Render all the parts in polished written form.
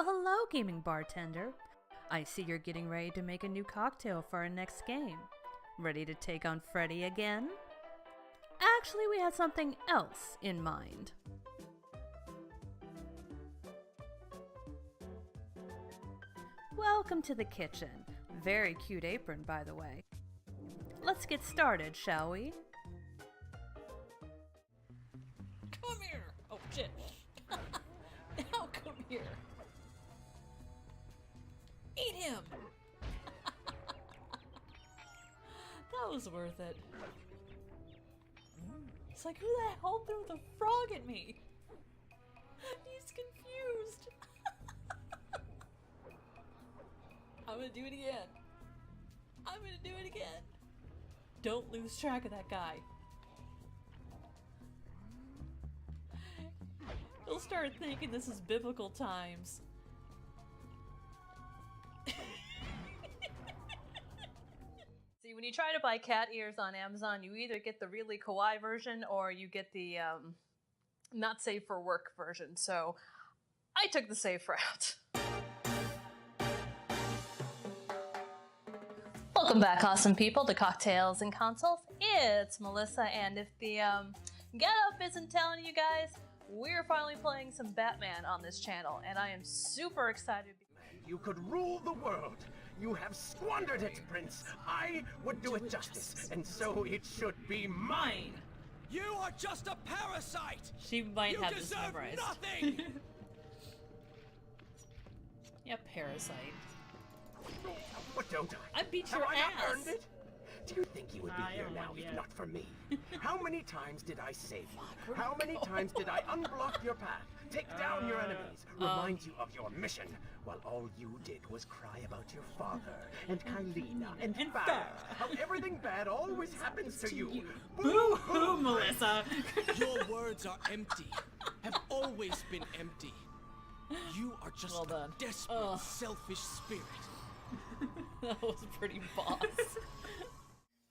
Well, hello, gaming bartender. I see you're getting ready to make a new cocktail for our next game. Ready to take on Freddy again? Actually, we had something else in mind. Welcome to the kitchen. Very cute apron, by the way. Let's get started, shall we? Come here! Oh, shit. Now come here. Eat him! That was worth it. It's like, who the hell threw the frog at me? He's confused. I'm gonna do it again. I'm gonna do it again. Don't lose track of that guy. He'll start thinking this is biblical times. See, when you try to buy cat ears on Amazon, you either get the really kawaii version or you get the not safe for work version. So I took the safe route. Welcome back, awesome people, to Cocktails and Consoles. It's Melissa, and if the get-up isn't telling you guys, we're finally playing some Batman on this channel, and I am super excited. You could rule the world. You have squandered it, Prince. I would do it justice, and so it should be mine. You are just a parasite. She might have this memorized. Nothing. Yeah, parasite. What don't I? I beat Have your I ass. not earned it? Do you think you would be here now if not for me? How many times did I save you? How many times did I unblock your path, take down your enemies, remind you of your mission, while all you did was cry about your father, and Kylina, and Farah, how everything bad always happens to you? Boo-hoo, Melissa. Your words are empty. Have always been empty. You are just a desperate, selfish spirit. That was pretty boss.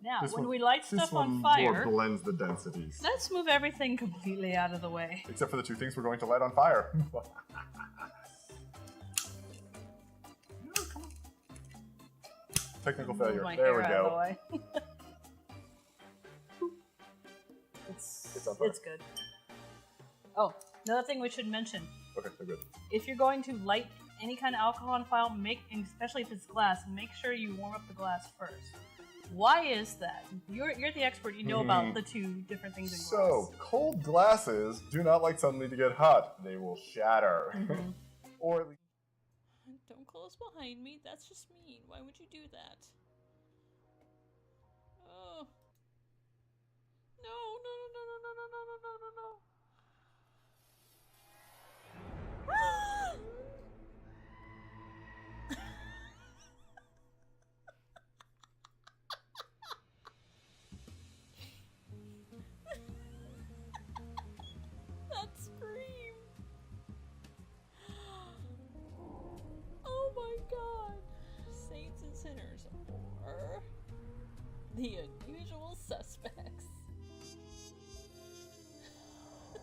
Now, This when one- we light this stuff one on more fire, blends the densities. let's move everything completely out of the way. Except for the two things we're going to light on fire. Technical Move failure. my There we hair out go. of the way. It's on fire. It's good. Oh, another thing we should mention. Okay, so good. If you're going to light any kind of alcohol on fire, and especially if it's glass, make sure you warm up the glass first. Why is that? You're the expert. You know about the two different things in glass. So, cold glasses do not like suddenly to get hot. They will shatter. Or at least... Don't close behind me. That's just mean. Why would you do that? Oh. No, no, no, no, no, no, no, no, no, no, no. That scream. Oh my god. Saints and sinners, or the unusual suspects. A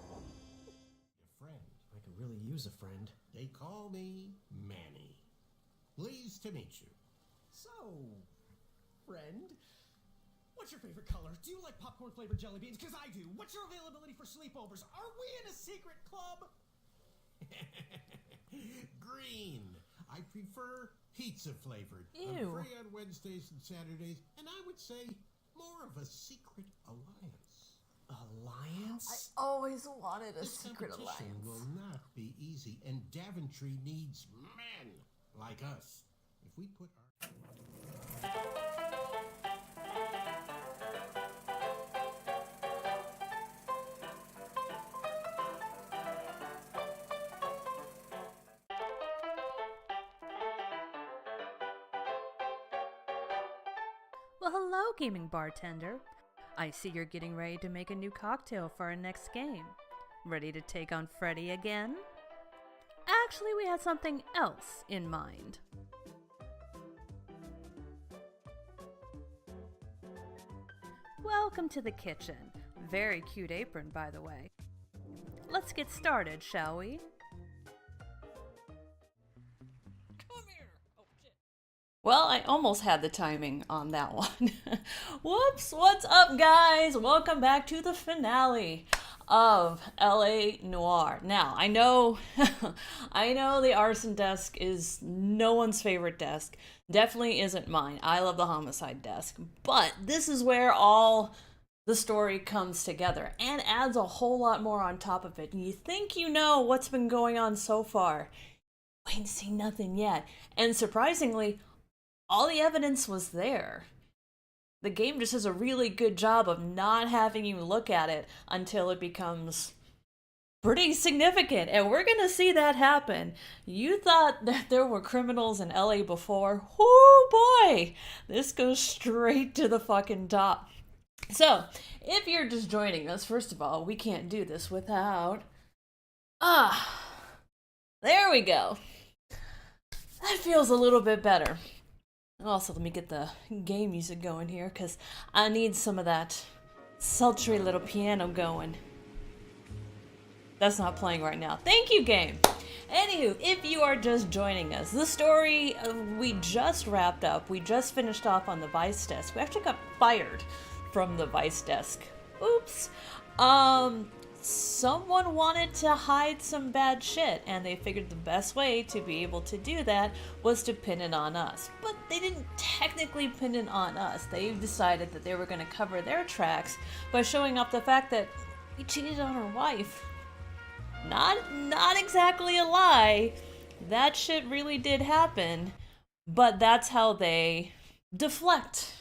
friend. I could really use a friend. They call me Manny. Pleased to meet you. So, friend, what's your favorite color? Do you like popcorn flavored jelly beans? Because I do. What's your availability for sleepovers? Are we in a secret club? Green. I prefer pizza flavored. Ew. I'm free on Wednesdays and Saturdays, and I would say more of a secret alliance. Alliance? I always wanted a This secret competition alliance. will not be easy, and Daventry needs men like us. If we put our... Well, hello, gaming bartender. I see you're getting ready to make a new cocktail for our next game. Ready to take on Freddy again? Actually, we had something else in mind. Welcome to the kitchen. Very cute apron, by the way. Let's get started, shall we? Well, I almost had the timing on that one. Whoops, what's up, guys? Welcome back to the finale of LA Noire. Now, I know I know the arson desk is no one's favorite desk. Definitely isn't mine. I love the homicide desk. But this is where all the story comes together and adds a whole lot more on top of it. And you think you know what's been going on so far. We ain't seen nothing yet. And surprisingly, all the evidence was there. The game just does a really good job of not having you look at it until it becomes pretty significant. And we're gonna see that happen. You thought that there were criminals in LA before? Oh boy! This goes straight to the fucking top. So, if you're just joining us, first of all, we can't do this without... there we go. That feels a little bit better. Also, let me get the game music going here, because I need some of that sultry little piano going. That's not playing right now. Thank you, game! Anywho, if you are just joining us, the story we just wrapped up. We just finished off on the Vice desk. We actually got fired from the Vice desk. Oops. Someone wanted to hide some bad shit, and they figured the best way to be able to do that was to pin it on us. But they didn't technically pin it on us. They decided that they were going to cover their tracks by showing off the fact that we cheated on our wife. Not exactly a lie. That shit really did happen, but that's how they deflect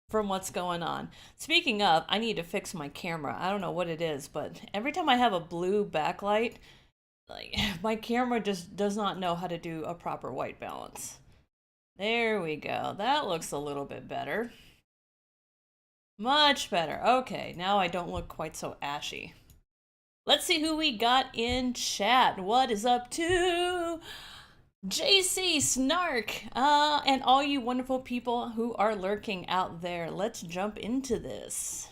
from what's going on. Speaking of, I need to fix my camera. I don't know what it is, but every time I have a blue backlight, like, my camera just does not know how to do a proper white balance. There we go. That looks a little bit better. Much better. Okay, now I don't look quite so ashy. Let's see who we got in chat. What is up to JC, Snark, and all you wonderful people who are lurking out there. Let's jump into this.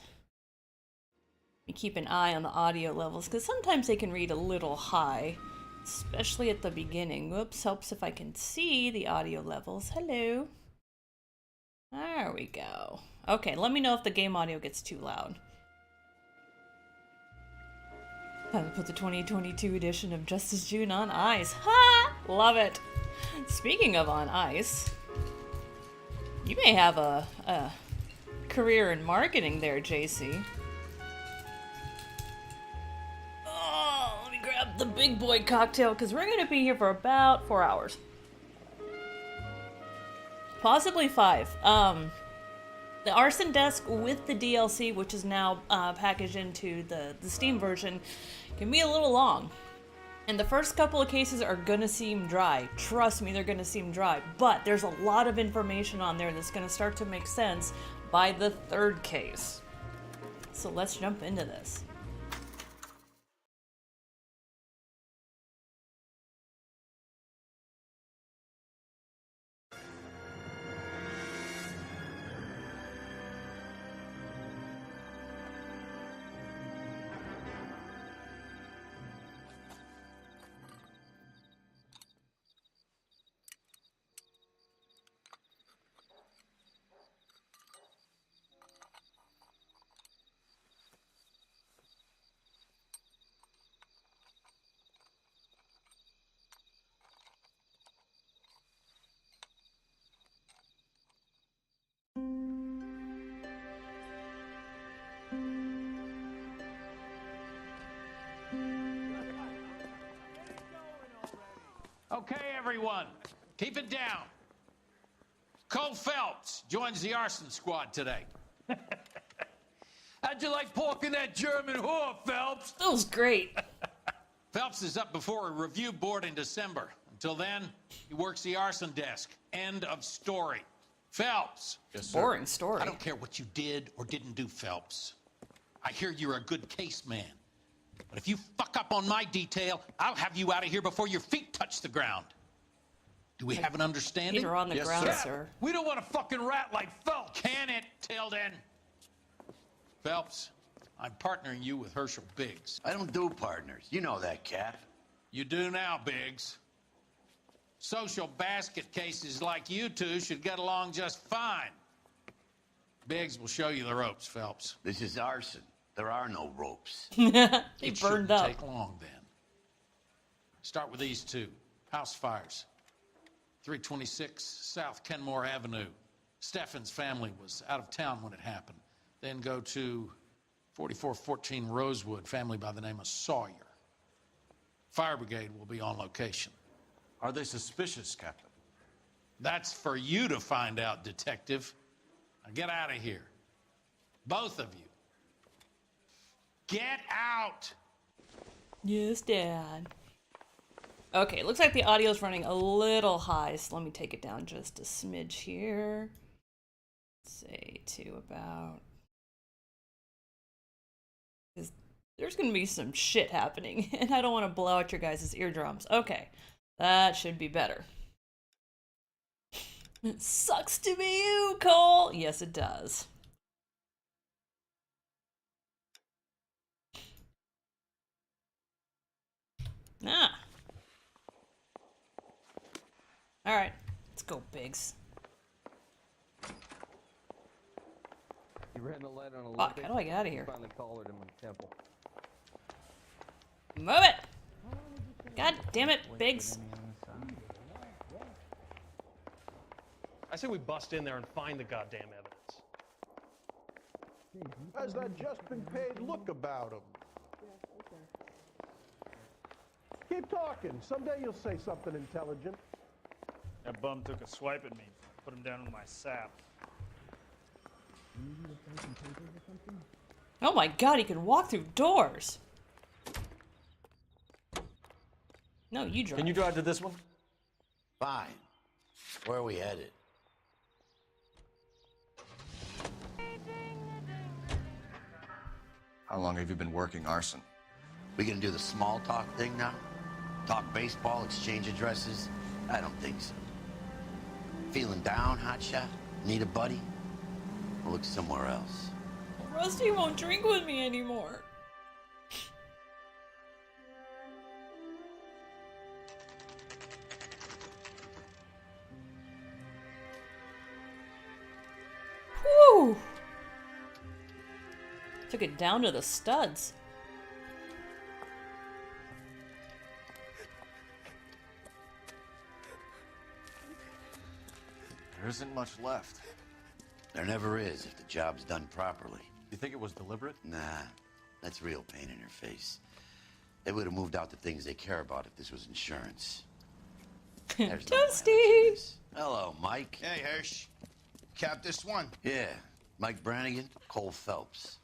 You keep an eye on the audio levels, because sometimes they can read a little high, especially at the beginning. Whoops, helps if I can see the audio levels. Hello. There we go. Okay, let me know if the game audio gets too loud. I put the 2022 edition of Justice June on ice. Ha! Love it. Speaking of on ice, you may have a career in marketing there, JC. Oh, let me grab the big boy cocktail, because we're going to be here for about 4 hours. Possibly 5. The Arson desk with the DLC, which is now packaged into the Steam version, can be a little long. And the first couple of cases are gonna seem dry. Trust me, they're gonna seem dry. But there's a lot of information on there that's gonna start to make sense by the 3rd case. So let's jump into this. Okay, everyone, keep it down. Cole Phelps joins the arson squad today. How'd you like pork in that German whore, Phelps? That was great. Phelps is up before a review board in December. Until then, he works the arson desk. End of story. Phelps. Yes, sir. Boring story. I don't care what you did or didn't do, Phelps. I hear you're a good case man. But if you fuck up on my detail, I'll have you out of here before your feet touch the ground. Do we have an understanding? Feet are on the ground, sir. We don't want a fucking rat like Phelps. Can it, Tilden? Phelps, I'm partnering you with Herschel Biggs. I don't do partners. You know that, Cap. You do now, Biggs. Social basket cases like you two should get along just fine. Biggs will show you the ropes, Phelps. This is arson. There are no ropes. They It burned shouldn't up. take long then. Start with these two. House fires. 326 South Kenmore Avenue. Steffen's family was out of town when it happened. Then go to 4414 Rosewood, family by the name of Sawyer. Fire brigade will be on location. Are they suspicious, Captain? That's for you to find out, detective. Now get out of here. Both of you. Get out! Yes, Dad. Okay, looks like the audio's running a little high, so let me take it down just a smidge here. Say to about... There's gonna be some shit happening, and I don't want to blow out your guys' eardrums. Okay, that should be better. It sucks to be you, Cole! Yes, it does. Ah. Alright, let's go, Biggs. He ran the light on Fuck, how do I get out of here? Finally collared him on the temple. Move it! God damn it, Biggs. I say we bust in there and find the goddamn evidence. Has that just been paid look about him? Keep talking. Someday you'll say something intelligent. That bum took a swipe at me. Put him down in my sap. Oh my god, he can walk through doors! No, you drive. Can you drive to this one? Fine. Where are we headed? How long have you been working arson? We gonna do the small talk thing now? Talk baseball, exchange addresses? I don't think so. Feeling down, hotshot? Need a buddy? I'll look somewhere else. Rusty won't drink with me anymore. Whew! Took it down to the studs. There isn't much left. There never is if the job's done properly. You think it was deliberate? Nah, that's real pain in your face. They would have moved out the things they care about if this was insurance. There's no violence in this. Hello, Mike. Hey, Hirsch. Cap this one. Yeah, Mike Brannigan, Cole Phelps.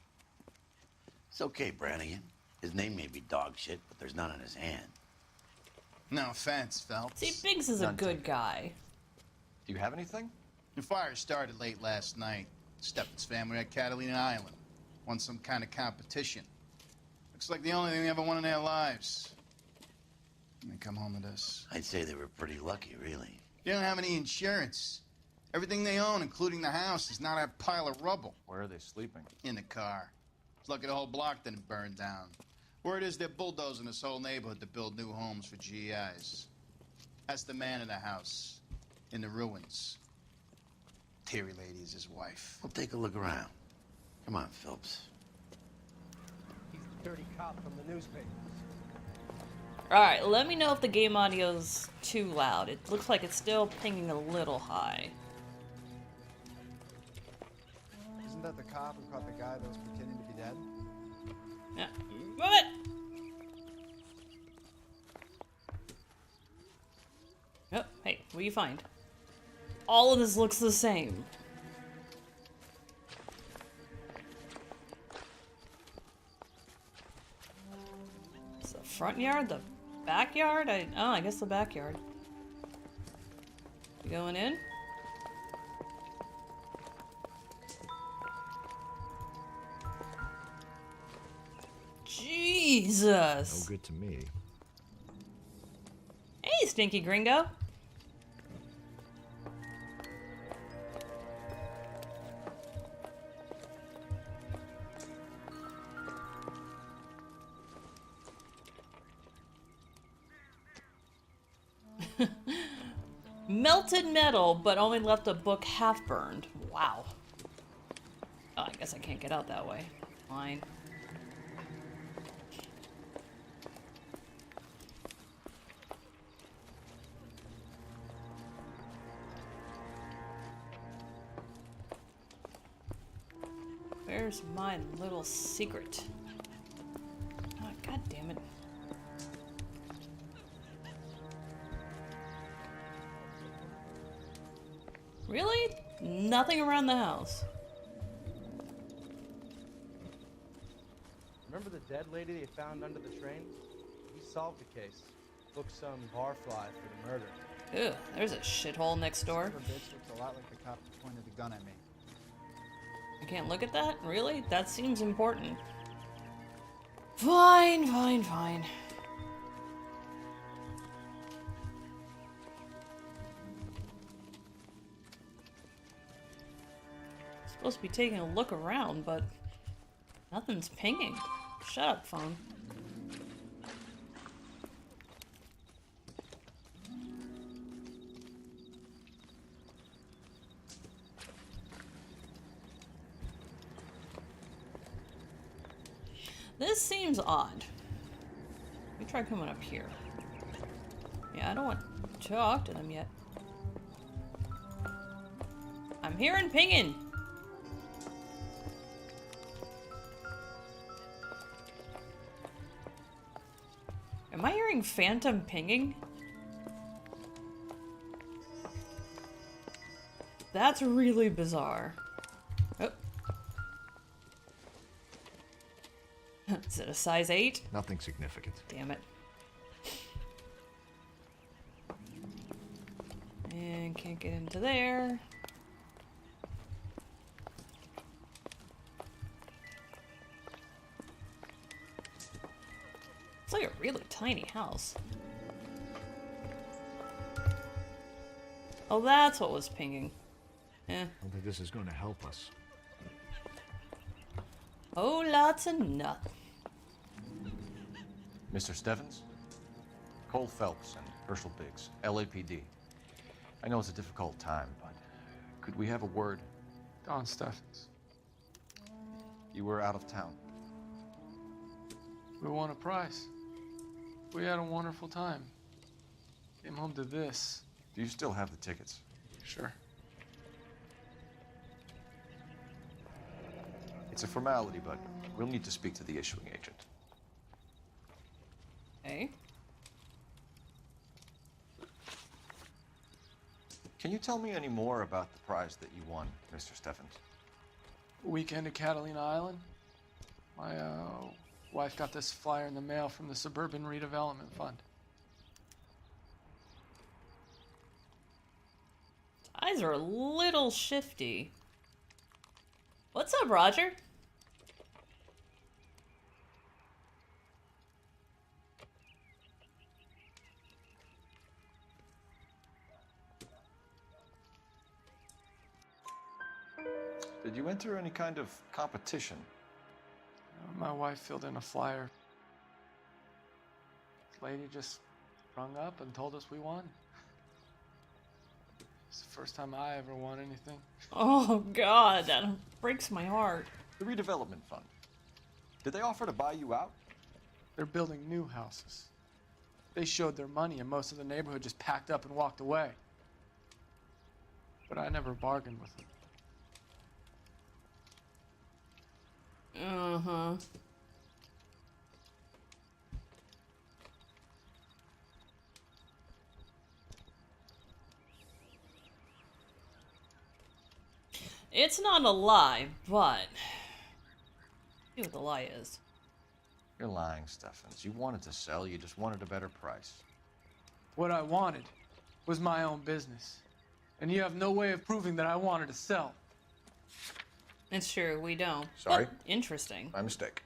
It's okay, Brannigan. His name may be dog shit, but there's none in his hand. No offense, Phelps. See, Biggs is a good guy. Do you have anything? The fire started late last night. Steffen's family at Catalina Island. Won some kind of competition. Looks like the only thing they ever won in their lives. And they come home to this. I'd say they were pretty lucky, really. They don't have any insurance. Everything they own, including the house, is not a pile of rubble. Where are they sleeping? In the car. It's lucky the whole block didn't burn down. Word is they're bulldozing this whole neighborhood to build new homes for GIs. That's the man in the house. In the ruins. Terry lady is his wife. We'll take a look around. Come on, Phelps. He's the dirty cop from the newspaper. Alright, let me know if the game audio's too loud. It looks like it's still pinging a little high. Isn't that the cop who caught the guy that was pretending to be dead? Yeah. Move it! Oh, hey, what do you find? All of this looks the same. It's the front yard, the backyard? I guess the backyard. You going in? Jesus! No good to me. Hey, stinky gringo! Melted metal, but only left a book half burned. Wow. Oh, I guess I can't get out that way. Fine. Where's my little secret? Oh, God damn it. Really? Nothing around the house. Remember the dead lady they found under the train? We solved the case. Booked some barfly for the murder. Ew, there's a shithole next door. Her bitch looks a lot like the cop who pointed the gun at me. I can't look at that? Really? That seems important. Fine, fine, fine. Supposed to be taking a look around, but nothing's pinging. Shut up, phone. This seems odd. Let me try coming up here. Yeah, I don't want to talk to them yet. I'm hearing pinging. Am I hearing phantom pinging? That's really bizarre. Oh. Is it a size 8? Nothing significant. Damn it. And can't get into there. It's like a really tiny house. Oh, that's what was pinging. Eh. I don't think this is going to help us. Oh, lots of nothing. Mr. Stevens? Cole Phelps and Herschel Biggs, LAPD. I know it's a difficult time, but could we have a word? Don Stevens. You were out of town. We won a prize. We had a wonderful time. Came home to this. Do you still have the tickets? Sure. It's a formality, but we'll need to speak to the issuing agent. Okay. Can you tell me any more about the prize that you won, Mr. Stevens? Weekend at Catalina Island. My wife got this flyer in the mail from the Suburban Redevelopment Fund. Eyes are a little shifty. What's up, Roger? Did you enter any kind of competition? My wife filled in a flyer. This lady just rung up and told us we won. It's the first time I ever won anything. Oh, God, that breaks my heart. The redevelopment fund. Did they offer to buy you out? They're building new houses. They showed their money and most of the neighborhood just packed up and walked away. But I never bargained with them. Uh-huh. It's not a lie, but see what the lie is. You're lying, Steffens. You wanted to sell, you just wanted a better price. What I wanted was my own business. And you have no way of proving that I wanted to sell. It's true, we don't. Sorry? But interesting. My mistake.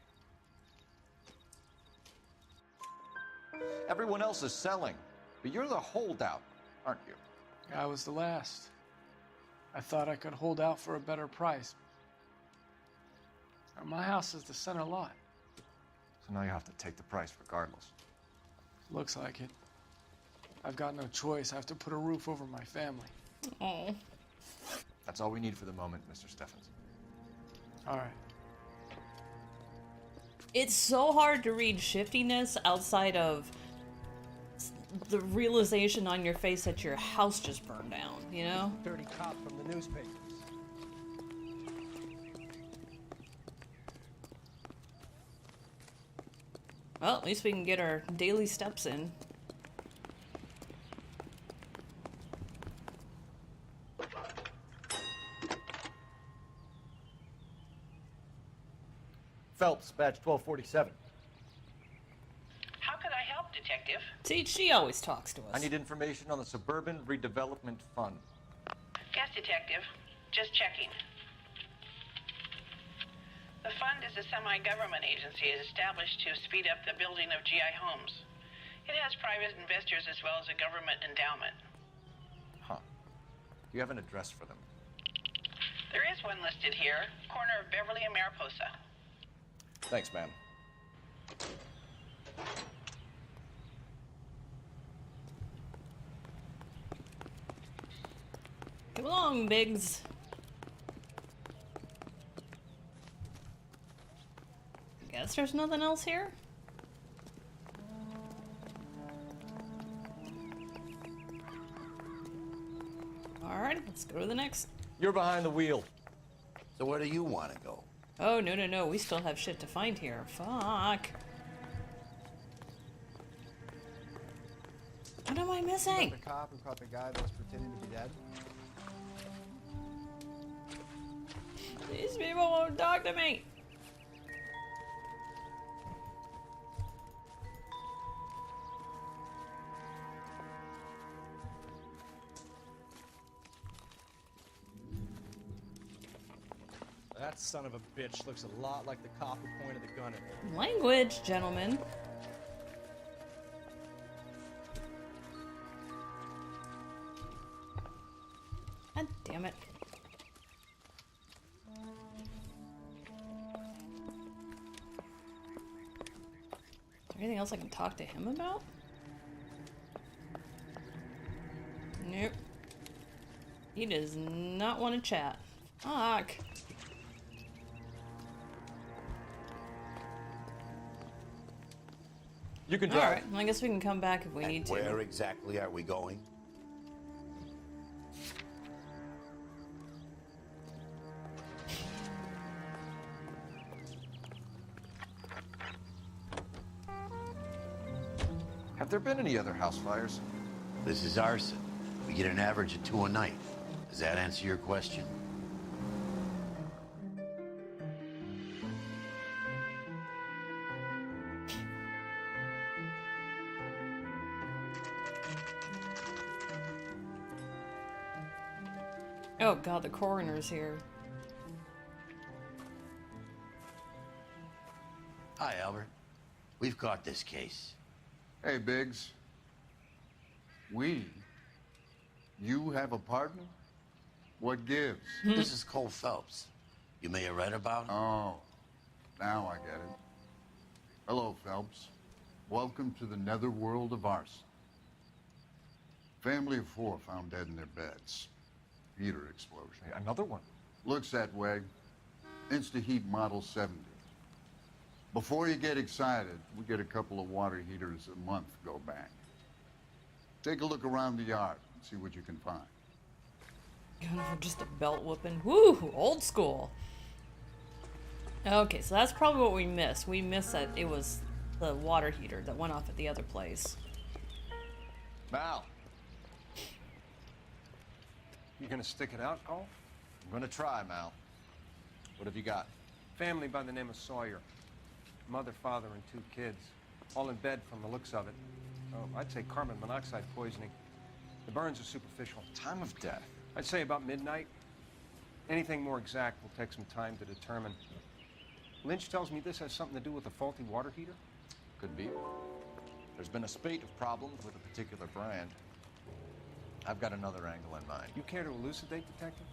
Everyone else is selling, but you're the holdout, aren't you? I was the last. I thought I could hold out for a better price. My house is the center lot. So now you have to take the price regardless. Looks like it. I've got no choice. I have to put a roof over my family. Oh. That's all we need for the moment, Mr. Steffens. All right. It's so hard to read shiftiness outside of the realization on your face that your house just burned down, you know? Dirty cop from the newspapers. Well, at least we can get our daily steps in. Phelps, badge 1247. How can I help, Detective? See, she always talks to us. I need information on the Suburban Redevelopment Fund. Yes, Detective. Just checking. The fund is a semi-government agency established to speed up the building of GI homes. It has private investors as well as a government endowment. Huh. Do you have an address for them? There is one listed here, corner of Beverly and Mariposa. Thanks, ma'am. Come along, Biggs. Guess there's nothing else here? Alright, let's go to the next. You're behind the wheel. So where do you want to go? Oh, no, no, no. We still have shit to find here. Fuck. What am I missing? The cop who caught the guy that was pretending to be dead? These people won't talk to me. That son of a bitch looks a lot like the cop who pointed the gun at me. Language, gentlemen. God damn it. Anything else I can talk to him about? Nope. He does not want to chat. Fuck. You can drive. Alright, well, I guess we can come back if we need to. Where exactly are we going? Have there been any other house fires? This is arson. We get an average of 2 a night. Does that answer your question? Oh god, the coroner's here. Hi, Albert. We've caught this case. Hey, Biggs. We? You have a partner? What gives? This is Cole Phelps. You may have read about him. Oh, now I get it. Hello, Phelps. Welcome to the netherworld of arson. Family of 4 found dead in their beds. Heater explosion. Hey, another one. Looks that way. Insta-heat Model 70. Before you get excited, we get a couple of water heaters a month go bang. Take a look around the yard and see what you can find. Going for just a belt whooping. Woo! Old school. Okay, so that's probably what we missed. We missed that it was the water heater that went off at the other place. Mal. You gonna stick it out, Cole? I'm gonna try, Mal. What have you got? Family by the name of Sawyer. Mother, father, and 2 kids. All in bed from the looks of it. Oh, I'd say carbon monoxide poisoning. The burns are superficial. Time of death? I'd say about midnight. Anything more exact will take some time to determine. Lynch tells me this has something to do with a faulty water heater? Could be. There's been a spate of problems with a particular brand. I've got another angle in mind. You care to elucidate, Detective?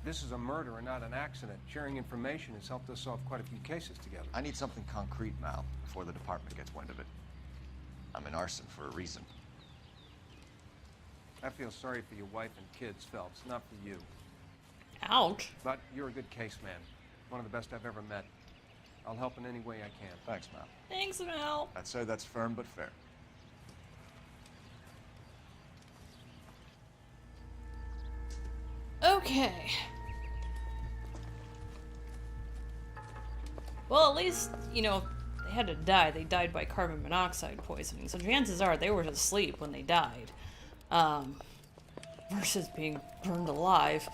This is a murder and not an accident. Sharing information has helped us solve quite a few cases together. I need something concrete, Mal, before the department gets wind of it. I'm in arson for a reason. I feel sorry for your wife and kids, Phelps, not for you. Ouch. But you're a good case man. One of the best I've ever met. I'll help in any way I can. Thanks, Mal. Thanks, Mel. I'd say that's firm but fair. Okay. Well, at least, you know, they had to die. They died by carbon monoxide poisoning. So chances are they were asleep when they died. Versus being burned alive.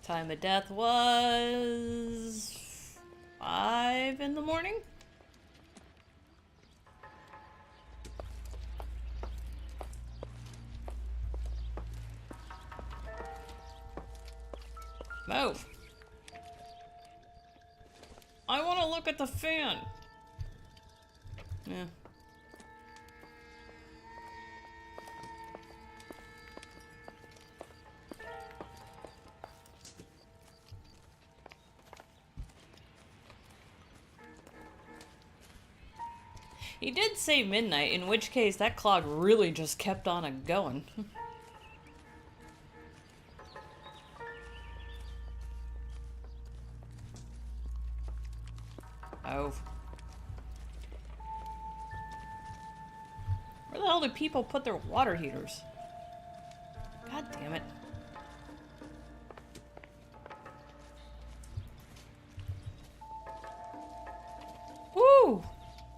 Time of death was 5 in the morning. Move. I want to look at the fan. Yeah. He did say midnight, in which case that clock really just kept on going. Oh. Where the hell do people put their water heaters? God damn it. Woo!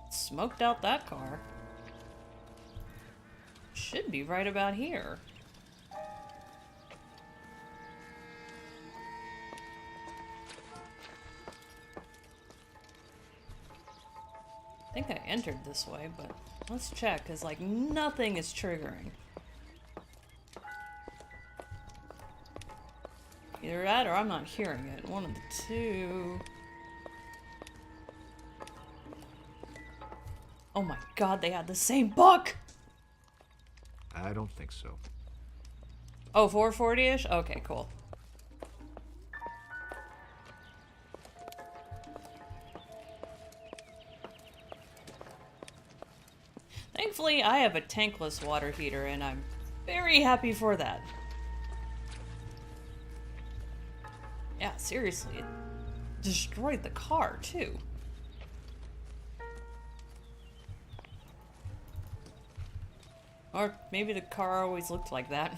Smoked out that car. Should be right about here. I think I entered this way, but let's check, because, like, nothing is triggering. Either that or I'm not hearing it. One of the two. Oh my god, they had the same book! I don't think so. Oh, 440-ish? Okay, cool. Thankfully, I have a tankless water heater, and I'm very happy for that. Yeah, seriously, it destroyed the car, too. Or maybe the car always looked like that.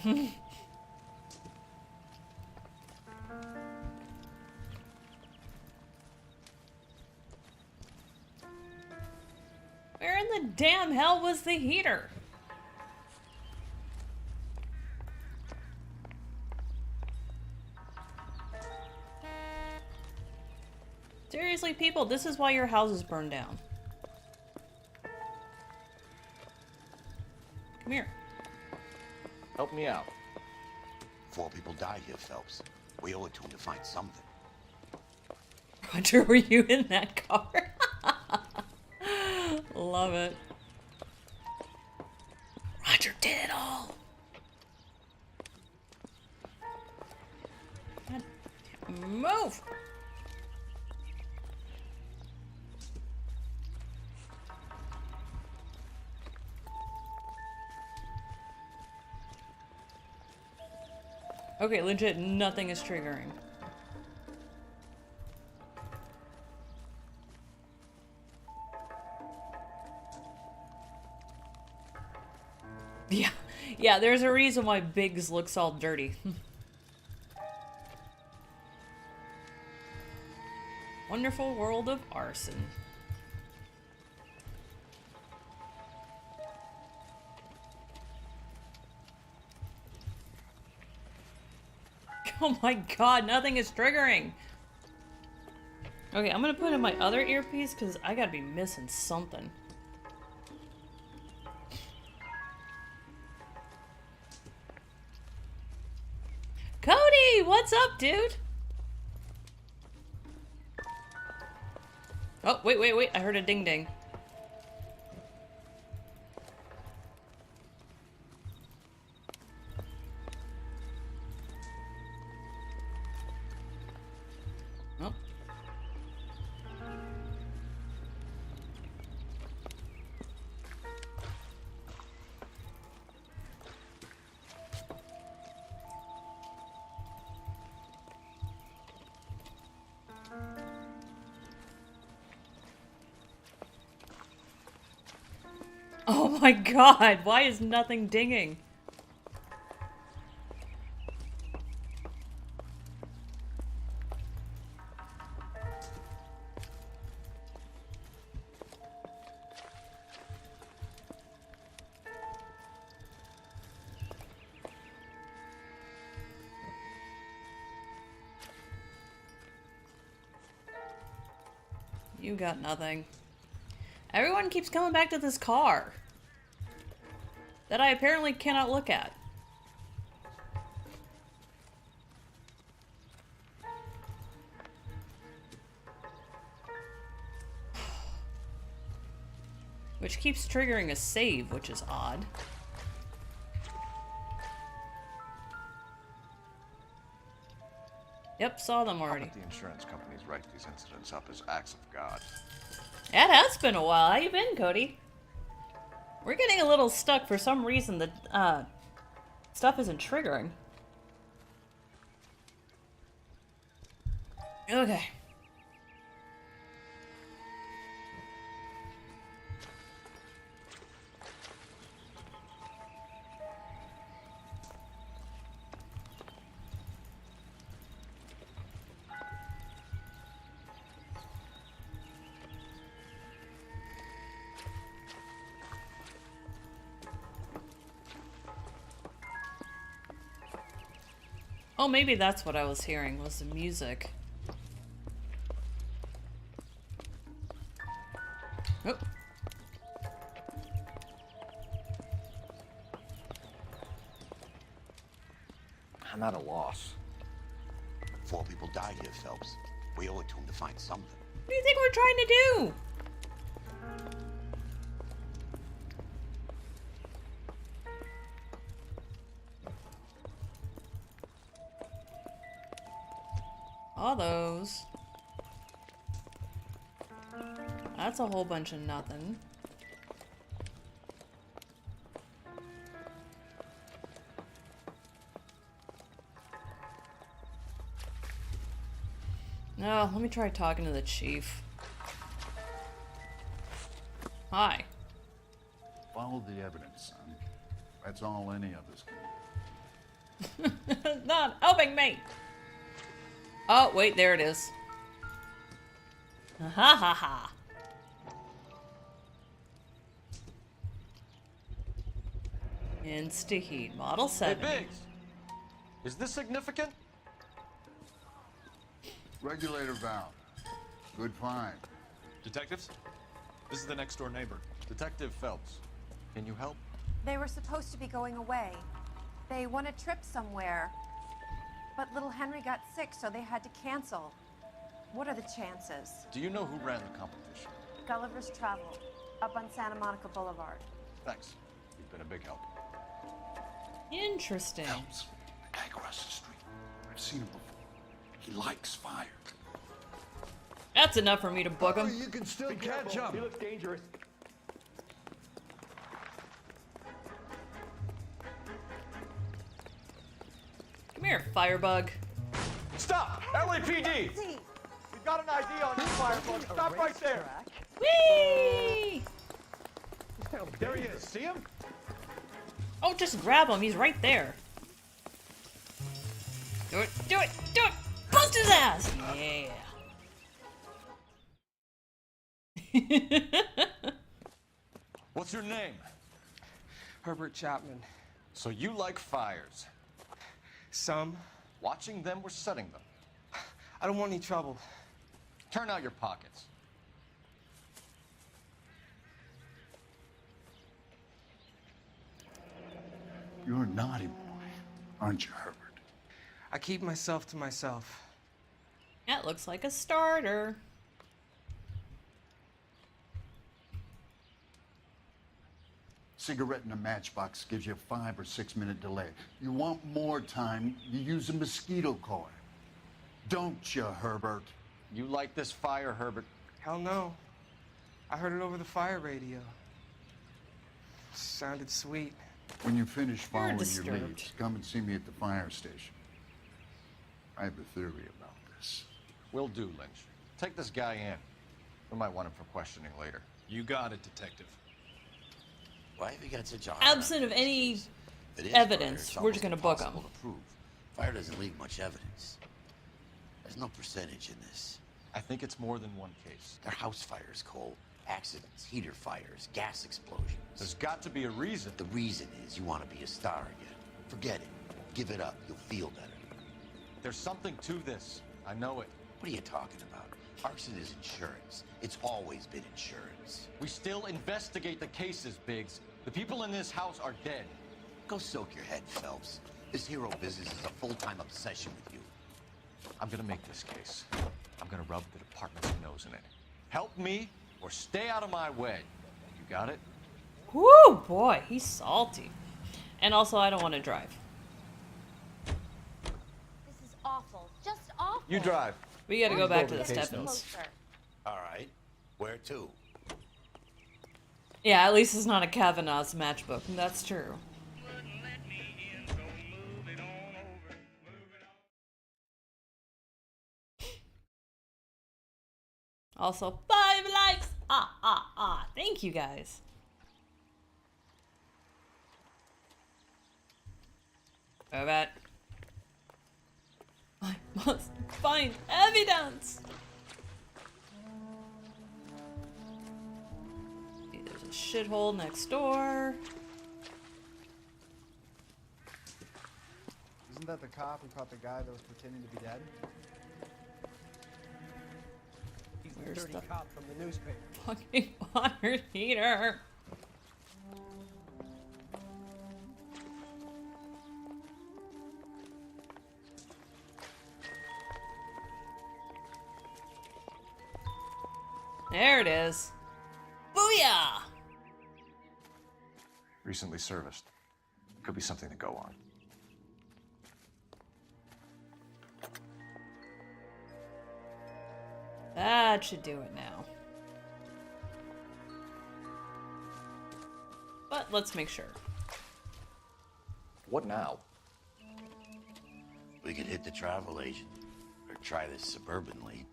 Where in the damn hell was the heater? Seriously, people, this is why your houses burn down. Come here. Help me out. 4 people died here, Phelps. We owe it to him to find something. Roger, were you in that car? Love it. Roger did it all. God, move. Okay, legit, nothing is triggering. Yeah, there's a reason why Biggs looks all dirty. Wonderful world of arson. Oh my god, nothing is triggering! Okay, I'm gonna put in my other earpiece because I gotta be missing something. Cody, what's up, dude? Oh, wait, I heard a ding ding. Oh my god, why is nothing dinging? You got nothing. Everyone keeps coming back to this car that I apparently cannot look at. Which keeps triggering a save, which is odd. Yep, saw them already. How about the insurance companies write these incidents up as acts of God? It has been a while. How you been, Cody? We're getting a little stuck for some reason that stuff isn't triggering. Okay. Oh, maybe that's what I was hearing, was the music. Oh. I'm at a loss. 4 people died here, Phelps. We owe it to him to find something. What do you think we're trying to do? All those. That's a whole bunch of nothing. No, let me try talking to the chief. Hi. Follow the evidence, son. That's all any of us can do. Not helping me. Oh, wait, there it is. Ha ha ha. Insta-heat, model 7. Hey, Biggs! Is this significant? Regulator valve. Good find. Detectives? This is the next door neighbor. Detective Phelps. Can you help? They were supposed to be going away. They won a trip somewhere. But little Henry got sick, so they had to cancel. What are the chances? Do you know who ran the competition? Gulliver's Travel, up on Santa Monica Boulevard. Thanks. You've been a big help. Interesting. Phelps, the guy across the street. I've seen him before. He likes fire. That's enough for me to book him. You can still catch him. He looks dangerous. Come here, firebug. Stop! LAPD! We've got an ID on you, Firebug. Stop right there. Whee! There he is. See him? Oh, just grab him. He's right there. Do it, do it, do it! Bust his ass! Yeah. What's your name? Herbert Chapman. So you like fires? Some. Watching them or setting them? I don't want any trouble. Turn out your pockets. You're a naughty boy, aren't you, Herbert? I keep myself to myself. That looks like a starter. Cigarette in a matchbox gives you a 5 or 6 minute delay. You want more time, you use a mosquito coil. Don't you, Herbert? You like this fire, Herbert? Hell no. I heard it over the fire radio. Sounded sweet. When you finish following your disturbed. leads, come and see me at the fire station. I have a theory about this. Will do, Lynch. Take this guy in. We might want him for questioning later. You got it, Detective. Why have you got such a hard absent of any evidence, we're just gonna book them. Fire doesn't leave much evidence. There's no percentage in this. I think it's more than one case. They're house fires, Cole. Accidents, heater fires, gas explosions. There's got to be a reason. The reason is you want to be a star again. Forget it. Give it up. You'll feel better. There's something to this. I know it. What are you talking about? Arson is insurance. It's always been insurance. We still investigate the cases, Biggs. The people in this house are dead. Go soak your head, Phelps. This hero business is a full-time obsession with you. I'm gonna make this case. I'm gonna rub the department's nose in it. Help me or stay out of my way. You got it? Whoo, boy, he's salty. And also, I don't want to drive. This is awful. Just awful. You drive. We gotta go back to the Steffens. All right. Where to? Yeah, at least it's not a Kavanaugh's matchbook. That's true. Also, 5 likes! Thank you guys. Alright. I must find evidence! There's a shithole next door. Isn't that the cop who caught the guy that was pretending to be dead? Where's Dirty the cop from the newspaper. fucking water heater? There it is. Booyah! Recently serviced. Could be something to go on. That should do it now. But let's make sure. What now? We could hit the travel agent or try this suburban lead.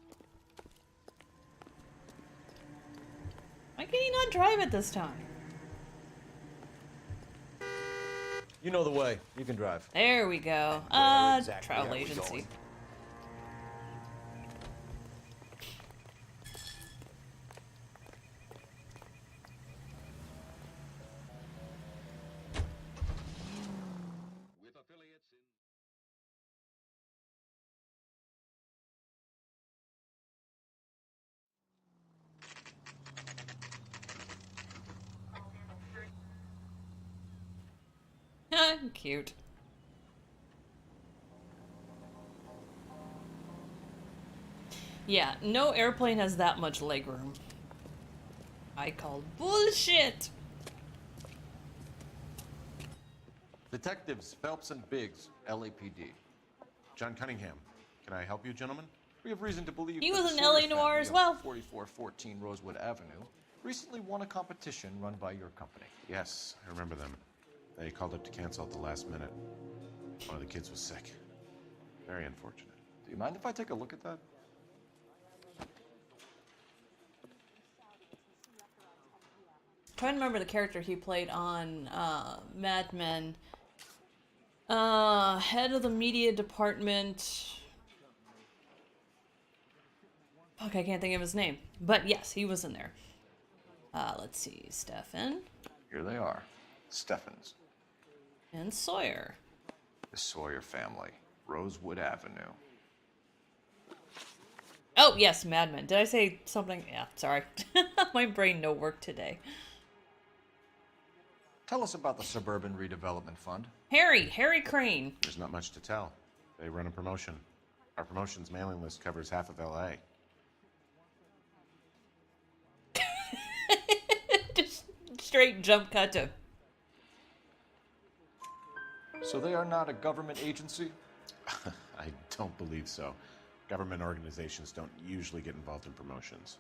Why can he not drive it this time? You know the way. You can drive. There we go. exactly Travel are we agency. going? Cute. Yeah, no airplane has that much legroom. I call bullshit. Detectives Phelps and Biggs, LAPD. John Cunningham. Can I help you, gentlemen? We have reason to believe He that was the in Sawyer LA Noire family as of well. 4414 Rosewood Avenue recently won a competition run by your company. Yes, I remember them. They called up to cancel at the last minute. One of the kids was sick. Very unfortunate. Do you mind if I take a look at that? Trying to remember the character he played on Mad Men. Head of the media department. Fuck, I can't think of his name. But yes, he was in there. Let's see, Stefan. Here they are. Steffens. And Sawyer. The Sawyer family. Rosewood Avenue. Oh, yes, Mad Men. Did I say something? Yeah, sorry. My brain no work today. Tell us about the Suburban Redevelopment Fund. Harry Crane. There's not much to tell. They run a promotion. Our promotion's mailing list covers half of LA. Just straight jump cut to. So they are not a government agency? I don't believe so. Government organizations don't usually get involved in promotions.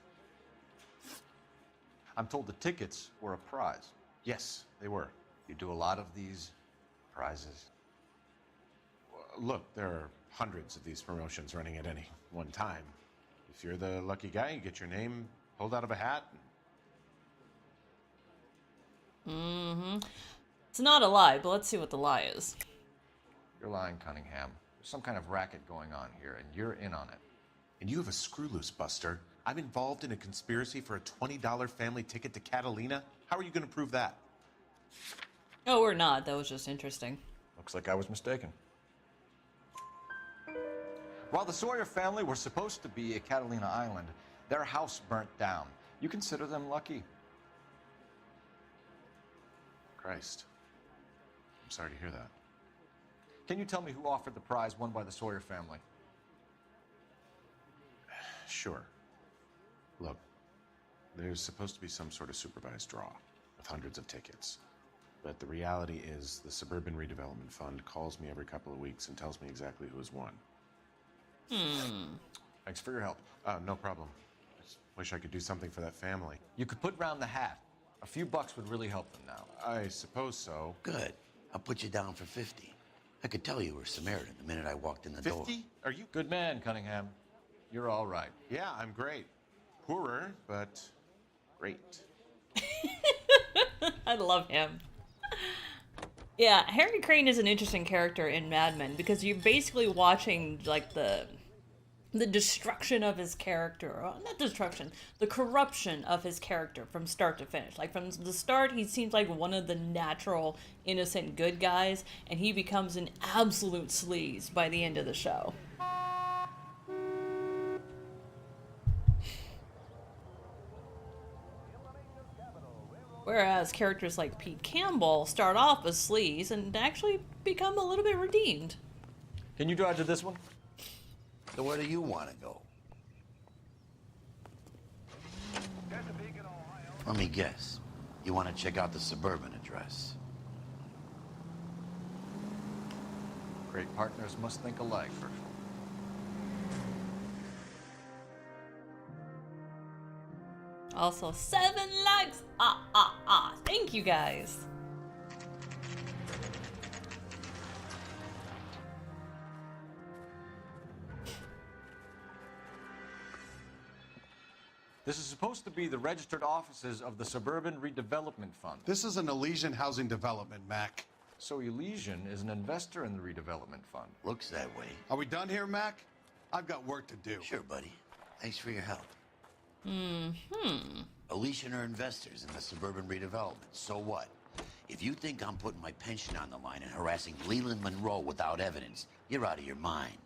I'm told the tickets were a prize. Yes, they were. You do a lot of these prizes? Look, there are hundreds of these promotions running at any one time. If you're the lucky guy, you get your name pulled out of a hat. Mm-hmm. It's not a lie, but let's see what the lie is. You're lying, Cunningham. There's some kind of racket going on here, and you're in on it. And you have a screw loose, Buster. I'm involved in a conspiracy for a $20 family ticket to Catalina. How are you going to prove that? Oh, we're not. That was just interesting. Looks like I was mistaken. While the Sawyer family were supposed to be at Catalina Island, their house burnt down. You consider them lucky? Christ. I'm sorry to hear that. Can you tell me who offered the prize won by the Sawyer family? Sure. Look, there's supposed to be some sort of supervised draw with hundreds of tickets. But the reality is the Suburban Redevelopment Fund calls me every couple of weeks and tells me exactly who has won. Thanks for your help. No problem. Just wish I could do something for that family. You could put round the hat. A few bucks would really help them now. I suppose so. Good. I'll put you down for 50. I could tell you were Samaritan the minute I walked in the door. 50? Are you... Good man, Cunningham. You're all right. Yeah, I'm great. Poorer, but great. I love him. Yeah, Harry Crane is an interesting character in Mad Men because you're basically watching like the destruction of his character, or not destruction, the corruption of his character from start to finish. Like from the start, he seems like one of the natural, innocent good guys, and he becomes an absolute sleaze by the end of the show. Whereas characters like Pete Campbell start off as sleaze and actually become a little bit redeemed. Can you drive to this one? So where do you want to go? Let me guess. You want to check out the Suburban address? Great partners must think alike, Herschel. Also, 7 likes! Thank you guys! This is supposed to be the registered offices of the Suburban Redevelopment Fund. This is an Elysian housing development, Mac. So Elysian is an investor in the redevelopment fund. Looks that way. Are we done here, Mac? I've got work to do. Sure, buddy. Thanks for your help. Mm-hmm. Elysian are investors in the Suburban Redevelopment. So what? If you think I'm putting my pension on the line and harassing Leland Monroe without evidence, you're out of your mind.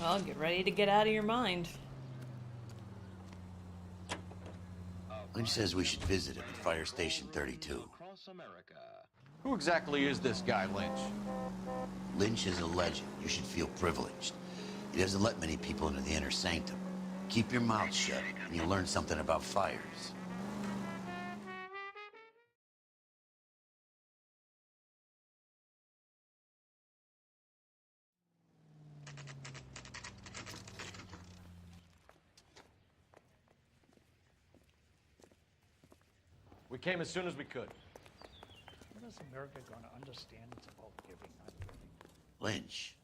Well, get ready to get out of your mind. Lynch says we should visit him at Fire Station 32. Who exactly is this guy, Lynch? Lynch is a legend. You should feel privileged. He doesn't let many people into the inner sanctum. Keep your mouth shut, and you'll learn something about fires. We came as soon as we could. When is America going to understand it's about giving, not giving? Lynch.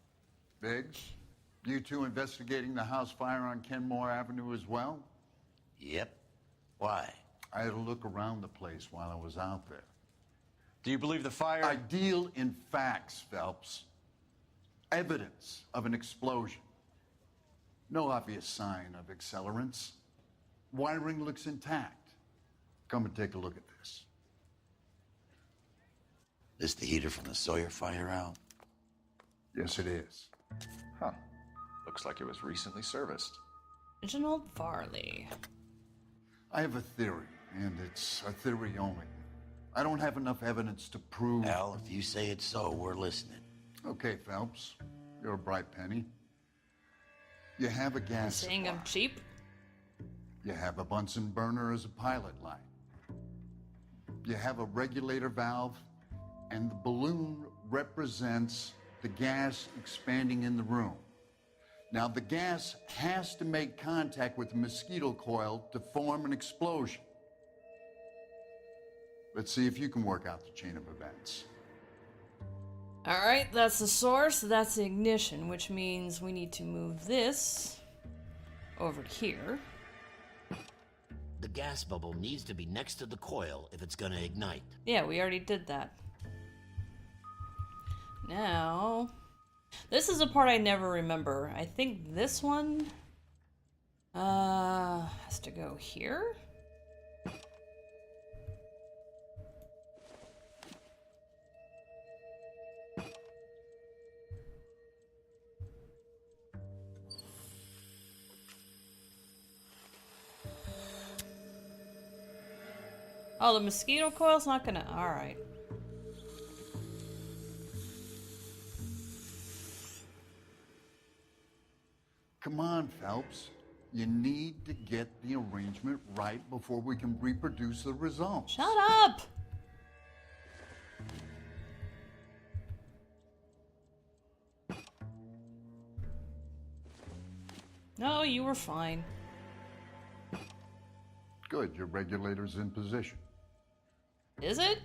Biggs, you two investigating the house fire on Kenmore Avenue as well? Yep. Why? I had a look around the place while I was out there. Do you believe the fire? I deal in facts, Phelps. Evidence of an explosion. No obvious sign of accelerants. Wiring looks intact. Come and take a look at this. This the heater from the Sawyer fire, Al? Yes, it is. Huh. Looks like it was recently serviced. Reginald Farley. I have a theory, and it's a theory only. I don't have enough evidence to prove... Al, if you say it's so, we're listening. Okay, Phelps. You're a bright penny. You have a gas Saying supply. I'm cheap? You have a Bunsen burner as a pilot light. You have a regulator valve, and the balloon represents the gas expanding in the room. Now, the gas has to make contact with the mosquito coil to form an explosion. Let's see if you can work out the chain of events. Alright, that's the source, that's the ignition, which means we need to move this over here. The gas bubble needs to be next to the coil if it's gonna ignite. Yeah, we already did that. Now, this is a part I never remember. I think this one has to go here. Oh, the mosquito coil's not gonna... Alright. Come on, Phelps. You need to get the arrangement right before we can reproduce the results. Shut up! No, you were fine. Good, your regulator's in position. Is it?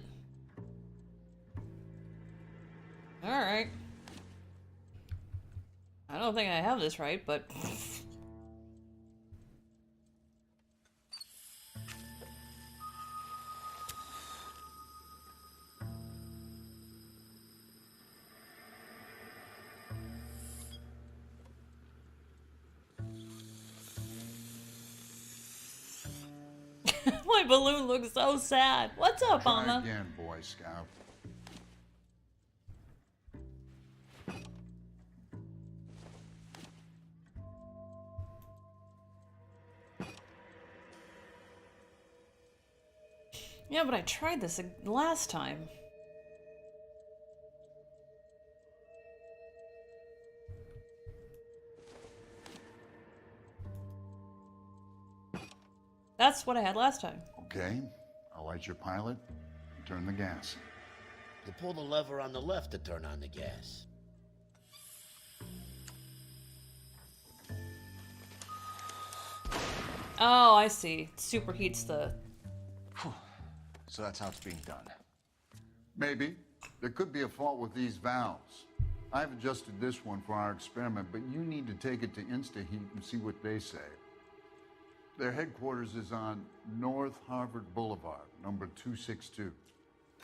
Alright. I don't think I have this right, but... My balloon looks so sad. What's up, Try Mama? again, Boy Scout. Yeah, but I tried this last time. That's what I had last time. Okay, I'll light your pilot and turn the gas. You pull the lever on the left to turn on the gas. Oh, I see. It superheats the... So that's how it's being done. Maybe. There could be a fault with these valves. I've adjusted this one for our experiment, but you need to take it to InstaHeat and see what they say. Their headquarters is on North Harvard Boulevard, number 262.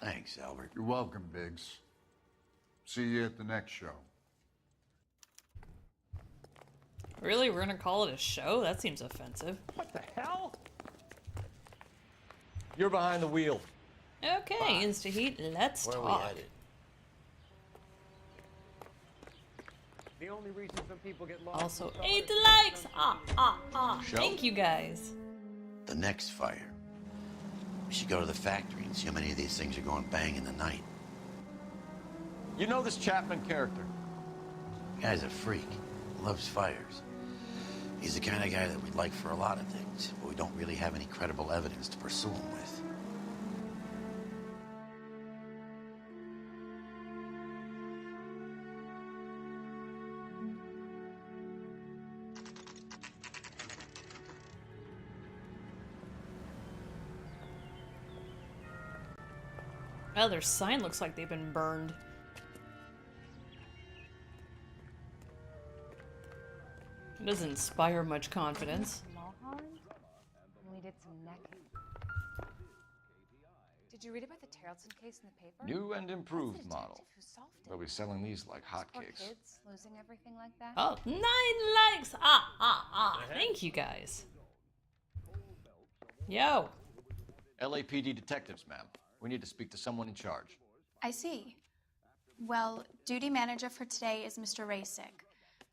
Thanks, Albert. You're welcome, Biggs. See you at the next show. Really? We're gonna call it a show? That seems offensive. What the hell? You're behind the wheel. Okay, InstaHeat, let's Where are we talk. headed? The only reason some people get lost. Also, 8 likes! Show? Thank you guys. The next fire. We should go to the factory and see how many of these things are going bang in the night. You know this Chapman character? The guy's a freak. Loves fires. He's the kind of guy that we'd like for a lot of things, but we don't really have any credible evidence to pursue him with. Oh, their sign looks like they've been burned. It doesn't inspire much confidence. Mulholland? And we did some necking. Did you read about the Tarleton case in the paper? New and improved That's the model. detective who solved it. They'll be selling these like Poor hotcakes. kids losing everything like that. Oh, 9 likes! Thank you guys. Yo. LAPD detectives, ma'am. We need to speak to someone in charge. I see. Well, duty manager for today is Mr. Rasick.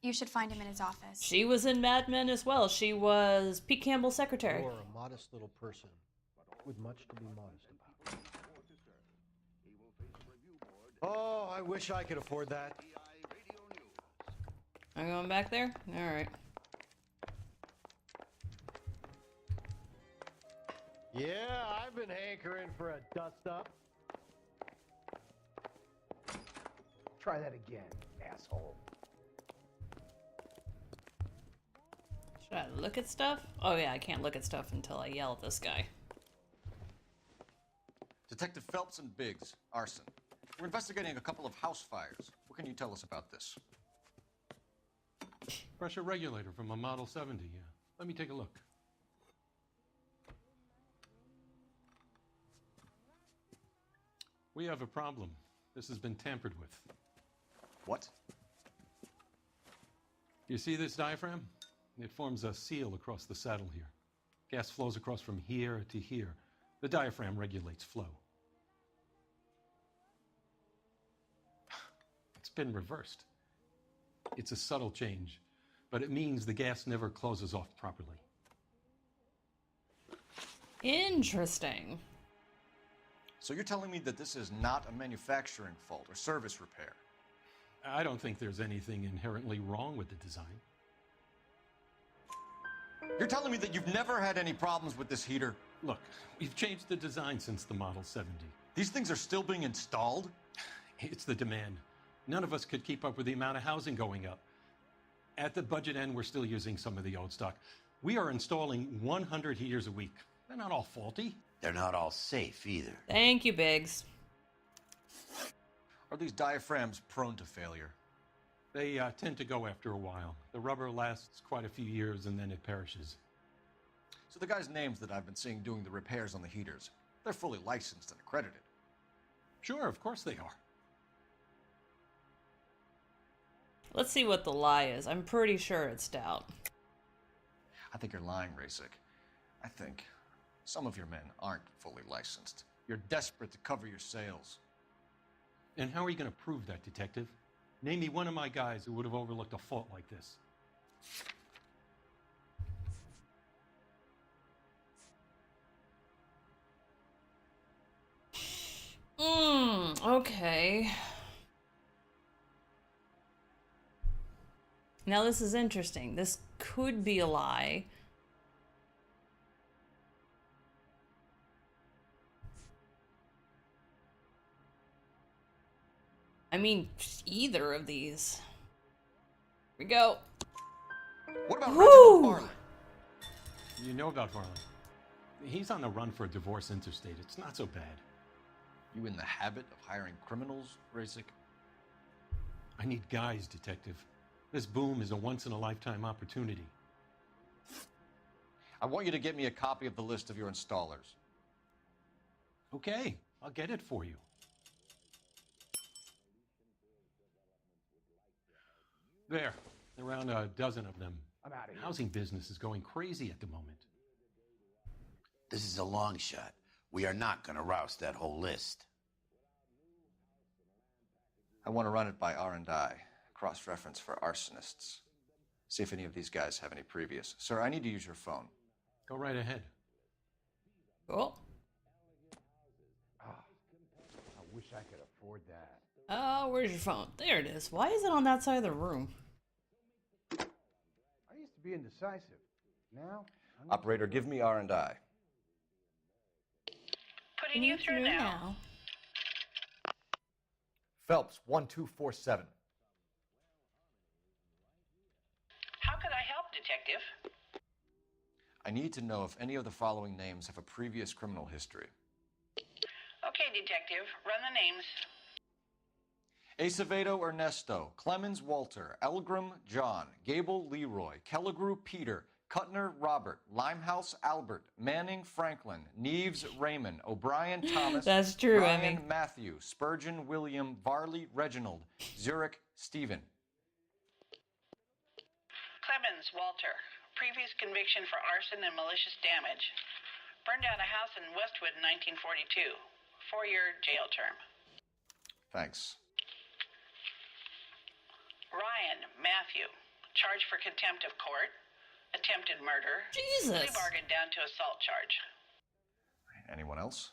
You should find him in his office. She was in Mad Men as well. She was Pete Campbell's secretary. You're a modest little person with much to be modest about. Oh, I wish I could afford that. I'm going back there? Alright. Yeah, I've been hankering for a dust-up. Try that again, asshole. Should I look at stuff? Oh yeah, I can't look at stuff until I yell at this guy. Detective Phelps and Biggs, arson. We're investigating a couple of house fires. What can you tell us about this? Pressure regulator from a Model 70, yeah. Let me take a look. We have a problem. This has been tampered with. What? You see this diaphragm? It forms a seal across the saddle here. Gas flows across from here to here. The diaphragm regulates flow. It's been reversed. It's a subtle change, but it means the gas never closes off properly. Interesting. So you're telling me that this is not a manufacturing fault or service repair? I don't think there's anything inherently wrong with the design. You're telling me that you've never had any problems with this heater? Look, we've changed the design since the Model 70. These things are still being installed? It's the demand. None of us could keep up with the amount of housing going up. At the budget end, we're still using some of the old stock. We are installing 100 heaters a week. They're not all faulty. They're not all safe either. Thank you, Biggs. Are these diaphragms prone to failure? They tend to go after a while. The rubber lasts quite a few years and then it perishes. So the guys' names that I've been seeing doing the repairs on the heaters, they're fully licensed and accredited. Sure, of course they are. Let's see what the lie is. I'm pretty sure it's Stout. I think you're lying, Rasik. I think some of your men aren't fully licensed. You're desperate to cover your sales. And how are you going to prove that, Detective? Name me one of my guys who would have overlooked a fault like this. Okay. Now this is interesting. This could be a lie. I mean, either of these. Here we go. What about Reginald Varley? You know about Varley. He's on the run for a divorce interstate. It's not so bad. You in the habit of hiring criminals, Rasik? I need guys, Detective. This boom is a once-in-a-lifetime opportunity. I want you to get me a copy of the list of your installers. Okay, I'll get it for you. There, around a dozen of them. I'm out of here. Housing business is going crazy at the moment. This is a long shot. We are not going to roust that whole list. I want to run it by R&I, cross-reference for arsonists. See if any of these guys have any previous. Sir, I need to use your phone. Go right ahead. Cool. I wish I could afford that. Oh, where's your phone? There it is. Why is it on that side of the room? I used to be indecisive. Now, Operator, give me R&I. Putting you through now. Phelps, 1247. How could I help, Detective? I need to know if any of the following names have a previous criminal history. Okay, Detective, run the names. Acevedo Ernesto, Clemens Walter, Elgram John, Gable Leroy, Kelligrew Peter, Kuttner Robert, Limehouse Albert, Manning Franklin, Neves Raymond, O'Brien Thomas, That's true, Brian Emmy. Matthew, Spurgeon William, Varley Reginald, Zurich Stephen. Clemens Walter, previous conviction for arson and malicious damage. Burned down a house in Westwood in 1942. 4-year jail term. Thanks. Ryan Matthew, charged for contempt of court, attempted murder. Jesus. Plea bargain down to assault charge. Anyone else?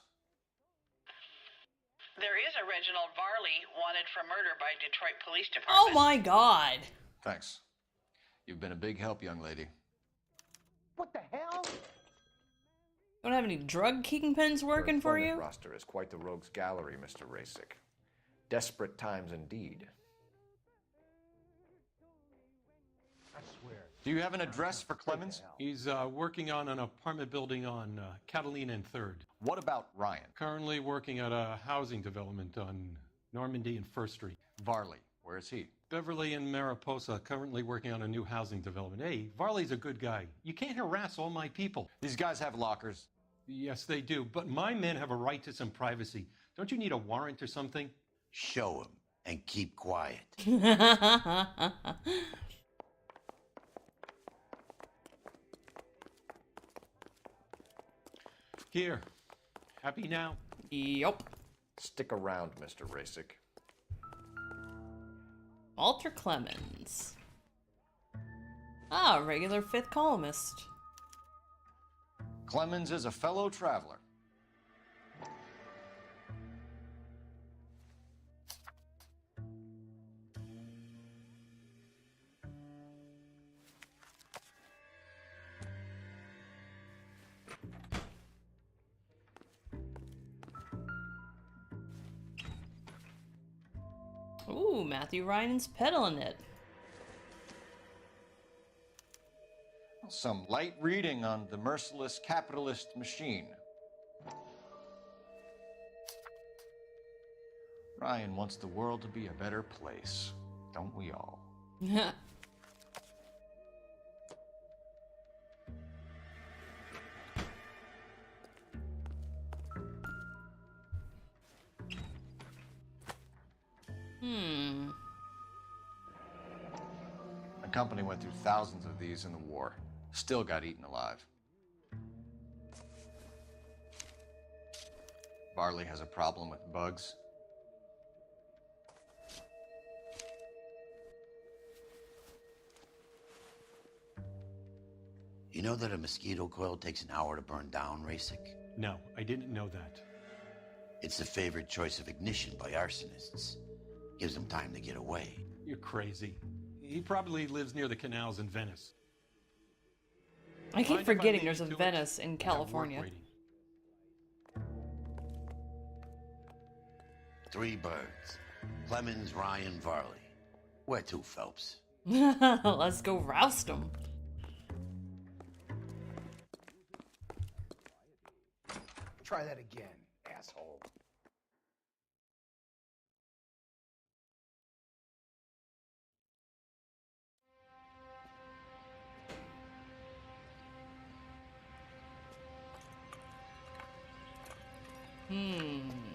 There is a Reginald Varley wanted for murder by Detroit Police Department. Oh my God. Thanks. You've been a big help, young lady. What the hell? Don't have any drug kingpins working for you? Your roster is quite the rogues gallery, Mr. Rasik. Desperate times indeed. I swear. Do you have an address for Clemens? He's working on an apartment building on Catalina and 3rd. What about Ryan? Currently working at a housing development on Normandy and 1st Street. Varley, where is he? Beverly and Mariposa, currently working on a new housing development. Hey, Varley's a good guy. You can't harass all my people. These guys have lockers. Yes, they do. But my men have a right to some privacy. Don't you need a warrant or something? Show him and keep quiet. Here. Happy now? Yup. Stick around, Mr. Rasic. Walter Clemens. Ah, regular fifth columnist. Clemens is a fellow traveler. Ooh, Matthew Ryan's peddling it. Some light reading on the merciless capitalist machine. Ryan wants the world to be a better place, don't we all? The company went through thousands of these in the war. Still got eaten alive. Varley has a problem with bugs. You know that a mosquito coil takes an hour to burn down, Rasic? No, I didn't know that. It's the favored choice of ignition by arsonists. Gives them time to get away. You're crazy. He probably lives near the canals in Venice. I keep forgetting there's a Venice in California. 3 birds. Clemens, Ryan, Varley. Where to, Phelps? Let's go roust them. Try that again, asshole.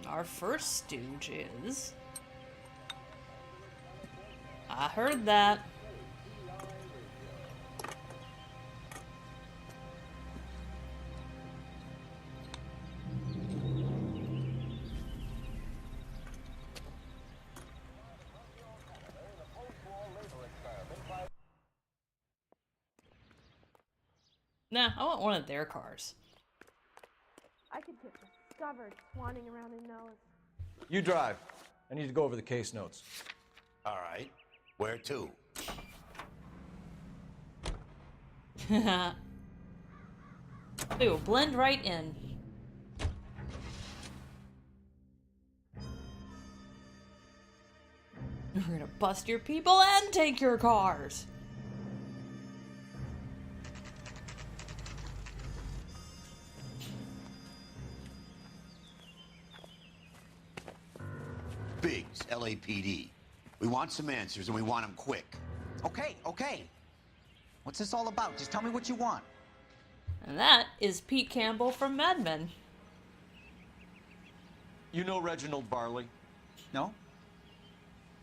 Our first stooge is... I heard that. Nah, I want one of their cars. I could get discovered swanning around in those. You drive. I need to go over the case notes. All right. Where to? We will blend right in. We're gonna bust your people and take your cars. Biggs, LAPD. We want some answers and we want them quick. Okay. What's this all about? Just tell me what you want. And that is Pete Campbell from Mad Men. You know Reginald Varley? No?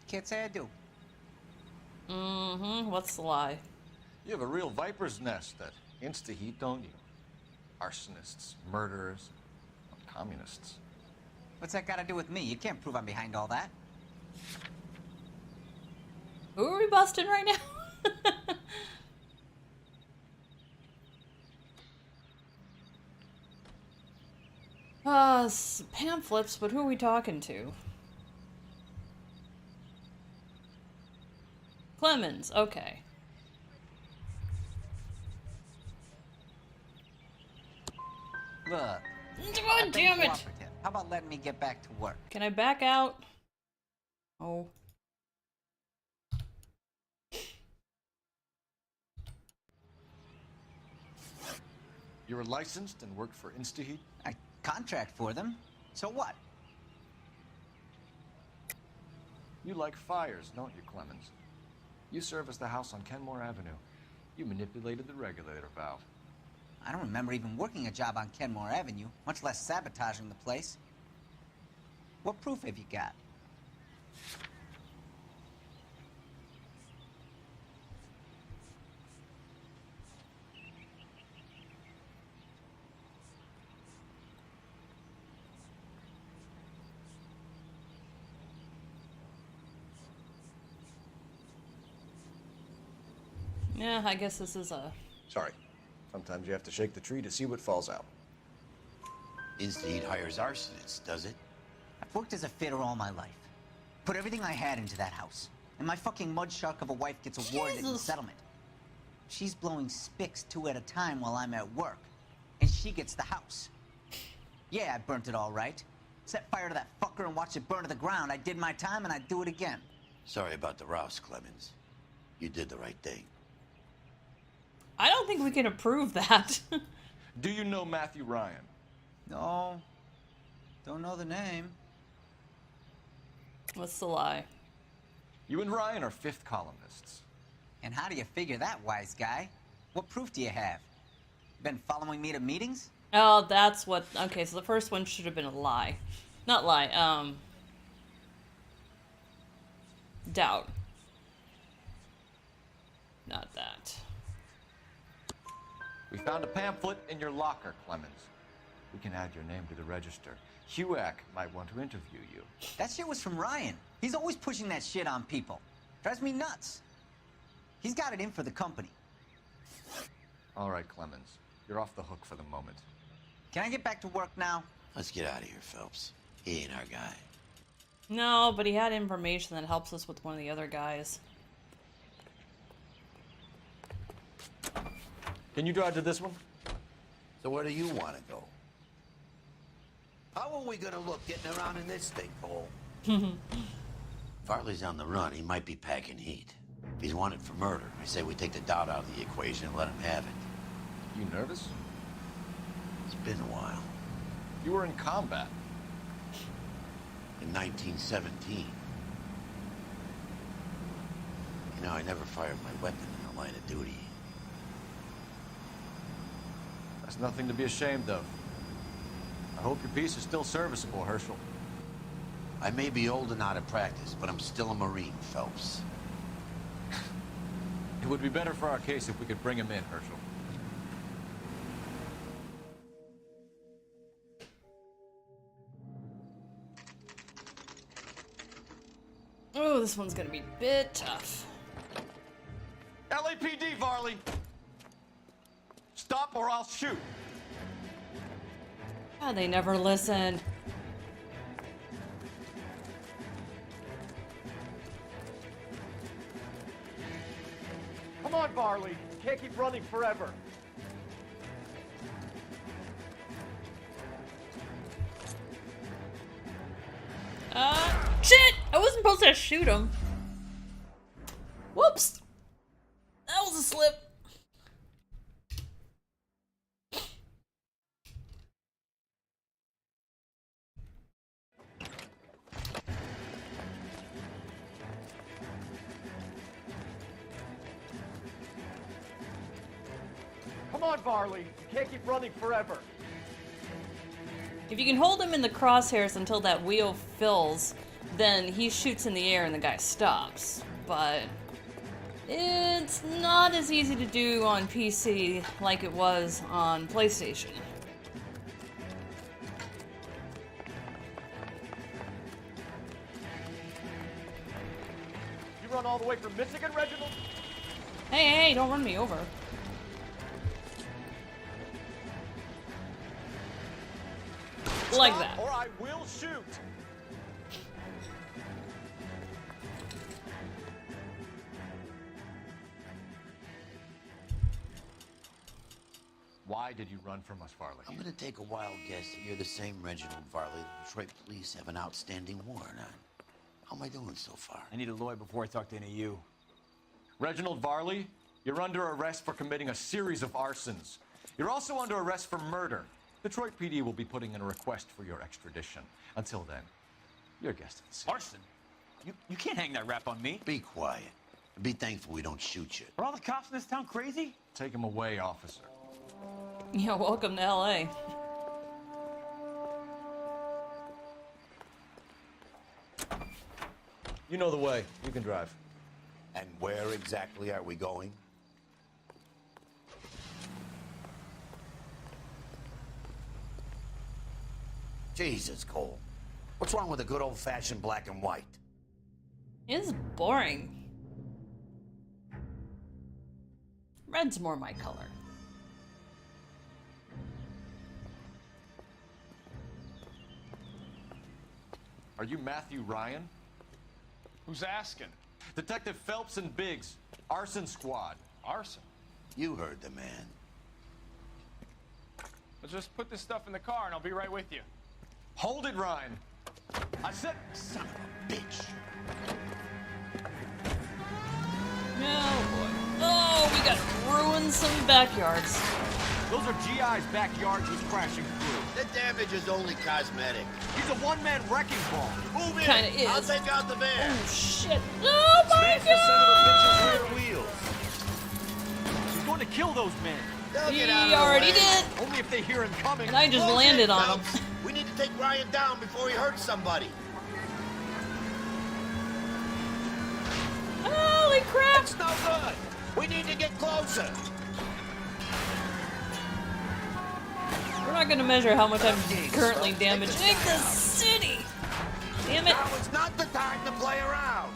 Can't say I do. What's the lie? You have a real viper's nest at Insta-Heat, don't you? Arsonists, murderers, communists. What's that got to do with me? You can't prove I'm behind all that. Who are we busting right now? Pamphlets, but who are we talking to? Clemens, okay. Look. God damn it! How about letting me get back to work? Can I back out? Oh. You were licensed and worked for Insta-Heat? I contract for them. So what? You like fires, don't you, Clemens? You serviced the house on Kenmore Avenue. You manipulated the regulator valve. I don't remember even working a job on Kenmore Avenue, much less sabotaging the place. What proof have you got? Yeah, I guess this is a... Sorry. Sometimes you have to shake the tree to see what falls out. Instead hires arsonists, does it? I've worked as a fitter all my life. Put everything I had into that house. And my fucking mud shark of a wife gets awarded in the settlement. She's blowing spics 2 at a time while I'm at work. And she gets the house. Yeah, I burnt it all right. Set fire to that fucker and watched it burn to the ground. I did my time and I'd do it again. Sorry about the rouse, Clemens. You did the right thing. I don't think we can approve that. Do you know Matthew Ryan? No. Don't know the name. What's the lie? You and Ryan are fifth columnists. And how do you figure that, wise guy? What proof do you have? Been following me to meetings? Oh, that's what... Okay, so the first one should have been a lie. Not lie, doubt. Not that. We found a pamphlet in your locker, Clemens. We can add your name to the register. HUAC might want to interview you. That shit was from Ryan. He's always pushing that shit on people. Drives me nuts. He's got it in for the company. All right, Clemens. You're off the hook for the moment. Can I get back to work now? Let's get out of here, Phelps. He ain't our guy. No, but he had information that helps us with one of the other guys. Can you drive to this one? So where do you want to go? How are we gonna look getting around in this thing, Cole? Farley's on the run. He might be packing heat. If he's wanted for murder, I say we take the doubt out of the equation and let him have it. You nervous? It's been a while. You were in combat. In 1917. You know, I never fired my weapon in the line of duty. That's nothing to be ashamed of. I hope your piece is still serviceable, Herschel. I may be old and out of practice, but I'm still a Marine, Phelps. It would be better for our case if we could bring him in, Herschel. Oh, this one's gonna be a bit tough. LAPD, Varley! Stop or I'll shoot! Ah, they never listen. Come on, Varley. You can't keep running forever. Shit! I wasn't supposed to shoot him. Whoops! That was a slip. Come on, Varley. You can't keep running forever. If you can hold him in the crosshairs until that wheel fills, then he shoots in the air and the guy stops. But it's not as easy to do on PC like it was on PlayStation. You run all the way from Michigan, Reginald? Hey, hey, don't run me over. Like that. Or I will shoot. Why did you run from us, Varley? I'm gonna take a wild guess that you're the same Reginald Varley the Detroit police have an outstanding warrant on. How am I doing so far? I need a lawyer before I talk to any of you. Reginald Varley, you're under arrest for committing a series of arsons. You're also under arrest for murder. Detroit PD will be putting in a request for your extradition. Until then, you're guest at sea. Arson? You can't hang that rap on me. Be quiet. Be thankful we don't shoot you. Are all the cops in this town crazy? Take him away, officer. Yeah, welcome to LA. You know the way. You can drive. And where exactly are we going? Jesus, Cole. What's wrong with a good old-fashioned black and white? It's boring. Red's more my color. Are you Matthew Ryan? Who's asking? Detective Phelps and Biggs. Arson Squad. Arson? You heard the man. Let's just put this stuff in the car and I'll be right with you. Hold it, Ryan. I said... Son of a bitch. Oh boy. Oh, we got ruined some backyards. Those are GI's backyards he's crashing through. The damage is only cosmetic. He's a one-man wrecking ball. Move in. Kinda is. I'll take out the van. Oh shit. Oh my Smash the son of a bitch's god! rear wheels. He's going to kill those men. They'll He get out of the already way. did. Only if they hear him coming. And I just Close landed in, on him. Phelps. We need to take Ryan down before he hurts somebody. Holy crap! It's no good. We need to get closer. We're not gonna measure how much I'm currently damaging the city. Damn it! Now is not the time to play around.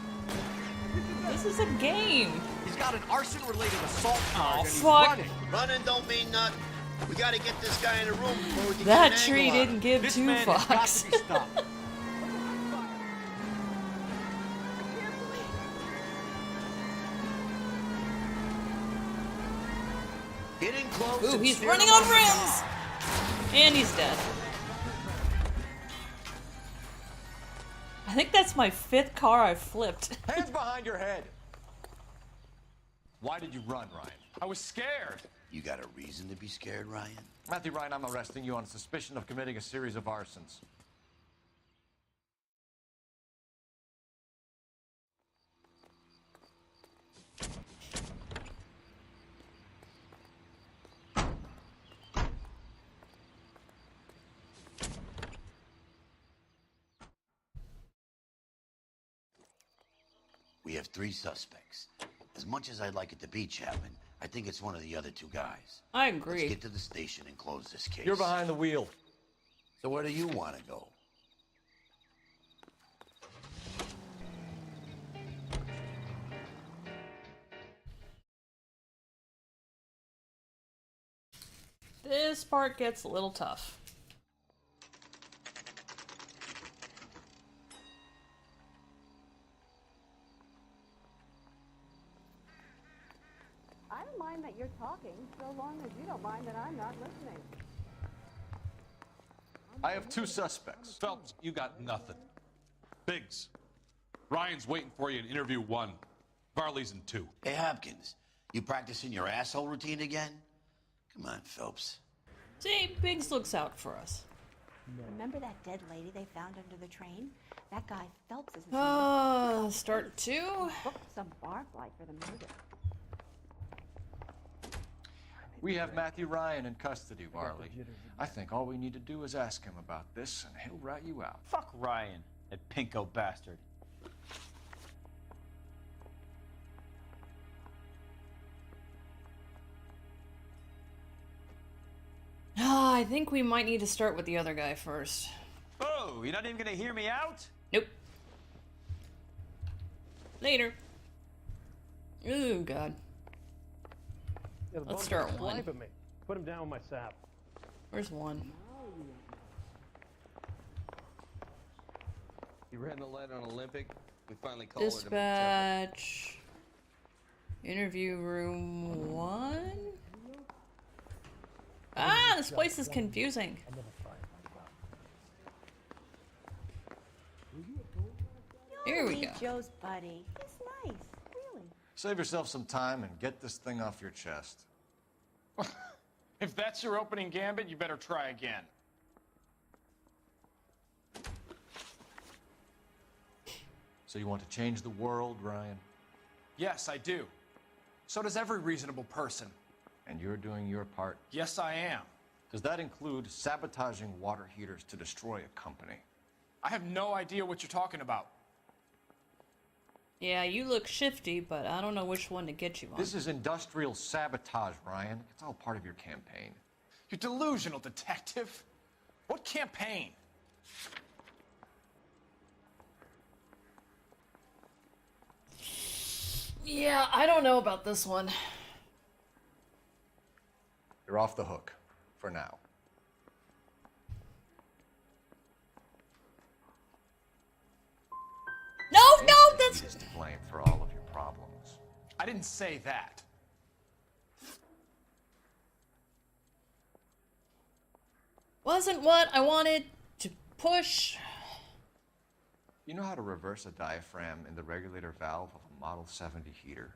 This is a game. He's got an arson-related assault charge and he's fuck. running. Running don't mean nothing. We gotta get this guy in a room before we can That get an tree angle on didn't him. give This two man has got fucks. to be stopped. Getting close. Ooh, and he's steer running him on off the rims! car. And he's dead. I think that's my 5th car I've flipped. Hands behind your head. Why did you run, Ryan? I was scared. You got a reason to be scared, Ryan? Matthew Ryan, I'm arresting you on suspicion of committing a series of arsons. We have 3 suspects. As much as I'd like it to be Chapman, I think it's one of the other 2 guys. I agree. Let's get to the station and close this case. You're behind the wheel. So where do you want to go? This part gets a little tough. I don't mind that you're talking, so long as you don't mind that I'm not listening. I have 2 suspects. Phelps, you got nothing. Biggs, Ryan's waiting for you in interview 1. Varley's in 2. Hey, Hopkins, you practicing your asshole routine again? Come on, Phelps. See, Biggs looks out for us. Remember that dead lady they found under the train? That guy Phelps is Start 2. booked some barfly for the murder. We have Matthew Ryan in custody, Varley. I think all we need to do is ask him about this, and he'll rat you out. Fuck Ryan, that pinko bastard. I think we might need to start with the other guy first. Oh, you're not even gonna hear me out? Nope. Later. Ooh, God. Yeah, the Let's bum's start gonna one. swipe at me. Put him down with my sap. Where's 1? You ran the light on Olympic. We finally called Dispatch. Interview room 1? Ah, this place is confusing. Here we go. Joe's buddy. He's nice, really. Save yourself some time and get this thing off your chest. If that's your opening gambit, you better try again. So you want to change the world, Ryan? Yes, I do. So does every reasonable person. And you're doing your part? Yes, I am. Does that include sabotaging water heaters to destroy a company? I have no idea what you're talking about. Yeah, you look shifty, but I don't know which one to get you on. This is industrial sabotage, Ryan. It's all part of your campaign. You're delusional, detective. What campaign? Yeah, I don't know about this one. You're off the hook. For now. No, that's... is to blame for all of your problems. I didn't say that. Wasn't what I wanted to push. You know how to reverse a diaphragm in the regulator valve of a Model 70 heater?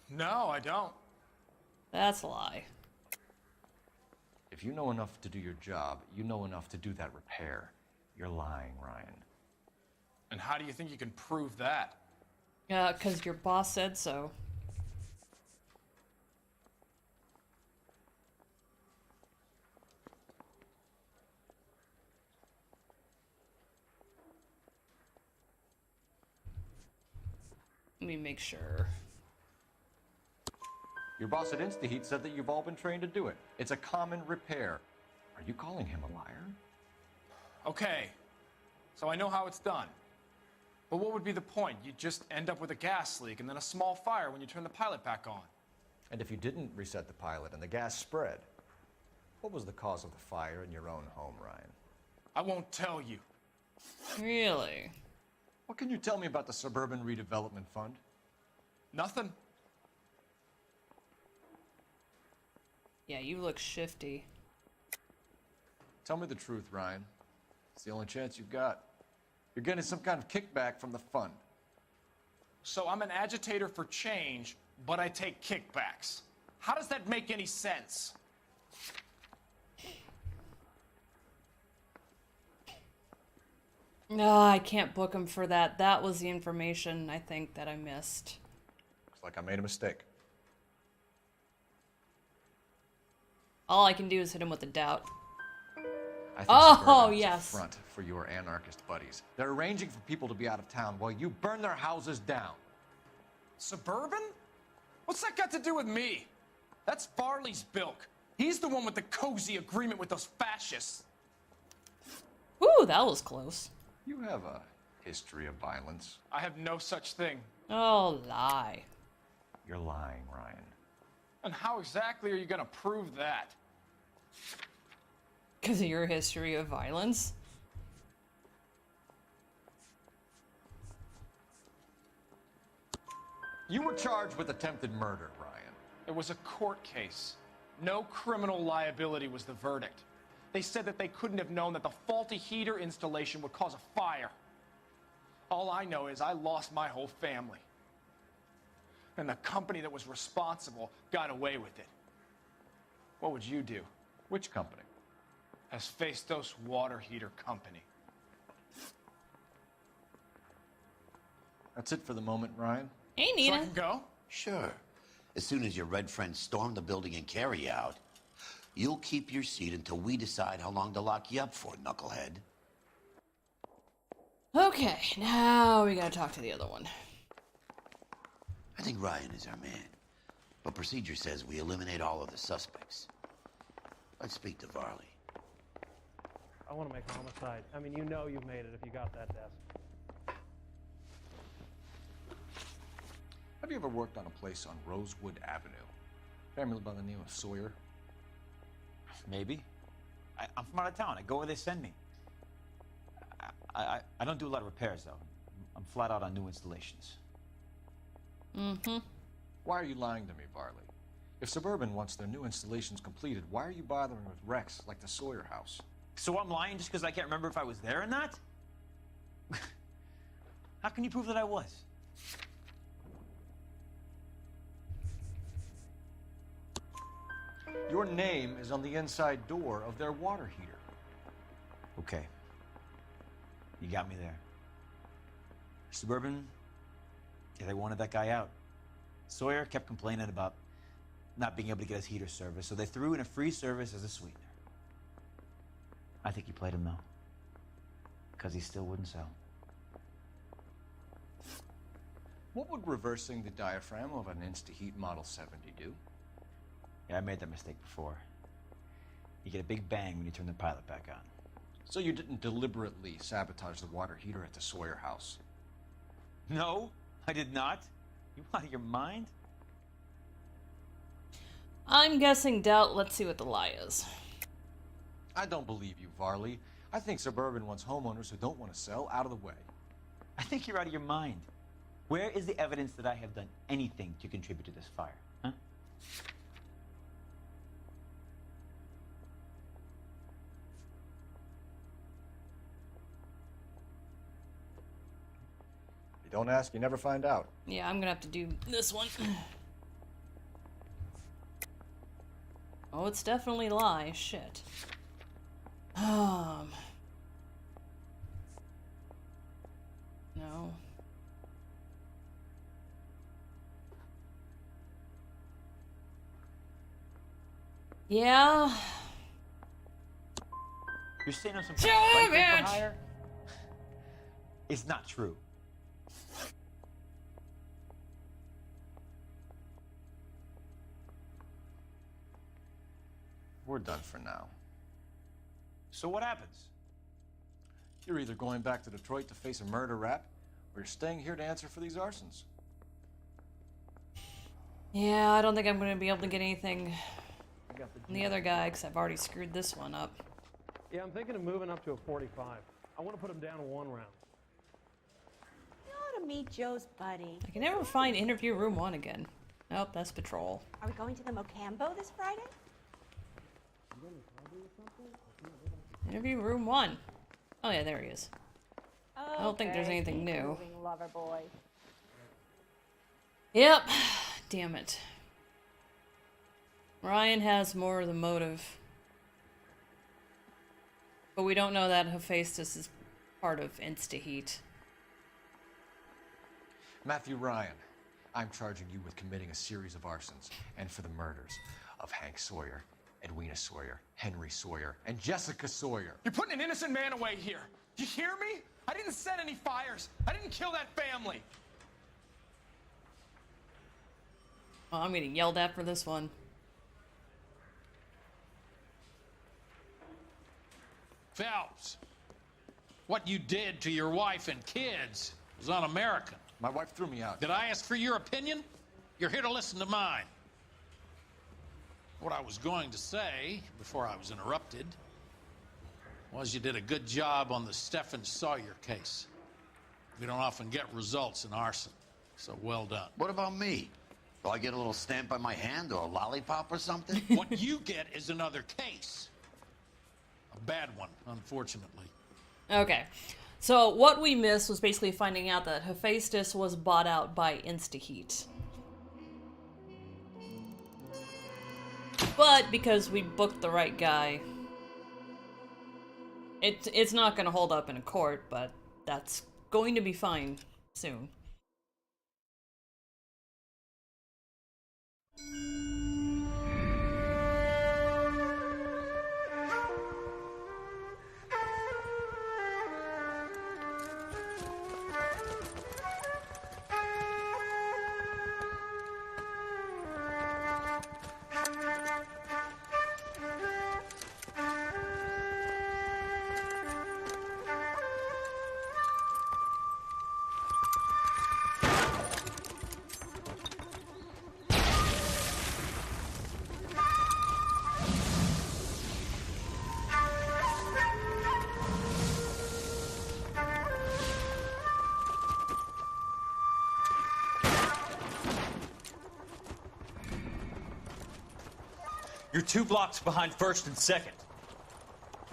No, I don't. That's a lie. If you know enough to do your job, you know enough to do that repair. You're lying, Ryan. And how do you think you can prove that? Yeah, 'cause your boss said so. Let me make sure. Your boss at InstaHeat said that you've all been trained to do it. It's a common repair. Are you calling him a liar? Okay, so I know how it's done. But what would be the point? You just end up with a gas leak and then a small fire when you turn the pilot back on. And if you didn't reset the pilot and the gas spread, what was the cause of the fire in your own home, Ryan? I won't tell you. Really? What can you tell me about the Suburban Redevelopment Fund? Nothing. Yeah, you look shifty. Tell me the truth, Ryan. It's the only chance you've got. You're getting some kind of kickback from the fund. So I'm an agitator for change, but I take kickbacks. How does that make any sense? No, I can't book him for that. That was the information I think that I missed. Looks like I made a mistake. All I can do is hit him with a doubt. I think Oh, Suburban's yes. a front for your anarchist buddies. They're arranging for people to be out of town while you burn their houses down. Suburban? What's that got to do with me? That's Farley's bilk. He's the one with the cozy agreement with those fascists. Ooh, that was close. You have a history of violence. I have no such thing. Oh, lie. You're lying, Ryan. And how exactly are you gonna prove that? 'Cause of your history of violence? You were charged with attempted murder, Ryan. It was a court case. No criminal liability was the verdict. They said that they couldn't have known that the faulty heater installation would cause a fire. All I know is I lost my whole family. And the company that was responsible got away with it. What would you do? Which company? Hephaestus Water Heater Company. That's it for the moment, Ryan. Hey, So I can go? Sure. As soon as your red friends storm the building and carry you out, you'll keep your seat until we decide how long to lock you up for, knucklehead. Okay, now we gotta talk to the other one. I think Ryan is our man. But procedure says we eliminate all of the suspects. Let's speak to Varley. I want to make a homicide. I mean, you know you've made it if you got that desk. Have you ever worked on a place on Rosewood Avenue? Family by the name of Sawyer? Maybe. I'm from out of town. I go where they send me. I don't do a lot of repairs, though. I'm flat out on new installations. Mm-hmm. Why are you lying to me, Varley? If Suburban wants their new installations completed, why are you bothering with wrecks like the Sawyer house? So I'm lying just because I can't remember if I was there or not? How can you prove that I was? Your name is on the inside door of their water heater. Okay. You got me there. Suburban, yeah, they wanted that guy out. Sawyer kept complaining about not being able to get his heater service, so they threw in a free service as a sweetener. I think he played him, though, because he still wouldn't sell. What would reversing the diaphragm of an Insta-Heat Model 70 do? Yeah, I made that mistake before. You get a big bang when you turn the pilot back on. So you didn't deliberately sabotage the water heater at the Sawyer house? No, I did not. You out of your mind? I'm guessing doubt. Let's see what the lie is. I don't believe you, Varley. I think Suburban wants homeowners who don't want to sell out of the way. I think you're out of your mind. Where is the evidence that I have done anything to contribute to this fire, huh? You don't ask, you never find out. Yeah, I'm gonna have to do this one. Oh, it's definitely a lie. Shit. No. Yeah. You're saying I'm some Damn fight it! for hire? It's not true. We're done for now. So what happens? You're either going back to Detroit to face a murder rap, or you're staying here to answer for these arsons. Yeah, I don't think I'm gonna be able to get anything from the other guy, because I've already screwed this one up. Yeah, I'm thinking of moving up to a 45. I want to put him down to 1 round. You ought to meet Joe's buddy. I can never find interview room 1 again. Nope, that's patrol. Are we going to the Mocambo this Friday? Interview room 1. Oh yeah, there he is. Okay, I don't think there's anything keep new. moving, lover boy. Yep. Damn it. Ryan has more of the motive. But we don't know that Hephaestus is part of Insta-Heat. Matthew Ryan, I'm charging you with committing a series of arsons and for the murders of Hank Sawyer, Edwina Sawyer, Henry Sawyer, and Jessica Sawyer. You're putting an innocent man away here. You hear me? I didn't set any fires. I didn't kill that family. Oh, I'm getting yelled at for this one. Phelps, what you did to your wife and kids was un-American. My wife threw me out. Did I ask for your opinion? You're here to listen to mine. What I was going to say, before I was interrupted, was you did a good job on the Stephen Sawyer case. We don't often get results in arson, so well done. What about me? Do I get a little stamp by my hand or a lollipop or something? What you get is another case. A bad one, unfortunately. Okay. So what we missed was basically finding out that Hephaestus was bought out by Insta-Heat. But because we booked the right guy, it's not going to hold up in a court, but that's going to be fine soon. You're 2 blocks behind 1st and 2nd.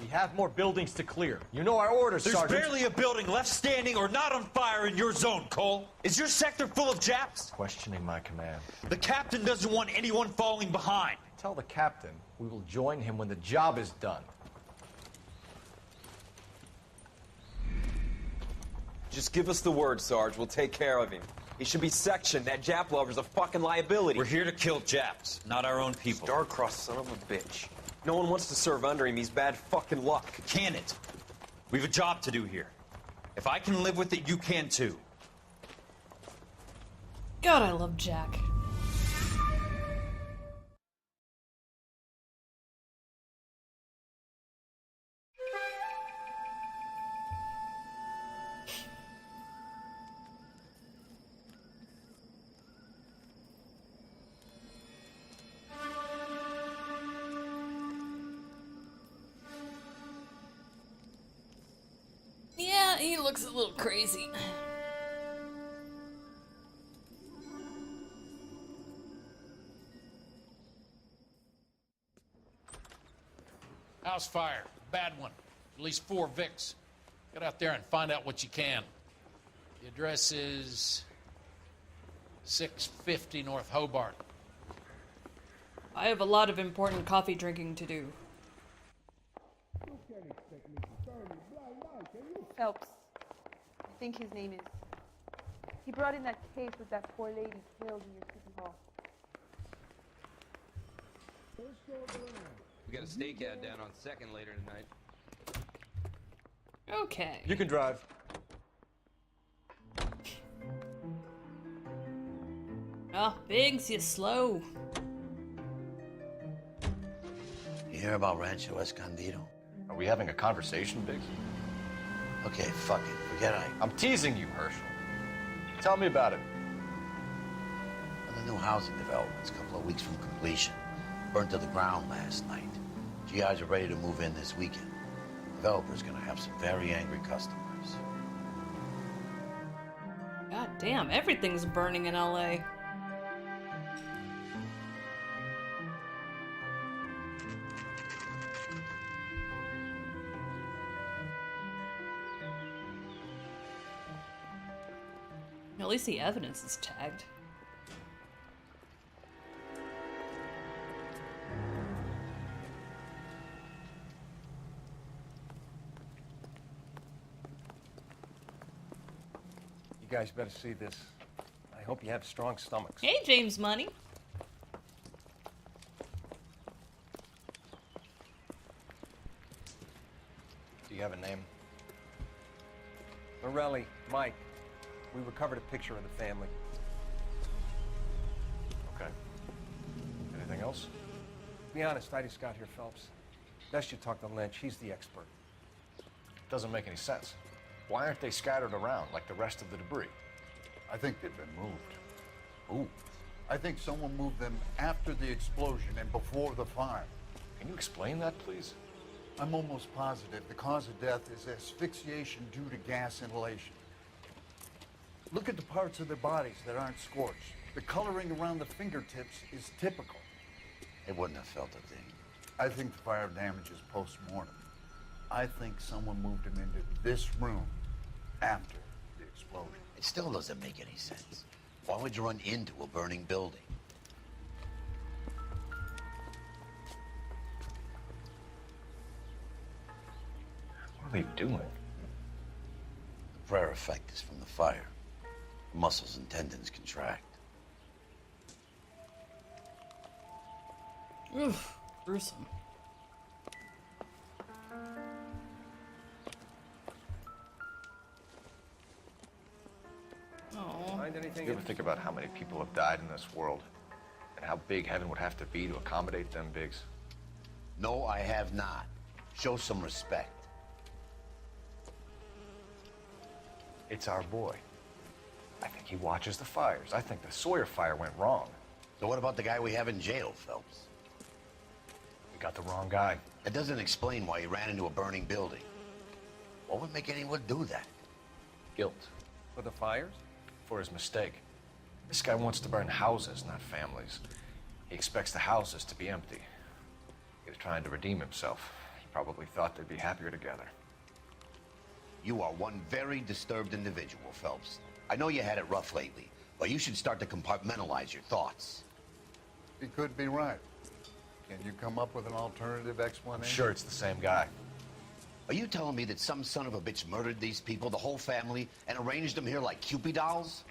We have more buildings to clear. You know our orders, There's Sergeant. barely a building left standing or not on fire in your zone, Cole. Is your sector full of Japs? Questioning my command. The captain doesn't want anyone falling behind. Tell the captain we will join him when the job is done. Just give us the word, Sarge. We'll take care of him. He should be sectioned. That Jap lover's a fucking liability. We're here to kill Japs, not our own people. Star-crossed son of a bitch. No one wants to serve under him. He's bad fucking luck. Can it? We have a job to do here. If I can live with it, you can too. God, I love Jack. Yeah, he looks a little crazy. House fire. Bad one. At least 4 Vicks. Get out there and find out what you can. The address is 650 North Hobart. I have a lot of important coffee drinking to do. Phelps. I think his name is. He brought in that case with that poor lady killed in your city hall. We got a stakeout down on 2nd later tonight. Okay. You can drive. Oh, Biggs, you're slow. You hear about Rancho Escondido? Are we having a conversation, Biggs? Okay, fuck it. Forget I... I'm teasing you, Herschel. Tell me about it. Well, the new housing development's a couple of weeks from completion. Burnt to the ground last night. GIs are ready to move in this weekend. Developer's gonna have some very angry customers. God damn, everything's burning in LA. At least the evidence is tagged. You guys better see this. I hope you have strong stomachs. Hey, James Money. Do you have a name? Morelli, Mike. We recovered a picture of the family. Okay. Anything else? To be honest, I just got here, Phelps. Best you talk to Lynch. He's the expert. Doesn't make any sense. Why aren't they scattered around like the rest of the debris? I think they've been moved. Ooh. I think someone moved them after the explosion and before the fire. Can you explain that, please? I'm almost positive the cause of death is asphyxiation due to gas inhalation. Look at the parts of their bodies that aren't scorched. The coloring around the fingertips is typical. They wouldn't have felt a thing. I think the fire damage is post-mortem. I think someone moved him into this room after the explosion. It still doesn't make any sense. Why would you run into a burning building? What are they doing? The prayer effect is from the fire. Muscles and tendons contract. Oof, gruesome. You ever think about how many people have died in this world? And how big heaven would have to be to accommodate them, Biggs? No, I have not. Show some respect. It's our boy. I think he watches the fires. I think the Sawyer fire went wrong. So what about the guy we have in jail, Phelps? We got the wrong guy. It doesn't explain why he ran into a burning building. What would make anyone do that? Guilt. For the fires? For his mistake. This guy wants to burn houses, not families. He expects the houses to be empty. He was trying to redeem himself. He probably thought they'd be happier together. You are one very disturbed individual, Phelps. I know you had it rough lately, but you should start to compartmentalize your thoughts. He could be right. Can you come up with an alternative explanation? I'm sure it's the same guy. Are you telling me that some son of a bitch murdered these people, the whole family, and arranged them here like Cupid dolls?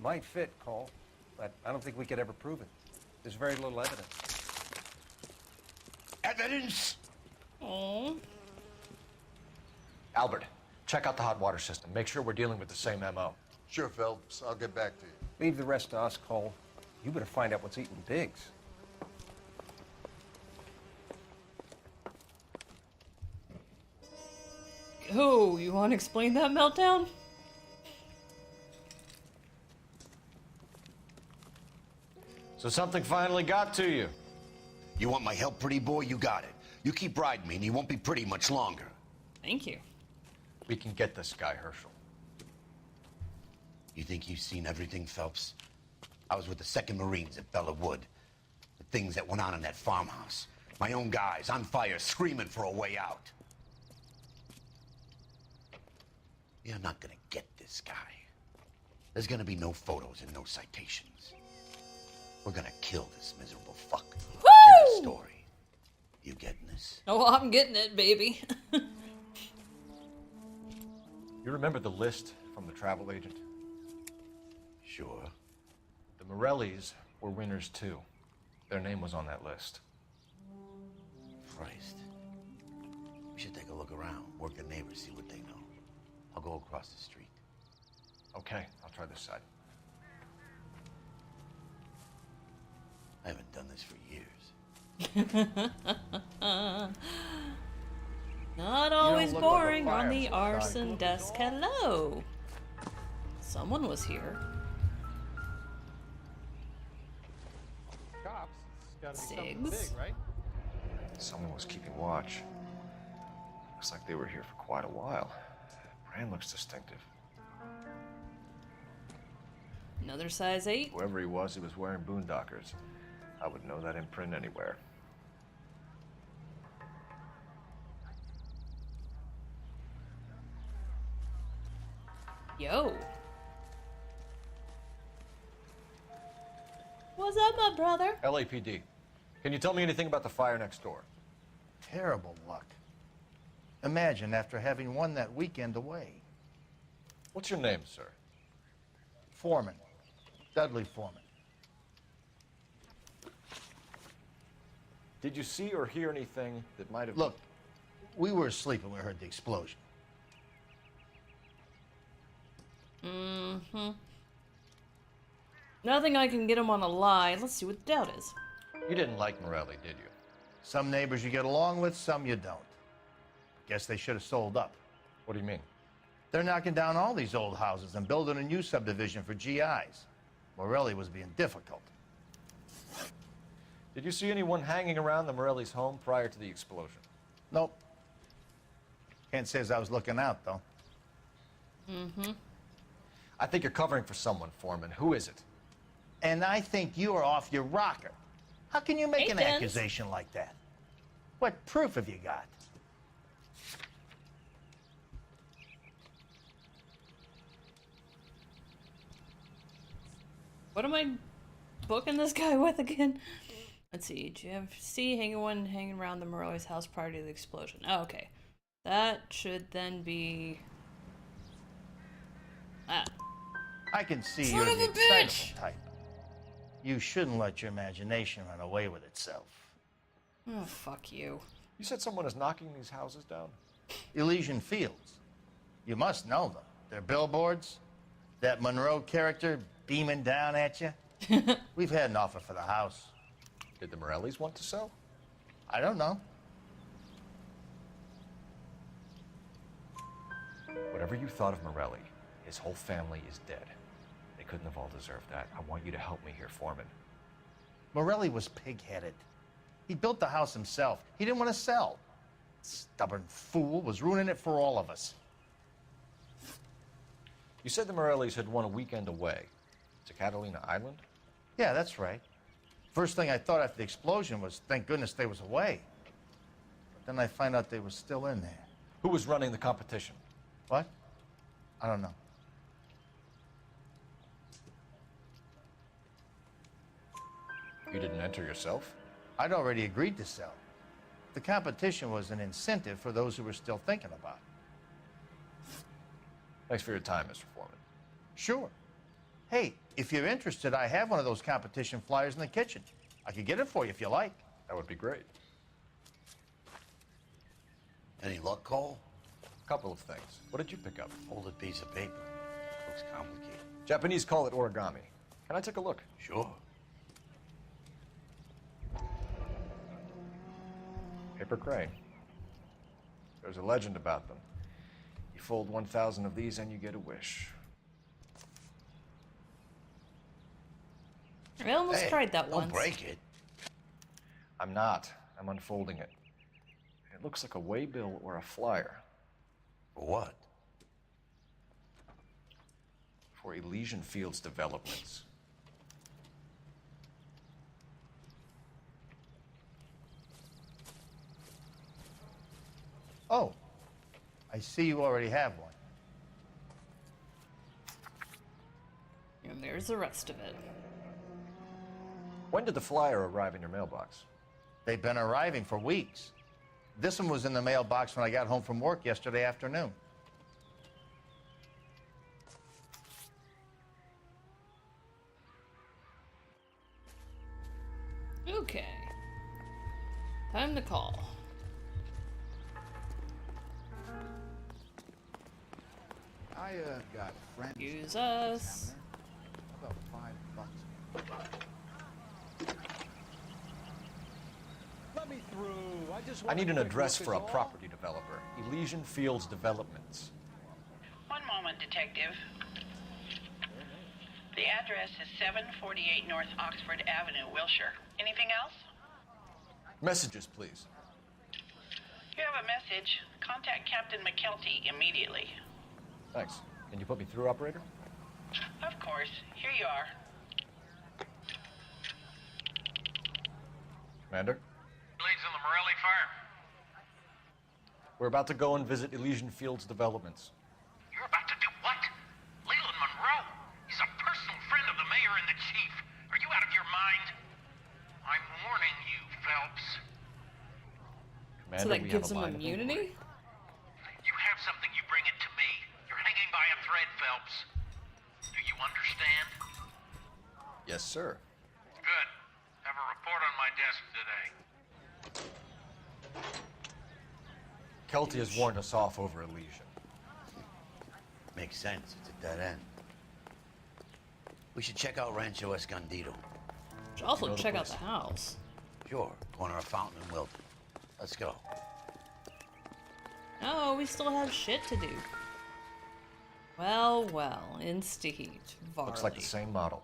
Might fit, Cole, but I don't think we could ever prove it. There's very little evidence. Evidence? Oh. Albert, check out the hot water system. Make sure we're dealing with the same MO. Sure, Phelps. I'll get back to you. Leave the rest to us, Cole. You better find out what's eating Biggs. Oh, you want to explain that meltdown? So something finally got to you. You want my help, pretty boy? You got it. You keep riding me and you won't be pretty much longer. Thank you. We can get this guy, Herschel. You think you've seen everything, Phelps? I was with the 2nd Marines at Bella Wood. The things that went on in that farmhouse. My own guys on fire, screaming for a way out. You're not gonna get this guy. There's gonna be no photos and no citations. We're gonna kill this miserable fuck. Woo! End of story. You getting this? Oh, I'm getting it, baby. You remember the list from the travel agent? Sure. The Morellis were winners too. Their name was on that list. Christ. We should take a look around, work the neighbors, see what they know. I'll go across the street. Okay, I'll try this side. I haven't done this for years. Not always boring on the arson desk. Hello. Someone was here. Cops. It's gotta be something Sigs? big, right? Someone was keeping watch. Looks like they were here for quite a while. Brand looks distinctive. Another size 8. Whoever he was wearing boondockers. I would know that imprint anywhere. Yo. What's up, my brother? LAPD. Can you tell me anything about the fire next door? Terrible luck. Imagine after having won that weekend away. What's your name, sir? Foreman. Dudley Foreman. Did you see or hear anything that might have... Look, we were asleep when we heard the explosion. Mm-hmm. Nothing I can get him on a lie. Let's see what the doubt is. You didn't like Morelli, did you? Some neighbors you get along with, some you don't. Guess they should have sold up. What do you mean? They're knocking down all these old houses and building a new subdivision for GIs. Morelli was being difficult. Did you see anyone hanging around the Morelli's home prior to the explosion? Nope. Can't say as I was looking out, though. Mm-hmm. I think you're covering for someone, Foreman. Who is it? And I think you are off your rocker. How can you make Hey, an Vince. accusation like that? What proof have you got? What am I booking this guy with again? Let's see. GFC hanging around the Morelli's house prior to the explosion. Oh, okay. That should then be... that. I can see Son you're of the a excitable bitch! type. You shouldn't let your imagination run away with itself. Oh, fuck you. You said someone is knocking these houses down? Elysian Fields. You must know them. They're billboards. That Monroe character beaming down at you. We've had an offer for the house. Did the Morellis want to sell? I don't know. Whatever you thought of Morelli, his whole family is dead. They couldn't have all deserved that. I want you to help me here, Foreman. Morelli was pig-headed. He built the house himself. He didn't want to sell. Stubborn fool was ruining it for all of us. You said the Morellis had won a weekend away to Catalina Island? Yeah, that's right. First thing I thought after the explosion was, thank goodness they was away. But then I find out they was still in there. Who was running the competition? What? I don't know. You didn't enter yourself? I'd already agreed to sell. The competition was an incentive for those who were still thinking about it. Thanks for your time, Mr. Foreman. Sure. Hey, if you're interested, I have one of those competition flyers in the kitchen. I could get it for you if you like. That would be great. Any luck, Cole? A couple of things. What did you pick up? Folded piece of paper. Looks complicated. Japanese call it origami. Can I take a look? Sure. Paper crane. There's a legend about them. You fold 1,000 of these and you get a wish. I almost tried that once. Don't break it. I'm not. I'm unfolding it. It looks like a waybill or a flyer. For what? For Elysian Fields developments. Oh, I see you already have one. And there's the rest of it. When did the flyer arrive in your mailbox? They've been arriving for weeks. This one was in the mailbox when I got home from work yesterday afternoon. Okay. Time to call. I got friends. Use us. About $5. Let me through. I need an address for a property developer. Elysian Fields Developments. One moment, Detective. The address is 748 North Oxford Avenue, Wilshire. Anything else? Messages, please. You have a message. Contact Captain McKelty immediately. Thanks. Can you put me through, operator? Of course. Here you are. Commander? Leads in the Morelli fire. We're about to go and visit Elysian Fields Developments. You're about to do what? Leland Monroe. He's a personal friend of the mayor and the chief. Are you out of your mind? I'm warning you, Phelps. Commander, So that we gives have a him line of immunity? You have something, you bring it to me. You're hanging by a thread, Phelps. Do you understand? Yes, sir. Good. Have a report on my desk today. Kelty has warned us off over Elysian. Makes sense. It's a dead end. We should check out Rancho Escondido. Should also You know the check out place? the house. Sure. Corner of Fountain and Wilton. Let's go. Oh, we still have shit to do. Well, well, insta-heat. Looks like the same model.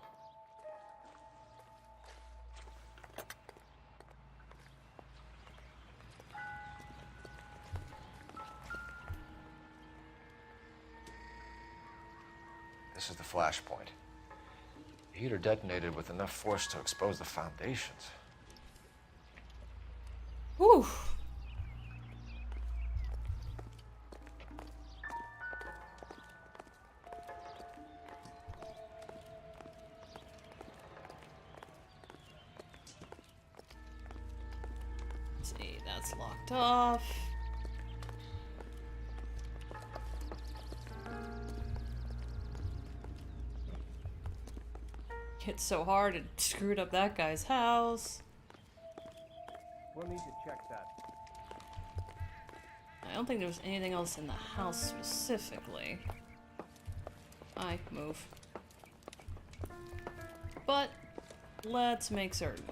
This is the flashpoint. The heater detonated with enough force to expose the foundations. Whew. Let's see, that's locked off. Hit so hard it screwed up that guy's house. We'll need to check that. I don't think there was anything else in the house specifically. I move. But let's make certain.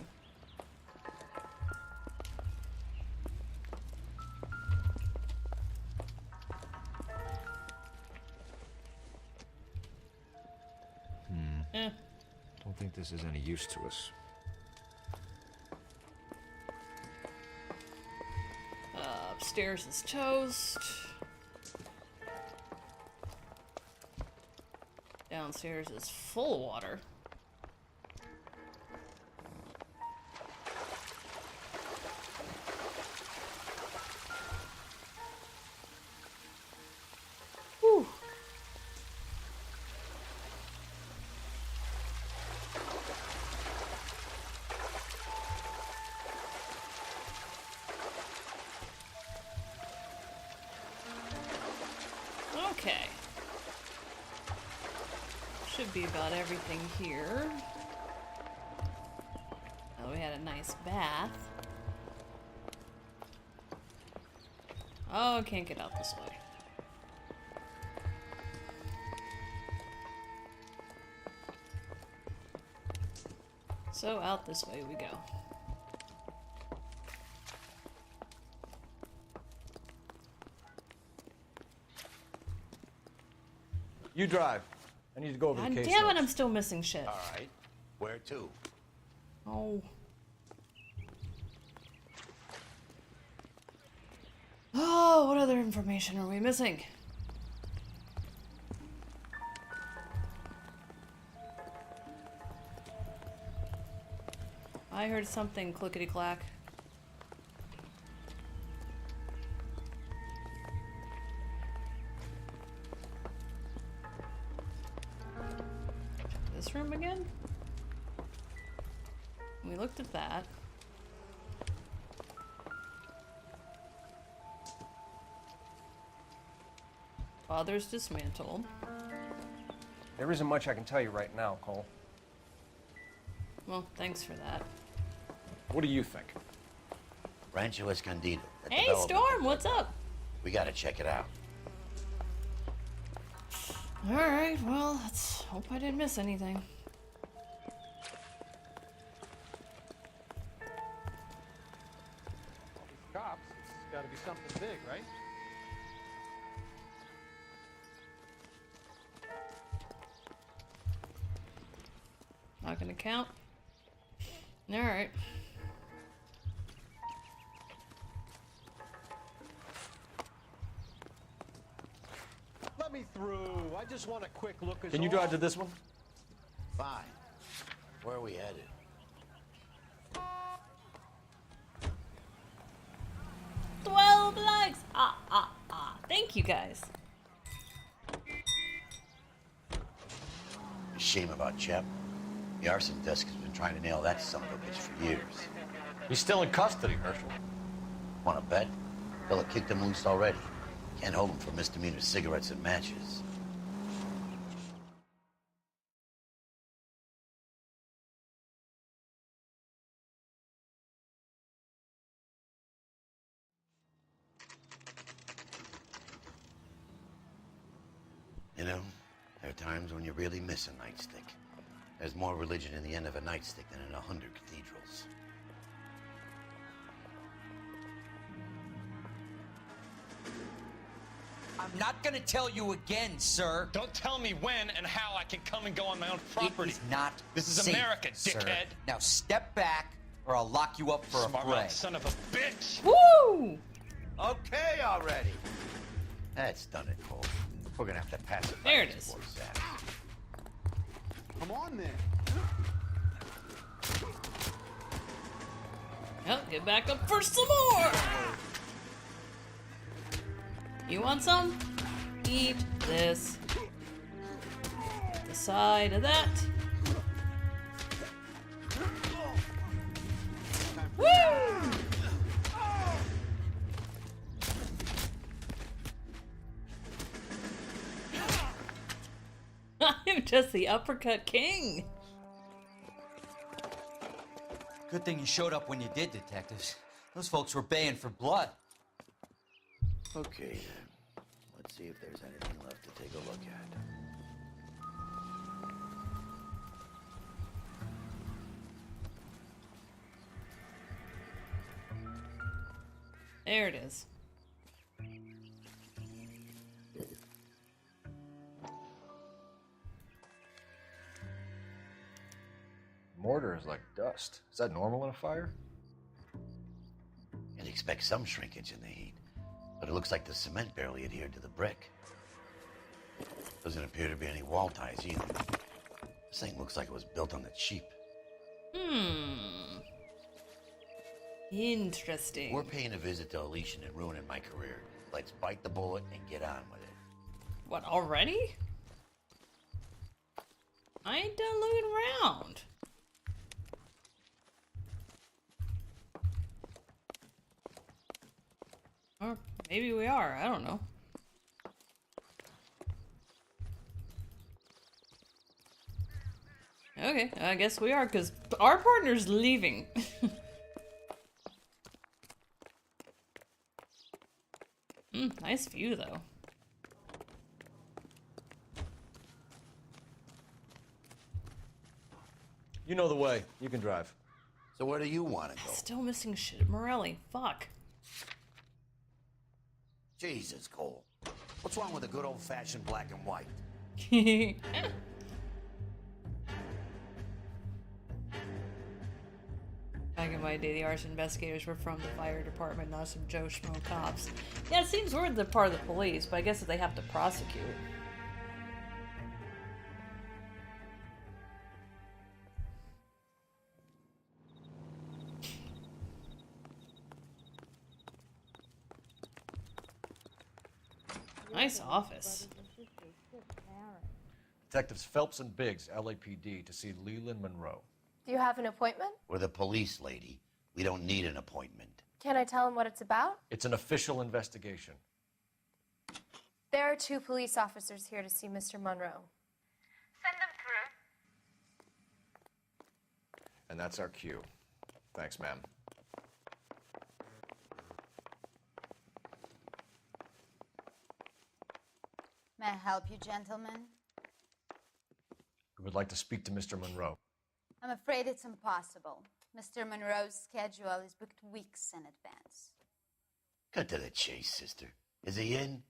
Eh. Don't think this is any use to us. Upstairs is toast. Downstairs is full of water. Whew. Okay. Should be about everything here. Oh, we had a nice bath. Oh, I can't get out this way. So out this way we go. You drive. I need to go over God the case. damn it, notes. I'm still missing shit. All right. Where to? Oh. Oh, what other information are we missing? I heard something clickety-clack. This room again? We looked at that. Father's dismantled. There isn't much I can tell you right now, Cole. Well, thanks for that. What do you think? Rancho Escondido. the Hey, development. Storm, what's up? We gotta check it out. Alright, well, let's hope I didn't miss anything. Cops, it's gotta be something big, right? Not gonna count. Alright. Let me through. I just want a quick look. Can you drive to this one? Fine. Where are we headed? 12 likes! Thank you guys. A shame about Chep. The arson desk has been trying to nail that son of a bitch for years. He's still in custody, Herschel. Want to bet? Fella kicked him loose already. Can't hold him for misdemeanor cigarettes and matches. You know, there are times when you really miss a nightstick. There's more religion in the end of a nightstick than in 100 cathedrals. I'm not gonna tell you again, sir. Don't tell me when and how I can come and go on my own property. It is not This is safe, America, sir. dickhead. Now step back, or I'll lock you up for a Smart fray. mouth son of a bitch. Woo! Okay already. That's done it, Cole. We're gonna have to pass it. There it is. Come on then. Well, get back up for some more! You want some? Eat this. The side of that. Woo! I'm just the uppercut king. Good thing you showed up when you did, detectives. Those folks were baying for blood. Okay, then. Let's see if there's anything left to take a look at. There it is. Mortar is like dust. Is that normal in a fire? You'd expect some shrinkage in the heat, but it looks like the cement barely adhered to the brick. Doesn't appear to be any wall ties either. This thing looks like it was built on the cheap. Interesting. We're paying a visit to Elysian and ruining my career. Let's bite the bullet and get on with it. What, already? I ain't done looking around. Or maybe we are, I don't know. Okay, I guess we are, because our partner's leaving. Nice view, though. You know the way. You can drive. So where do you want to go? Still missing shit at Morelli. Fuck. Jesus, Cole. What's wrong with a good old-fashioned black and white? Back in my day, the arson investigators were from the fire department, not some Joe Schmo cops. Yeah, it seems weird they're part of the police, but I guess that they have to prosecute. Nice office. Detectives Phelps and Biggs, LAPD, to see Leland Monroe. Do you have an appointment? We're the police, lady. We don't need an appointment. Can I tell him what it's about? It's an official investigation. There are 2 police officers here to see Mr. Monroe. Send them through. And that's our cue. Thanks, ma'am. May I help you, gentlemen? We would like to speak to Mr. Monroe. I'm afraid it's impossible. Mr. Monroe's schedule is booked weeks in advance. Cut to the chase, sister. Is he in?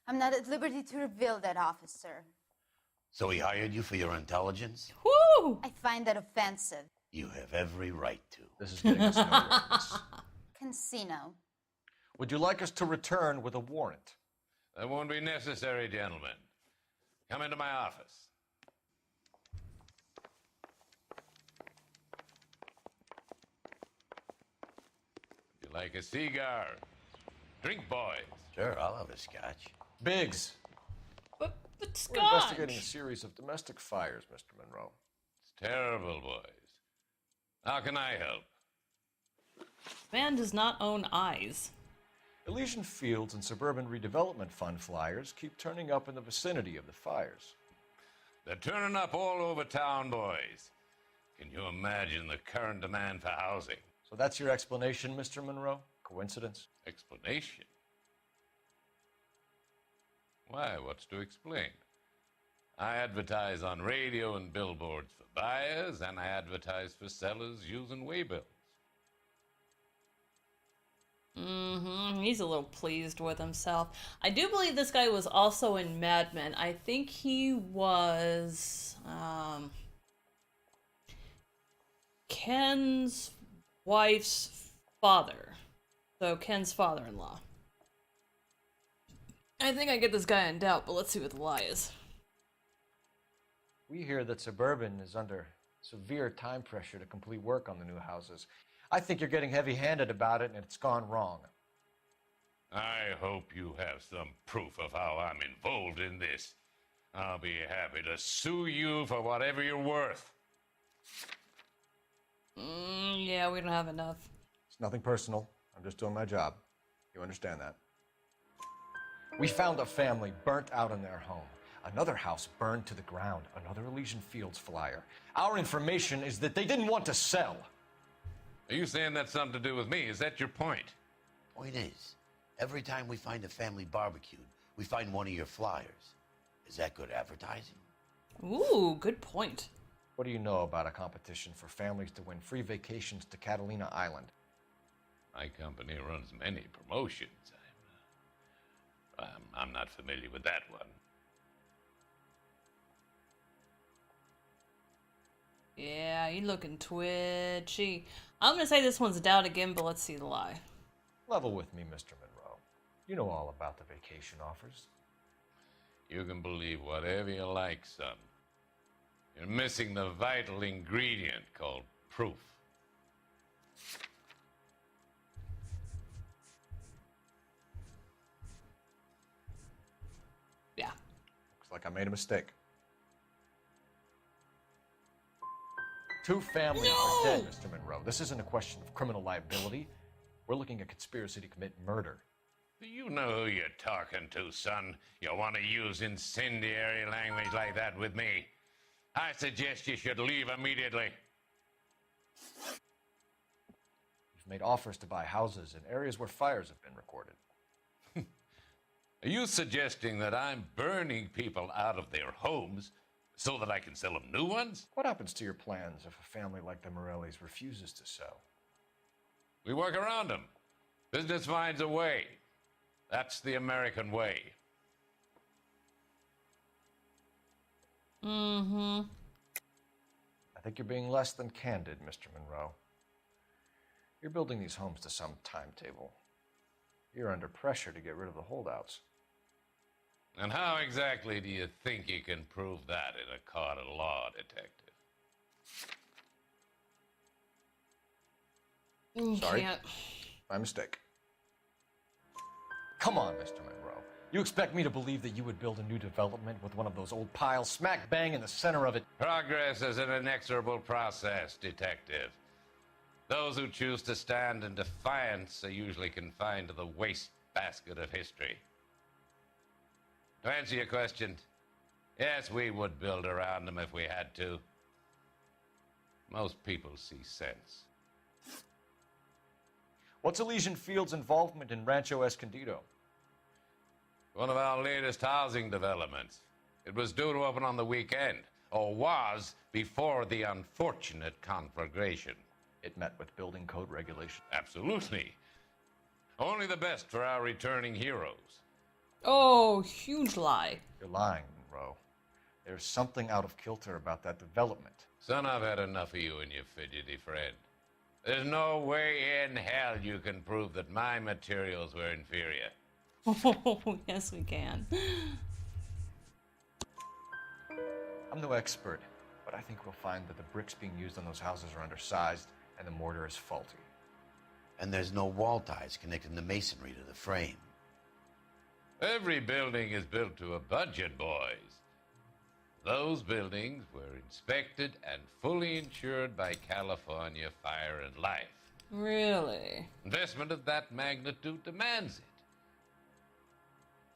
I'm not at liberty to reveal that, officer. So he hired you for your intelligence? Woo! I find that offensive. You have every right to. This is getting us nowhere. Miss. Casino. Would you like us to return with a warrant? That won't be necessary, gentlemen. Come into my office. Would you like a cigar? Drink, boys. Sure, I'll have a scotch. Biggs. But We're Scotch! investigating a series of domestic fires, Mr. Monroe. It's terrible, boys. How can I help? Man does not own eyes. Elysian Fields and Suburban Redevelopment Fund flyers keep turning up in the vicinity of the fires. They're turning up all over town, boys. Can you imagine the current demand for housing? So that's your explanation, Mr. Monroe? Coincidence? Explanation? Why, what's to explain? I advertise on radio and billboards for buyers, and I advertise for sellers using waybills. He's a little pleased with himself. I do believe this guy was also in Mad Men. I think he was Ken's wife's father. So Ken's father-in-law. I think I get this guy in doubt, but let's see what the lie is. We hear that Suburban is under severe time pressure to complete work on the new houses. I think you're getting heavy-handed about it, and it's gone wrong. I hope you have some proof of how I'm involved in this. I'll be happy to sue you for whatever you're worth. Yeah, we don't have enough. It's nothing personal. I'm just doing my job. You understand that? We found a family burnt out in their home. Another house burned to the ground. Another Elysian Fields flyer. Our information is that they didn't want to sell. Are you saying that's something to do with me? Is that your point? Point is, every time we find a family barbecued, we find one of your flyers. Is that good advertising? Ooh, good point. What do you know about a competition for families to win free vacations to Catalina Island? My company runs many promotions. I'm not familiar with that one. Yeah, you looking twitchy. I'm gonna say this one's a doubt again, but let's see the lie. Level with me, Mr. Monroe. You know all about the vacation offers. You can believe whatever you like, son. You're missing the vital ingredient called proof. Yeah. Looks like I made a mistake. 2 families are dead, Mr. Monroe. This isn't a question of criminal liability. We're looking at conspiracy to commit murder. Do you know who you're talking to, son? You want to use incendiary language like that with me? I suggest you should leave immediately. You've made offers to buy houses in areas where fires have been recorded. Are you suggesting that I'm burning people out of their homes so that I can sell them new ones? What happens to your plans if a family like the Morellis refuses to sell? We work around them. Business finds a way. That's the American way. I think you're being less than candid, Mr. Monroe. You're building these homes to some timetable. You're under pressure to get rid of the holdouts. And how exactly do you think you can prove that in a court of law, detective? Sorry. Can't. My mistake. Come on, Mr. Monroe. You expect me to believe that you would build a new development with one of those old piles smack bang in the center of it? Progress is an inexorable process, detective. Those who choose to stand in defiance are usually confined to the wastebasket of history. To answer your question, yes, we would build around them if we had to. Most people see sense. What's Elysian Field's involvement in Rancho Escondido? One of our latest housing developments. It was due to open on the weekend, or was before the unfortunate conflagration. It met with building code regulations. Absolutely. Only the best for our returning heroes. Oh, huge lie. You're lying, Monroe. There's something out of kilter about that development. Son, I've had enough of you and your fidgety friend. There's no way in hell you can prove that my materials were inferior. Oh, yes, we can. I'm no expert, but I think we'll find that the bricks being used on those houses are undersized and the mortar is faulty. And there's no wall ties connecting the masonry to the frame. Every building is built to a budget, boys. Those buildings were inspected and fully insured by California Fire and Life. Really? Investment of that magnitude demands it.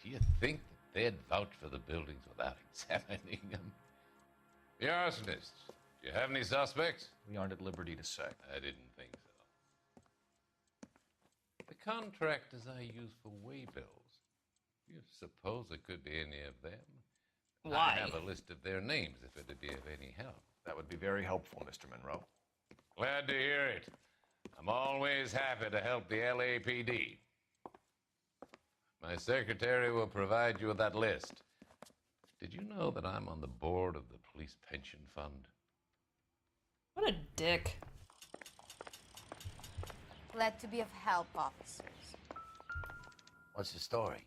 Do you think that they'd vouch for the buildings without examining them? The arsonists, do you have any suspects? We aren't at liberty to say. I didn't think so. The contractors I use for way bills, do you suppose it could be any of them? Why? I have a list of their names if it'd be of any help. That would be very helpful, Mr. Monroe. Glad to hear it. I'm always happy to help the LAPD. My secretary will provide you with that list. Did you know that I'm on the board of the police pension fund? What a dick. Glad to be of help, officers. What's the story?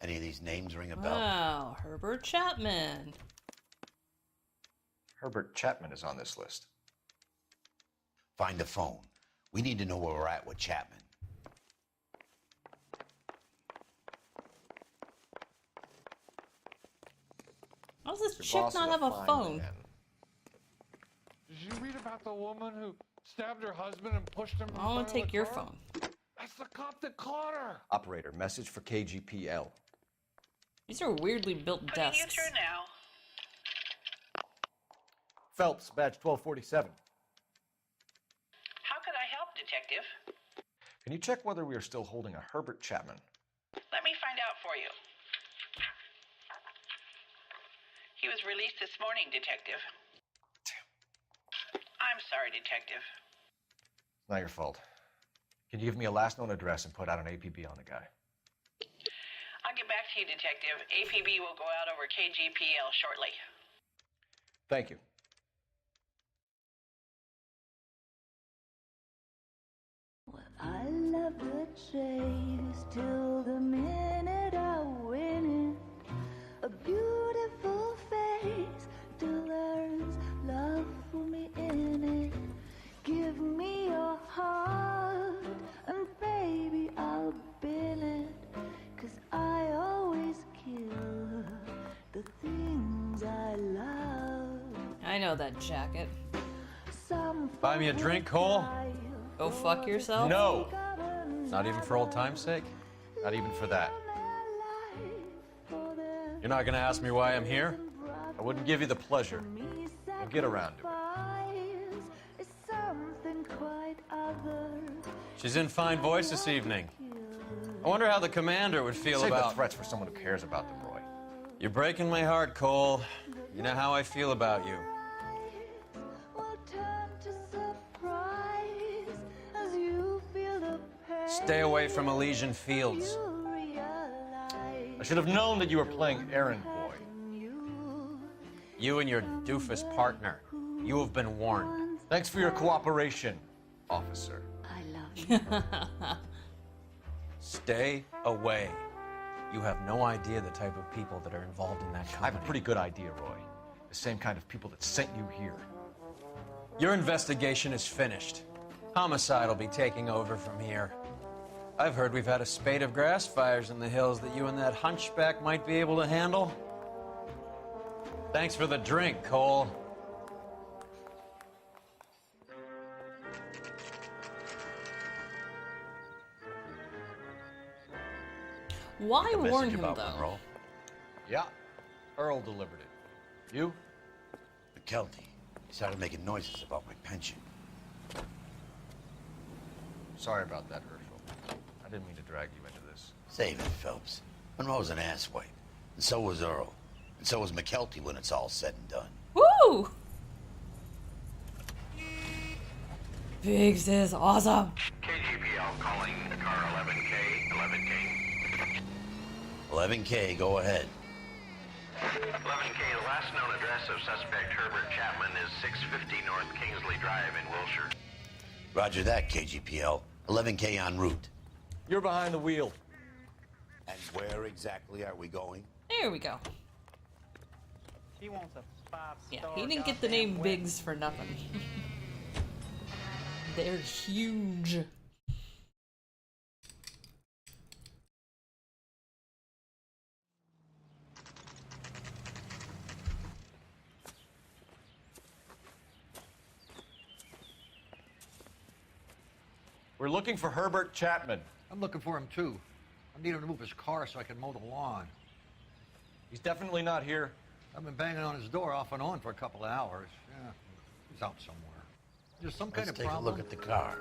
Any of these names ring a bell? Wow, Herbert Chapman. Herbert Chapman is on this list. Find the phone. We need to know where we're at with Chapman. How does this chick not have a phone? Did you read about the woman who stabbed her husband and pushed him? I want to take your phone. That's the cop that caught her. Operator, message for KGPL. These are weirdly built Putting you desks. through now. Phelps, badge 1247. How could I help, Detective? Can you check whether we are still holding a Herbert Chapman? Let me find out for you. He was released this morning, Detective. I'm sorry, Detective. It's not your fault. Can you give me a last known address and put out an APB on the guy? I'll get back to you, Detective. APB will go out over KGPL shortly. Thank you. I love the chase till the minute I win it. A beautiful face till there's love for me in it. Give me your heart and baby I'll bin it. 'Cause I always kill the things I love. I know that jacket. Buy me a drink, Cole? Go fuck yourself? No! Not even for old time's sake? Not even for that. You're not gonna ask me why I'm here? I wouldn't give you the pleasure. We'll get around to it. Is something quite other. She's in fine voice this evening. I wonder how the commander would feel Save about... the threats for someone who cares about them, Roy. You're breaking my heart, Cole. You know how I feel about you. Stay away from Elysian Fields. I should have known that you were playing errand boy. You and your doofus partner. You have been warned. Thanks for your cooperation, officer. Stay away. You have no idea the type of people that are involved in that company. I have a pretty good idea, Roy. The same kind of people that sent you here. Your investigation is finished. Homicide will be taking over from here. I've heard we've had a spate of grass fires in the hills that you and that hunchback might be able to handle. Thanks for the drink, Cole. Why Message warn him, about though? Monroe. Yeah, Earl delivered it. You? McKelty. He started making noises about my pension. Sorry about that, Herschel. I didn't mean to drag you into this. Save it, Phelps. Monroe's an asswipe. And so was Earl. And so was McKelty when it's all said and done. Woo! Biggs is awesome. KGPL calling car 11K, 11K. 11K, go ahead. 11K, the last known address of suspect Herbert Chapman is 650 North Kingsley Drive in Wilshire. Roger that, KGPL. 11K en route. You're behind the wheel. And where exactly are we going? There we go. She wants a 5-star. Yeah, he didn't get the name Biggs for nothing. They're huge. We're looking for Herbert Chapman. I'm looking for him, too. I need him to move his car so I can mow the lawn. He's definitely not here. I've been banging on his door off and on for a couple of hours. Yeah, he's out somewhere. There's some kind of Let's take problem. a look at the car.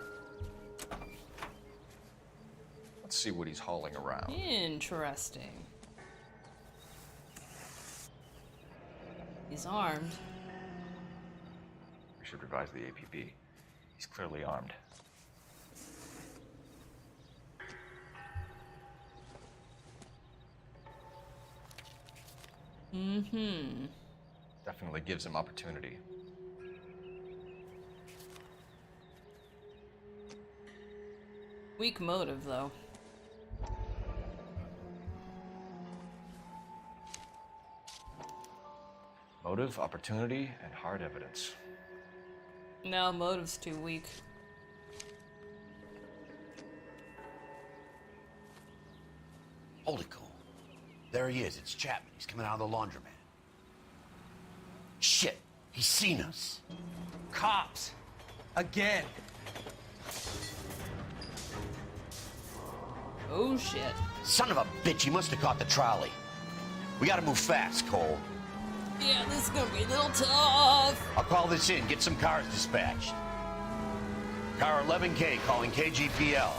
Let's see what he's hauling around. Interesting. He's armed. We should revise the APB. He's clearly armed. Mm-hmm. Definitely gives him opportunity. Weak motive, though. Motive, opportunity, and hard evidence. No, motive's too weak. Hold it, Cole. There he is. It's Chapman. He's coming out of the laundromat. Shit. He's seen us. Cops. Again. Oh, shit. Son of a bitch. He must have caught the trolley. We gotta move fast, Cole. Yeah, this is gonna be a little tough. I'll call this in. Get some cars dispatched. Car 11K calling KGPL.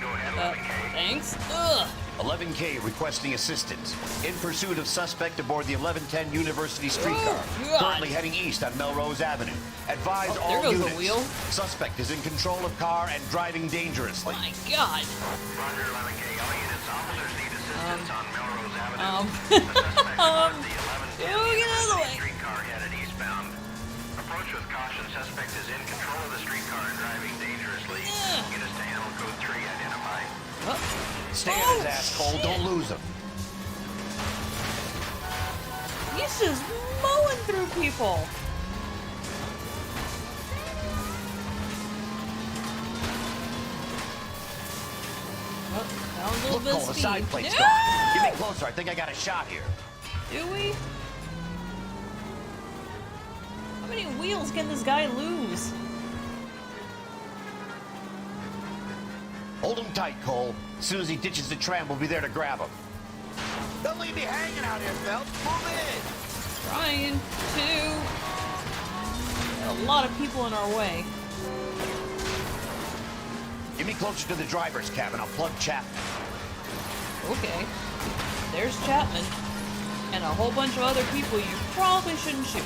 Go ahead, 11K. Thanks. Ugh. 11K requesting assistance. In pursuit of suspect aboard the 1110 University streetcar. God. Currently heading east on Melrose Avenue. Advise Oh, all there goes the units. wheel. Suspect is in control of car and driving dangerously. My God. Roger, 11K. All units, officers need assistance on Melrose Avenue. Get out of the way. Streetcar headed eastbound. Approach with caution. Suspect is in control of the streetcar and driving dangerously. Units to handle code 3 identified. Stay on his ass, Cole. Don't lose him. He's just mowing through people. Oh, that was a little Look, bit Cole, of the speed. side plate's No! gone. Get me closer. I think I got a shot here. Do we? How many wheels can this guy lose? Hold him tight, Cole. As soon as he ditches the tram, we'll be there to grab him. Don't leave me hanging out here, Phelps. Move in. Trying to. Got a lot of people in our way. Get me closer to the driver's cabin. I'll plug Chapman. Okay. There's Chapman. And a whole bunch of other people you probably shouldn't shoot.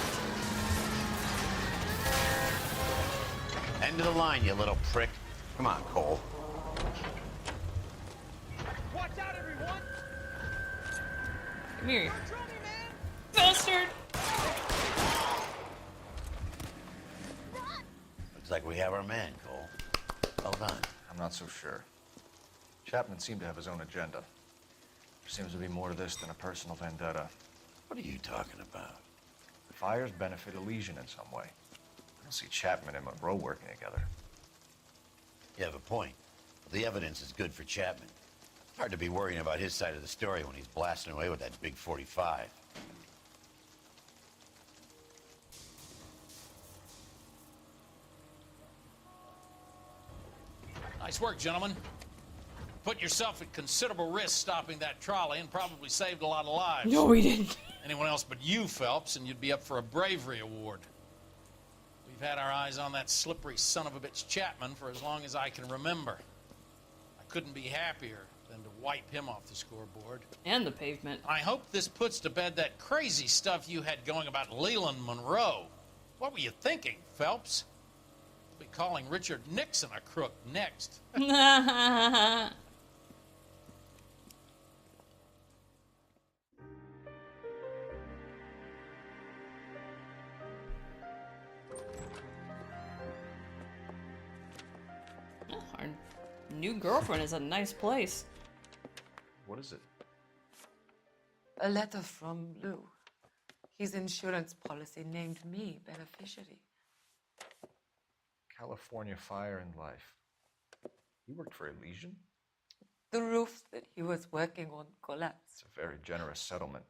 End of the line, you little prick. Come on, Cole. Watch out, everyone! Come here. Bastard! Looks like we have our man, Cole. Well done. I'm not so sure. Chapman seemed to have his own agenda. There seems to be more to this than a personal vendetta. What are you talking about? The fires benefit Elysian in some way. I don't see Chapman and Monroe working together. You have a point. The evidence is good for Chapman. Hard to be worrying about his side of the story when he's blasting away with that big 45. Nice work, gentlemen. Put yourself at considerable risk stopping that trolley and probably saved a lot of lives. No, we didn't. Anyone else but you, Phelps, and you'd be up for a bravery award. We've had our eyes on that slippery son of a bitch Chapman for as long as I can remember. I couldn't be happier than to wipe him off the scoreboard. And the pavement. I hope this puts to bed that crazy stuff you had going about Leland Monroe. What were you thinking, Phelps? We'll be calling Richard Nixon a crook next. Our new girlfriend is a nice place. What is it? A letter from Lou. His insurance policy named me beneficiary. California Fire and Life. You worked for Elysian? The roof that he was working on collapsed. It's a very generous settlement.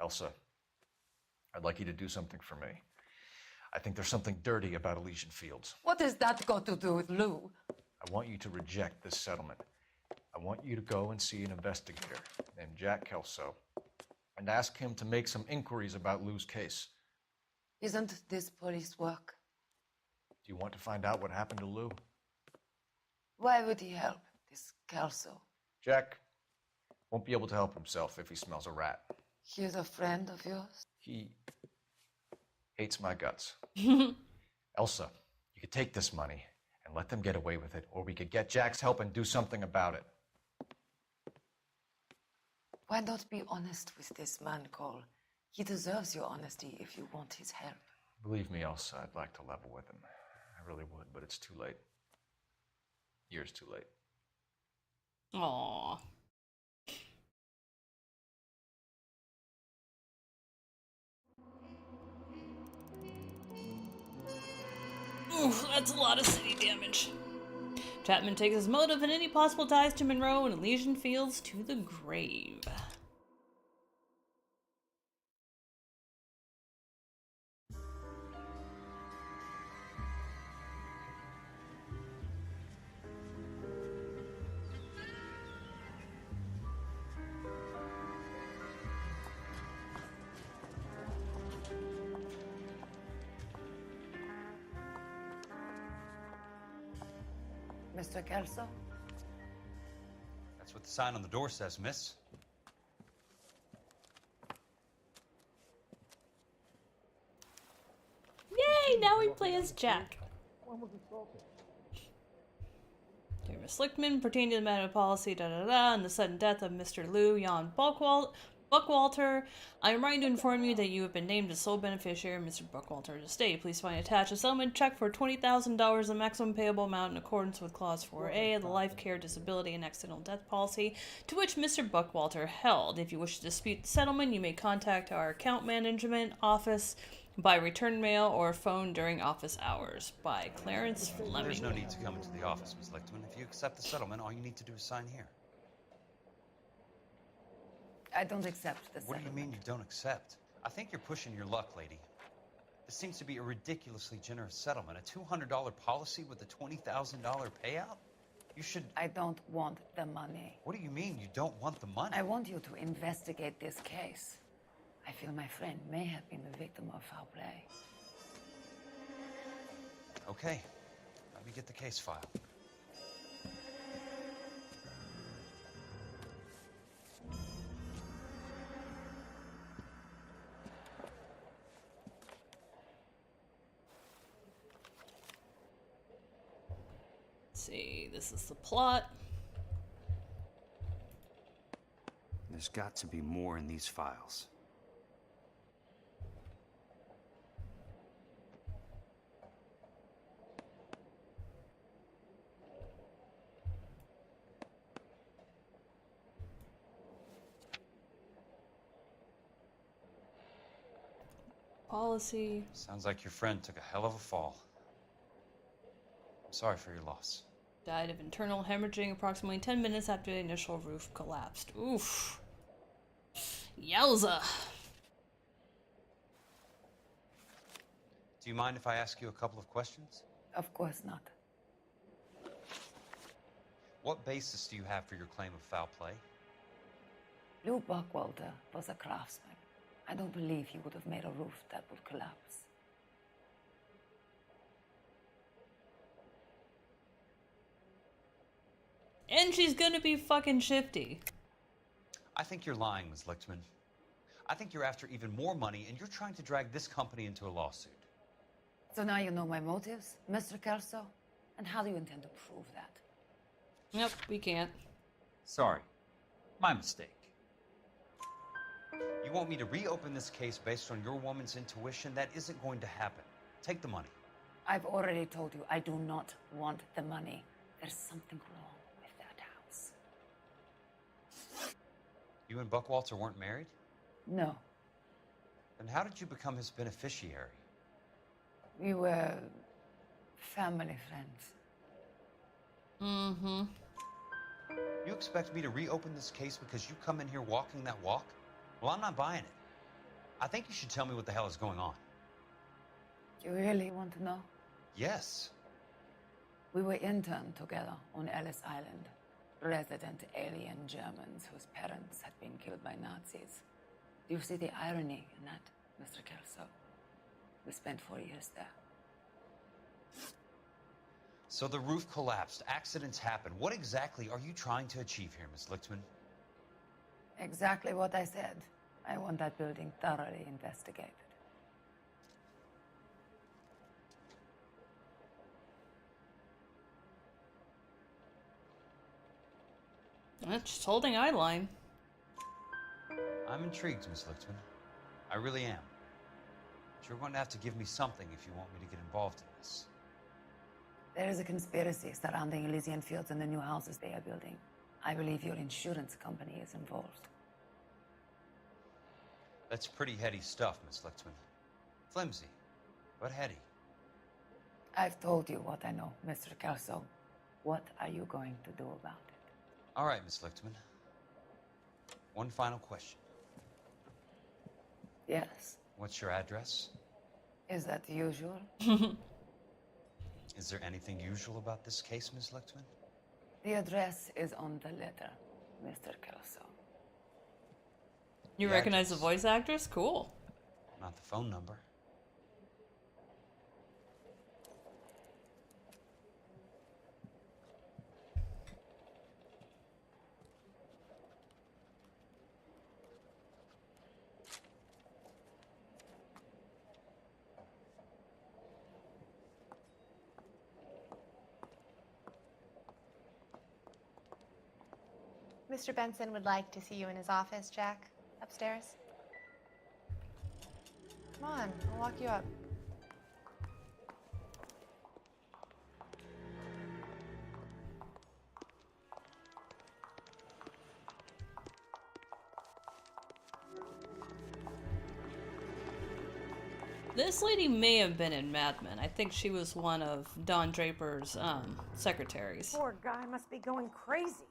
Elsa, I'd like you to do something for me. I think there's something dirty about Elysian Fields. What has that got to do with Lou? I want you to reject this settlement. I want you to go and see an investigator named Jack Kelso and ask him to make some inquiries about Lou's case. Isn't this police work? Do you want to find out what happened to Lou? Why would he help, this Kelso? Jack won't be able to help himself if he smells a rat. He's a friend of yours? He hates my guts. Elsa, you could take this money and let them get away with it, or we could get Jack's help and do something about it. Why not be honest with this man, Cole? He deserves your honesty if you want his help. Believe me, Elsa, I'd like to level with him. I really would, but it's too late. Years too late. Aww. Oof, that's a lot of city damage. Chapman takes his motive and any possible ties to Monroe and Elysian Fields to the grave. Mr. Kelso? That's what the sign on the door says, miss. Yay! Now we play as Jack. Dear Miss Lichtman, pertaining to the matter of policy, and the sudden death of Mr. Lou Jan Buckwalter, I am writing to inform you that you have been named as sole beneficiary of Mr. Buckwalter's estate. Please find attached a settlement check for $20,000, the maximum payable amount in accordance with Clause 4A of the Life Care, Disability, and Accidental Death Policy, to which Mr. Buckwalter held. If you wish to dispute the settlement, you may contact our account management office by return mail or phone during office hours. By Clarence Fleming. There's no need to come into the office, Miss Lichtman. If you accept the settlement, all you need to do is sign here. I don't accept the What do you mean you don't accept? I think you're pushing your luck, lady. This seems to be a ridiculously generous settlement. A $200 policy with a $20,000 payout? You should... I don't want the money. What do you mean you don't want the money? I want you to investigate this case. I feel my friend may have been the victim of foul play. Okay, let me get the case file. Let's see, this is the plot. There's got to be more in these files. Policy. Sounds like your friend took a hell of a fall. I'm sorry for your loss. Died of internal hemorrhaging approximately 10 minutes after the initial roof collapsed. Oof. Yowza. Do you mind if I ask you a couple of questions? Of course not. What basis do you have for your claim of foul play? Lou Buckwalter was a craftsman. I don't believe he would have made a roof that would collapse. And she's gonna be fucking shifty. I think you're lying, Ms. Lichtman. I think you're after even more money, and you're trying to drag this company into a lawsuit. So now you know my motives, Mr. Kelso? And how do you intend to prove that? Yep, we can't. Sorry. My mistake. You want me to reopen this case based on your woman's intuition? That isn't going to happen. Take the money. I've already told you I do not want the money. There's something wrong with that house. You and Buckwalter weren't married? No. Then how did you become his beneficiary? We were family friends. Mm-hmm. You expect me to reopen this case because you come in here walking that walk? Well, I'm not buying it. I think you should tell me what the hell is going on. You really want to know? Yes. We were interned together on Ellis Island. Resident alien Germans whose parents had been killed by Nazis. Do you see the irony in that, Mr. Kelso? We spent 4 years there. So the roof collapsed. Accidents happen. What exactly are you trying to achieve here, Ms. Lichtman? Exactly what I said. I want that building thoroughly investigated. Just holding eye line. I'm intrigued, Ms. Lichtman. I really am. But you're going to have to give me something if you want me to get involved in this. There is a conspiracy surrounding Elysian Fields and the new houses they are building. I believe your insurance company is involved. That's pretty heady stuff, Ms. Lichtman. Flimsy, but heady. I've told you what I know, Mr. Kelso. What are you going to do about it? All right, Ms. Lichtman. One final question. Yes. What's your address? Is that usual? Is there anything usual about this case, Ms. Lichtman? The address is on the letter, Mr. Kelso. You recognize the voice actress? Cool. Not the phone number. Mr. Benson would like to see you in his office, Jack. Upstairs. Come on, I'll walk you up. This lady may have been in Mad Men. I think she was one of Don Draper's secretaries. Poor guy must be going crazy.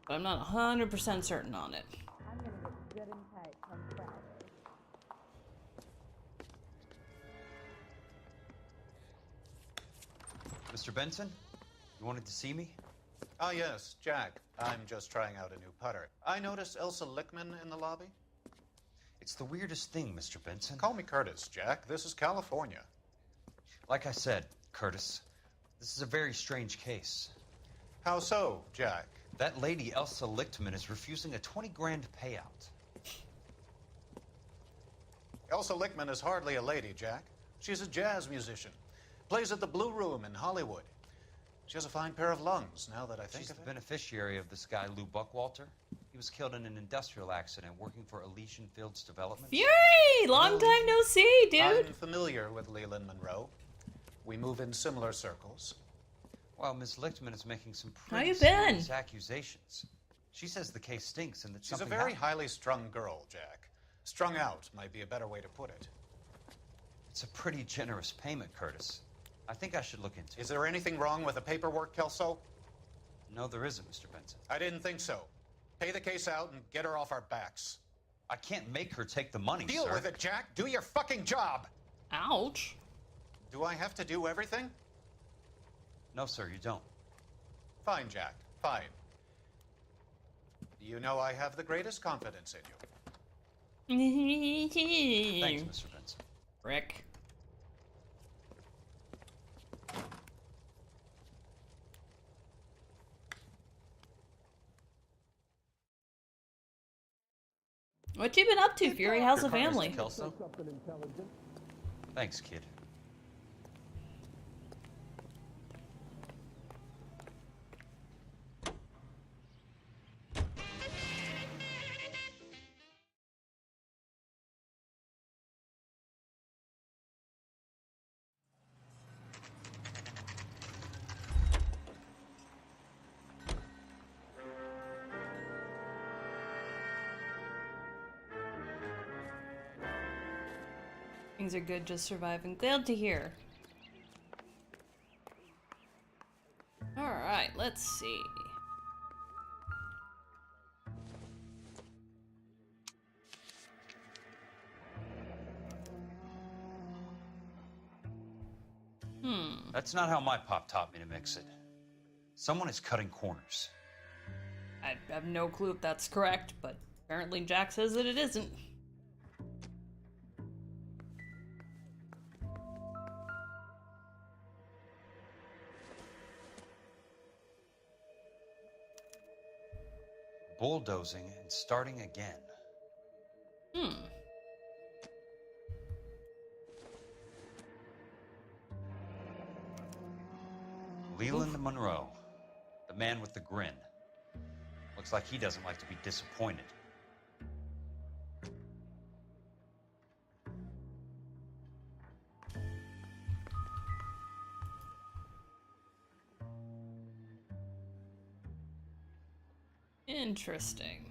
But I'm not 100% certain on it. I'm gonna get good and tight on Friday. Mr. Benson, you wanted to see me? Ah, yes, Jack. I'm just trying out a new putter. I noticed Elsa Lickman in the lobby. It's the weirdest thing, Mr. Benson. Call me Curtis, Jack. This is California. Like I said, Curtis, this is a very strange case. How so, Jack? That lady, Elsa Lichtman, is refusing a 20 grand payout. Elsa Lickman is hardly a lady, Jack. She's a jazz musician. Plays at the Blue Room in Hollywood. She has a fine pair of lungs, now that I think She's of the it. beneficiary of this guy, Lou Buckwalter. He was killed in an industrial accident working for Elysian Fields Development. Fury! Long time no see, dude. I'm familiar with Leland Monroe. We move in similar circles. Well, Miss Lichtman is making some How pretty you been? serious accusations. She says the case stinks and that She's a something very happened. highly strung girl, Jack. Strung out might be a better way to put it. It's a pretty generous payment, Curtis. I think I should look into it. Is there anything wrong with the paperwork, Kelso? No, there isn't, Mr. Benson. I didn't think so. Pay the case out and get her off our backs. I can't make her take the money, Deal sir. with it, Jack. Do your fucking job. Ouch. Do I have to do everything? No, sir, you don't. Fine, Jack. Fine. You know I have the greatest confidence in you. Thanks, Mr. Benson. Rick. What you been up to, Fury? How's the Your car, family? Mr. Kelso. Thanks, kid. Things are good, just surviving. Glad to hear. Alright, let's see. That's not how my pop taught me to mix it. Someone is cutting corners. I have no clue if that's correct, but apparently Jack says that it isn't. Bulldozing and starting again. Leland Monroe, the man with the grin. Looks like he doesn't like to be disappointed. Interesting.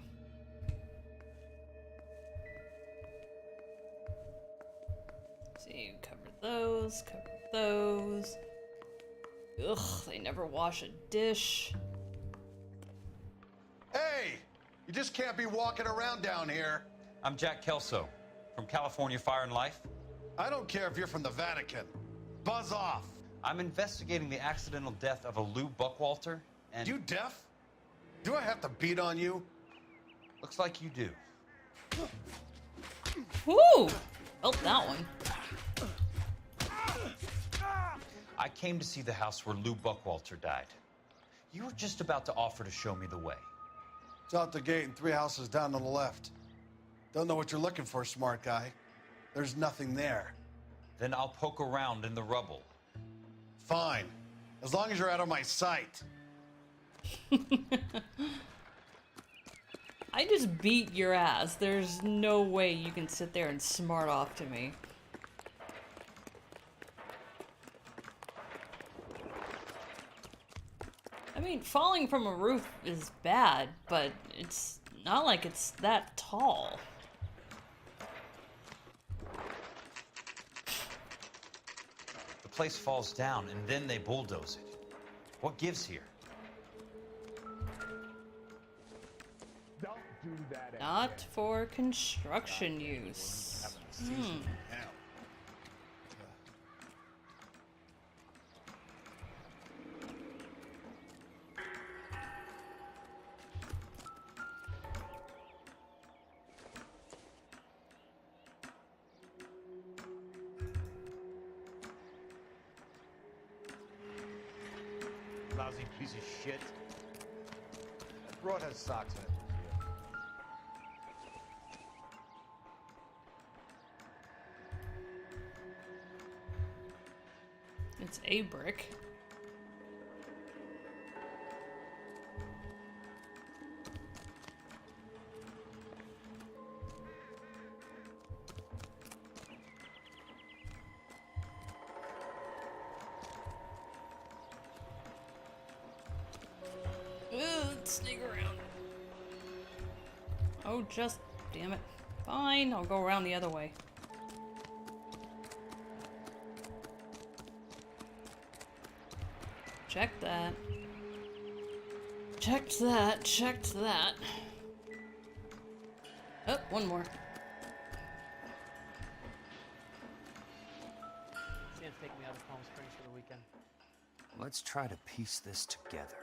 See, cover those, cover those. Ugh, they never wash a dish. Hey! You just can't be walking around down here. I'm Jack Kelso, from California Fire and Life. I don't care if you're from the Vatican. Buzz off. I'm investigating the accidental death of a Lou Buckwalter, and... You deaf? Do I have to beat on you? Looks like you do. Woo! Felt that one. I came to see the house where Lou Buckwalter died. You were just about to offer to show me the way. It's out the gate and 3 houses down on the left. Don't know what you're looking for, smart guy. There's nothing there. Then I'll poke around in the rubble. Fine. As long as you're out of my sight. I just beat your ass. There's no way you can sit there and smart off to me. I mean, falling from a roof is bad, but it's not like it's that tall. The place falls down and then they bulldoze it. What gives here? Don't do that. Not for construction use. lousy piece of shit. That broad has socks in it. It's a brick. Sneak around. Oh, just damn it. Fine, I'll go around the other way. Check that. Checked that. Checked that. Oh, one more. Sam's taking me out of Palm Springs for the weekend. Let's try to piece this together.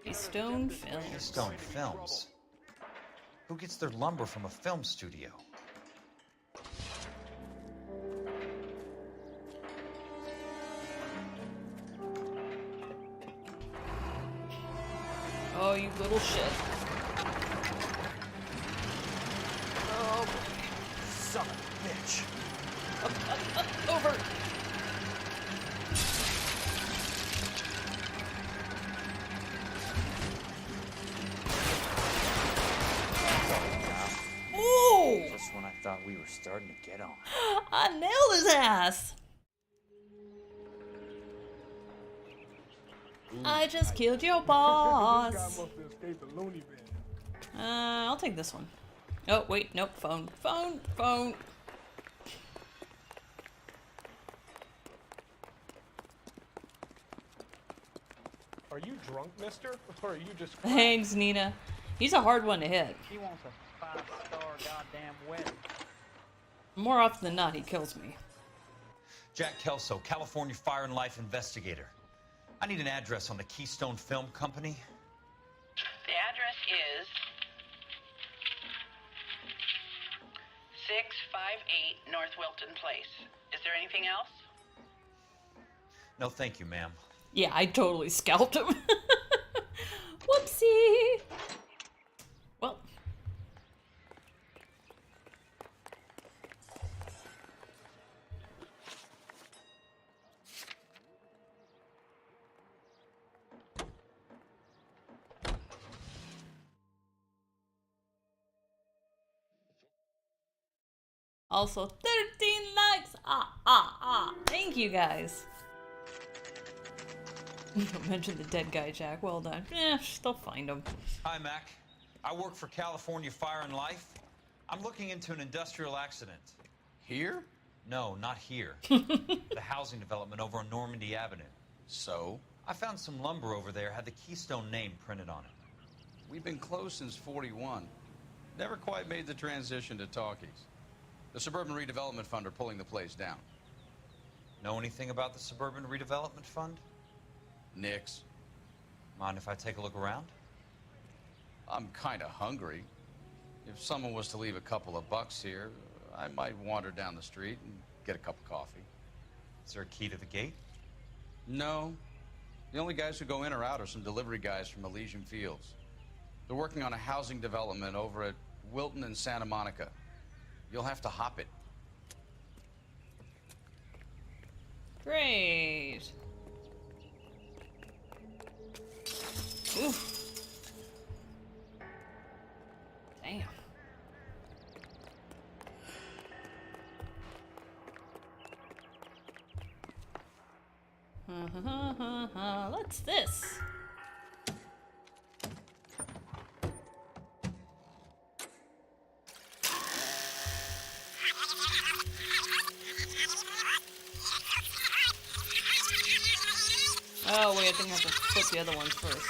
Keystone Films. Keystone Films? Who gets their lumber from a film studio? Oh, you little shit. Oh, son of a bitch. Over. Ooh! Just when I thought we were starting to get on. I nailed his ass. I just killed your boss. I'll take this one. Oh, wait, nope, phone. Phone, phone. Are you drunk, mister? Or are you just... Thanks, Nina. He's a hard one to hit. He wants a 5-star goddamn wedding. More often than not, he kills me. Jack Kelso, California Fire and Life investigator. I need an address on the Keystone Film Company. The address is 658 North Wilton Place. Is there anything else? No, thank you, ma'am. Yeah, I totally scalped him. Whoopsie. Well. Also, 13 likes. Thank you guys. Don't mention the dead guy, Jack. Well done. They'll find him. Hi, Mac. I work for California Fire and Life. I'm looking into an industrial accident. Here? No, not here. The housing development over on Normandy Avenue. So? I found some lumber over there, had the Keystone name printed on it. We've been closed since '41. Never quite made the transition to talkies. The Suburban Redevelopment Fund are pulling the place down. Know anything about the Suburban Redevelopment Fund? Nix. Mind if I take a look around? I'm kind of hungry. If someone was to leave a couple of bucks here, I might wander down the street and get a cup of coffee. Is there a key to the gate? No. The only guys who go in or out are some delivery guys from Elysian Fields. They're working on a housing development over at Wilton and Santa Monica. You'll have to hop it. Great. Oof. Damn. What's this? Oh wait, I think I have to flip the other ones first.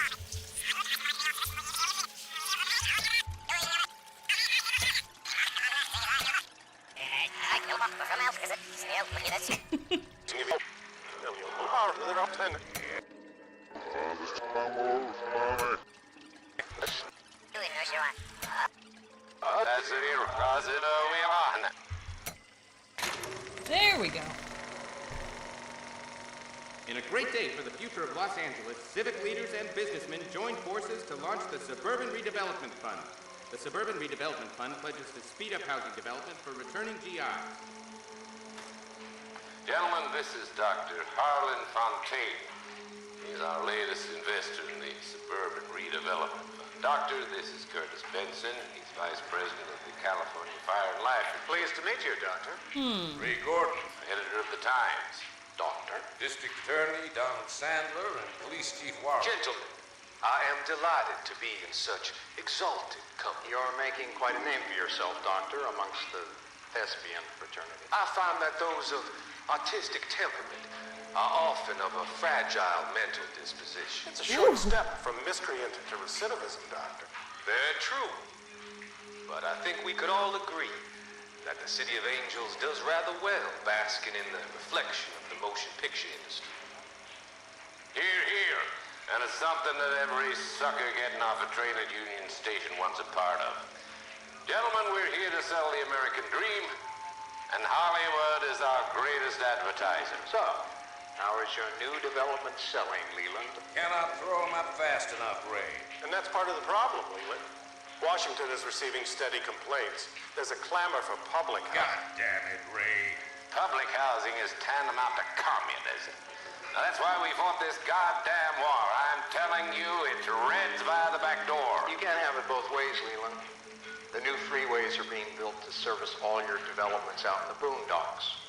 There we go. In a great day for the future of Los Angeles, civic leaders and businessmen joined forces to launch the Suburban Redevelopment Fund. The Suburban Redevelopment Fund pledges to speed up housing development for returning GIs. Gentlemen, this is Dr. Harlan Fontaine. He's our latest investor in the Suburban Redevelopment Fund. Doctor, this is Curtis Benson. He's Vice President of the California Fire and Life. Pleased to meet you, Doctor. Ray Gordon, editor of the Times. Doctor. District Attorney Donald Sandler and Police Chief Warren. Gentlemen, I am delighted to be in such exalted company. You're making quite a name for yourself, Doctor, amongst the thespian fraternity. I find that those of artistic temperament are often of a fragile mental disposition. It's a short step from miscreant to recidivism, Doctor. Very true. But I think we could all agree that the City of Angels does rather well basking in the reflection of the motion picture industry. Hear, hear. And it's something that every sucker getting off a train at Union Station wants a part of. Gentlemen, we're here to sell the American dream, and Hollywood is our greatest advertiser. So, how is your new development selling, Leland? Cannot throw them up fast enough, Ray. And that's part of the problem, Leland. Washington is receiving steady complaints. There's a clamor for public housing. God damn it, Ray. Public housing is tantamount to communism. Now, that's why we fought this goddamn war. I'm telling you, it's Reds via the back door. You can't have it both ways, Leland. The new freeways are being built to service all your developments out in the boondocks.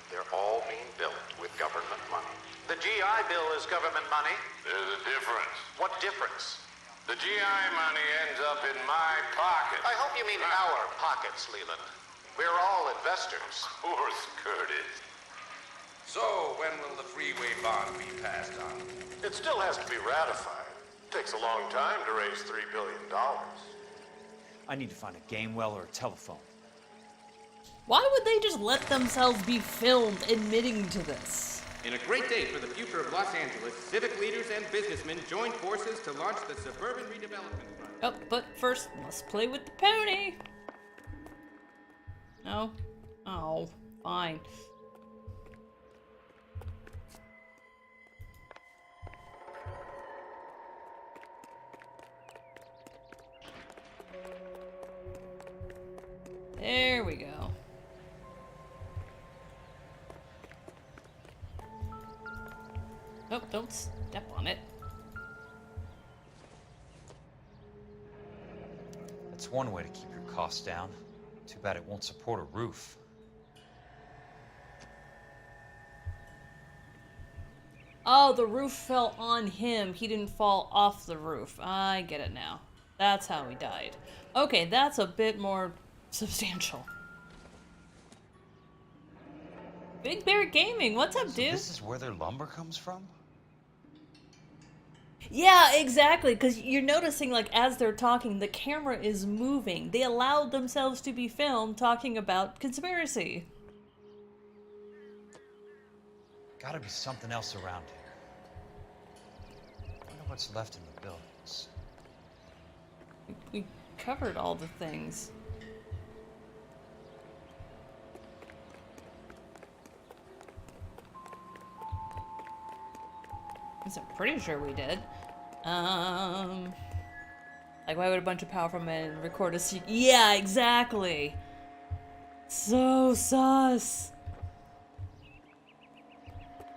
They're all being built with government money. The GI Bill is government money. There's a difference. What difference? The GI money ends up in my pocket. I hope you mean our pockets, Leland. We're all investors. Of course, Curtis. So, when will the freeway bond be passed on? It still has to be ratified. It takes a long time to raise $3 billion. I need to find a game well or a telephone. Why would they just let themselves be filmed admitting to this? In a great day for the future of Los Angeles, civic leaders and businessmen joined forces to launch the Suburban Redevelopment Fund. Oh, but first, let's play with the pony. No? Oh, fine. There we go. Oh, don't step on it. That's one way to keep your costs down. Too bad it won't support a roof. Oh, the roof fell on him. He didn't fall off the roof. I get it now. That's how he died. Okay, that's a bit more substantial. Big Bear Gaming, what's up, dude? This is where their lumber comes from? Yeah, exactly, because you're noticing, like, as they're talking, the camera is moving. They allowed themselves to be filmed talking about conspiracy. Gotta be something else around here. I wonder what's left in the buildings. We covered all the things. I'm pretty sure we did. Like, why would a bunch of powerful men record a secret? Yeah, exactly. So sus.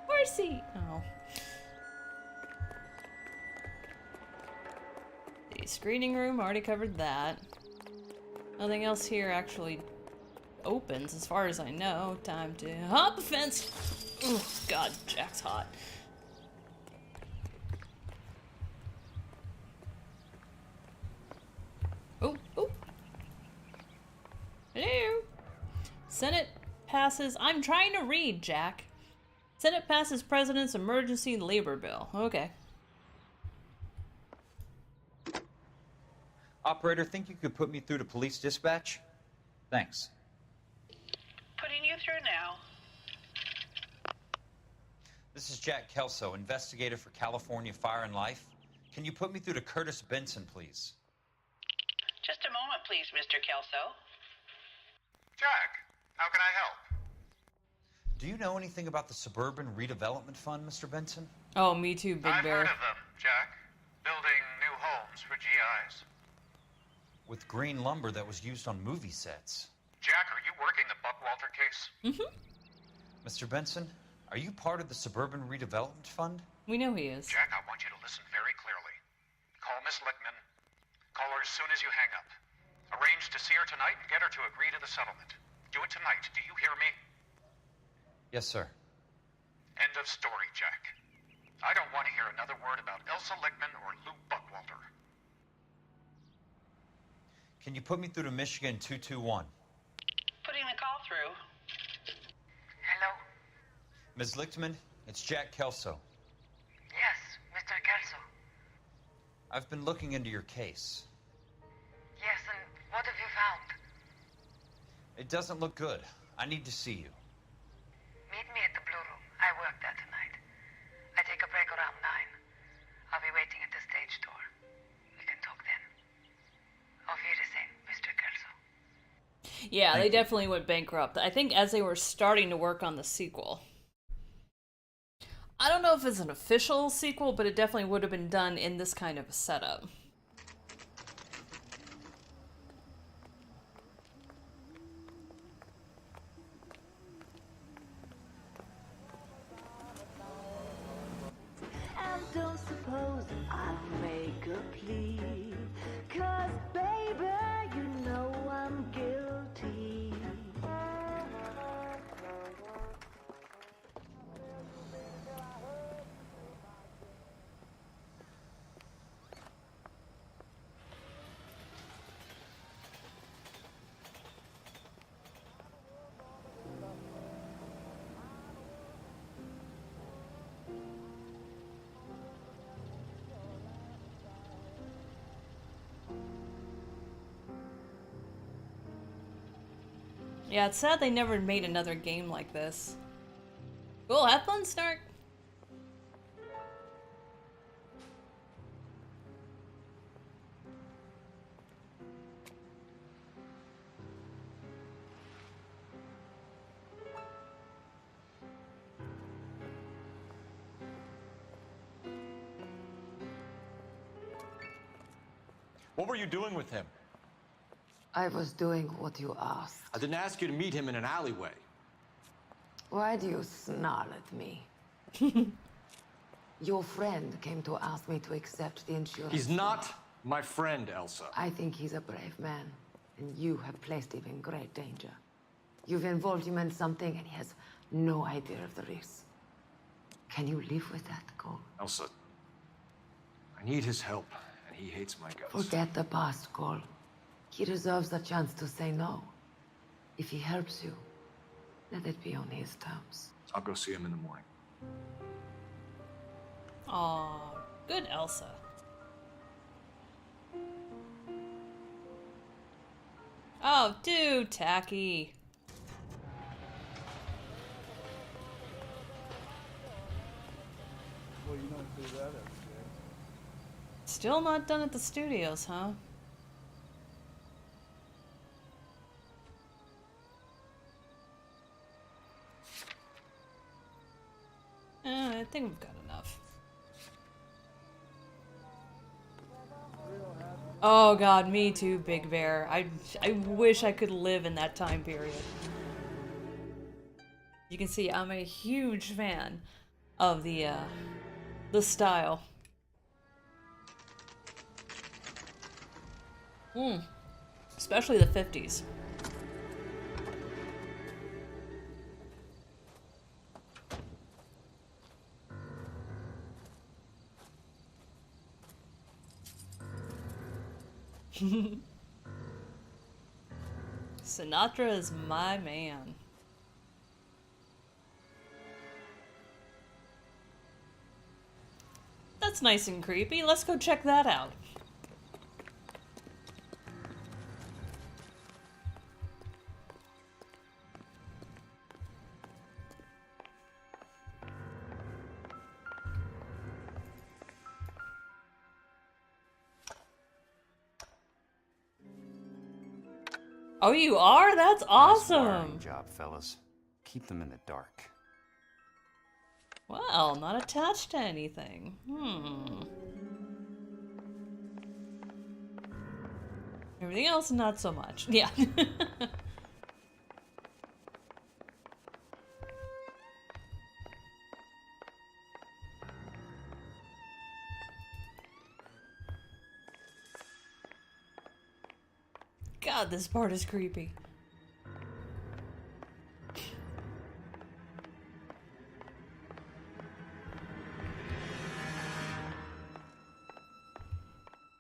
Where's he? Oh. The screening room, already covered that. Nothing else here actually opens, as far as I know. Time to hop the fence. Oh, God, Jack's hot. Oh, oh. Hello. Senate passes. I'm trying to read, Jack. Senate passes President's Emergency Labor Bill. Okay. Operator, think you could put me through to police dispatch? Thanks. Putting you through now. This is Jack Kelso, investigator for California Fire and Life. Can you put me through to Curtis Benson, please? Just a moment, please, Mr. Kelso. Jack, how can I help? Do you know anything about the Suburban Redevelopment Fund, Mr. Benson? Oh, me too, Big I've Bear. heard of them, Jack. Building new homes for GIs. With green lumber that was used on movie sets. Jack, are you working the Buckwalter case? Mm-hmm. Mr. Benson, are you part of the Suburban Redevelopment Fund? We know he is. Jack, I want you to listen very clearly. Call Miss Lickman. Call her as soon as you hang up. Arrange to see her tonight and get her to agree to the settlement. Do it tonight. Do you hear me? Yes, sir. End of story, Jack. I don't want to hear another word about Elsa Lickman or Lou Buckwalter. Can you put me through to Michigan 221? Putting the call through. Hello? Ms. Lichtman, it's Jack Kelso. Yes, Mr. Kelso. I've been looking into your case. Yes, and what have you found? It doesn't look good. I need to see you. Meet me at the Blue Room. I work there tonight. I take a break around 9. I'll be waiting at the stage door. We can talk then. Auf Wiedersehen, Mr. Kelso. Yeah, they definitely went bankrupt. I think as they were starting to work on the sequel. I don't know if it's an official sequel, but it definitely would have been done in this kind of a setup. And don't suppose I'll make a plea, 'cause baby, you know I'm guilty. Yeah, it's sad they never made another game like this. Cool, have fun, Snark. What were you doing with him? I was doing what you asked. I didn't ask you to meet him in an alleyway. Why do you snarl at me? Your friend came to ask me to accept the insurance. He's not my friend, Elsa. I think he's a brave man, and you have placed him in great danger. You've involved him in something, and he has no idea of the risk. Can you live with that, Cole? Elsa, I need his help, and he hates my guts. Forget the past, Cole. He deserves a chance to say no. If he helps you, let it be on his terms. I'll go see him in the morning. Aw, good Elsa. Oh, dude, tacky. Well, you don't do that every day. Still not done at the studios, huh? I think we've got enough. Oh god, me too, Big Bear. I wish I could live in that time period. You can see I'm a huge fan of the style. Especially the 50s. Sinatra is my man. That's nice and creepy. Let's go check that out. Oh, you are? That's awesome. Job, fellas. keep them in the dark. Well, not attached to anything. Everything else, not so much. Yeah. God, this part is creepy.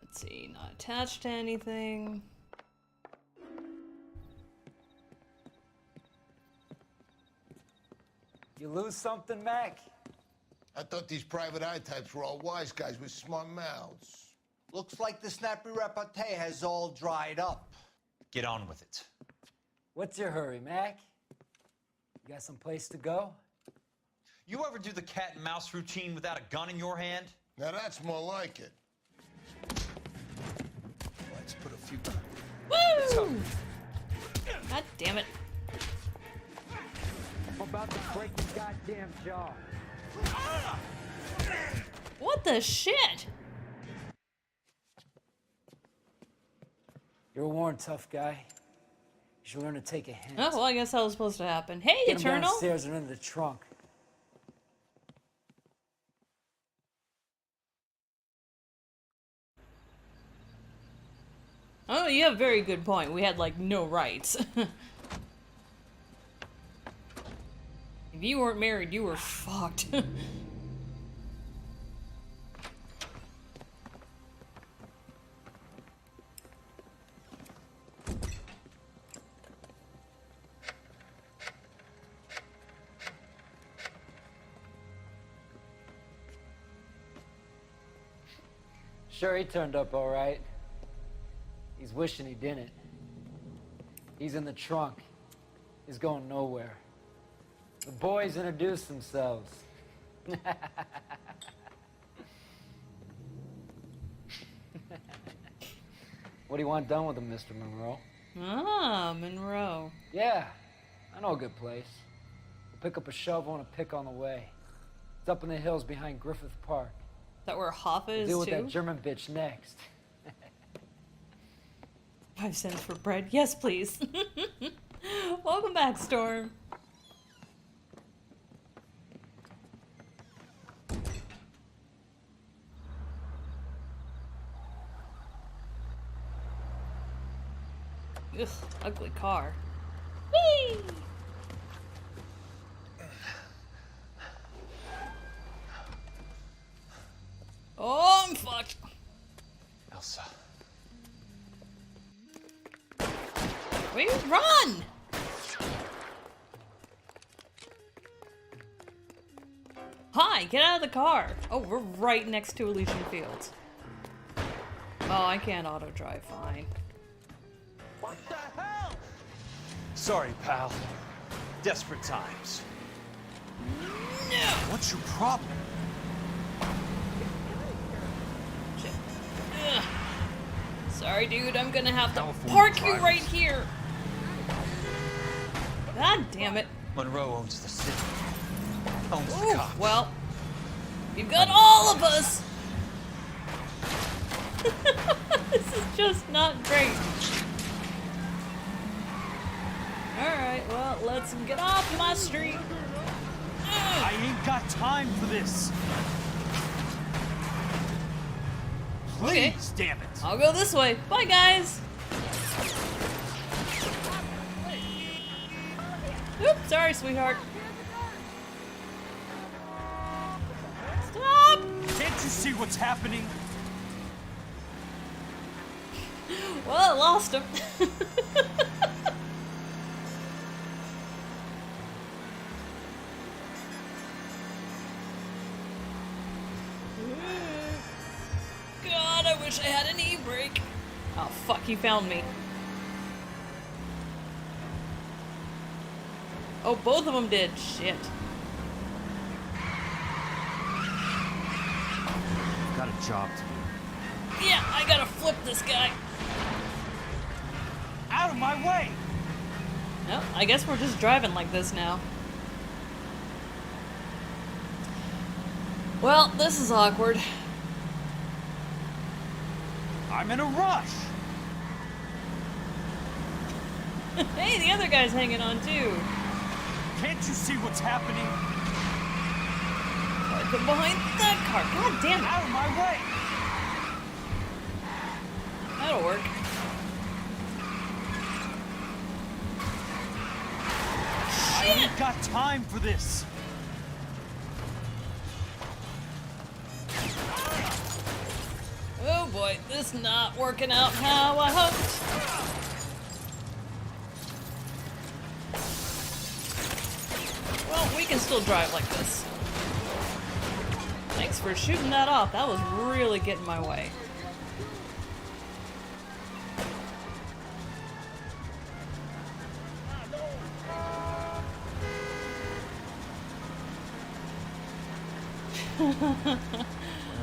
Let's see, not attached to anything. You lose something, Mac? I thought these private eye types were all wise guys with smart mouths. Looks like the snappy repartee has all dried up. Get on with it. What's your hurry, Mac? You got some place to go? You ever do the cat and mouse routine without a gun in your hand? Now that's more like it. Let's put a few... Woo! God damn it. I'm about to break your goddamn jaw. What the shit? You're a worn, tough guy. You should learn to take a hint. Oh, well, I guess that was supposed to happen. Hey, Get him Eternal! downstairs and into the trunk. Oh, you have a very good point. We had, like, no rights. If you weren't married, you were fucked. Sure, he turned up all right. He's wishing he didn't. He's in the trunk. He's going nowhere. The boys introduced themselves. What do you want done with him, Mr. Monroe? Ah, Monroe. Yeah, I know a good place. We'll pick up a shovel and a pick on the way. It's up in the hills behind Griffith Park. Is that where Hoffa is, Deal with too? that German bitch next. 5 cents for bread. Yes, please. Welcome back, Storm. Ugh, ugly car. Whee! Oh, I'm fucked. Elsa. Wait, run! Hi, get out of the car. Oh, we're right next to Elysian Fields. Oh, I can't auto drive, fine. What the hell? Sorry, pal. Desperate times. No! What's your problem? Ugh. Sorry, dude, I'm gonna have to park you right here. God damn it. Monroe owns the city. Owns Ooh, the cops. well, you've got all of us. This is just not great. Alright, well, let's get off my street. I ain't got time for this. Okay. Please, damn it. I'll go this way. Bye, guys. Oops, sorry, sweetheart. Stop! Can't you see what's happening? Well, I lost him. God, I wish I had an e-brake. Oh, fuck, he found me. Oh, both of them did. Shit. I've got a job to do. Yeah, I gotta flip this guy. Out of my way! No, I guess we're just driving like this now. Well, this is awkward. I'm in a rush. Hey, the other guy's hanging on too. Can't you see what's happening? Get behind that car. God damn it. Out of my way. That'll work. I ain't got time for this. Oh boy, this is not working out how I hoped. Well, we can still drive like this. Thanks for shooting that off. That was really getting my way. Where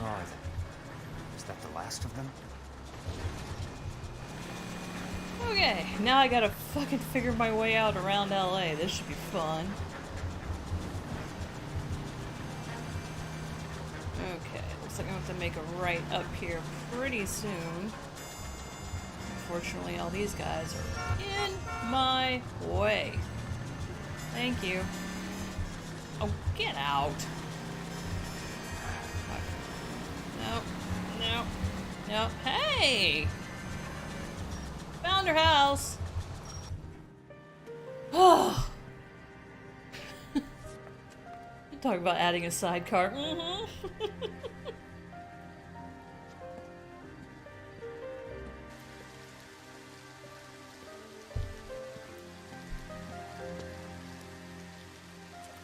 are they? Is that the last of them? Okay, now I gotta fucking figure my way out around LA. This should be fun. Okay, looks like I have to make a right up here pretty soon. Unfortunately, all these guys are in my way. Thank you. Oh, get out. Nope. Nope. Nope. Hey! Found her house. Oh. Talk about adding a sidecar. Mm-hmm.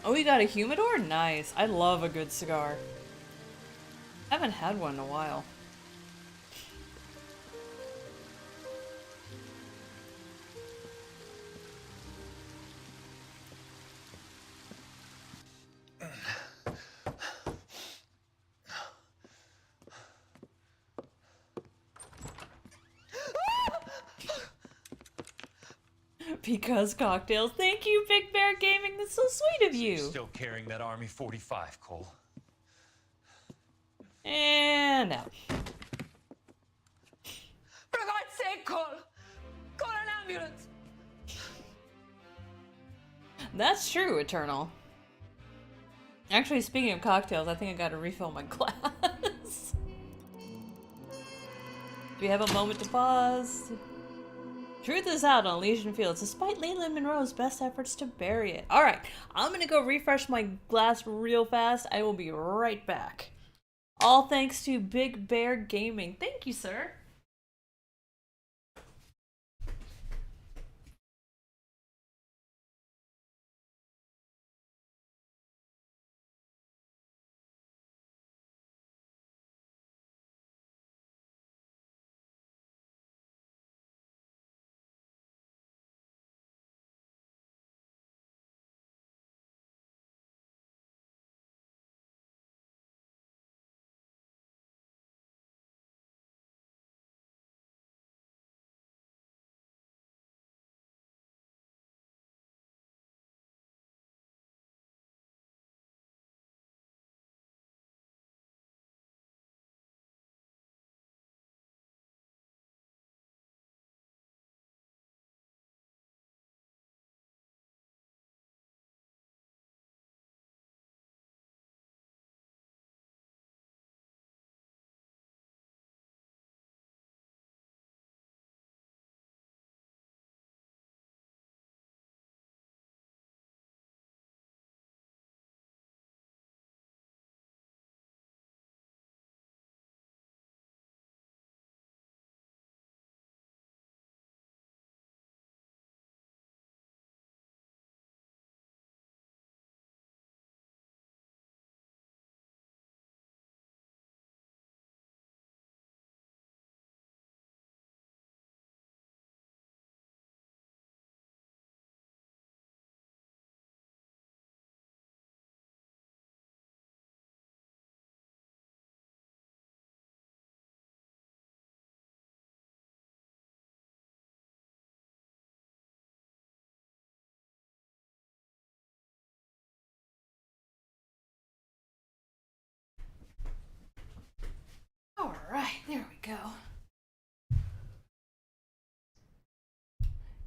Oh, we got a humidor? Nice. I love a good cigar. Haven't had one in a while. Because cocktails. Thank you, Big Bear Gaming. That's so sweet of you. Still carrying that Army 45, Cole. And out. For God's sake, Cole! Call an ambulance! That's true, Eternal. Actually, speaking of cocktails, I think I gotta refill my glass. Do we have a moment to pause? Truth is out on Elysian Fields, despite Leland Monroe's best efforts to bury it. Alright, I'm gonna go refresh my glass real fast. I will be right back. All thanks to Big Bear Gaming. Thank you, sir. go.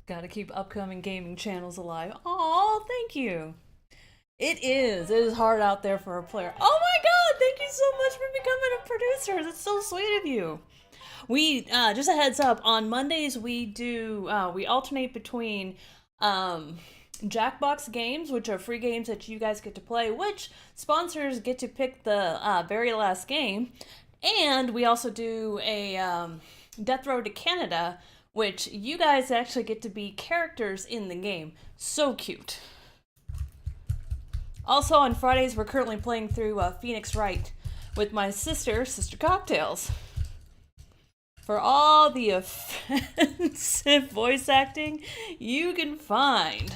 Gotta keep upcoming gaming channels alive. Oh, thank you. It is hard out there for a player. Oh my god, thank you so much for becoming a producer. That's so sweet of you. We, just a heads up, on Mondays we do, we alternate between, Jackbox games, which are free games that you guys get to play, which sponsors get to pick the, very last game. And we also do a, Death Road to Canada, which you guys actually get to be characters in the game. So cute. Also on Fridays, we're currently playing through Phoenix Wright with my sister, Sister Cocktails. For all the offensive voice acting you can find.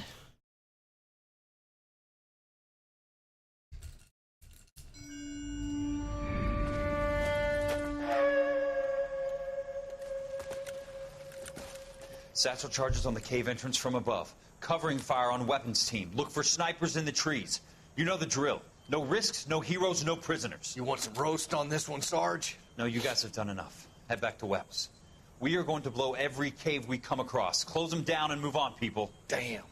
Satchel charges on the cave entrance from above. Covering fire on weapons team. Look for snipers in the trees. You know the drill. No risks, no heroes, no prisoners. You want some roast on this one, Sarge? No, you guys have done enough. Head back to Webb's. We are going to blow every cave we come across. Close them down and move on, people. Damn.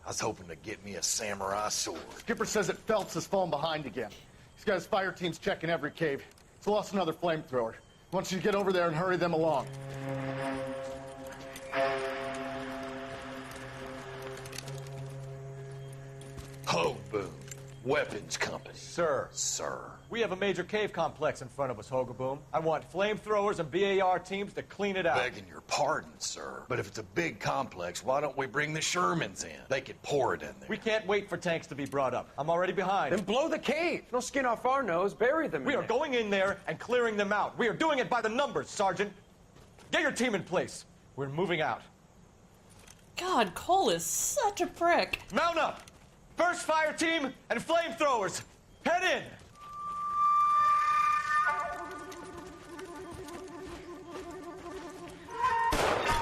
I was hoping to get me a samurai sword. Skipper says that Phelps has fallen behind again. He's got his fire teams checking every cave. He's lost another flamethrower. He wants you to get over there and hurry them along. Ho, Boom. Weapons Company. Sir. Sir. We have a major cave complex in front of us, Hogaboom. I want flamethrowers and BAR teams to clean it out. Begging your pardon, sir. But if it's a big complex, why don't we bring the Shermans in? They could pour it in there. We can't wait for tanks to be brought up. I'm already behind. Then blow the cave. No skin off our nose. Bury them. We are going in there and clearing them out. We are doing it by the numbers, Sergeant. Get your team in place. We're moving out. God, Cole is such a prick. Mount up! First fire team and flamethrowers. Head in!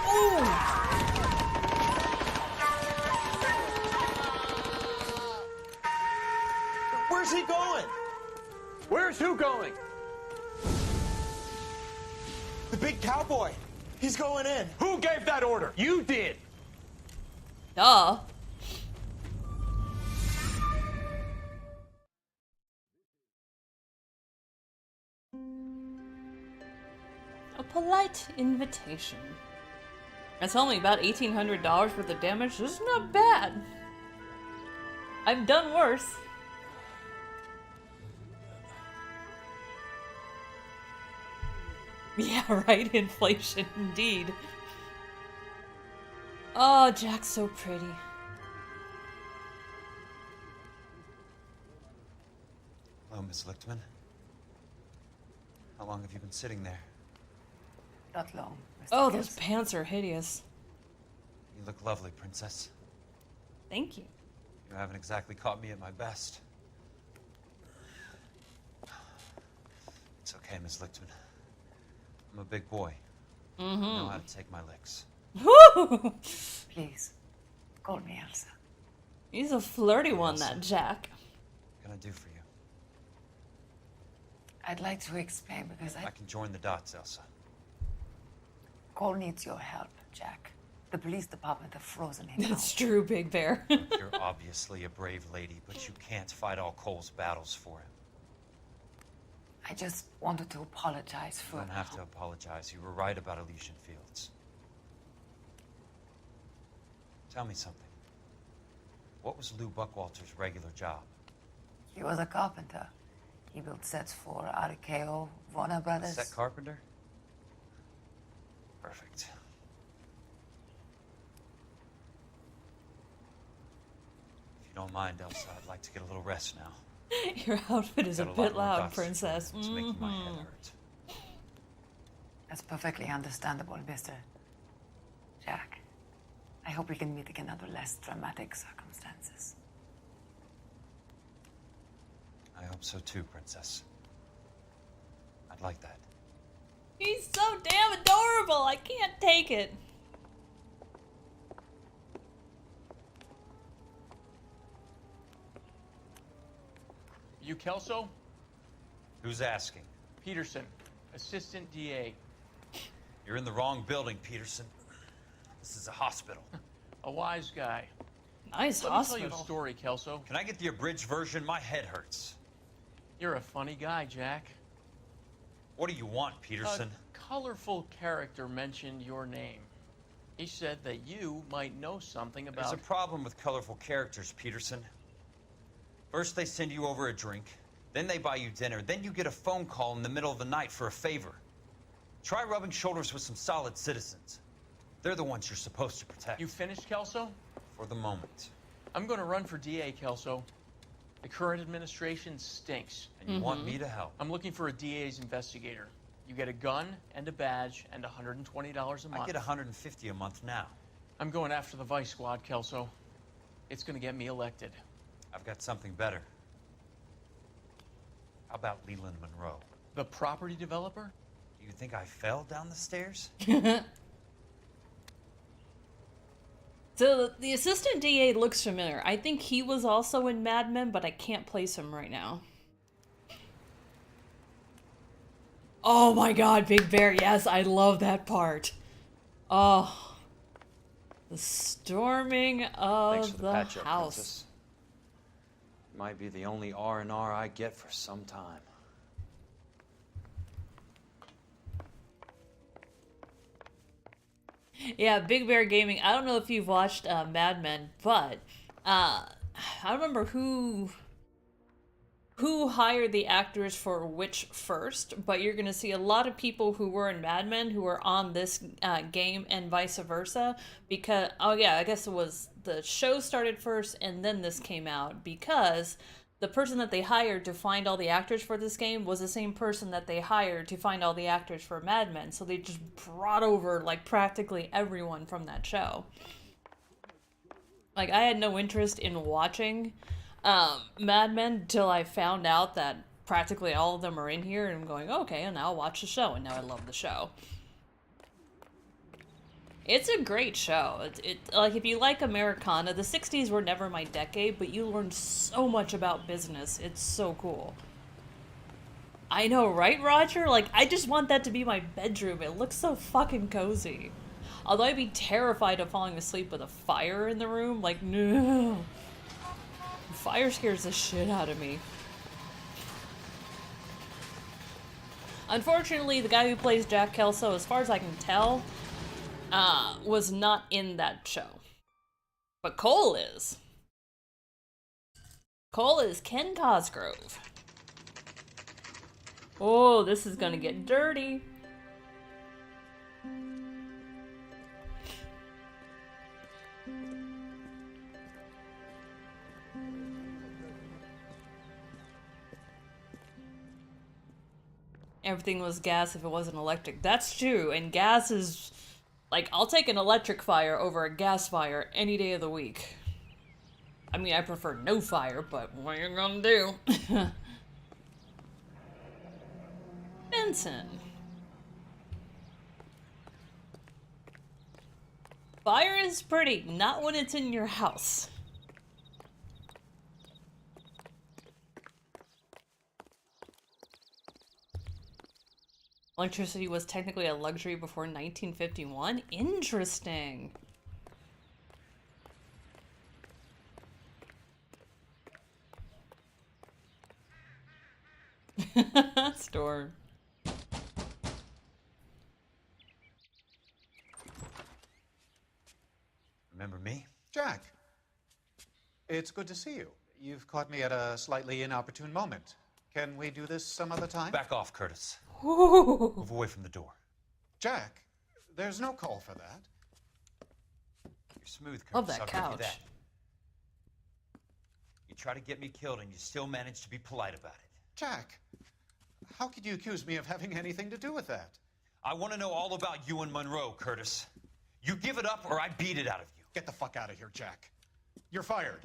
Ooh. Where's he going? Where's who going? The big cowboy. He's going in. Who gave that order? You did. Duh. A polite invitation. That's only about $1,800 for the damage. This is not bad. I've done worse. Yeah, right? Inflation, indeed. Oh, Jack's so pretty. Hello, Miss Lichtman. How long have you been sitting there? Not long. Mr. Oh, Gibson. those pants are hideous. You look lovely, Princess. Thank you. You haven't exactly caught me at my best. It's okay, Miss Lichtman. I'm a big boy. I know how to take my licks. Woo! Please, call me Elsa. He's a flirty one, that Jack. What can I do for you? I'd like to explain because I can join the dots, Elsa. Cole needs your help, Jack. The police department have frozen him That's out. true, Big Bear. You're obviously a brave lady, but you can't fight all Cole's battles for him. I just wanted to apologize for... You don't have to apologize. You were right about Elysian Fields. Tell me something. What was Lou Buckwalter's regular job? He was a carpenter. He built sets for RKO, Warner Brothers. Set carpenter? Perfect. If you don't mind, Elsa, I'd like to get a little rest now. Your outfit is a Got lot bit more loud, dots to Princess. join. It's making my head hurt. That's perfectly understandable, Mr. Jack. I hope we can meet again under less dramatic circumstances. I hope so too, Princess. I'd like that. He's so damn adorable. I can't take it. You Kelso? Who's asking? Peterson. Assistant DA. You're in the wrong building, Peterson. This is a hospital. A wise guy. Nice Let hospital. me tell you a story, Kelso. Can I get the abridged version? My head hurts. You're a funny guy, Jack. What do you want, Peterson? A colorful character mentioned your name. He said that you might know something about... There's a problem with colorful characters, Peterson. First they send you over a drink, then they buy you dinner, then you get a phone call in the middle of the night for a favor. Try rubbing shoulders with some solid citizens. They're the ones you're supposed to protect. You finished, Kelso? For the moment. I'm going to run for DA, Kelso. The current administration stinks. And you want me to help? I'm looking for a DA's investigator. You get a gun and a badge and $120 a month. I get $150 a month now. I'm going after the Vice Squad, Kelso. It's going to get me elected. I've got something better. How about Leland Monroe? The property developer? Do you think I fell down the stairs? So the assistant DA looks familiar. I think he was also in Mad Men, but I can't place him right now. Oh my god, Big Bear. Yes, I love that part. Oh. The storming of the house. Princess. Might be the only R&R I get for some time. Yeah, Big Bear Gaming. I don't know if you've watched Mad Men, but I don't remember who hired the actors for which first, but you're going to see a lot of people who were in Mad Men who are on this game and vice versa, because, oh yeah, I guess it was the show started first and then this came out, because the person that they hired to find all the actors for this game was the same person that they hired to find all the actors for Mad Men, so they just brought over, like, practically everyone from that show. Like, I had no interest in watching Mad Men until I found out that practically all of them are in here, and I'm going, okay, and now I'll watch the show, and now I love the show. It's a great show. Like, if you like Americana, the 60s were never my decade, but you learn so much about business. It's so cool. I know, right, Roger? Like, I just want that to be my bedroom. It looks so fucking cozy. Although I'd be terrified of falling asleep with a fire in the room. Like, no. Fire scares the shit out of me. Unfortunately, the guy who plays Jack Kelso, as far as I can tell, was not in that show. But Cole is. Cole is Ken Cosgrove. Oh, this is gonna get dirty. Everything was gas if it wasn't electric. That's true, and gas is... Like, I'll take an electric fire over a gas fire any day of the week. I mean, I prefer no fire, but what are you gonna do? Benson. Fire is pretty, not when it's in your house. Electricity was technically a luxury before 1951? Interesting. Storm. Remember me? Jack. It's good to see you. You've caught me at a slightly inopportune moment. Can we do this some other time? Back off, Curtis. Move away from the door. Jack, there's no call for that. You're smooth, Curtis. Love that I'll give you couch. that. You try to get me killed and you still manage to be polite about it. Jack, how could you accuse me of having anything to do with that? I want to know all about you and Monroe, Curtis. You give it up or I beat it out of you. Get the fuck out of here, Jack. You're fired.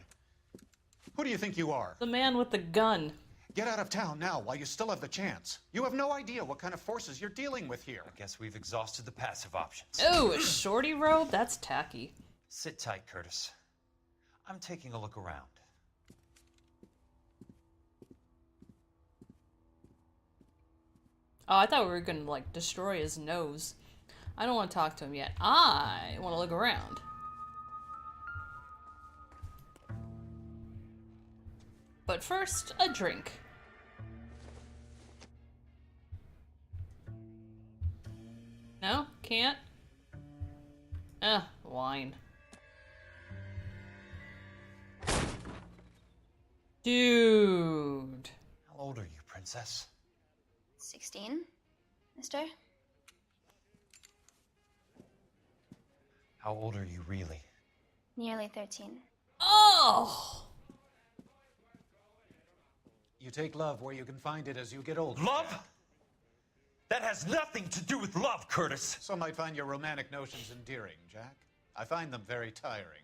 Who do you think you are? The man with the gun. Get out of town now while you still have the chance. You have no idea what kind of forces you're dealing with here. I guess we've exhausted the passive options. Oh, a shorty robe? That's tacky. Sit tight, Curtis. I'm taking a look around. Oh, I thought we were gonna, like, destroy his nose. I don't want to talk to him yet. I want to look around. But first, a drink. No? Can't? Wine. Dude. How old are you, princess? 16, mister? How old are you really? Nearly 13. Oh! You take love where you can find it as you get older. Love? That has nothing to do with love, Curtis. Some might find your romantic notions endearing, Jack. I find them very tiring.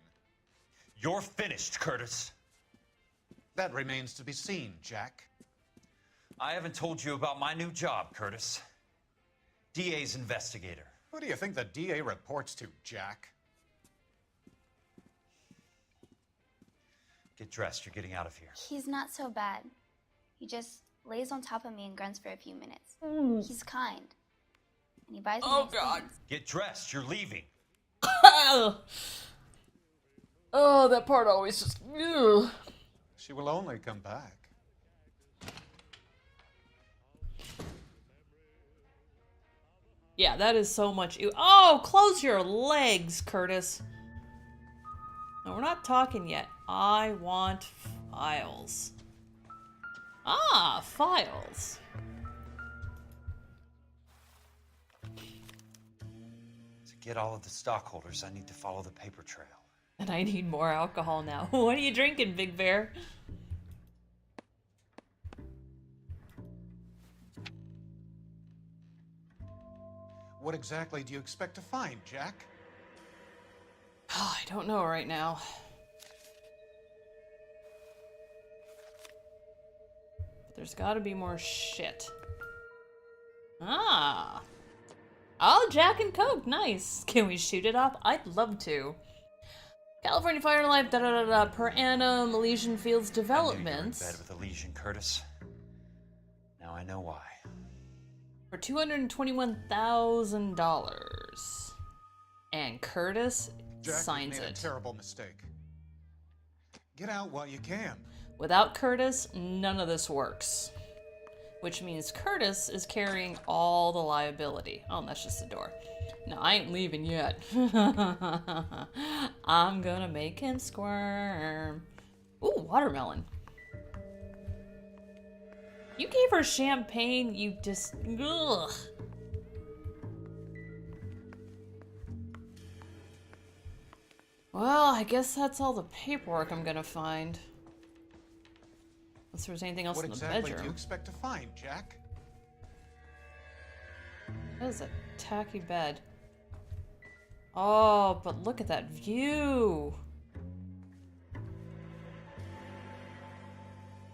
You're finished, Curtis. That remains to be seen, Jack. I haven't told you about my new job, Curtis. DA's investigator. Who do you think the DA reports to, Jack? Get dressed, you're getting out of here. He's not so bad. He just lays on top of me and grunts for a few minutes. He's kind. And he buys me nice things. Get dressed, you're leaving. Oh, that part always just... Ugh. She will only come back. Yeah, that is so much... Oh, close your legs, Curtis. No, we're not talking yet. I want files. Ah, files. To get all of the stockholders, I need to follow the paper trail. And I need more alcohol now. What are you drinking, Big Bear? What exactly do you expect to find, Jack? Oh, I don't know right now. There's gotta be more shit. Ah. Oh, Jack and Coke, nice. Can we shoot it off? I'd love to. California Fire and Life, da-da-da-da, per annum, Elysian Fields developments. I knew you were in bed with Elysian, Curtis. Now I know why. For $221,000. And Curtis Jack, signs you made it. a terrible mistake. Get out while you can. Without Curtis, none of this works. Which means Curtis is carrying all the liability. Oh, that's just the door. No, I ain't leaving yet. I'm gonna make him squirm. Ooh, watermelon. You gave her champagne, you just... Ugh. Well, I guess that's all the paperwork I'm gonna find. Unless there's anything else in the bedroom. What exactly do you expect to find, Jack? That is a tacky bed. Oh, but look at that view.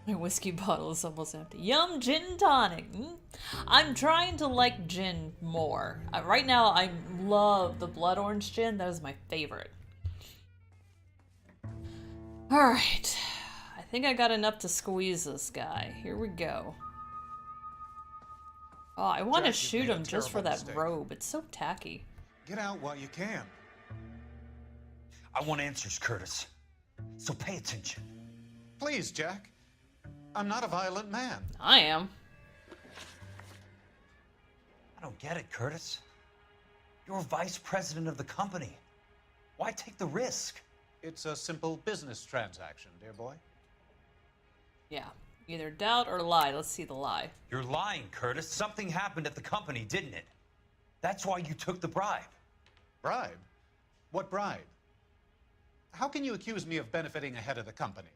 My whiskey bottle is almost empty. Yum, gin tonic. I'm trying to like gin more. Right now, I love the blood orange gin. That is my favorite. All right. I think I got enough to squeeze this guy. Here we go. Oh, I want to shoot him just for that robe. It's so tacky. Get out while you can. I want answers, Curtis. So pay attention. Please, Jack. I'm not a violent man. I am. I don't get it, Curtis. You're vice president of the company. Why take the risk? It's a simple business transaction, dear boy. Yeah. Either doubt or lie. Let's see the lie. You're lying, Curtis. Something happened at the company, didn't it? That's why you took the bribe. Bribe? What bribe? How can you accuse me of benefiting a head of the company?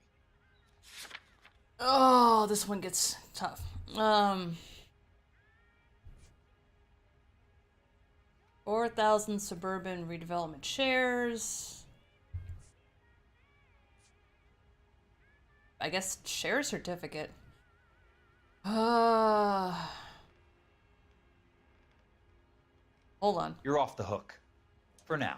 Oh, this one gets tough. 4,000 suburban redevelopment shares. I guess share certificate. Hold on. You're off the hook. For now.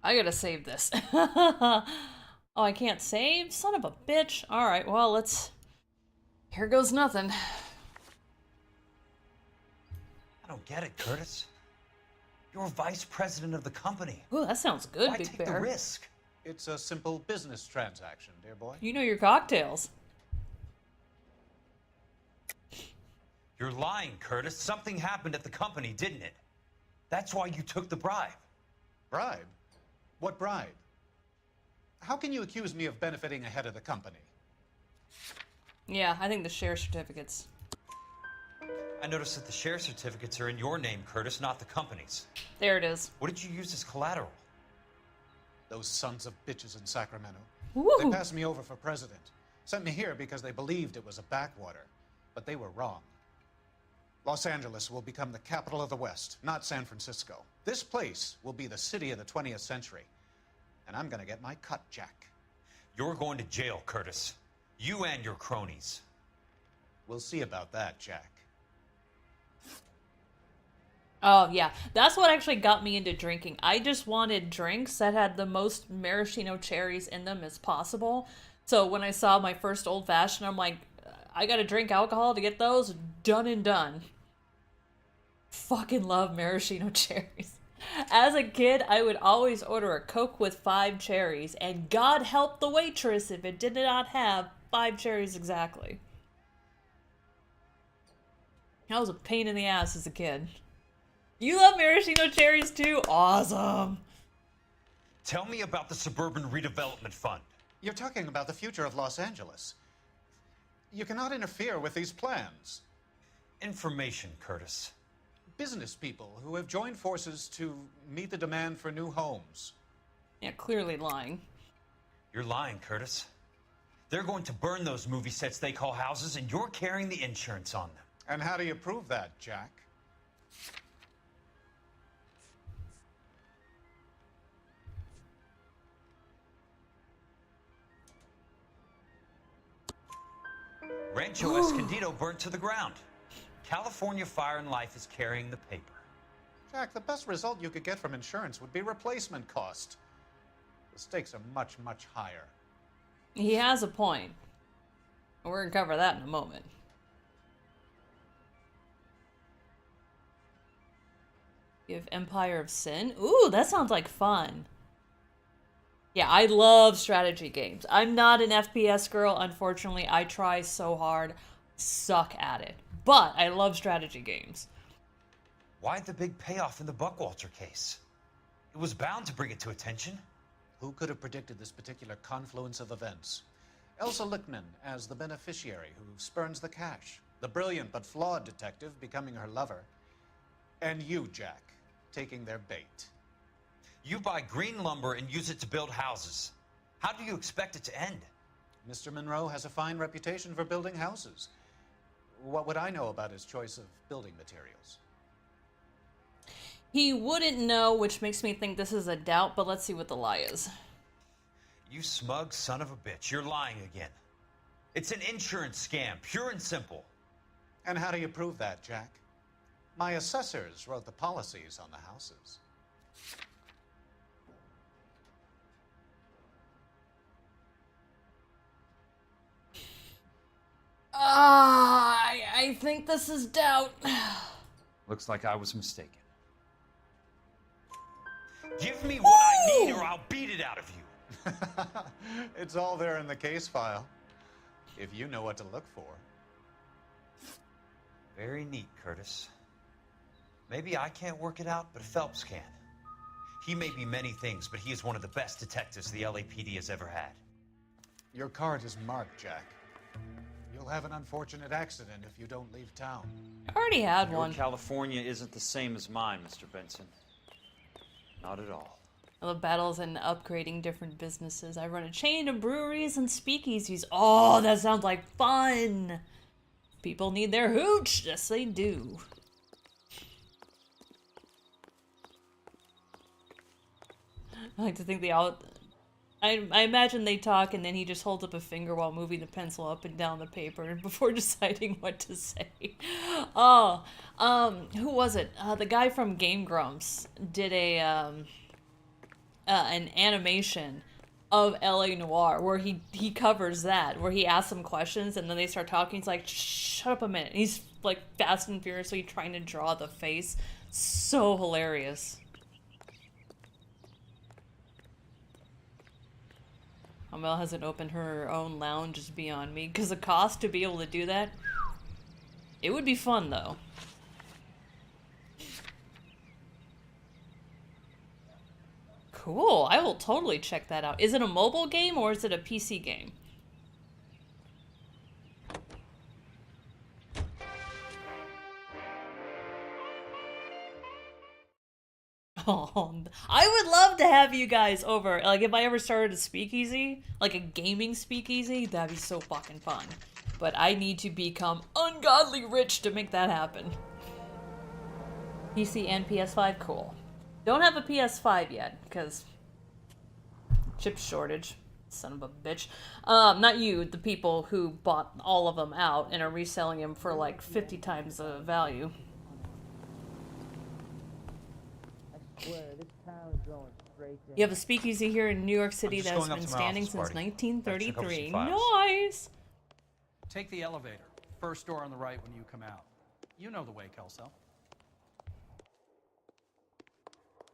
I gotta save this. Oh, I can't save? Son of a bitch. Alright, well, let's Here goes nothing. I don't get it, Curtis. You're vice president of the company. Ooh, that sounds good, Why Big take Bear. the risk? It's a simple business transaction, dear boy. You know your cocktails. You're lying, Curtis. Something happened at the company, didn't it? That's why you took the bribe. Bribe? What bribe? How can you accuse me of benefiting ahead of the company? Yeah, I think the share certificates. I noticed that the share certificates are in your name, Curtis, not the company's. There it is. What did you use as collateral? Those sons of bitches in Sacramento. Woo. They passed me over for president. Sent me here because they believed it was a backwater. But they were wrong. Los Angeles will become the capital of the West, not San Francisco. This place will be the city of the 20th century. And I'm gonna get my cut, Jack. You're going to jail, Curtis. You and your cronies. We'll see about that, Jack. Oh, yeah. That's what actually got me into drinking. I just wanted drinks that had the most maraschino cherries in them as possible. So when I saw my first old-fashioned, I'm like, I gotta drink alcohol to get those. Done and done. Fucking love maraschino cherries. As a kid, I would always order a Coke with 5 cherries, and God help the waitress if it did not have 5 cherries exactly. That was a pain in the ass as a kid. You love maraschino cherries too? Awesome. Tell me about the Suburban Redevelopment Fund. You're talking about the future of Los Angeles. You cannot interfere with these plans. Information, Curtis. Business people who have joined forces to meet the demand for new homes. Yeah, clearly lying. You're lying, Curtis. They're going to burn those movie sets they call houses, and you're carrying the insurance on them. And how do you prove that, Jack? Rancho Escondido burnt to the ground. California Fire and Life is carrying the paper. Jack, the best result you could get from insurance would be replacement cost. The stakes are much, much higher. He has a point. We're gonna cover that in a moment. You have Empire of Sin. Ooh, that sounds like fun. Yeah, I love strategy games. I'm not an FPS girl, unfortunately. I try so hard. Suck at it. But I love strategy games. Why the big payoff in the Buckwalter case? It was bound to bring it to attention. Who could have predicted this particular confluence of events? Elsa Lichtman as the beneficiary who spurns the cash. The brilliant but flawed detective becoming her lover. And you, Jack, taking their bait. You buy green lumber and use it to build houses. How do you expect it to end? Mr. Monroe has a fine reputation for building houses. What would I know about his choice of building materials? He wouldn't know, which makes me think this is a doubt, but let's see what the lie is. You smug son of a bitch, you're lying again. It's an insurance scam, pure and simple. And how do you prove that, Jack? My assessors wrote the policies on the houses. I think this is doubt. Looks like I was mistaken. Give me what I need or I'll beat it out of you. It's all there in the case file, if you know what to look for. Very neat, Curtis. Maybe I can't work it out, but Phelps can. He may be many things, but he is one of the best detectives the LAPD has ever had. Your card is marked, Jack. You'll have an unfortunate accident if you don't leave town. I already had Your one. California isn't the same as mine, Mr. Benson. Not at all. I love battles and upgrading different businesses. I run a chain of breweries and speakeasies. Oh, that sounds like fun. People need their hooch. Yes, they do. I like to think they all... I imagine they talk and then he just holds up a finger while moving the pencil up and down the paper before deciding what to say. Oh, who was it? The guy from Game Grumps did a an animation of LA Noire, where he covers that, where he asks them questions and then they start talking. He's like, shut up a minute. And he's like fast and furiously trying to draw the face. So hilarious. Amel hasn't opened her own lounge is beyond me, because the cost to be able to do that, it would be fun though. Cool, I will totally check that out. Is it a mobile game or is it a PC game? Oh, I would love to have you guys over. Like, if I ever started a speakeasy, like a gaming speakeasy, that'd be so fucking fun. But I need to become ungodly rich to make that happen. PC and PS5, cool. Don't have a PS5 yet, because chip shortage. Son of a bitch. Not you, the people who bought all of them out and are reselling them for like 50 times the value. You have a speakeasy here in New York City that's been standing since 1933. Nice! Take the elevator. First door on the right when you come out. You know the way, Kelso.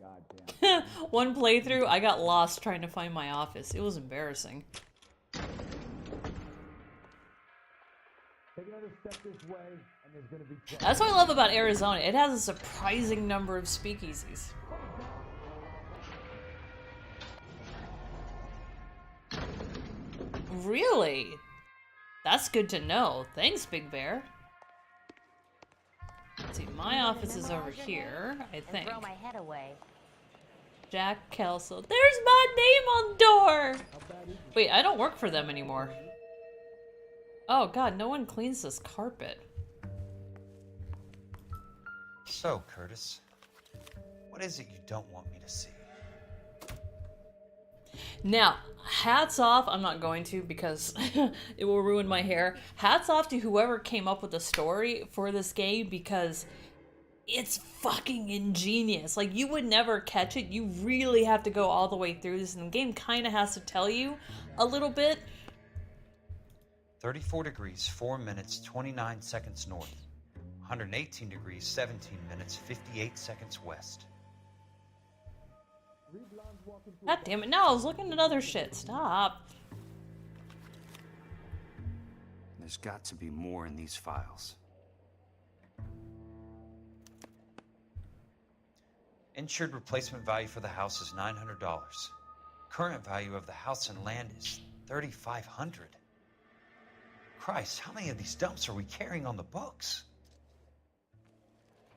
Goddamn. One playthrough, I got lost trying to find my office. It was embarrassing. Take another step this way, and there's gonna be. That's what I love about Arizona. It has a surprising number of speakeasies. Really? That's good to know. Thanks, Big Bear. Let's see, my office is over here, I think. Throw my head away. Jack Kelso. There's my name on the door! Wait, I don't work for them anymore. Oh god, no one cleans this carpet. So, Curtis, what is it you don't want me to see? Now, hats off, I'm not going to because it will ruin my hair. Hats off to whoever came up with the story for this game because it's fucking ingenious. Like, you would never catch it. You really have to go all the way through this, and the game kind of has to tell you a little bit. 34 degrees, 4 minutes, 29 seconds north. 118 degrees, 17 minutes, 58 seconds west. God damn it, no, I was looking at other shit. Stop. There's got to be more in these files. Insured replacement value for the house is $900. Current value of the house and land is $3,500. Christ, how many of these dumps are we carrying on the books?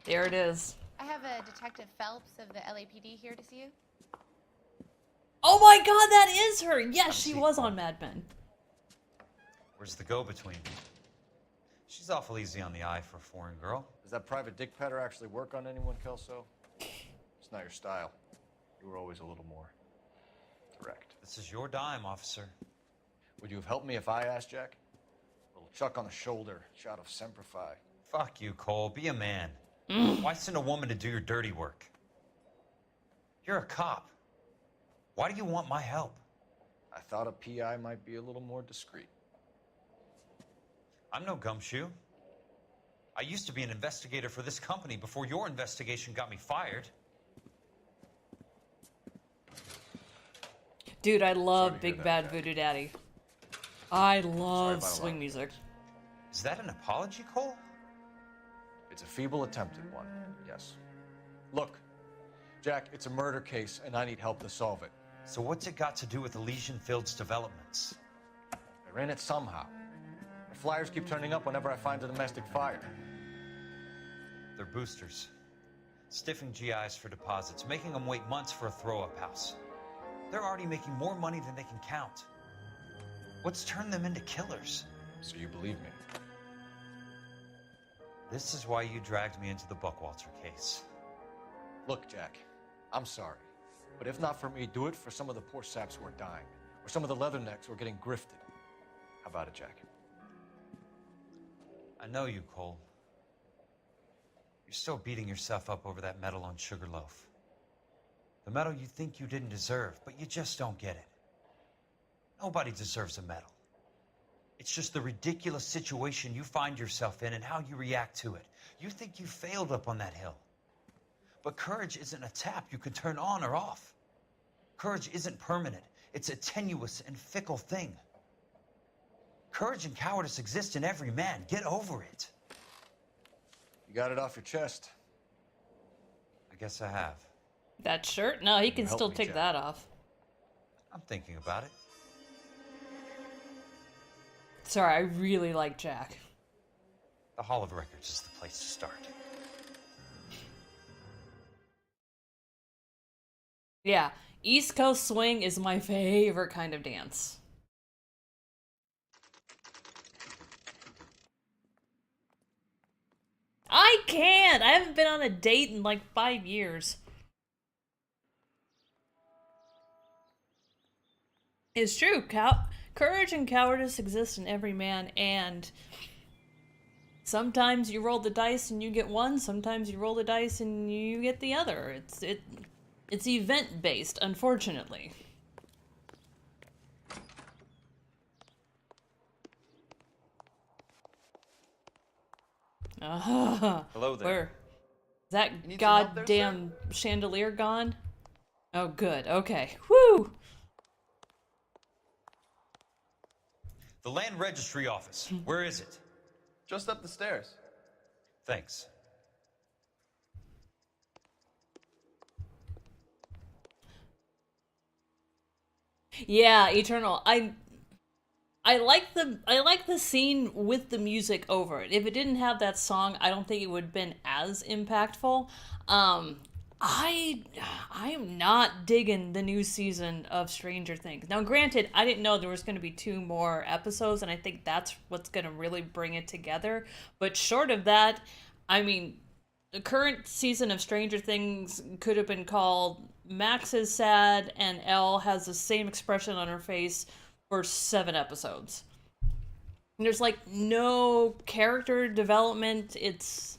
There it is. I have a Detective Phelps of the LAPD here to see you. Oh my god, that is her! Yes, she was on Mad Men. Where's the go-between? She's awful easy on the eye for a foreign girl. Does that private dick petter actually work on anyone, Kelso? It's not your style. You were always a little more direct. This is your dime, officer. Would you have helped me if I asked, Jack? A little chuck on the shoulder, shot of Semper Fi. Fuck you, Cole. Be a man. Why send a woman to do your dirty work? You're a cop. Why do you want my help? I thought a PI might be a little more discreet. I'm no gumshoe. I used to be an investigator for this company before your investigation got me fired. Dude, I love Big Bad Voodoo Daddy. I love swing music. Is that an apology, Cole? It's a feeble attempt at one, yes. Look, Jack, it's a murder case, and I need help to solve it. So what's it got to do with Elysian Fields developments? They're in it somehow. The flyers keep turning up whenever I find a domestic fire. They're boosters. Stiffing GIs for deposits, making them wait months for a throw-up house. They're already making more money than they can count. What's turned them into killers? So you believe me? This is why you dragged me into the Buckwalter case. Look, Jack, I'm sorry. But if not for me, do it for some of the poor saps who are dying. Or some of the leathernecks who are getting grifted. How about it, Jack? I know you, Cole. You're still beating yourself up over that medal on Sugarloaf. The medal you think you didn't deserve, but you just don't get it. Nobody deserves a medal. It's just the ridiculous situation you find yourself in and how you react to it. You think you failed up on that hill. But courage isn't a tap you can turn on or off. Courage isn't permanent. It's a tenuous and fickle thing. Courage and cowardice exist in every man. Get over it. You got it off your chest. I guess I have. That shirt? No, he can Help still me, take Jack. that off. I'm thinking about it. Sorry, I really like Jack. The Hall of Records is the place to start. Yeah, East Coast swing is my favorite kind of dance. I can't! I haven't been on a date in like 5 years. It's true. Courage and cowardice exist in every man, and sometimes you roll the dice and you get one, sometimes you roll the dice and you get the other. It's event-based, unfortunately. Hello there. Where? Is that goddamn chandelier gone? Oh, good. Okay. Woo! The Land Registry Office. Where is it? Just up the stairs. Thanks. Yeah, Eternal. I like the scene with the music over it. If it didn't have that song, I don't think it would have been as impactful. I am not digging the new season of Stranger Things. Now, granted, I didn't know there was going to be 2 more episodes, and I think that's what's going to really bring it together. But short of that, I mean, the current season of Stranger Things could have been called Max is sad and Elle has the same expression on her face for 7 episodes. And there's like no character development. It's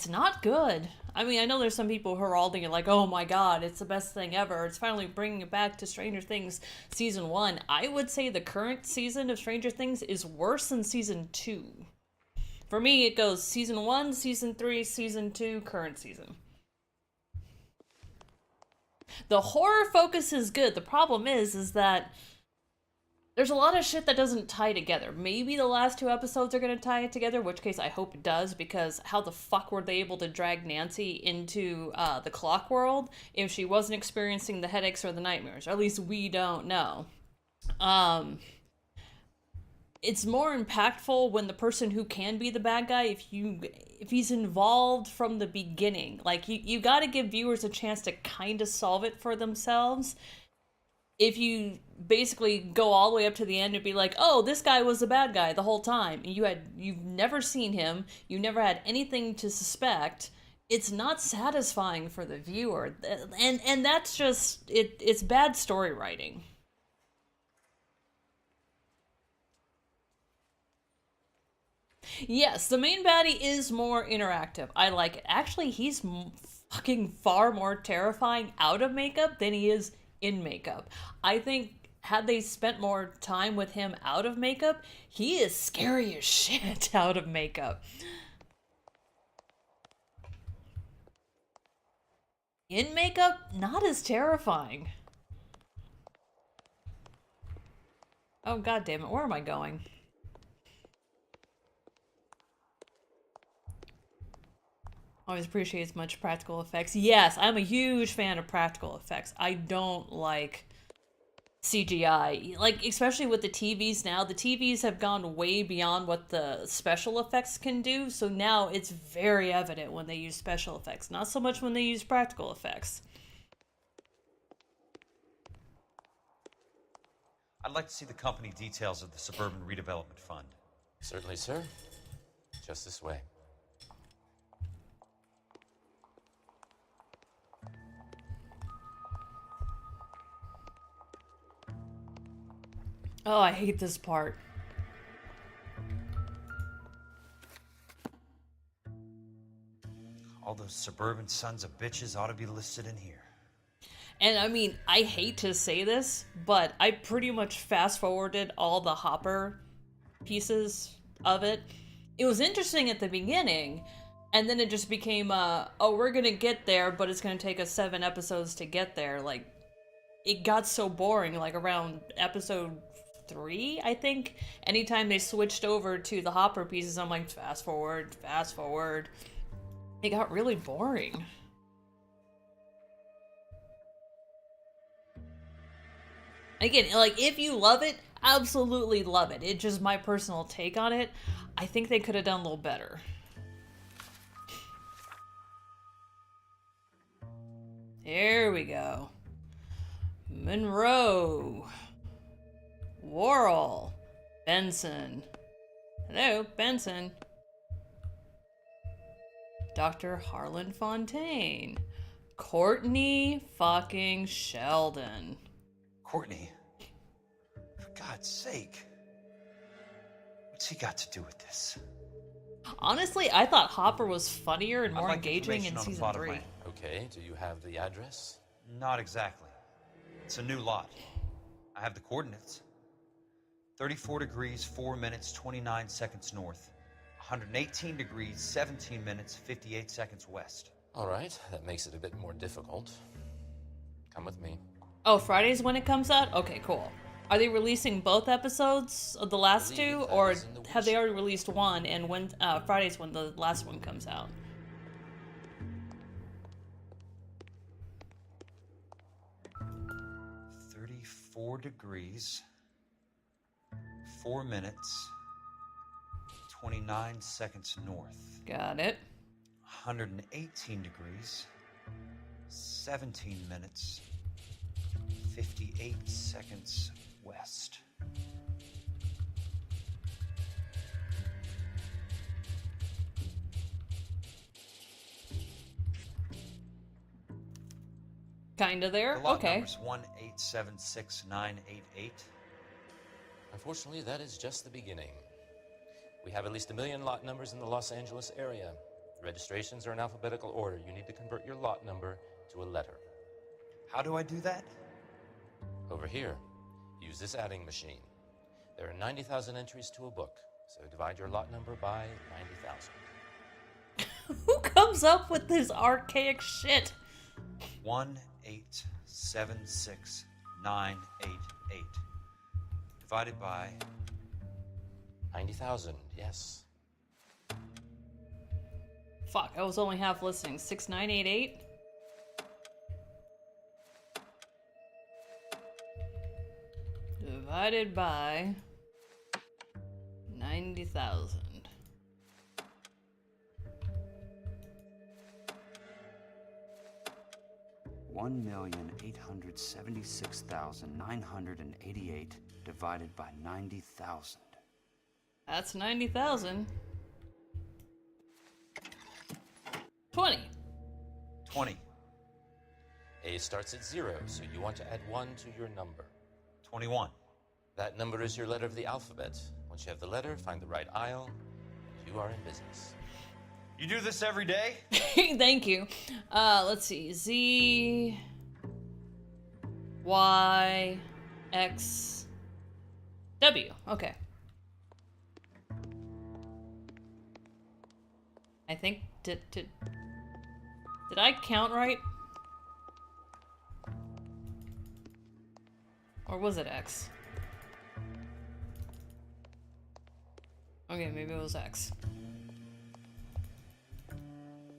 not good. I mean, I know there's some people who are all thinking like, oh my god, it's the best thing ever. It's finally bringing it back to Stranger Things season 1. I would say the current season of Stranger Things is worse than season 2. For me, it goes season 1, season 3, season 2, current season. The horror focus is good. The problem is that there's a lot of shit that doesn't tie together. Maybe the last 2 episodes are going to tie it together, in which case I hope it does, because how the fuck were they able to drag Nancy into the clock world if she wasn't experiencing the headaches or the nightmares? Or at least we don't know. It's more impactful when the person who can be the bad guy, if he's involved from the beginning. Like, you got to give viewers a chance to kind of solve it for themselves. If you basically go all the way up to the end and be like, oh, this guy was the bad guy the whole time, and you've never seen him, you never had anything to suspect, it's not satisfying for the viewer. And that's just, it's bad story writing. Yes, the main baddie is more interactive. I like it. Actually, he's fucking far more terrifying out of makeup than he is in makeup. I think had they spent more time with him out of makeup, he is scary as shit out of makeup. In makeup, not as terrifying. Oh, god damn it, where am I going? Always appreciates much practical effects. Yes, I'm a huge fan of practical effects. I don't like CGI. Like, especially with the TVs now. The TVs have gone way beyond what the special effects can do, so now it's very evident when they use special effects. Not so much when they use practical effects. I'd like to see the company details of the Suburban Redevelopment Fund. Certainly, sir. Just this way. Oh, I hate this part. All those suburban sons of bitches ought to be listed in here. And I mean, I hate to say this, but I pretty much fast forwarded all the Hopper pieces of it. It was interesting at the beginning, and then it just became, oh, we're gonna get there, but it's gonna take us 7 episodes to get there. Like, it got so boring, like around episode 3, I think. Anytime they switched over to the Hopper pieces, I'm like, fast forward, fast forward. It got really boring. Again, like, if you love it, absolutely love it. It's just my personal take on it. I think they could have done a little better. Here we go. Monroe. Worrell. Benson. Hello, Benson. Dr. Harlan Fontaine. Courtney fucking Sheldon. Courtney, for God's sake, what's he got to do with this? Honestly, I thought Hopper was funnier and more I'd like engaging in information on the season plot of 3. land. Okay, do you have the address? Not exactly. It's a new lot. I have the coordinates. 34 degrees, 4 minutes, 29 seconds north. 118 degrees, 17 minutes, 58 seconds west. All right, that makes it a bit more difficult. Come with me. Oh, Friday's when it comes out? Okay, cool. Are they releasing both episodes of the last 2, or have they already released one, and when Friday's when the last one comes out? .34 degrees, 4 minutes, 29 seconds north. Got it. 118 degrees, 17 minutes, 58 seconds west. Kinda there? The lot Okay. number's 1876988. Unfortunately, that is just the beginning. We have at least 1 million lot numbers in the Los Angeles area. Registrations are in alphabetical order. You need to convert your lot number to a letter. How do I do that? Over here, use this adding machine. There are 90,000 entries to a book, so divide your lot number by 90,000. Who comes up with this archaic shit? 1876988 divided by 90,000, yes. Fuck, I was only half listening. 6988? Divided by 90,000. $1,876,988 divided by 90,000. That's 90,000. 20. 20. A starts at 0, so you want to add 1 to your number. 21. That number is your letter of the alphabet. Once you have the letter, find the right aisle, and you are in business. You do this every day? Thank you. Let's see. Z, Y, X, W. Okay. I think, did I count right? Or was it X? Okay, maybe it was X.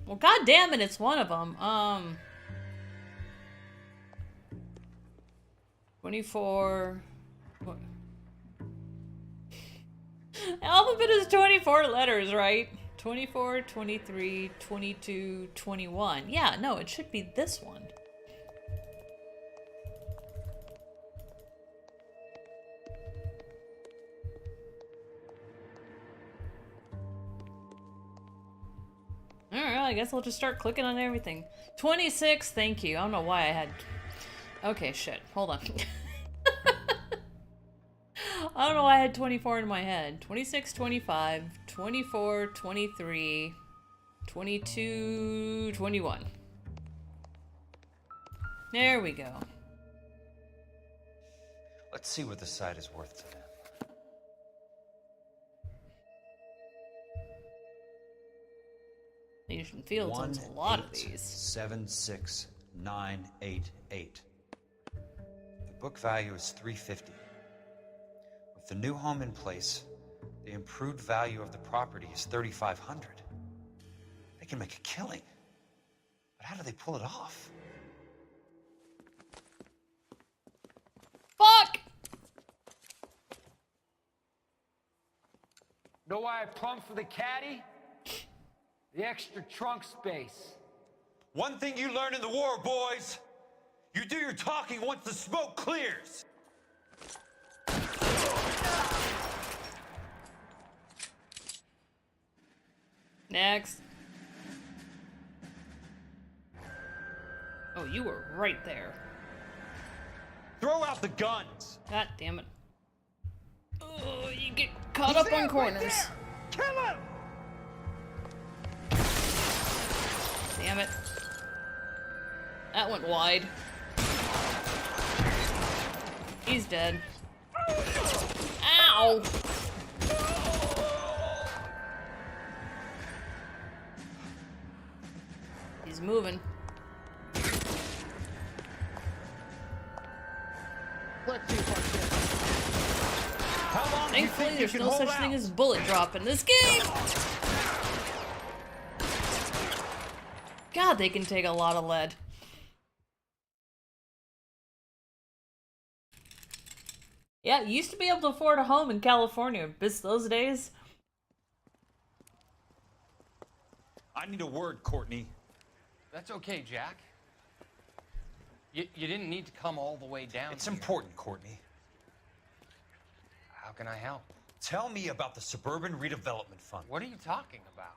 Well, god damn it, it's one of them. 24. What? Alphabet is 24 letters, right? 24, 23, 22, 21. Yeah, no, it should be this one. Alright, I guess I'll just start clicking on everything. 26, thank you. I don't know why I had... Okay, shit. Hold on. I don't know why I had 24 in my head. 26, 25, 24, 23, 22, 21. There we go. Let's see what the site is worth to them. Nation Fields owns a lot of these. 76988. The book value is $350. With the new home in place, the improved value of the property is $3,500. They can make a killing. But how do they pull it off? Fuck! Know why I plumbed for the caddy? The extra trunk space. One thing you learn in the war, boys. You do your talking once the smoke clears. Next. Oh, you were right there. Throw out the guns. God damn it. Oh, you get caught up on corners. Kill him! Damn it. That went wide. He's dead. Ow! He's moving. Thankfully, there's no such thing as bullet drop in this game! God, they can take a lot of lead. Yeah, you used to be able to afford a home in California. Miss those days? I need a word, Courtney. That's okay, Jack. You didn't need to come all the way down. It's important, Courtney. How can I help? Tell me about the Suburban Redevelopment Fund. What are you talking about?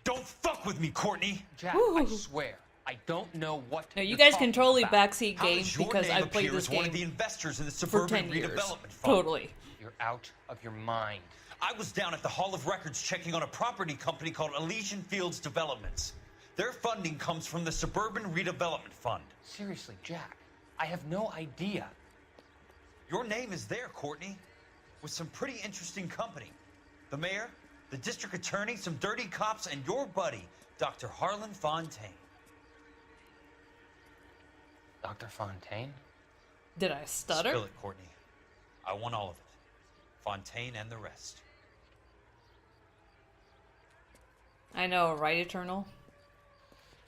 Don't fuck with me, Courtney! Jack, I swear, I don't know what No, you you're guys talking can totally about. backseat How games does your because name I've played appear this as one game of the investors in the for Suburban 10 years. Redevelopment Fund? Totally. You're out of your mind. I was down at the Hall of Records checking on a property company called Elysian Fields Developments. Their funding comes from the Suburban Redevelopment Fund. Seriously, Jack, I have no idea. Your name is there, Courtney, with some pretty interesting company. The mayor, the district attorney, some dirty cops, and your buddy, Dr. Harlan Fontaine. Dr. Fontaine? Did I stutter? Spill it, Courtney. I want all of it. Fontaine and the rest. I know, right, Eternal?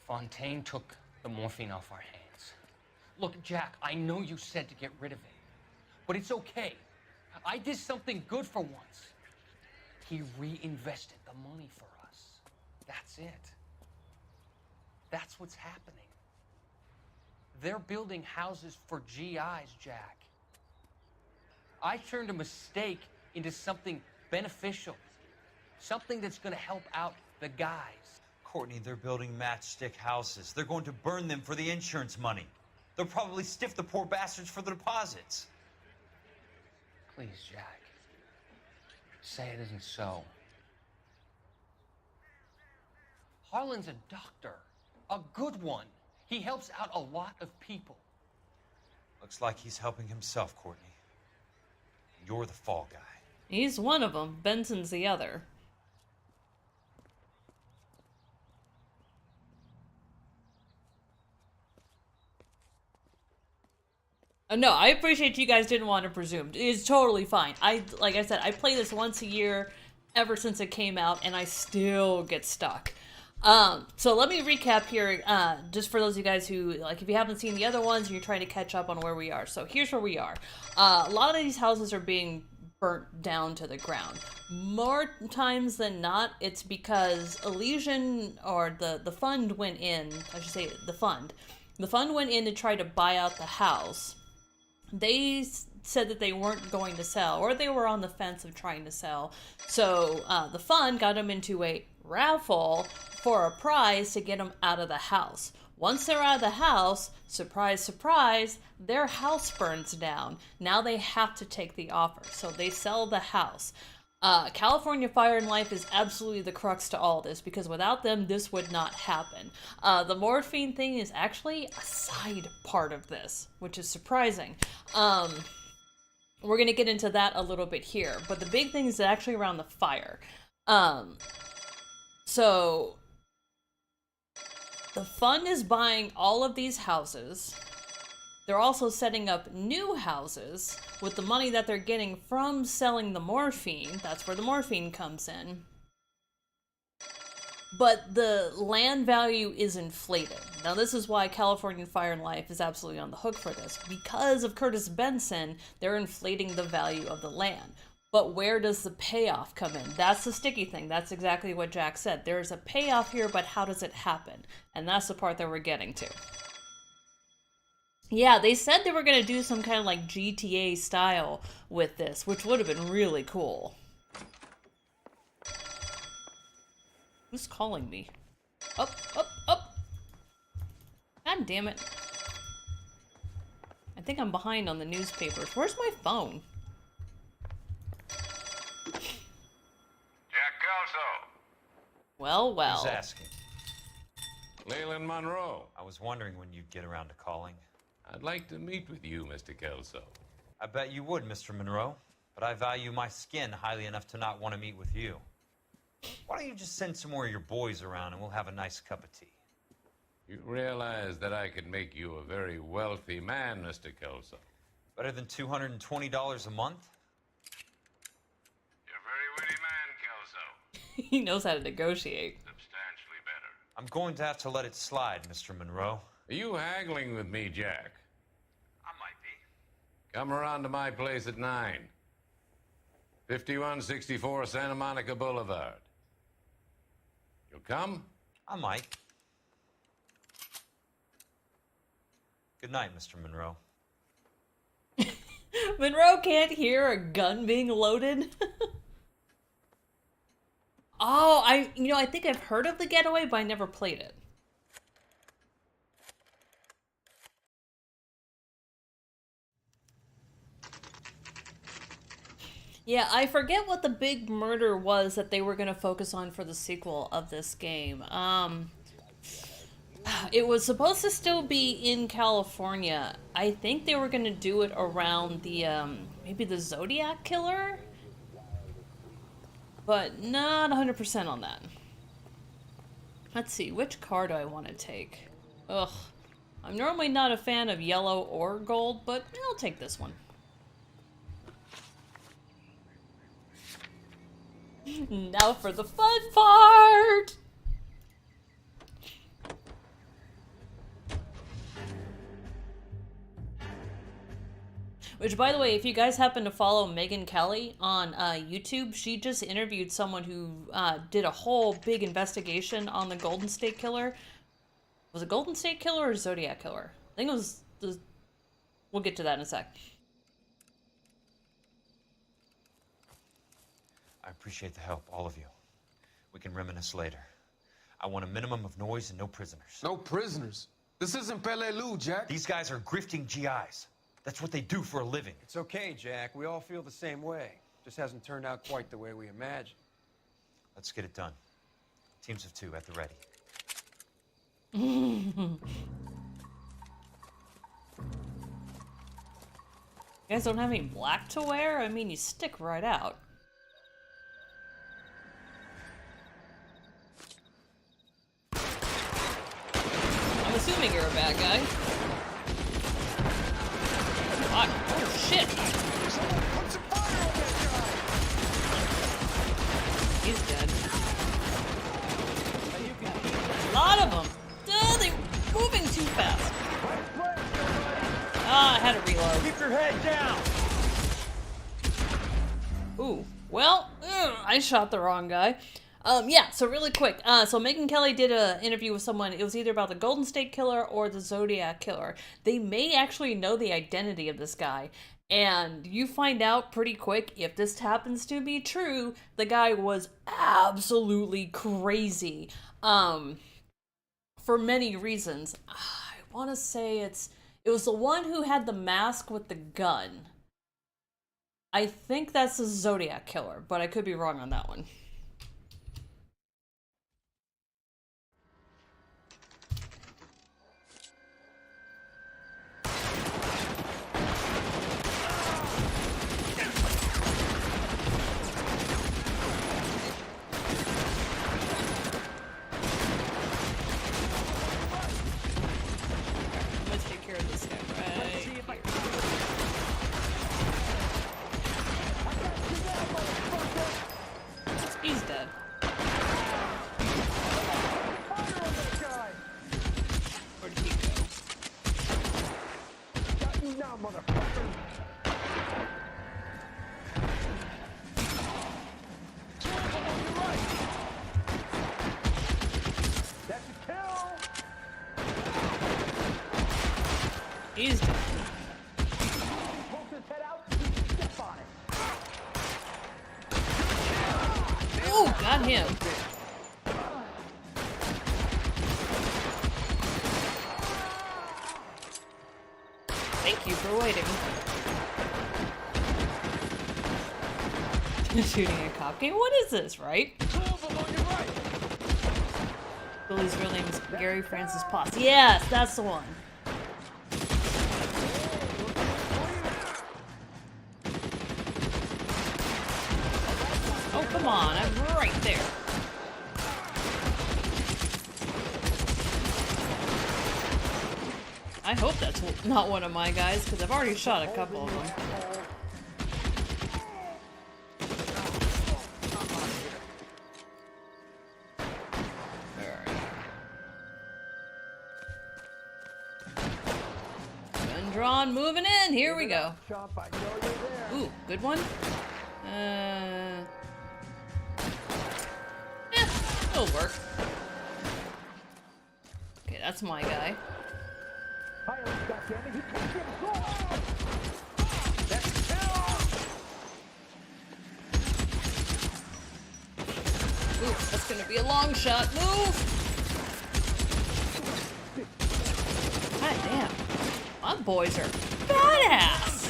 Fontaine took the morphine off our hands. Look, Jack, I know you said to get rid of it, but it's okay. I did something good for once. He reinvested the money for us. That's it. That's what's happening. They're building houses for GIs, Jack. I turned a mistake into something beneficial. Something that's going to help out the guys. Courtney, they're building matchstick houses. They're going to burn them for the insurance money. They'll probably stiff the poor bastards for the deposits. Please, Jack. Say it isn't so. Harlan's a doctor. A good one. He helps out a lot of people. Looks like he's helping himself, Courtney. You're the fall guy. He's one of them. Benson's the other. No, I appreciate you guys didn't want to presume. It's totally fine. Like I said, I play this once a year ever since it came out, and I still get stuck. So let me recap here, just for those of you guys who, like, if you haven't seen the other ones and you're trying to catch up on where we are. So here's where we are. A lot of these houses are being burnt down to the ground. More times than not, it's because Elysian, or the fund went in, I should say the fund went in to try to buy out the house. They said that they weren't going to sell, or they were on the fence of trying to sell. So the fund got them into a raffle for a prize to get them out of the house. Once they're out of the house, surprise, surprise, their house burns down. Now they have to take the offer. So they sell the house. California Fire and Life is absolutely the crux to all this, because without them, this would not happen. The morphine thing is actually a side part of this, which is surprising. We're going to get into that a little bit here, but the big thing is actually around the fire. So, the fund is buying all of these houses. They're also setting up new houses with the money that they're getting from selling the morphine. That's where the morphine comes in. But the land value is inflated. Now, this is why California Fire and Life is absolutely on the hook for this. Because of Curtis Benson, they're inflating the value of the land. But where does the payoff come in? That's the sticky thing. That's exactly what Jack said. There's a payoff here, but how does it happen? And that's the part that we're getting to. Yeah, they said they were going to do some kind of like GTA style with this, which would have been really cool. Who's calling me? Up, up, up! God damn it. I think I'm behind on the newspapers. Where's my phone? Jack Kelso. Well, well. Who's asking? Leland Monroe. I was wondering when you'd get around to calling. I'd like to meet with you, Mr. Kelso. I bet you would, Mr. Monroe. But I value my skin highly enough to not want to meet with you. Why don't you just send some more of your boys around and we'll have a nice cup of tea? You realize that I could make you a very wealthy man, Mr. Kelso. Better than $220 a month? You're a very witty man, Kelso. He knows how to negotiate. Substantially better. I'm going to have to let it slide, Mr. Monroe. Are you haggling with me, Jack? I might be. Come around to my place at 9. 5164 Santa Monica Boulevard. You'll come? I might. Good night, Mr. Monroe. Monroe can't hear a gun being loaded. Oh, I think I've heard of The Getaway, but I never played it. Yeah, I forget what the big murder was that they were going to focus on for the sequel of this game. It was supposed to still be in California. I think they were going to do it around the, maybe the Zodiac Killer? But not 100% on that. Let's see, which car do I want to take? Ugh. I'm normally not a fan of yellow or gold, but I'll take this one. Now for the fun part! Which, by the way, if you guys happen to follow Megan Kelly on YouTube, she just interviewed someone who did a whole big investigation on the Golden State Killer. Was it Golden State Killer or Zodiac Killer? I think it was... We'll get to that in a sec. I appreciate the help, all of you. We can reminisce later. I want a minimum of noise and no prisoners. No prisoners? This isn't Peleliu, Jack. These guys are grifting GIs. That's what they do for a living. It's okay, Jack. We all feel the same way. Just hasn't turned out quite the way we imagined. Let's get it done. Teams of 2 at the ready. You guys don't have any black to wear? I mean, you stick right out. I'm assuming you're a bad guy. Fuck. Oh, shit. He's dead. A lot of them. They're moving too fast. Ah, I had to reload. Keep your head down. Ooh. Well, I shot the wrong guy. Yeah, so really quick. So Megan Kelly did an interview with someone. It was either about the Golden State Killer or the Zodiac Killer. They may actually know the identity of this guy. And you find out pretty quick, if this happens to be true, the guy was absolutely crazy. For many reasons. I want to say it was the one who had the mask with the gun. I think that's the Zodiac Killer, but I could be wrong on that one. Let's take care of this guy right here. He's dead. Where'd he go? Got you now, motherfucker. That's a kill. He's dead. Poke his head out. Step on it. Ooh, got him. Thank you for waiting. Shooting a cop game? What is this, right? Billy's real name is Gary Francis Potts. Yes, that's the one. Oh, come on, I'm right there. I hope that's not one of my guys, because I've already shot a couple of them. Gun drawn, moving in. Here we go. Ooh, good one. It'll work. Okay, that's my guy. Ooh, that's gonna be a long shot. Move! God damn. My boys are badass!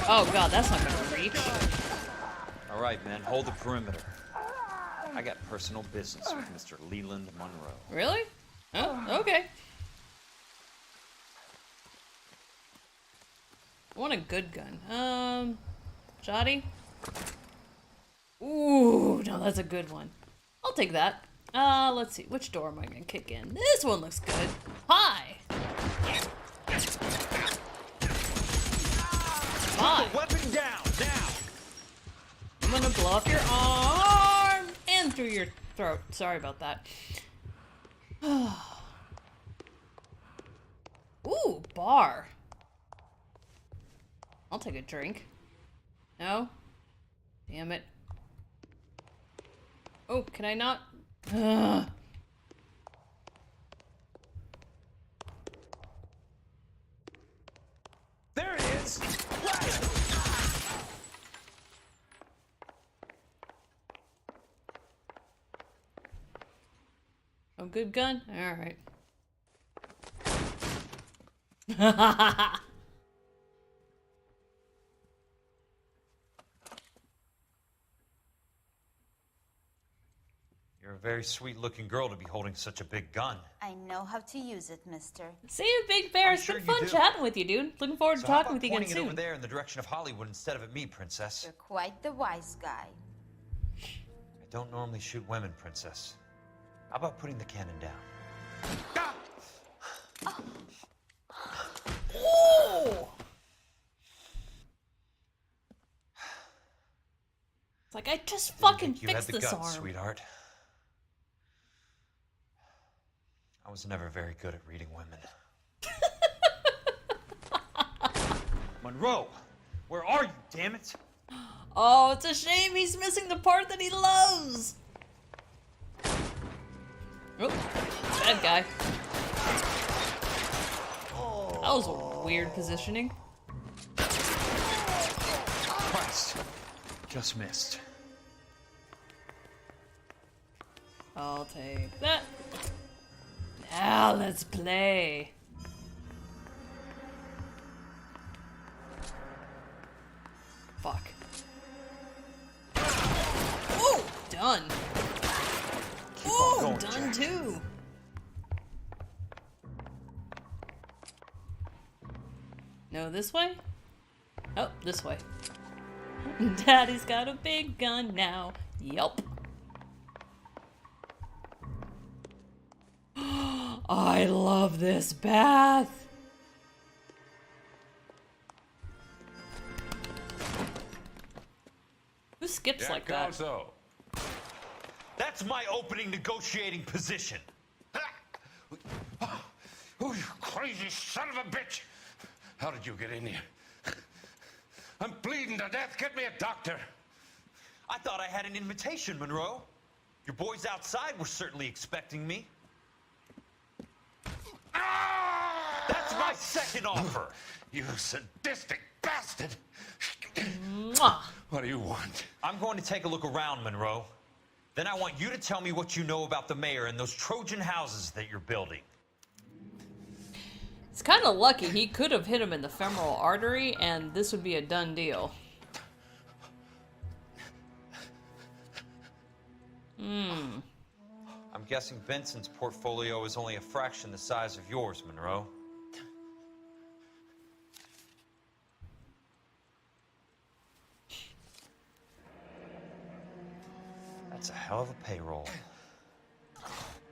Oh god, that's not gonna reach. All right, man, hold the perimeter. I got personal business with Mr. Leland Monroe. Really? Oh, okay. I want a good gun. Shoddy? Ooh, no, that's a good one. I'll take that. Let's see. Which door am I gonna kick in? This one looks good. Hi! Hi! Weapon down, now! I'm gonna blow up your arm and through your throat. Sorry about that. Ooh, bar. I'll take a drink. No? Damn it. Oh, can I not? Ugh. There it is! A good gun? Alright. You're a very sweet-looking girl to be holding such a big gun. I know how to use it, mister. See you, Big Bear. It's been fun chatting with you, dude. Looking forward to talking with you again pointing it over soon. there in the direction of Hollywood instead of at me, Princess? You're quite the wise guy. I don't normally shoot women, Princess. How about putting the cannon down? Ooh! It's like I just fucking You had fixed the this guts, arm. sweetheart. I was never very good at reading women. Monroe, where are you, damn it? Oh, it's a shame he's missing the part that he loves. Oh, bad guy. That was a weird positioning. Christ, just missed. I'll take that. Now let's play. done too. No, this way? Oh, this way. Daddy's got a big gun now. Yup. I love this bath. Who skips Jack like that? Also. That's my opening negotiating position. Oh, you crazy son of a bitch! How did you get in here? I'm bleeding to death. Get me a doctor. I thought I had an invitation, Monroe. Your boys outside were certainly expecting me. That's my second offer. You sadistic bastard. Mwah. What do you want? I'm going to take a look around, Monroe. Then I want you to tell me what you know about the mayor and those Trojan houses that you're building. It's kind of lucky. He could have hit him in the femoral artery, and this would be a done deal. I'm guessing Benson's portfolio is only a fraction the size of yours, Monroe. That's a hell of a payroll.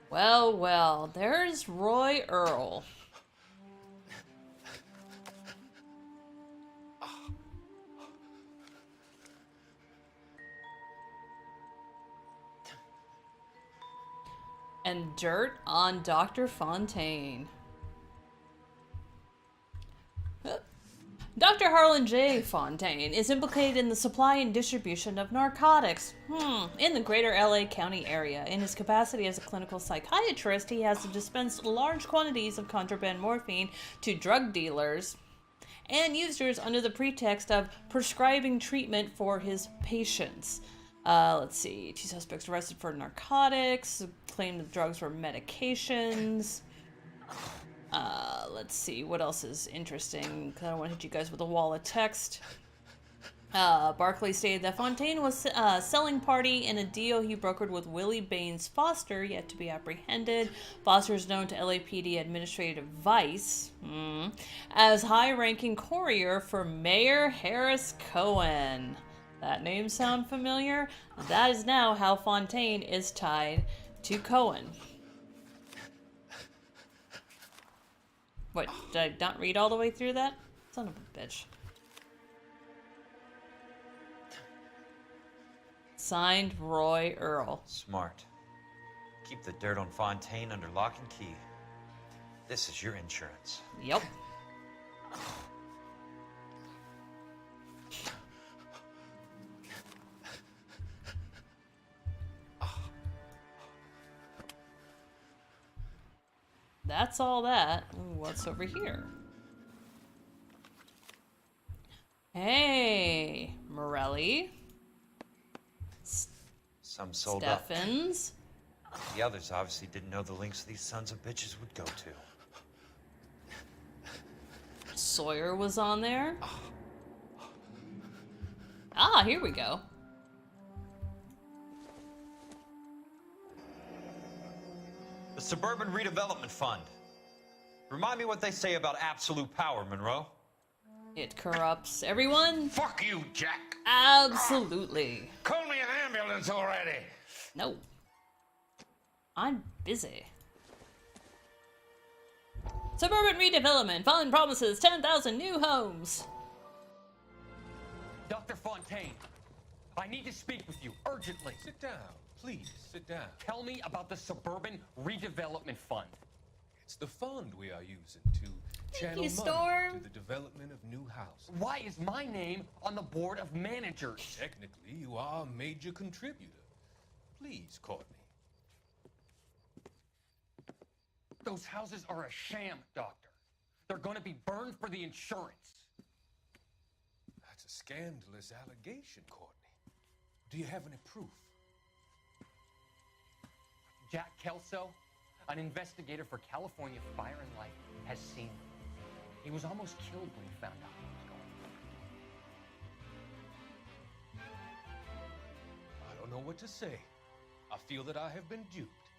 Well, well, there's Roy Earl. And dirt on Dr. Fontaine. Dr. Harlan J. Fontaine is implicated in the supply and distribution of narcotics in the greater LA County area. In his capacity as a clinical psychiatrist, he has dispensed large quantities of contraband morphine to drug dealers and users under the pretext of prescribing treatment for his patients. Let's see, 2 suspects arrested for narcotics, claimed the drugs were medications. Let's see, what else is interesting? I don't want to hit you guys with a wall of text. Barclay stated that Fontaine was a selling party in a deal he brokered with Willie Baines Foster, yet to be apprehended. Foster is known to LAPD Administrative Vice as high-ranking courier for Mayor Harris Cohen. That name sound familiar? That is now how Fontaine is tied to Cohen. What, did I not read all the way through that? Son of a bitch. Signed, Roy Earl. Smart. Keep the dirt on Fontaine under lock and key. This is your insurance. Yep. That's all that. Ooh, what's over here? Hey, Morelli. Some sold Steffens. up. The others obviously didn't know the lengths these sons of bitches would go to. Sawyer was on there. Ah, here we go. The Suburban Redevelopment Fund. Remind me what they say about absolute power, Monroe. It corrupts everyone. Fuck you, Jack. Absolutely. Call me an ambulance already. No. I'm busy. Suburban Redevelopment Fund promises 10,000 new homes. Dr. Fontaine, I need to speak with you urgently. Sit down. Please, sit down. Tell me about the Suburban Redevelopment Fund. It's the fund we are using to channel you, money Storm. to the development of new houses. Why is my name on the board of managers? Technically, you are a major contributor. Please, Courtney. Those houses are a sham, Doctor. They're going to be burned for the insurance. That's a scandalous allegation, Courtney. Do you have any proof? Jack Kelso, an investigator for California Fire and Life, has seen them. He was almost killed when he found out what was going on. I don't know what to say. I feel that I have been duped.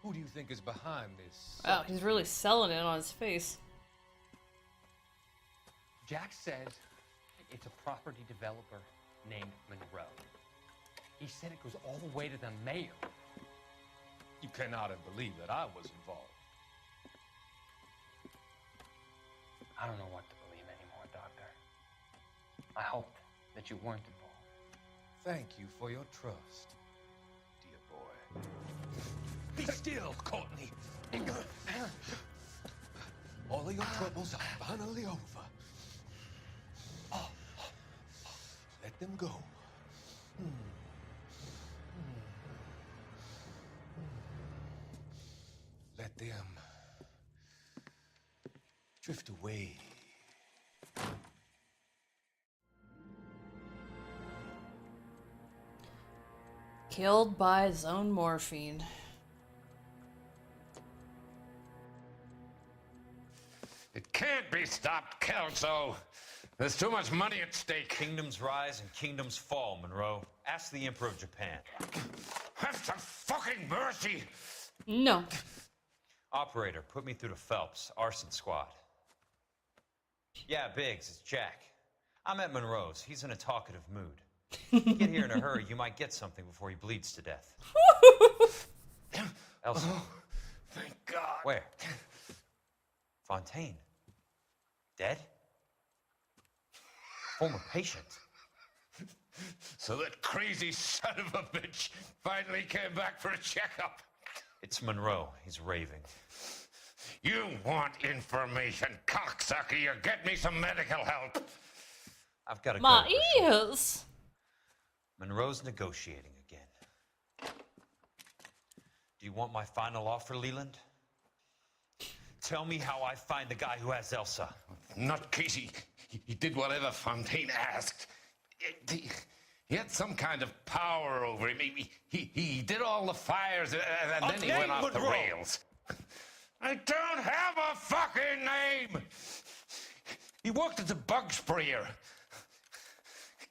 Who do you think is behind this? Wow, he's really selling it on his face. Jack says it's a property developer named Monroe. He said it goes all the way to the mayor. You cannot have believed that I was involved. I don't know what to believe anymore, Doctor. I hoped that you weren't involved. Thank you for your trust, dear boy. Be still, Courtney. All of your troubles are finally over. Let them go. Let them drift away. Killed by zone morphine. It can't be stopped, Kelso. There's too much money at stake. Kingdoms rise and kingdoms fall, Monroe. Ask the Emperor of Japan. Have some fucking mercy! No. Operator, put me through to Phelps, arson squad. Yeah, Biggs, it's Jack. I'm at Monroe's. He's in a talkative mood. If you get here in a hurry, you might get something before he bleeds to death. Elsa. Oh, thank God. Where? Fontaine. Dead? Former patient. So that crazy son of a bitch finally came back for a checkup. It's Monroe. He's raving. You want information, cocksucker. You get me some medical help. I've got to go. My ears! Monroe's negotiating again. Do you want my final offer, Leland? Tell me how I find the guy who has Elsa. Not Casey. He did whatever Fontaine asked. He had some kind of power over him. He did all the fires, and then he went off the rails. I don't have a fucking name! He worked as a bug sprayer.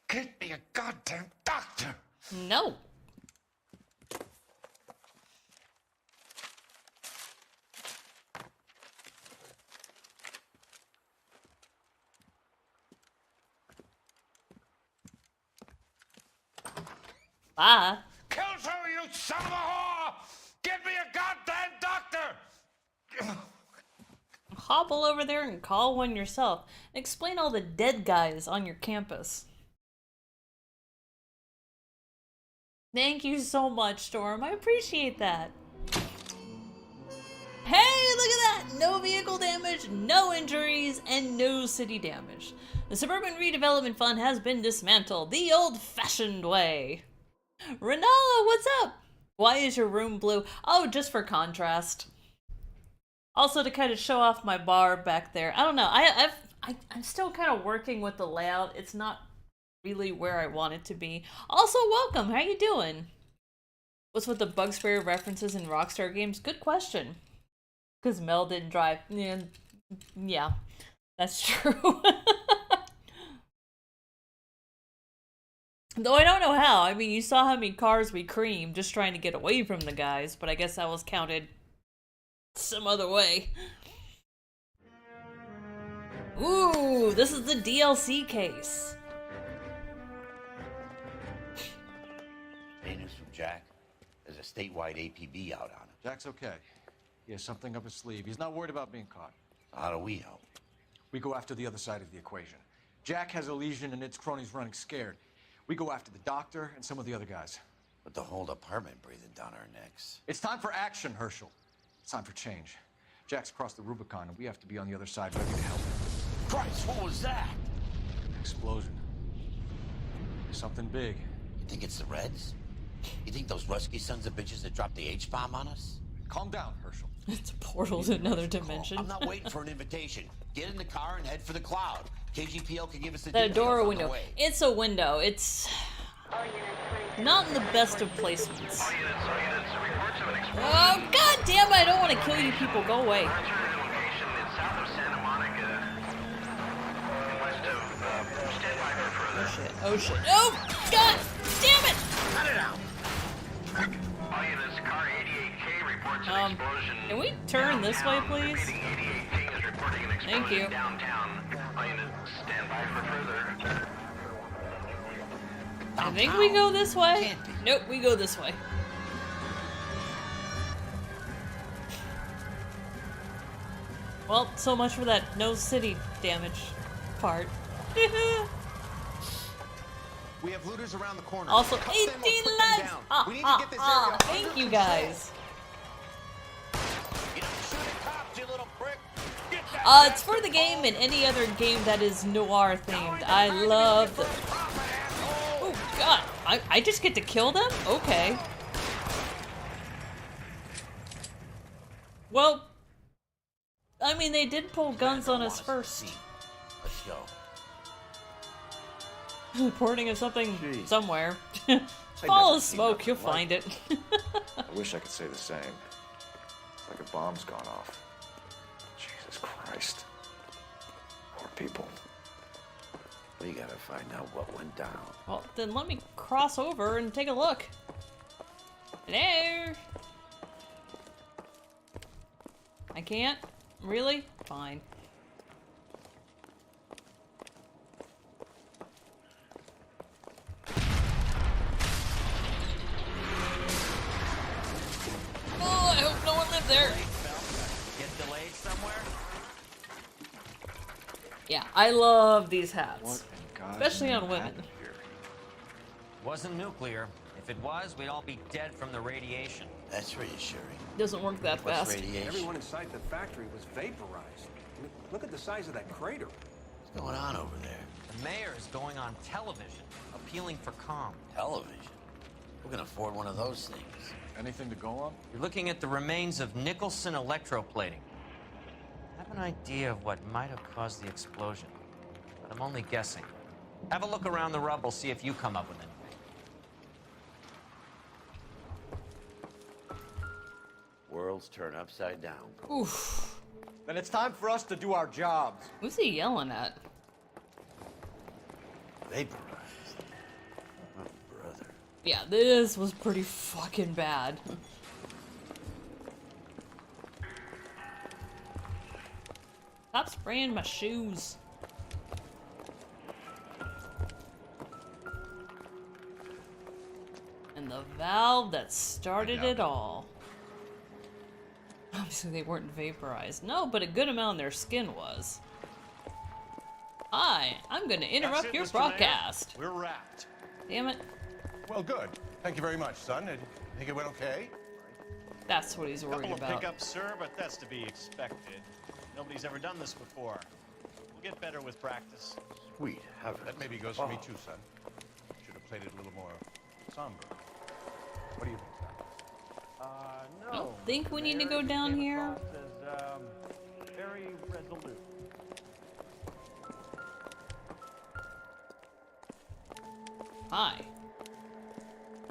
Get me a goddamn doctor! No. Bye. Kelso, you son of a whore! Get me a goddamn doctor! Hobble over there and call one yourself. Explain all the dead guys on your campus. Thank you so much, Storm. I appreciate that. Hey, look at that! No vehicle damage, no injuries, and no city damage. The Suburban Redevelopment Fund has been dismantled the old-fashioned way. Renala, what's up? Why is your room blue? Oh, just for contrast. Also to kind of show off my bar back there. I don't know. I'm still kind of working with the layout. It's not really where I want it to be. Also, welcome. How you doing? What's with the bug sprayer references in Rockstar games? Good question. Because Mel didn't drive. Yeah, that's true. Though I don't know how. I mean, you saw how many cars we creamed just trying to get away from the guys, but I guess that was counted some other way. Ooh, this is the DLC case. Hey, news from Jack. There's a statewide APB out on him. Jack's okay. He has something up his sleeve. He's not worried about being caught. How do we help? We go after the other side of the equation. Jack has a legion and its cronies running scared. We go after the doctor and some of the other guys. With the whole department breathing down our necks. It's time for action, Herschel. It's time for change. Jack's crossed the Rubicon, and we have to be on the other side ready to help him. Christ, what was that? Explosion. Something big. You think it's the Reds? You think those Rusky sons of bitches that dropped the H-bomb on us? Calm down, Herschel. It's a portal to another dimension. I'm not waiting for an invitation. Get in the car and head for the cloud. KGPL can give us the The details door on window. the way. It's a window. It's not in the best of placements. Oh, god damn it! I don't want to kill you people. Go away. Oh shit. Oh shit. Oh, god damn it! Cut it out. All units, car 88K reports Can we turn this way, please? Thank you. I think we go this way. Nope, we go this way. Well, so much for that no city damage part. We have looters around the corner. Also, Cut 18 them or put them lives! down. We need to get this area under Thank you control. guys. You don't shoot at cops, you little prick. It's for the game and any other game that is noir themed. I love the... Oh god, I just get to kill them? Okay. Well, I mean, they did pull guns on us first. Let's go. Reporting of something somewhere. Follow smoke, you'll find it. I wish I could say the same. It's like a bomb's gone off. Jesus Christ. Poor people. We gotta find out what went down. Well, then let me cross over and take a look. Hello? I can't? Really? Fine. Oh, I hope no one lived there. Get delayed somewhere? Yeah, I love these hats. What in God's Especially name on women. happened here? Wasn't nuclear. If it was, we'd all be dead from the radiation. That's reassuring. Doesn't work that fast. Radiation? Everyone inside the factory was vaporized. I mean, look at the size of that crater. What's going on over there? The mayor is going on television, appealing for calm. Television? Who can afford one of those things? Anything to go on? You're looking at the remains of Nicholson electroplating. I have an idea of what might have caused the explosion, but I'm only guessing. Have a look around the rubble, see if you come up with anything. Worlds turn upside down. Oof. Then it's time for us to do our jobs. Who's he yelling at? Vaporized. Oh, brother. Yeah, this was pretty fucking bad. Stop spraying my shoes. And the valve that started it all. Obviously they weren't vaporized. No, but a good amount of their skin was. Hi, I'm gonna interrupt your broadcast. We're wrapped. Damn it. Well, good. Thank you very much, son. I think it went okay. That's what he's worried Couple about. of pickups, sir, but that's to be expected. Nobody's ever done this before. We'll get better with practice. Sweet. That maybe goes for me too, son. Should have played it a little more somber. What do you think, son? No. Don't think we need to go down here. Very resolute. Hi.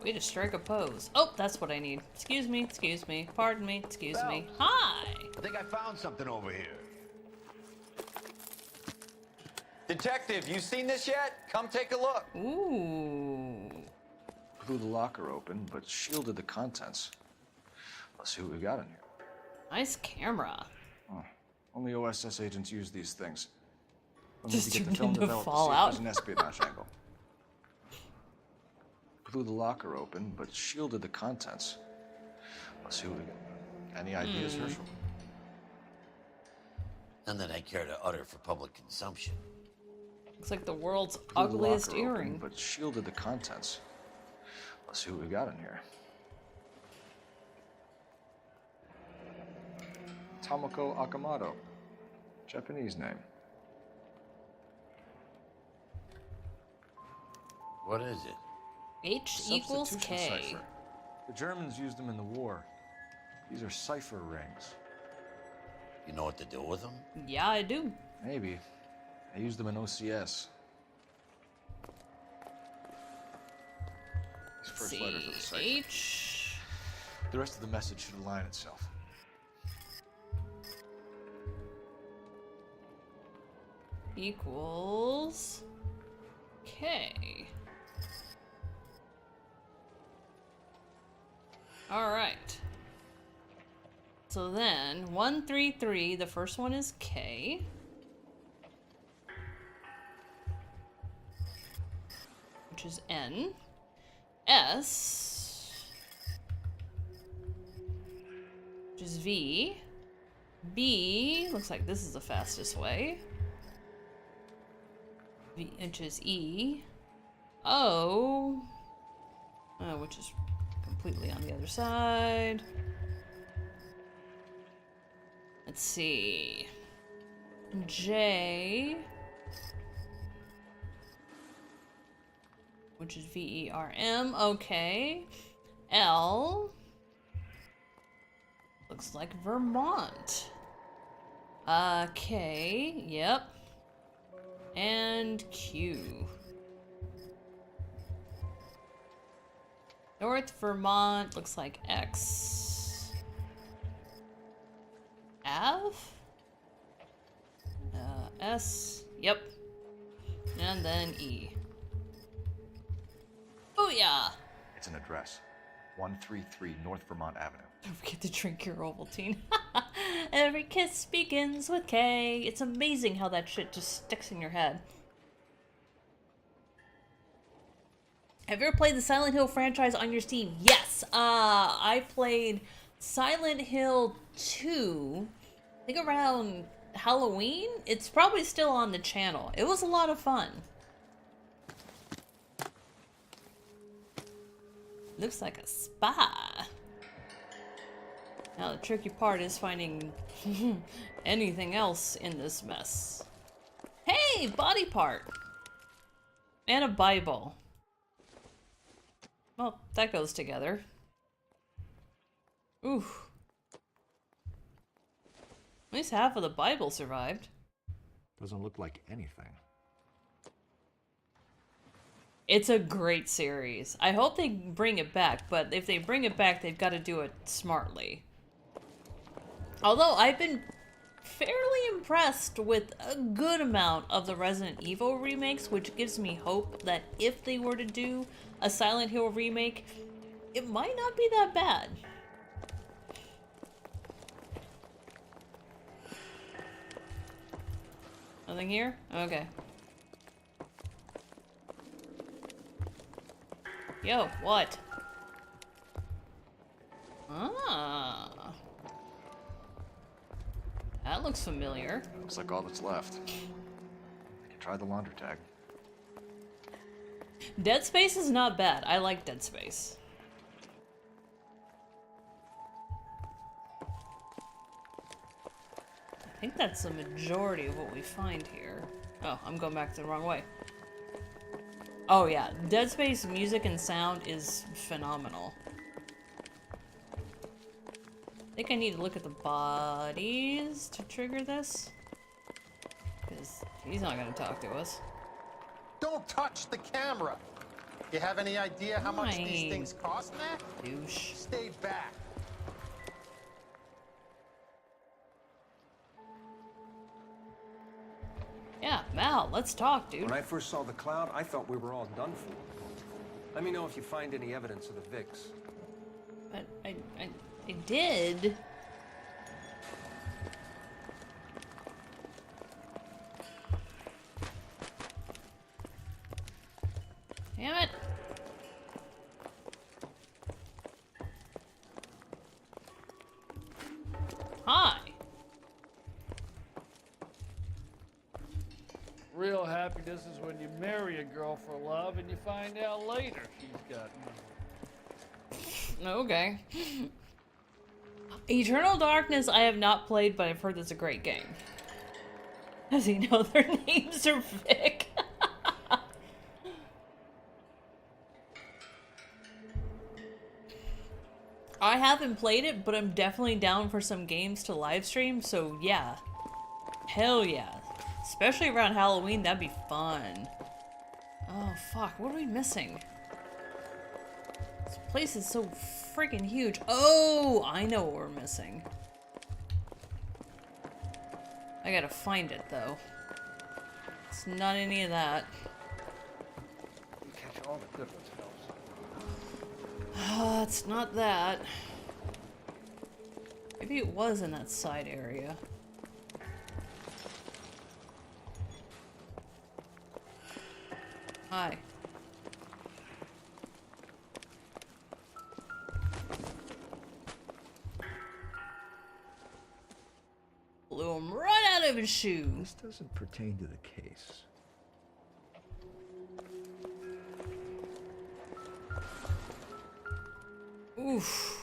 Way to strike a pose. Oh, that's what I need. Excuse me, pardon me, excuse me. Hi! I think I found something over here. Detective, you seen this yet? Come take a look. Ooh. Blew the locker open, but shielded the contents. Let's see what we got in here. Nice camera. Oh, only OSS agents use these things. We'll Just need to get the turned film into developed to see if Fallout. there's an espionage angle. Blew the locker open, but shielded the contents. Let's see what we got. Any ideas, Herschel? None that I care to utter for public consumption. Looks like the world's Blew the ugliest locker open, earring. but shielded the contents. Let's see what we got in here. Tomoko Akamoto. Japanese name. What is it? H equals Substitution K. cipher. The Germans used them in the war. These are cipher rings. You know what to do with them? Yeah, I do. Maybe. I used them in OCS. These first letters of the cipher. H. The rest of the message should align itself. Equals K. All right. So then, 133, the first one is K. Which is N. S. Which is V. B, looks like this is the fastest way. V, which is E. O. Which is completely on the other side. Let's see. J. Which is VERM. Okay. L. Looks like Vermont. K. Yep. And Q. North Vermont looks like X. Ave? S. Yep. And then E. Booyah! It's an address. 133 North Vermont Avenue. Don't forget to drink your Ovaltine. Every kiss begins with K. It's amazing how that shit just sticks in your head. Have you ever played the Silent Hill franchise on your Steam? Yes! I played Silent Hill 2, I think around Halloween? It's probably still on the channel. It was a lot of fun. Looks like a spa. Now the tricky part is finding anything else in this mess. Hey, body part! And a Bible. Well, that goes together. Ooh. At least half of the Bible survived. Doesn't look like anything. It's a great series. I hope they bring it back, but if they bring it back, they've got to do it smartly. Although I've been fairly impressed with a good amount of the Resident Evil remakes, which gives me hope that if they were to do a Silent Hill remake, it might not be that bad. Nothing here? Okay. Yo, what? Ah. That looks familiar. Looks like all that's left. You can try the laundry tag. Dead Space is not bad. I like Dead Space. I think that's the majority of what we find here. Oh, I'm going back the wrong way. Oh yeah, Dead Space music and sound is phenomenal. I think I need to look at the bodies to trigger this. Because he's not going to talk to us. Don't touch the camera! You have any idea how much these things cost, Matt? Douche. Stay back. Yeah, Mal, let's talk, dude. When I first saw the cloud, I thought we were all done for. Let me know if you find any evidence of the Vicks. But I did. Damn it. Hi. Real happiness is when you marry a girl for love and you find out later she's got money. Okay. Eternal Darkness I have not played, but I've heard it's a great game. Does he know their names are Vic? I haven't played it, but I'm definitely down for some games to live stream, so yeah. Hell yeah. Especially around Halloween, that'd be fun. Oh fuck, what are we missing? This place is so freaking huge. Oh, I know what we're missing. I gotta find it though. It's not any of that. You catch all the good ones, Phelps. It's not that. Maybe it was in that side area. Hi. Blew him right out of his shoe. This doesn't pertain to the case. Oof.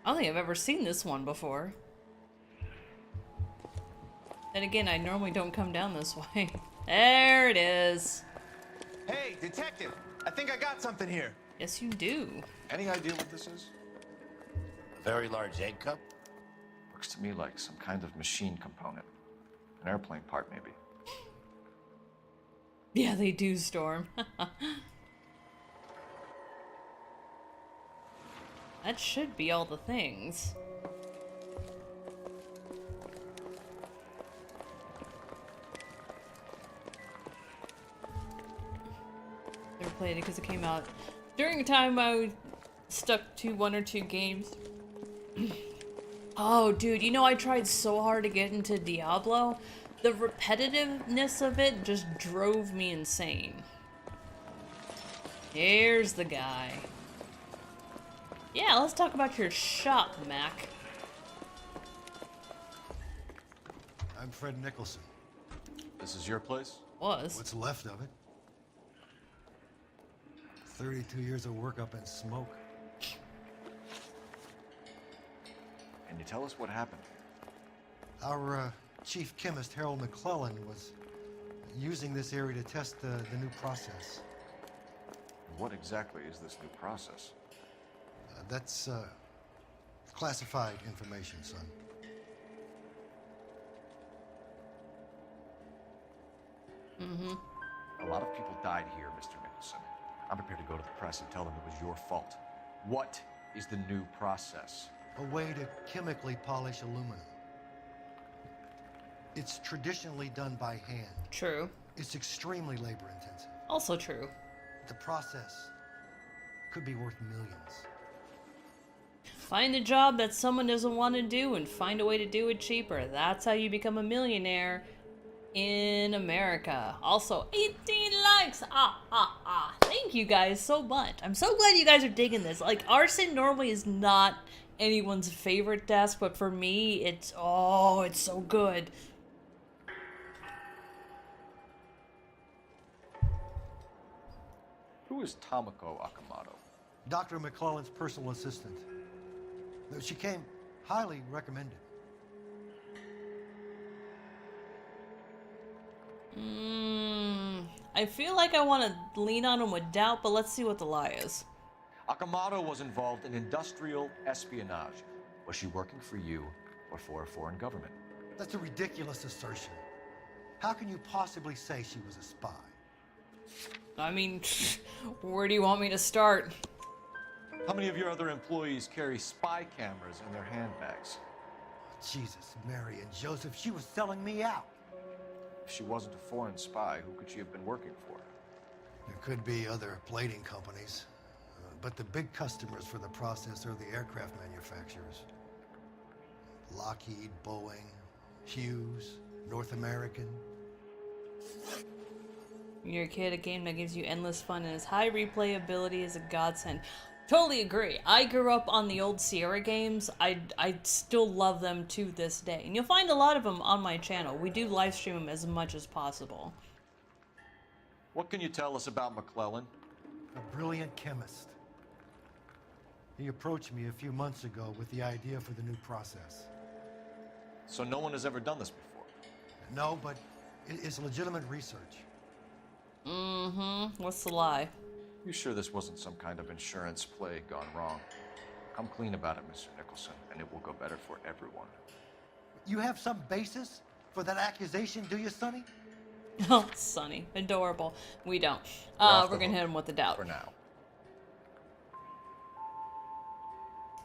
I don't think I've ever seen this one before. Then again, I normally don't come down this way. There it is. Hey, detective! I think I got something here. Yes, you do. Any idea what this is? A very large egg cup? Looks to me like some kind of machine component. An airplane part, maybe. Yeah, they do, Storm. That should be all the things. Never played it because it came out during a time I stuck to 1 or 2 games. Oh, dude, you know, I tried so hard to get into Diablo. The repetitiveness of it just drove me insane. Here's the guy. Yeah, let's talk about your shop, Mac. I'm Fred Nicholson. This is your place? Was. What's left of it. 32 years of work up in smoke. Can you tell us what happened? Our chief chemist, Harold McClellan, was using this area to test the new process. What exactly is this new process? That's classified information, son. Mm-hmm. A lot of people died here, Mr. Nicholson. I'm prepared to go to the press and tell them it was your fault. What is the new process? A way to chemically polish aluminum. It's traditionally done by hand. True. It's extremely labor intensive. Also true. The process could be worth millions. Find a job that someone doesn't want to do and find a way to do it cheaper. That's how you become a millionaire in America. Also, 18 likes! Thank you guys so much. I'm so glad you guys are digging this. Like, Arson normally is not anyone's favorite desk, but for me, it's so good. Who is Tomoko Akamoto? Dr. McClellan's personal assistant. She came highly recommended. I feel like I want to lean on him with doubt, but let's see what the lie is. Akamoto was involved in industrial espionage. Was she working for you or for a foreign government? That's a ridiculous assertion. How can you possibly say she was a spy? I mean, where do you want me to start? How many of your other employees carry spy cameras in their handbags? Jesus, Mary and Joseph, she was selling me out. If she wasn't a foreign spy, who could she have been working for? There could be other plating companies, but the big customers for the process are the aircraft manufacturers. Lockheed, Boeing, Hughes, North American. You're a kid, a game that gives you endless fun and its high replayability is a godsend. Totally agree. I grew up on the old Sierra games. I still love them to this day. And you'll find a lot of them on my channel. We do live stream them as much as possible. What can you tell us about McClellan? A brilliant chemist. He approached me a few months ago with the idea for the new process. So no one has ever done this before? No, but it's legitimate research. Mm-hmm. What's the lie? You sure this wasn't some kind of insurance play gone wrong? Come clean about it, Mr. Nicholson, and it will go better for everyone. You have some basis for that accusation, do you, Sonny? Oh, Sonny. Adorable. We don't. We're gonna hit him with the doubt. For now.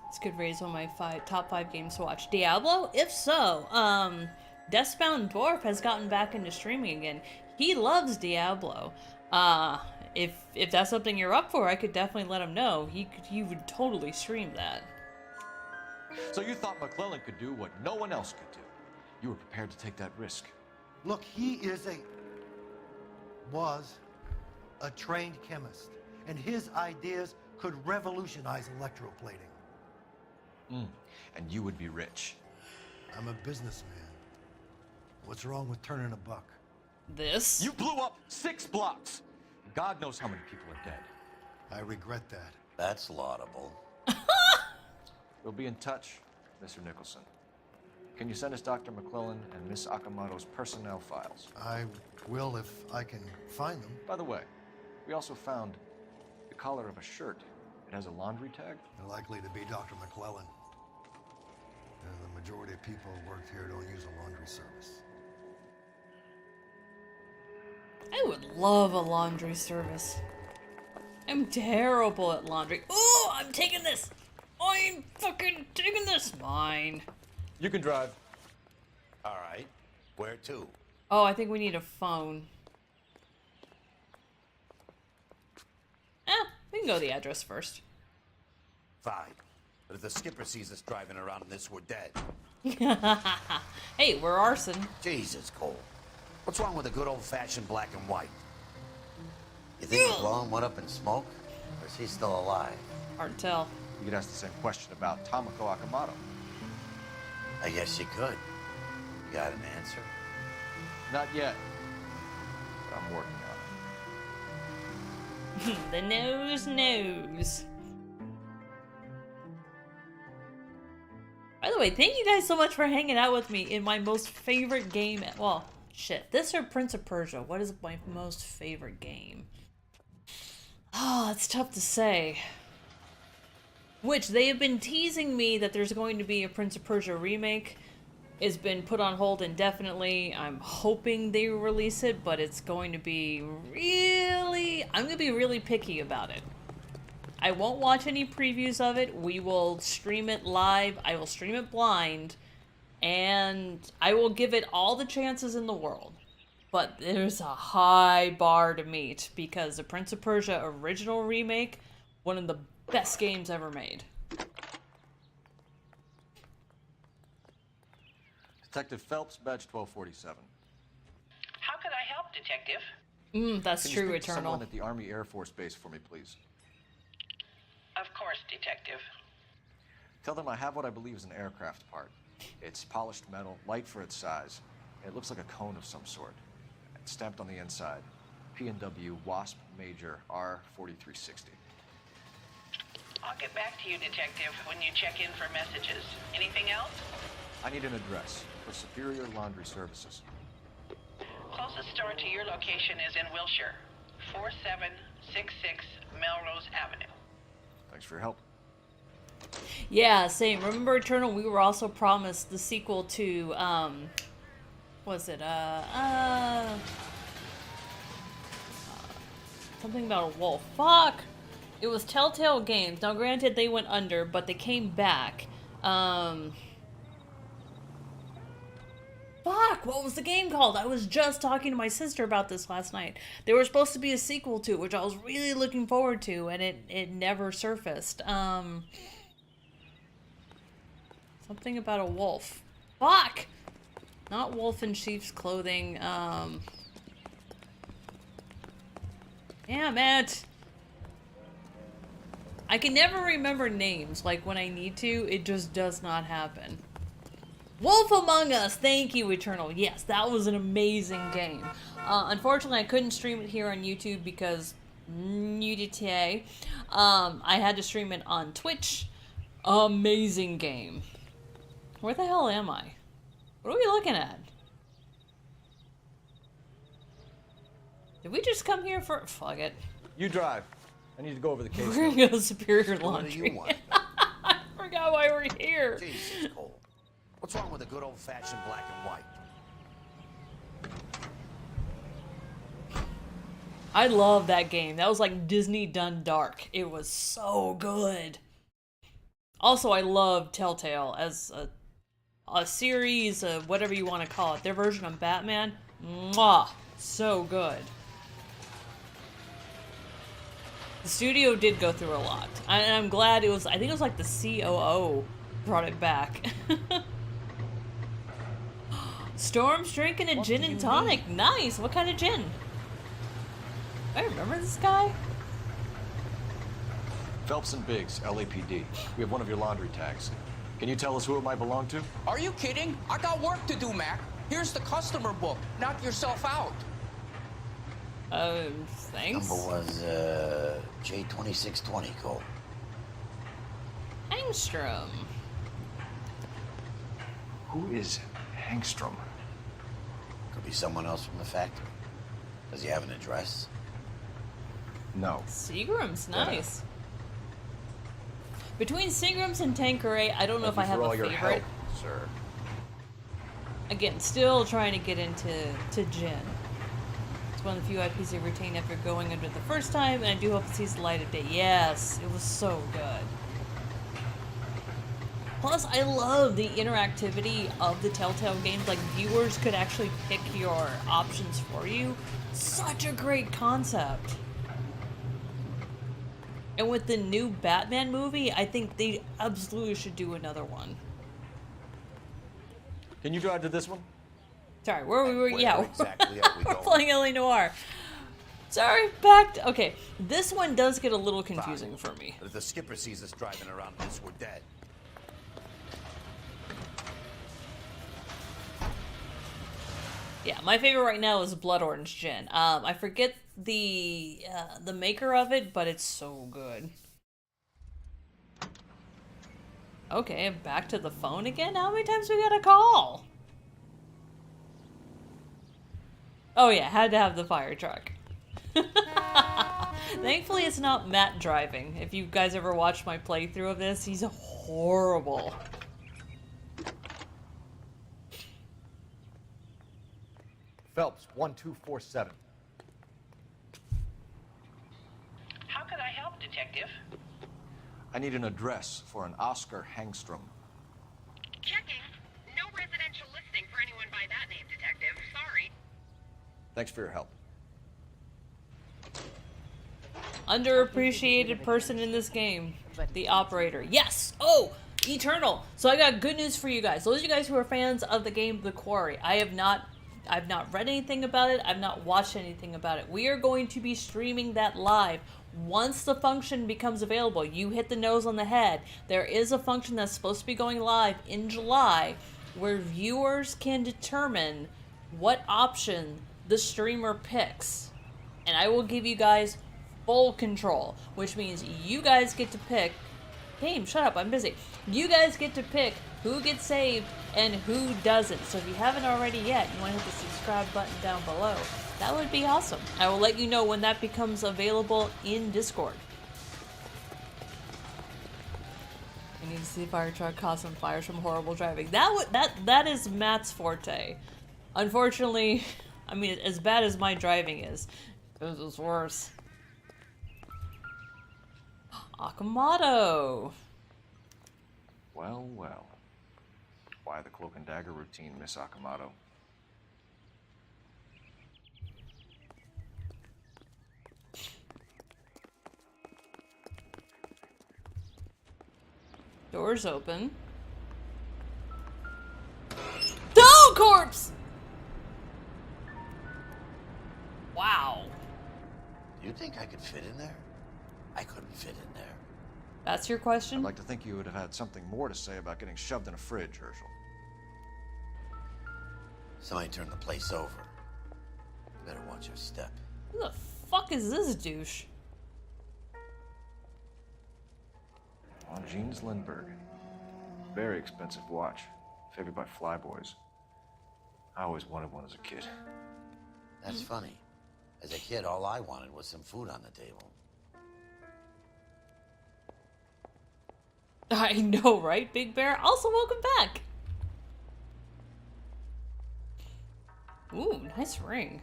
This could raise one of my top 5 games to watch. Diablo? If so, Deathbound Dwarf has gotten back into streaming again. He loves Diablo. If that's something you're up for, I could definitely let him know. He would totally stream that. So you thought McClellan could do what no one else could do. You were prepared to take that risk. Look, he was a trained chemist, and his ideas could revolutionize electroplating. And you would be rich. I'm a businessman. What's wrong with turning a buck? This? You blew up 6 blocks. God knows how many people are dead. I regret that. That's laudable. We'll be in touch, Mr. Nicholson. Can you send us Dr. McClellan and Miss Akamoto's personnel files? I will if I can find them. By the way, we also found the collar of a shirt. It has a laundry tag. Likely to be Dr. McClellan. The majority of people who work here don't use a laundry service. I would love a laundry service. I'm terrible at laundry. Oh, I'm taking this! I'm fucking taking this! Mine. You can drive. All right. Where to? Oh, I think we need a phone. We can go to the address first. Fine. But if the skipper sees us driving around in this, we're dead. Hey, we're arson. Jesus, Cole. What's wrong with a good old-fashioned black and white? You think we're blowing one up in smoke? Or is he still alive? Hard to tell. You could ask the same question about Tomoko Akamoto. I guess you could. You got an answer? Not yet. But I'm working on it. The nose knows. By the way, thank you guys so much for hanging out with me in my most favorite game. Well, shit. This or Prince of Persia? What is my most favorite game? Oh, it's tough to say. Which, they have been teasing me that there's going to be a Prince of Persia remake. It's been put on hold indefinitely. I'm hoping they release it, but it's going to be really... I'm going to be really picky about it. I won't watch any previews of it. We will stream it live. I will stream it blind. And I will give it all the chances in the world. But there's a high bar to meet because the Prince of Persia original remake, one of the best games ever made. Detective Phelps, badge 1247. How could I help, Detective? That's Can true, you speak to Eternal. someone at the Army Air Force Base for me, please? Of course, Detective. Tell them I have what I believe is an aircraft part. It's polished metal, light for its size. It looks like a cone of some sort. It's stamped on the inside. P&W Wasp Major R4360. I'll get back to you, Detective, when you check in for messages. Anything else? I need an address for Superior Laundry Services. Closest store to your location is in Wilshire, 4766 Melrose Avenue. Thanks for your help. Yeah, same. Remember, Eternal, we were also promised the sequel to, was it, something about a wolf. Fuck! It was Telltale Games. Now, granted, they went under, but they came back. Fuck! What was the game called? I was just talking to my sister about this last night. There was supposed to be a sequel to it, which I was really looking forward to, and it never surfaced. Something about a wolf. Fuck! Not wolf in sheep's clothing. Damn it! I can never remember names. Like, when I need to, it just does not happen. Wolf Among Us! Thank you, Eternal. Yes, that was an amazing game. Unfortunately, I couldn't stream it here on YouTube because nudity. I had to stream it on Twitch. Amazing game. Where the hell am I? What are we looking at? Did we just come here for... Fuck it. You drive. I need to go over the case. We're gonna go to Superior Laundry. What do you want? I forgot why we're here. Jesus, Cole. What's wrong with a good old-fashioned black and white? I love that game. That was like Disney done dark. It was so good. Also, I love Telltale as a series, whatever you want to call it. Their version of Batman, mwah, so good. The studio did go through a lot. And I'm glad it was, I think it was like the COO brought it back. Storm's drinking a gin and tonic. Nice. What kind of gin? I remember this guy. Phelps and Biggs, LAPD. We have one of your laundry tags. Can you tell us who it might belong to? Are you kidding? I got work to do, Mac. Here's the customer book. Knock yourself out. Thanks. Number was J2620, Cole. Angstrom. Who is Hangstrom? Could be someone else from the factory. Does he have an address? No. Seagram's nice. Between Seagram's and Tanqueray, I don't know if I have a favorite. Help, sir. Again, still trying to get into gin. It's one of the few IPs I retain after going under the first time, and I do hope it sees the light of day. Yes, it was so good. Plus, I love the interactivity of the Telltale games. Like, viewers could actually pick your options for you. Such a great concept. And with the new Batman movie, I think they absolutely should do another one. Can you drive to this one? Sorry, where we were, yeah, exactly are we we're going? playing LA Noire. Sorry, back to, okay, this one does get a little confusing for me. But if the skipper sees us driving around this, we're dead. Yeah, my favorite right now is Blood Orange Gin. I forget the maker of it, but it's so good. Okay, back to the phone again? How many times we gotta call? Oh yeah, had to have the fire truck. Thankfully it's not Matt driving. If you guys ever watched my playthrough of this, he's horrible. Phelps, 1247. How can I help, Detective? I need an address for an Oscar Hangstrom. Checking. No residential listing for anyone by that name, Detective. Sorry. Thanks for your help. Underappreciated person in this game. The operator. Yes! Oh! Eternal! So I got good news for you guys. Those of you guys who are fans of the game The Quarry, I've not read anything about it. I've not watched anything about it. We are going to be streaming that live. Once the function becomes available, you hit the nose on the head. There is a function that's supposed to be going live in July where viewers can determine what option the streamer picks. And I will give you guys full control, which means you guys get to pick. Game, shut up, I'm busy. You guys get to pick who gets saved and who doesn't. So if you haven't already yet, you want to hit the subscribe button down below. That would be awesome. I will let you know when that becomes available in Discord. I need to see fire truck cause some fires from horrible driving. That is Matt's forte. Unfortunately, I mean, as bad as my driving is, it was worse. Akamoto. Well, well. Why the cloak and dagger routine, Miss Akamoto? Doors open. No, corpse! Wow. Do you think I could fit in there? I couldn't fit in there. That's your question? I'd like to think you would have had something more to say about getting shoved in a fridge, Herschel. Somebody turned the place over. You better watch your step. Who the fuck is this douche? Oh, Jeans Lindbergh. Very expensive watch. Favored by flyboys. I always wanted one as a kid. That's funny. As a kid, all I wanted was some food on the table. I know, right, Big Bear? Also, welcome back. Ooh, nice ring.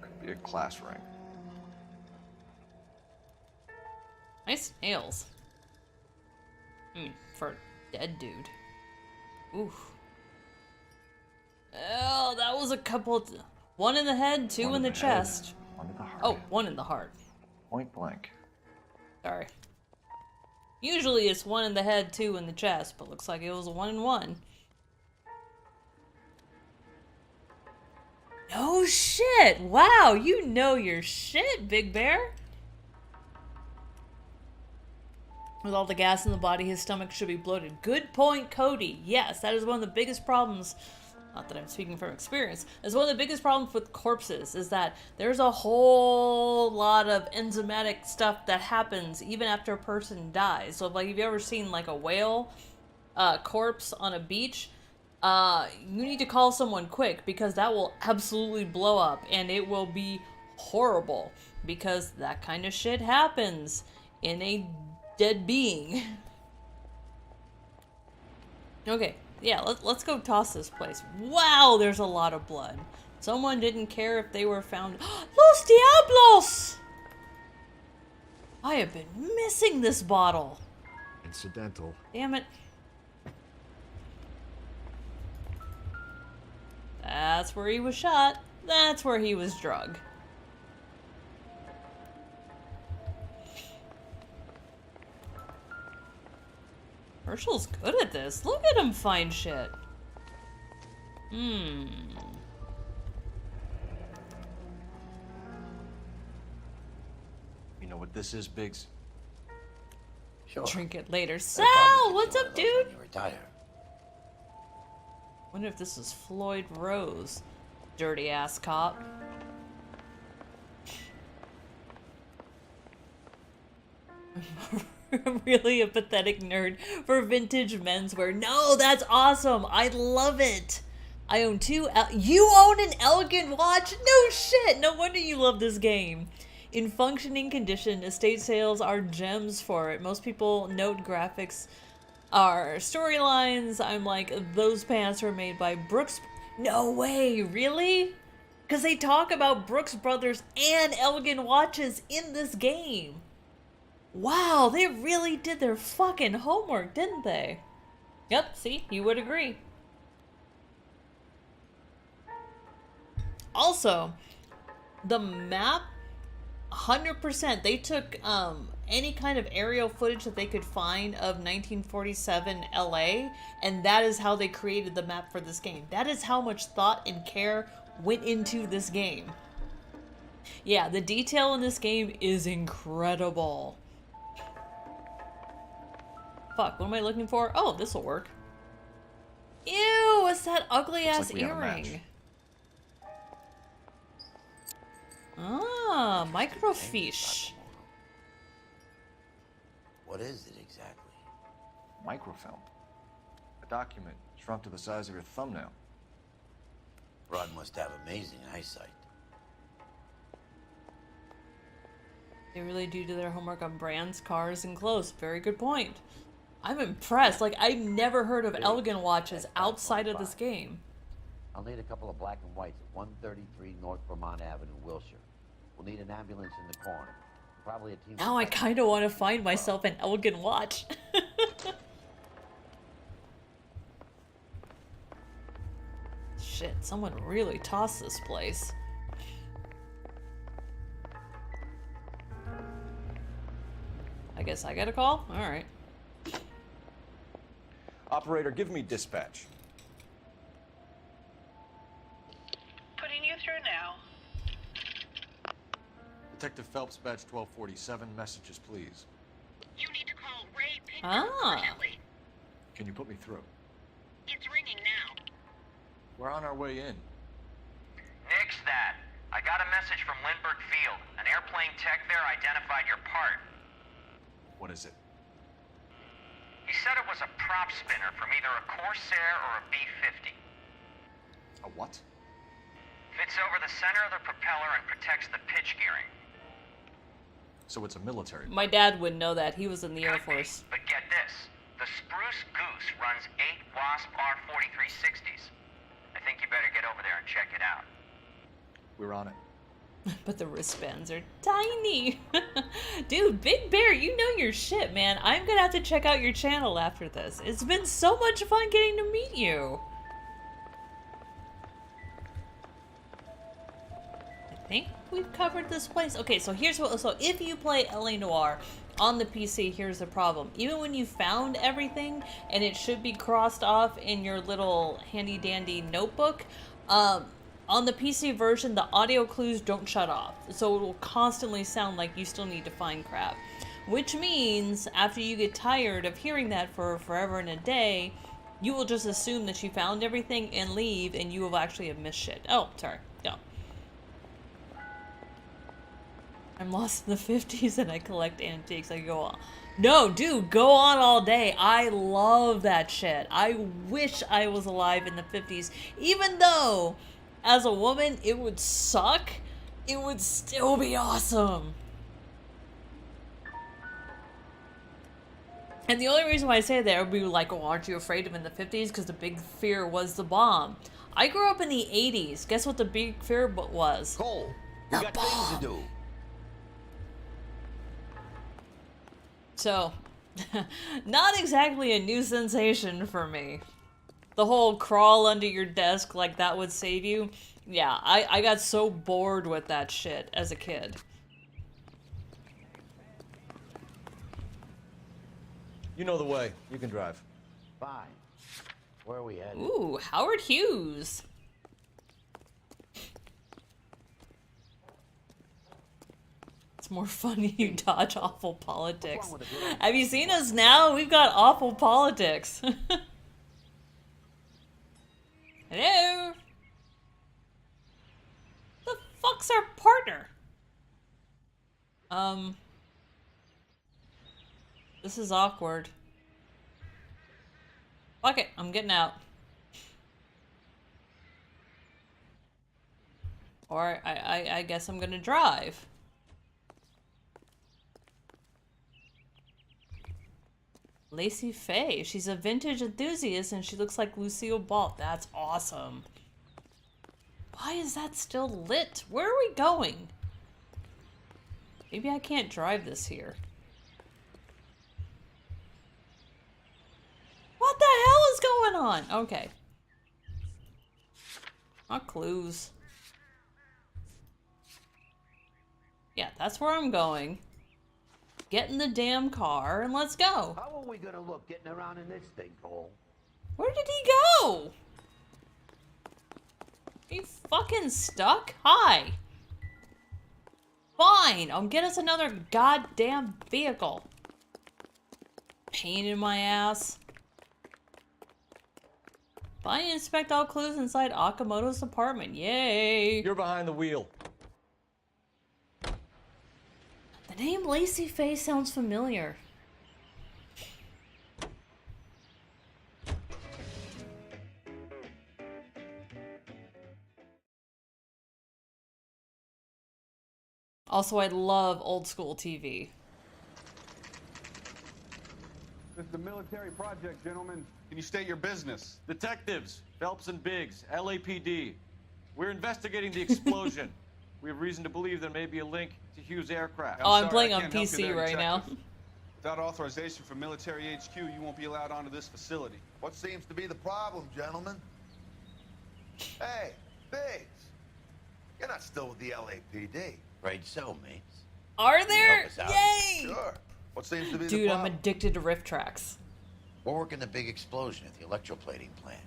Could be a class ring. Nice nails. For a dead dude. Oof. Oh, that was a couple. One in the head, two in the chest. One in the heart. Oh, one in the heart. Point blank. Sorry. Usually it's 1 in the head, 2 in the chest, but looks like it was 1 in 1. No shit! Wow, you know your shit, Big Bear. With all the gas in the body, his stomach should be bloated. Good point, Cody. Yes, that is one of the biggest problems. Not that I'm speaking from experience. It's one of the biggest problems with corpses is that there's a whole lot of enzymatic stuff that happens even after a person dies. So, like, have you ever seen like a whale corpse on a beach? You need to call someone quick because that will absolutely blow up and it will be horrible because that kind of shit happens in a dead being. Okay, yeah, let's go toss this place. Wow, there's a lot of blood. Someone didn't care if they were found. Los Diablos! I have been missing this bottle. Incidental. Damn it. That's where he was shot. That's where he was drugged. Herschel's good at this. Look at him find shit. You know what this is, Biggs? Sure. Drink it later. Sal, what's up, dude? When you retire. Wonder if this is Floyd Rose. Dirty ass cop. Really a pathetic nerd for vintage menswear. No, that's awesome. I love it. I own 2. You own an elegant watch? No shit. No wonder you love this game. In functioning condition, estate sales are gems for it. Most people note graphics are storylines. I'm like, those pants were made by Brooks. No way, really? Because they talk about Brooks Brothers and Elegant watches in this game. Wow, they really did their fucking homework, didn't they? Yep, see, you would agree. Also, the map, 100%, they took any kind of aerial footage that they could find of 1947 LA, and that is how they created the map for this game. That is how much thought and care went into this game. Yeah, the detail in this game is incredible. Fuck, what am I looking for? Oh, this'll work. Ew, what's that ugly ass earring? Ah, microfiche. What is it exactly? Microfilm. A document shrunk to the size of your thumbnail. Rod must have amazing eyesight. They really do their homework on brands, cars, and clothes. Very good point. I'm impressed. Like, I've never heard of Elegant watches outside of this game. I'll need a couple of black and whites at 133 North Vermont Avenue, Wilshire. We'll need an ambulance in the corner. Probably a team. Now I kind of want to find myself an Elegant watch. Shit, someone really tossed this place. I guess I got a call? Alright. Operator, give me dispatch. Putting you through now. Detective Phelps, badge 1247. Messages, please. You need to call Ray Pinto urgently. Can you put me through? It's ringing now. We're on our way in. Nix that. I got a message from Lindbergh Field. An airplane tech there identified your part. What is it? He said it was a prop spinner from either a Corsair or a B-50. A what? Fits over the center of the propeller and protects the pitch gearing. So it's a military. My dad wouldn't know that. He was in the Air Force. But get this. The Spruce Goose runs 8 Wasp R4360s. I think you better get over there and check it out. We're on it. But the wristbands are tiny. Dude, Big Bear, you know your shit, man. I'm gonna have to check out your channel after this. It's been so much fun getting to meet you. I think we've covered this place. Okay, so here's what. So if you play LA Noire, on the PC, here's the problem. Even when you found everything and it should be crossed off in your little handy dandy notebook, on the PC version, the audio clues don't shut off. So it will constantly sound like you still need to find crap. Which means, after you get tired of hearing that for forever and a day, you will just assume that you found everything and leave, and you will actually have missed shit. Oh, sorry. Go. I'm lost in the 50s and I collect antiques. I go on. No, dude, go on all day. I love that shit. I wish I was alive in the 50s. Even though, as a woman, it would suck, it would still be awesome. And the only reason why I say that would be like, oh, aren't you afraid of in the 50s? Because the big fear was the bomb. I grew up in the 80s. Guess what the big fear was? Cole, we got things to do. So, not exactly a new sensation for me. The whole crawl under your desk like that would save you. Yeah, I got so bored with that shit as a kid. You know the way. You can drive. Fine. Where are we headed? Ooh, Howard Hughes. It's more fun you dodge awful politics. Have you seen us now? We've got awful politics. Hello? The fuck's our partner? This is awkward. Fuck it, I'm getting out. Or I guess I'm gonna drive. Lacey Faye. She's a vintage enthusiast and she looks like Lucille Ball. That's awesome. Why is that still lit? Where are we going? Maybe I can't drive this here. What the hell is going on? Okay. Not clues. Yeah, that's where I'm going. Get in the damn car and let's go. How are we gonna look getting around in this thing, Cole? Where did he go? Are you fucking stuck? Hi. Fine, I'll get us another goddamn vehicle. Pain in my ass. Find and inspect all clues inside Akamoto's apartment. Yay! You're behind the wheel. The name Lacey Faye sounds familiar. Also, I love old school TV. This is a military project, gentlemen. Can you state your business? Detectives, Phelps and Biggs, LAPD. We're investigating the explosion. We have reason to believe there may be a link to Hughes' aircraft. Oh, I'm playing on PC right now. Without authorization from military HQ, you won't be allowed onto this facility. What seems to be the problem, gentlemen? Hey, Biggs. You're not still with the LAPD. Right, so, mates. Are there? Yay! Sure. What seems to be the Dude, I'm problem? addicted to riff tracks. We're working the big explosion at the electroplating plant.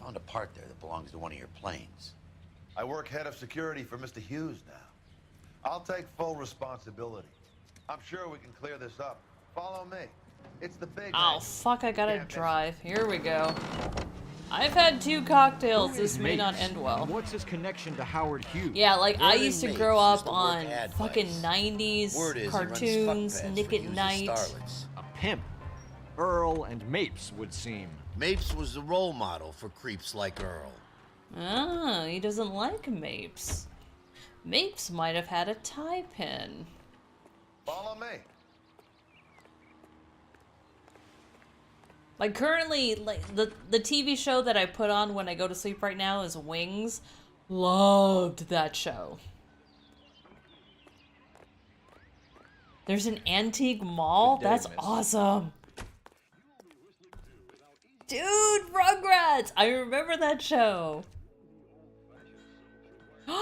Found a part there that belongs to one of your planes. I work head of security for Mr. Hughes now. I'll take full responsibility. I'm sure we can clear this up. Follow me. It's the big... Oh, fuck, I gotta drive. Here we go. I've had 2 cocktails. This may not end well. What's his connection to Howard Hughes? Yeah, like, I used to Mates grow up used to work on ad fucking vice. 90s Word is he runs cartoons, fuck pads Nick for at Hughes' Night. starlets. A pimp. Earl and Mapes would seem. Mapes was the role model for creeps like Earl. Ah, he doesn't like Mapes. Mapes might have had a tie pin. Follow me. Like, currently, like, the TV show that I put on when I go to sleep right now is Wings. Loved that show. There's an antique mall? Good day, That's miss. awesome. Dude, Rugrats! I remember that show. The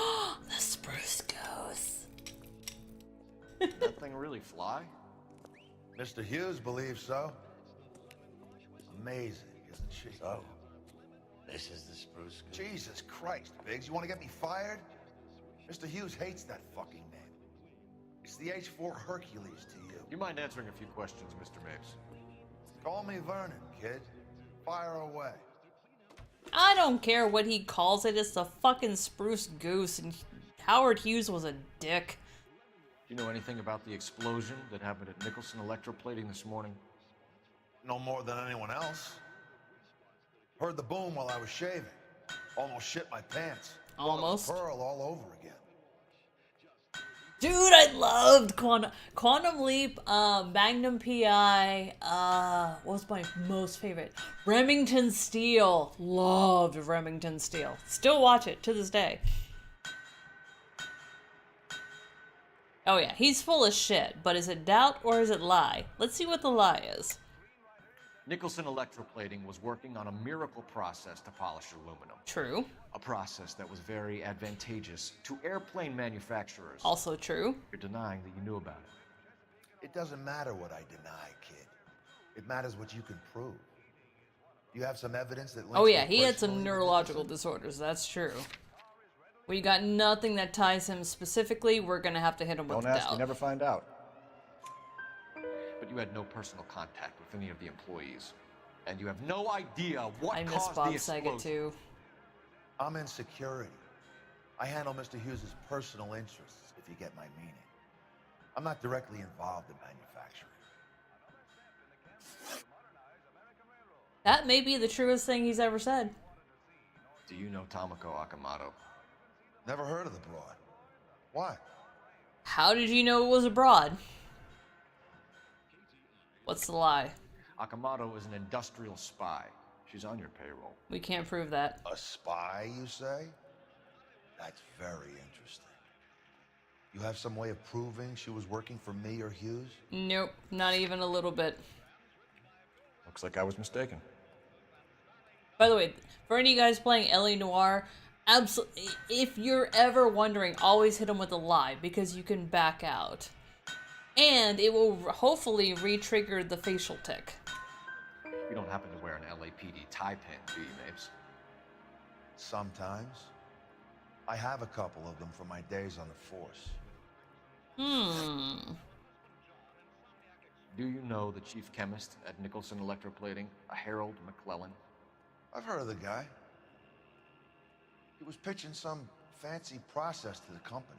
Spruce Ghost. That thing really fly? Mr. Hughes believes so. Amazing, isn't she? So, this is the spruce goose. Jesus Christ, Biggs, you want to get me fired? Mr. Hughes hates that fucking name. It's the H4 Hercules to you. You mind answering a few questions, Mr. Mapes? Call me Vernon, kid. Fire away. I don't care what he calls it, it's the fucking spruce goose, and Howard Hughes was a dick. Do you know anything about the explosion that happened at Nicholson Electroplating this morning? No more than anyone else. Heard the boom while I was shaving. Almost shit my pants. Almost. Pearl all over again. Dude, I loved Quantum Leap, Magnum PI, what was my most favorite? Remington Steele. Loved Remington Steele. Still watch it to this day. Oh yeah, he's full of shit, but is it doubt or is it lie? Let's see what the lie is. Nicholson Electroplating was working on a miracle process to polish aluminum. True. A process that was very advantageous to airplane manufacturers. Also true. You're denying that you knew about it. It doesn't matter what I deny, kid. It matters what you can prove. You have some evidence that links Oh yeah, you he had some personally to neurological Nicholson? disorders, that's true. We got nothing that ties him specifically, we're gonna have to hit him with Don't ask, doubt. you never find out. But you had no personal contact with any of the employees. And you have no idea what I miss caused Bob the explosion. Saget too. I'm in security. I handle Mr. Hughes' personal interests, if you get my meaning. I'm not directly involved in manufacturing. That may be the truest thing he's ever said. Do you know Tomoko Akamoto? Never heard of the broad. Why? How did you know it was abroad? What's the lie? Akamoto is an industrial spy. She's on your payroll. We can't prove that. A spy, you say? That's very interesting. You have some way of proving she was working for me or Hughes? Nope, not even a little bit. Looks like I was mistaken. By the way, for any of you guys playing LA Noire, absolutely, if you're ever wondering, always hit them with a lie, because you can back out. And it will hopefully re-trigger the facial tick. You don't happen to wear an LAPD tie pin, do you, Mapes? Sometimes. I have a couple of them from my days on the force. Do you know the chief chemist at Nicholson Electroplating, a Harold McClellan? I've heard of the guy. He was pitching some fancy process to the company.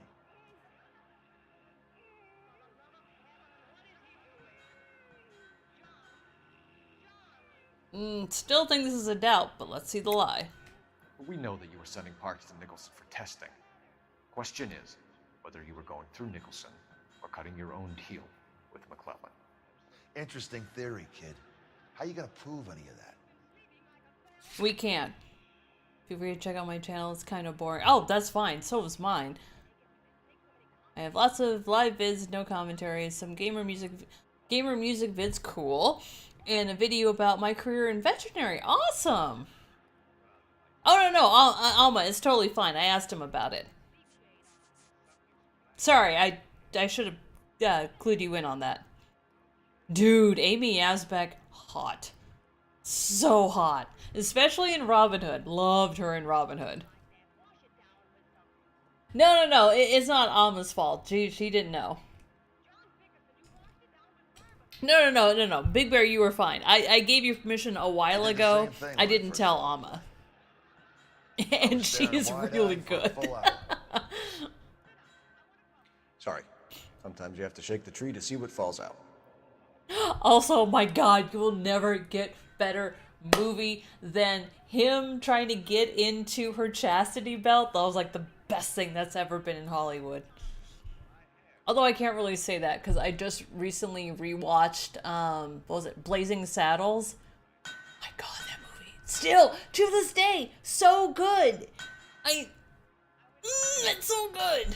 Still think this is a doubt, but let's see the lie. We know that you were sending parts to Nicholson for testing. Question is whether you were going through Nicholson or cutting your own deal with McClellan. Interesting theory, kid. How you gonna prove any of that? We can't. Feel free to check out my channel, it's kind of boring. Oh, that's fine, so is mine. I have lots of live vids, no commentaries, some gamer music vids, cool, and a video about my career in veterinary, awesome! Oh, no, Alma, it's totally fine, I asked him about it. Sorry, I should have clued you in on that. Dude, Amy Asbeck, hot. So hot. Especially in Robin Hood. Loved her in Robin Hood. No, it's not Alma's fault. She didn't know. No. Big Bear, you were fine. I gave you permission a while ago. I didn't tell Alma. And she's really good. Sorry. Sometimes you have to shake the tree to see what falls out. Also, my god, you will never get better movie than him trying to get into her chastity belt. That was like the best thing that's ever been in Hollywood. Although I can't really say that because I just recently rewatched, what was it, Blazing Saddles? My god, that movie. Still, to this day, so good. It's so good.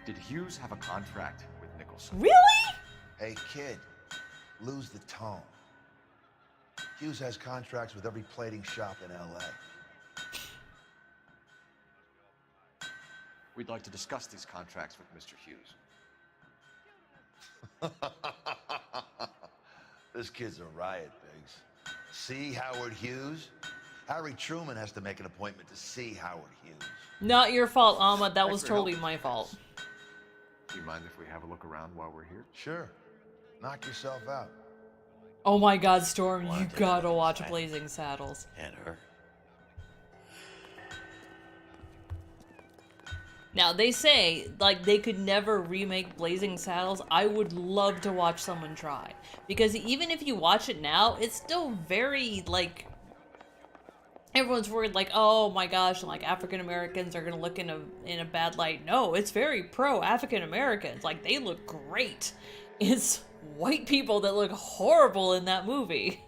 Did Hughes have a contract with Nicholson? Really? Hey, kid, lose the tone. Hughes has contracts with every plating shop in L.A. We'd like to discuss these contracts with Mr. Hughes. This kid's a riot, Biggs. See Howard Hughes? Harry Truman has to make an appointment to see Howard Hughes. Not your fault, Ahmad. That was Thanks for totally helping. my fault. Do you mind if we have a look around while we're here? Sure. Knock yourself out. Oh my god, Storm, Wanna you take gotta a look watch inside? Blazing Saddles. And her. Now, they say, like, they could never remake Blazing Saddles. I would love to watch someone try. Because even if you watch it now, it's still very, like... Everyone's worried, like, oh my gosh, like, African-Americans are gonna look in a bad light. No, it's very pro-African-Americans. Like, they look great. It's white people that look horrible in that movie.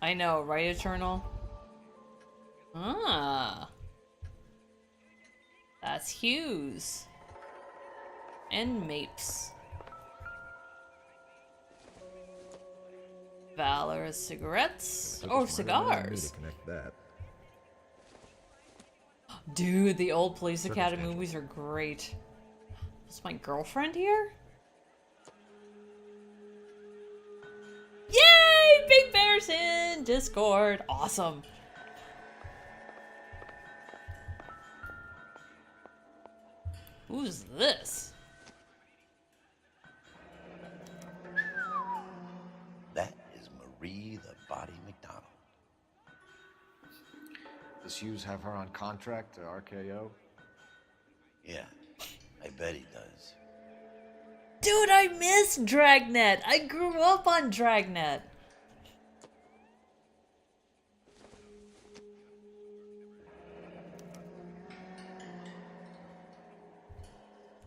I know, right, Eternal? Ah. That's Hughes. And Mapes. Valor cigarettes? Or cigars? To connect that. Dude, the old Police Academy movies are great. Is my girlfriend here? Yay! Big Bear's in Discord. Awesome. Who's this? That is Marie the Body McDonald. Does Hughes have her on contract to RKO? Yeah, I bet he does. Dude, I miss Dragnet. I grew up on Dragnet.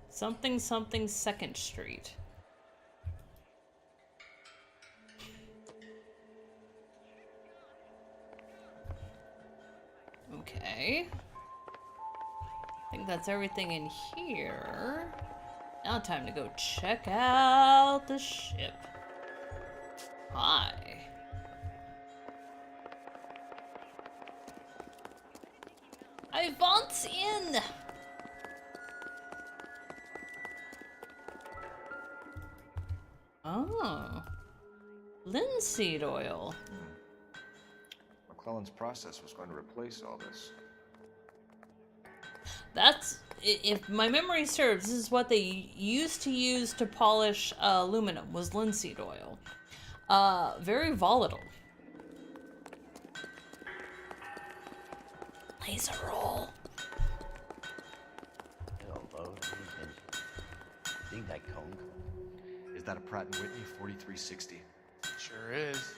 Something something 2nd Street. Okay. I think that's everything in here. Now time to go check out the ship. Hi. I want in! Oh. Linseed oil. McClellan's process was going to replace all this. That's, if my memory serves, this is what they used to use to polish aluminum, was linseed oil. Very volatile. Laser roll. Hello, think that cone? Is that a Pratt & Whitney 4360? Sure is.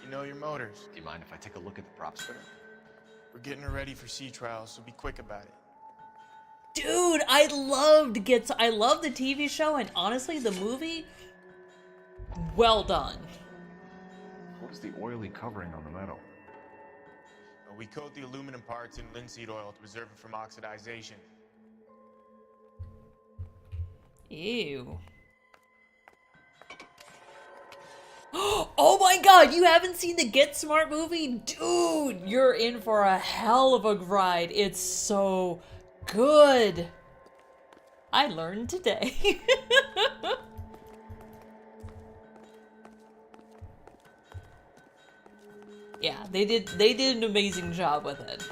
You know your motors. Do you mind if I take a look at the prop spinner? We're getting her ready for sea trials, so be quick about it. Dude, I love the TV show, and honestly, the movie, well done. What is the oily covering on the metal? We coat the aluminum parts in linseed oil to preserve it from oxidization. Ew. Oh my god, you haven't seen the Get Smart movie? Dude, you're in for a hell of a ride. It's so good. I learned today. Yeah, they did an amazing job with it.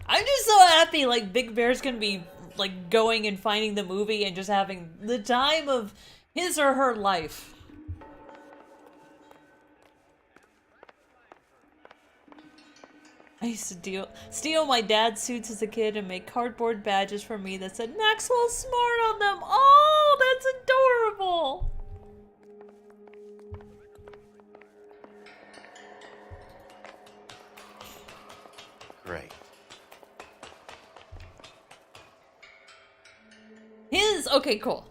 I'm just so happy, like, Big Bear's gonna be, like, going and finding the movie and just having the time of his or her life. I used to steal my dad's suits as a kid and make cardboard badges for me that said Maxwell Smart on them. Oh, that's adorable. Great. Okay, cool.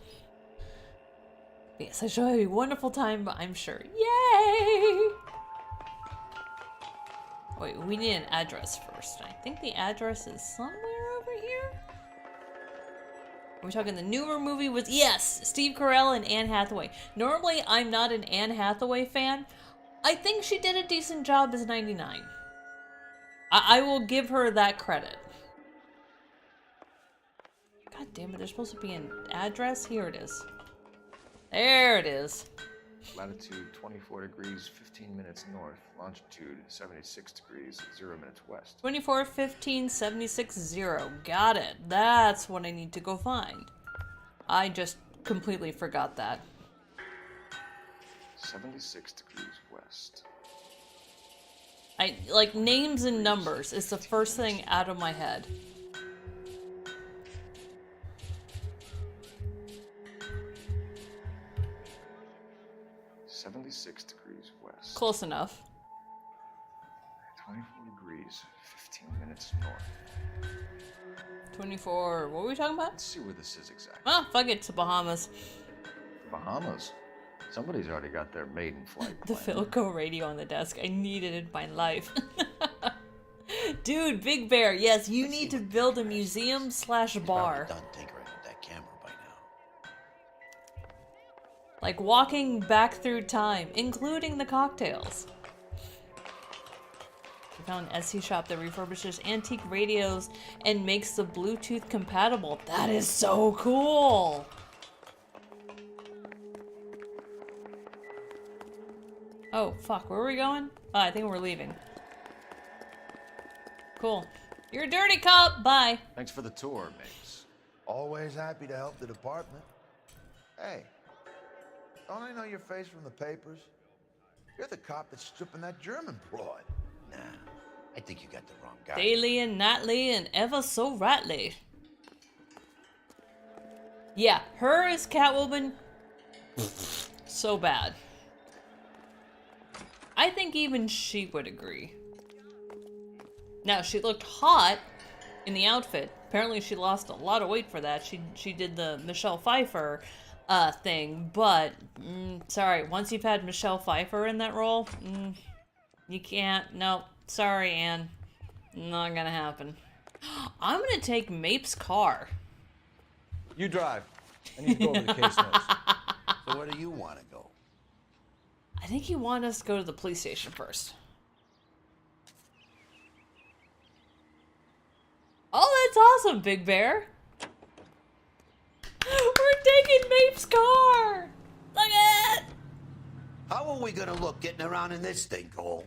Yes, I shall have a wonderful time, I'm sure. Yay! Wait, we need an address first. I think the address is somewhere over here. Are we talking the newer movie with, yes, Steve Carell and Anne Hathaway. Normally, I'm not an Anne Hathaway fan. I think she did a decent job as 99. I will give her that credit. God damn it, there's supposed to be an address. Here it is. There it is. Latitude 24 degrees, 15 minutes north. Longitude 76 degrees, 0 minutes west. 24, 15, 76, 0. Got it. That's what I need to go find. I just completely forgot that. 76 degrees west. I like names and numbers is the first thing out of my head. .76 degrees west. Close enough. 24 degrees, 15 minutes north. 24, what were we talking about? Let's see where this is exactly. Oh, fuck it, to Bahamas. Bahamas? Somebody's already got their maiden flight. The Philco radio on the desk. I need it in my life. Dude, Big Bear, yes, you need to build a museum/bar. Done tinkering with that camera by now. Like walking back through time, including the cocktails. We found an Etsy shop that refurbishes antique radios and makes the Bluetooth compatible. That is so cool! Oh, fuck, where are we going? Oh, I think we're leaving. Cool. You're a dirty cop, bye! Thanks for the tour, Mapes. Always happy to help the department. Hey, don't I know your face from the papers? You're the cop that's stripping that German broad. Nah, I think you got the wrong guy. Daily and nightly and ever so rightly. Yeah, her as Catwoman, so bad. I think even she would agree. Now, she looked hot in the outfit. Apparently she lost a lot of weight for that. She did the Michelle Pfeiffer thing, but sorry, once you've had Michelle Pfeiffer in that role, you can't. No, sorry, Anne. Not gonna happen. I'm gonna take Mapes' car. You drive. I need to go over the case notes. So where do you want to go? I think you want us to go to the police station first. Oh, that's awesome, Big Bear. We're taking Mapes' car. Look at it. How are we gonna look getting around in this thing, Cole?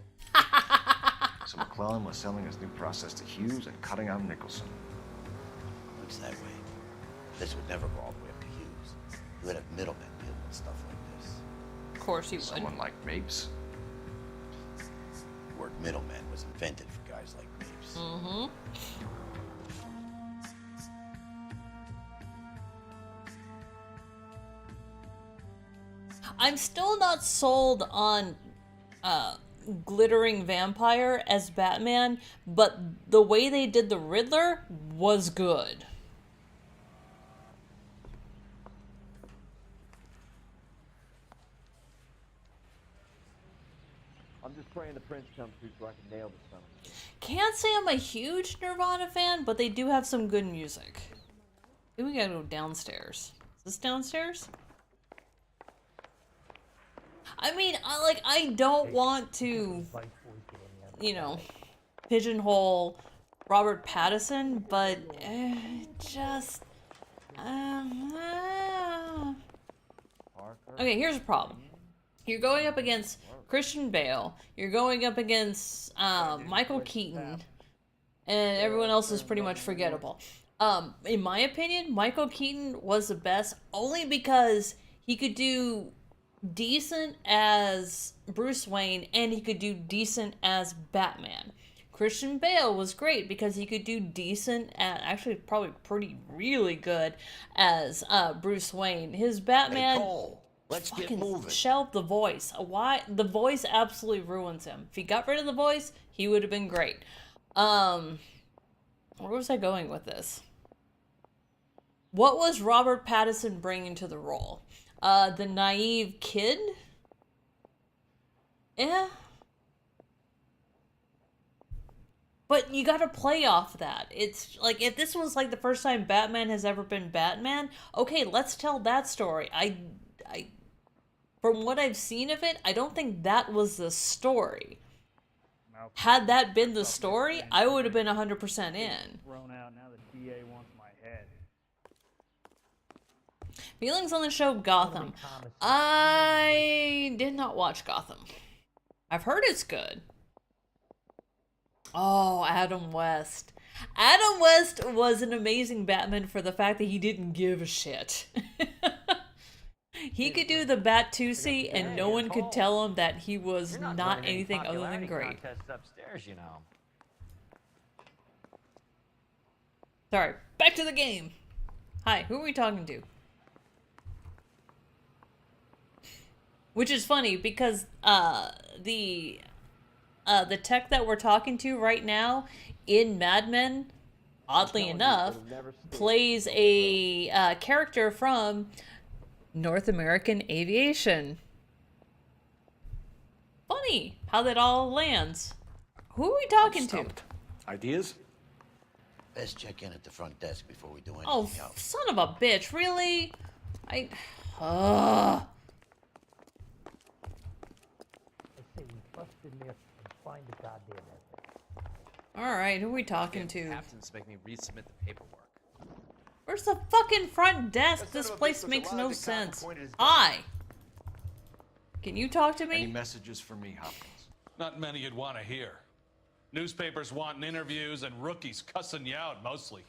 So McClellan was selling his new process to Hughes and cutting out Nicholson. Looks that way. This would never go all the way up to Hughes. You would have middlemen deal with stuff like this. Of course you would. Someone like Mapes. The word middleman was invented for guys like Mapes. Mm-hmm. I'm still not sold on Glittering Vampire as Batman, but the way they did the Riddler was good. I'm just praying the prince comes through so I can nail this son of a bitch. Can't say I'm a huge Nirvana fan, but they do have some good music. Maybe we gotta go downstairs. Is this downstairs? I mean, I don't want to, you know, pigeonhole Robert Pattinson, but just... Okay, here's the problem. You're going up against Christian Bale, you're going up against Michael Keaton, and everyone else is pretty much forgettable. In my opinion, Michael Keaton was the best only because he could do decent as Bruce Wayne and he could do decent as Batman. Christian Bale was great because he could do decent at, actually probably pretty really good as Bruce Wayne. His Batman, Hey, Cole, let's get moving. shelved the voice. Why? The voice absolutely ruins him. If he got rid of the voice, he would have been great. Where was I going with this? What was Robert Pattinson bringing to the role? The naive kid? Yeah. But you gotta play off that. It's like, if this was like the first time Batman has ever been Batman, okay, let's tell that story. I from what I've seen of it, I don't think that was the story. Had that been the story, I would have been 100% in. Thrown out, now the DA wants my head. Feelings on the show Gotham. I did not watch Gotham. I've heard it's good. Oh, Adam West. Adam West was an amazing Batman for the fact that he didn't give a shit. He could do the Bat-Tusi and no one could tell him that he was not anything other than great. Upstairs, you know. Sorry, back to the game. Hi, who are we talking to? Which is funny because the tech that we're talking to right now in Mad Men, oddly enough, plays a character from North American Aviation. Funny how that all lands. Who are we talking to? Ideas? Best check in at the front desk before we do anything Oh, else. son of a bitch, really? Alright, who are we talking to? Captains make me resubmit the paperwork. Where's the fucking front desk? This place makes no sense. Hi! Can you talk to Any me? messages for me, Hopkins? Not many you'd want to hear. Newspapers wanting interviews and rookies cussing you out mostly.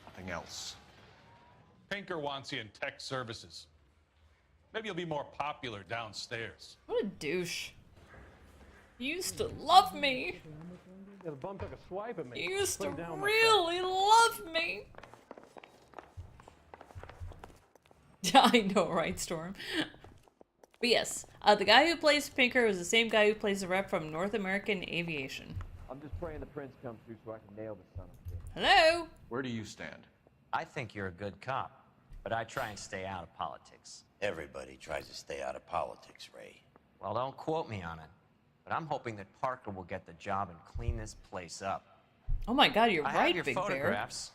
Nothing else. Pinker wants you in tech services. Maybe you'll be more popular downstairs. What a douche. You used to love me. The bum took a swipe at me. You used to Put down my really love me. I know, right, Storm? But yes, the guy who plays Pinker is the same guy who plays the rep from North American Aviation. I'm just praying the prince comes through so I can nail the son of a bitch. Hello? Where do you stand? I think you're a good cop, but I try and stay out of politics. Everybody tries to stay out of politics, Ray. Well, don't quote me on it, but I'm hoping that Parker will get the job and clean this place up. Oh my god, you're I right, have your Big Bear. photographs.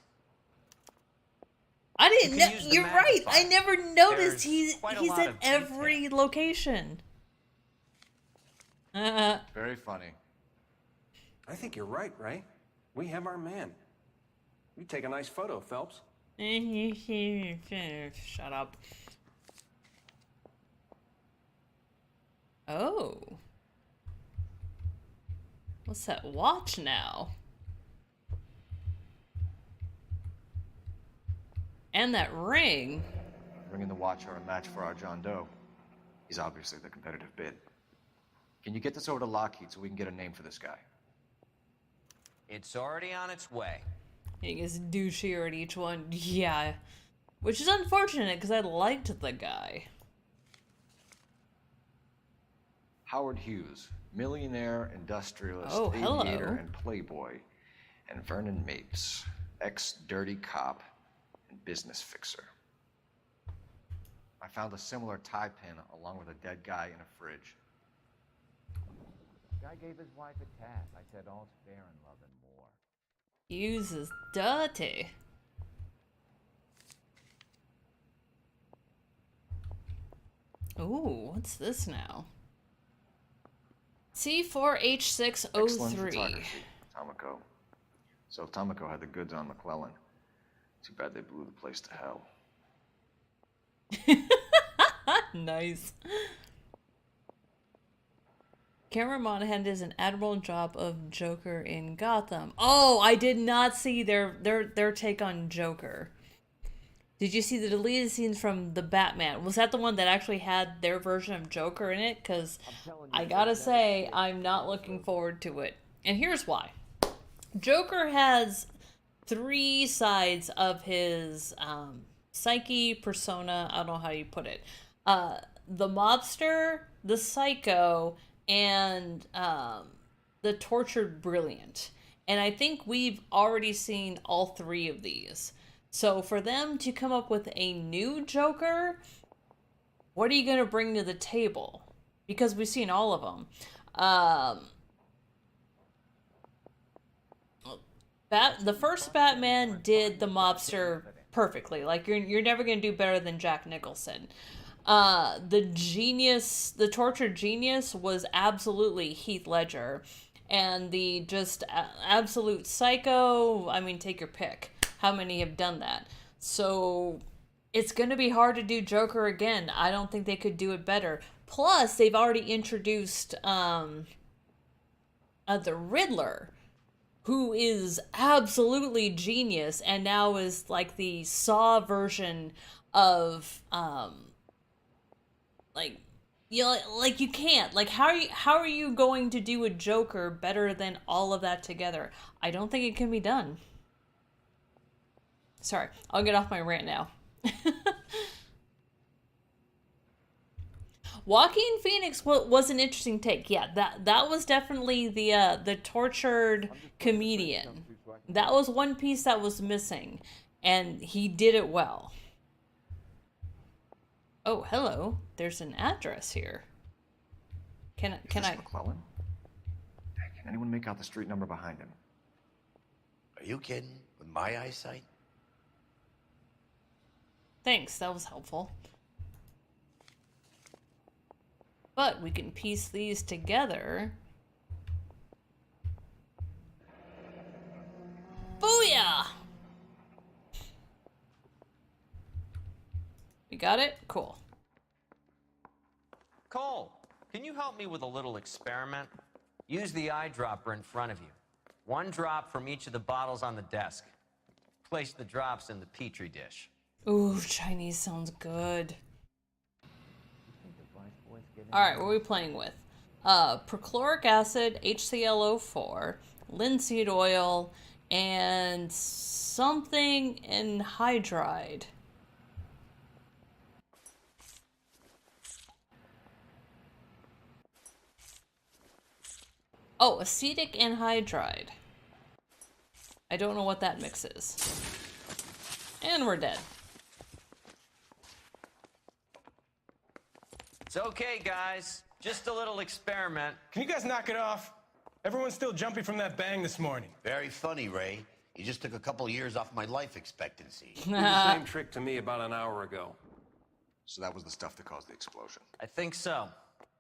I didn't You know. can use the You're right. I magnifier. never noticed There's he's quite a he's lot at of detail. every location. Very funny. I think you're right, Ray. We have our man. You take a nice photo, Phelps. Shut up. Oh. What's that watch now? And that ring. Ring and the watch are a match for our John Doe. He's obviously the competitive bid. Can you get this over to Lockheed so we can get a name for this guy? It's already on its way. He gets douchier at each one. Yeah. Which is unfortunate because I liked the guy. Howard Hughes, millionaire, industrialist, Oh, hello. aviator, and playboy. And Vernon Mapes, ex-dirty cop and business fixer. I found a similar tie pin along with a dead guy in a fridge. Guy gave his wife a tap. I said all's fair in love and war. Hughes is dirty. Ooh, what's this now? C4H603. Excellent photography, Tomoko. So Tomoko had the goods on McClellan. Too bad they blew the place to hell. Nice. Cameron Monaghan does an admirable job of Joker in Gotham. Oh, I did not see their take on Joker. Did you see the deleted scenes from the Batman? Was that the one that actually had their version of Joker in it? Because I gotta say, I'm not looking forward to it. And here's why. Joker has 3 sides of his psyche, persona, I don't know how you put it. The mobster, the psycho, and the tortured brilliant. And I think we've already seen all 3 of these. So for them to come up with a new Joker, what are you going to bring to the table? Because we've seen all of them. The first Batman did the mobster perfectly. Like you're never gonna do better than Jack Nicholson. The tortured genius was absolutely Heath Ledger, and the just absolute psycho. I mean, take your pick. How many have done that? So it's gonna be hard to do Joker again. I don't think they could do it better. Plus, they've already introduced the Riddler, who is absolutely genius and now is like the Saw version of like you can't, like, how are you going to do a Joker better than all of that together? I don't think it can be done. Sorry, I'll get off my rant now. Joaquin Phoenix was an interesting take. Yeah, that was definitely the tortured comedian. That was one piece that was missing, and he did it well. Oh, hello. There's an address here. Can I? McClellan? Can anyone make out the street number behind him? Are you kidding? With my eyesight? Thanks, that was helpful. But we can piece these together. Booyah! You got it? Cool. Cole, can you help me with a little experiment? Use the eyedropper in front of you. One drop from each of the bottles on the desk. Place the drops in the petri dish. Ooh, Chinese sounds good. Alright, what are we playing with? Perchloric acid, HClO4, linseed oil, and something anhydride. Oh, acetic anhydride. I don't know what that mix is. And we're dead. It's okay, guys. Just a little experiment. Can you guys knock it off? Everyone's still jumping from that bang this morning. Very funny, Ray. You just took a couple years off my life expectancy. You did the same trick to me about an hour ago. So that was the stuff that caused the explosion. I think so.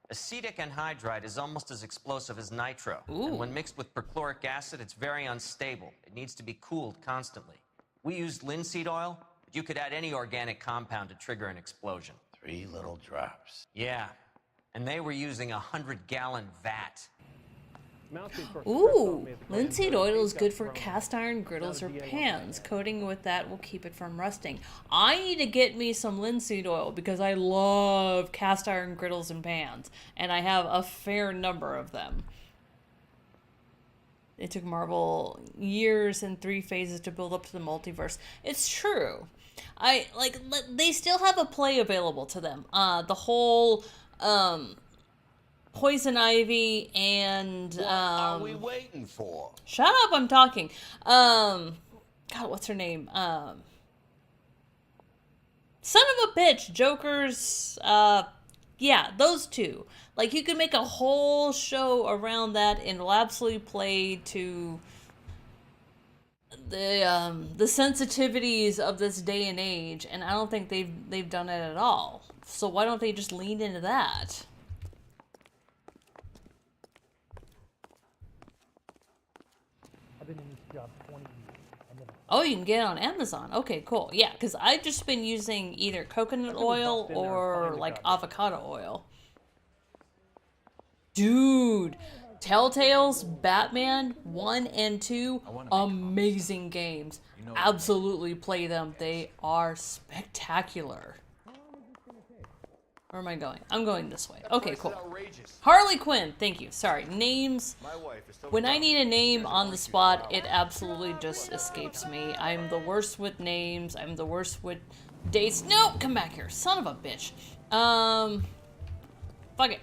Acetic anhydride is almost as explosive as nitro. Ooh. And when mixed with perchloric acid, it's very unstable. It needs to be cooled constantly. We used linseed oil, but you could add any organic compound to trigger an explosion. 3 little drops. Yeah. And they were using a 100-gallon vat. Ooh, linseed oil is good for cast iron griddles or pans. Coating with that will keep it from rusting. I need to get me some linseed oil because I love cast iron griddles and pans, and I have a fair number of them. It took Marvel years and 3 phases to build up to the multiverse. It's true. They still have a play available to them. The whole Poison Ivy and What are we waiting for? Shut up, I'm talking. God, what's her name? Son of a bitch, Joker's yeah, those two. Like, you could make a whole show around that and it'll absolutely play to the sensitivities of this day and age, and I don't think they've done it at all. So why don't they just lean into that? I've been in this job 20 years. Oh, you can get it on Amazon. Okay, cool. Yeah, because I've just been using either coconut oil or like avocado oil. Dude, Telltale's Batman 1 and 2, amazing games. Absolutely play them. They are spectacular. Where am I going? I'm going this way. Okay, cool. Harley Quinn, thank you. Sorry, names. When I need a name on the spot, it absolutely just escapes me. I'm the worst with names. I'm the worst with dates. No, come back here, son of a bitch. Fuck it.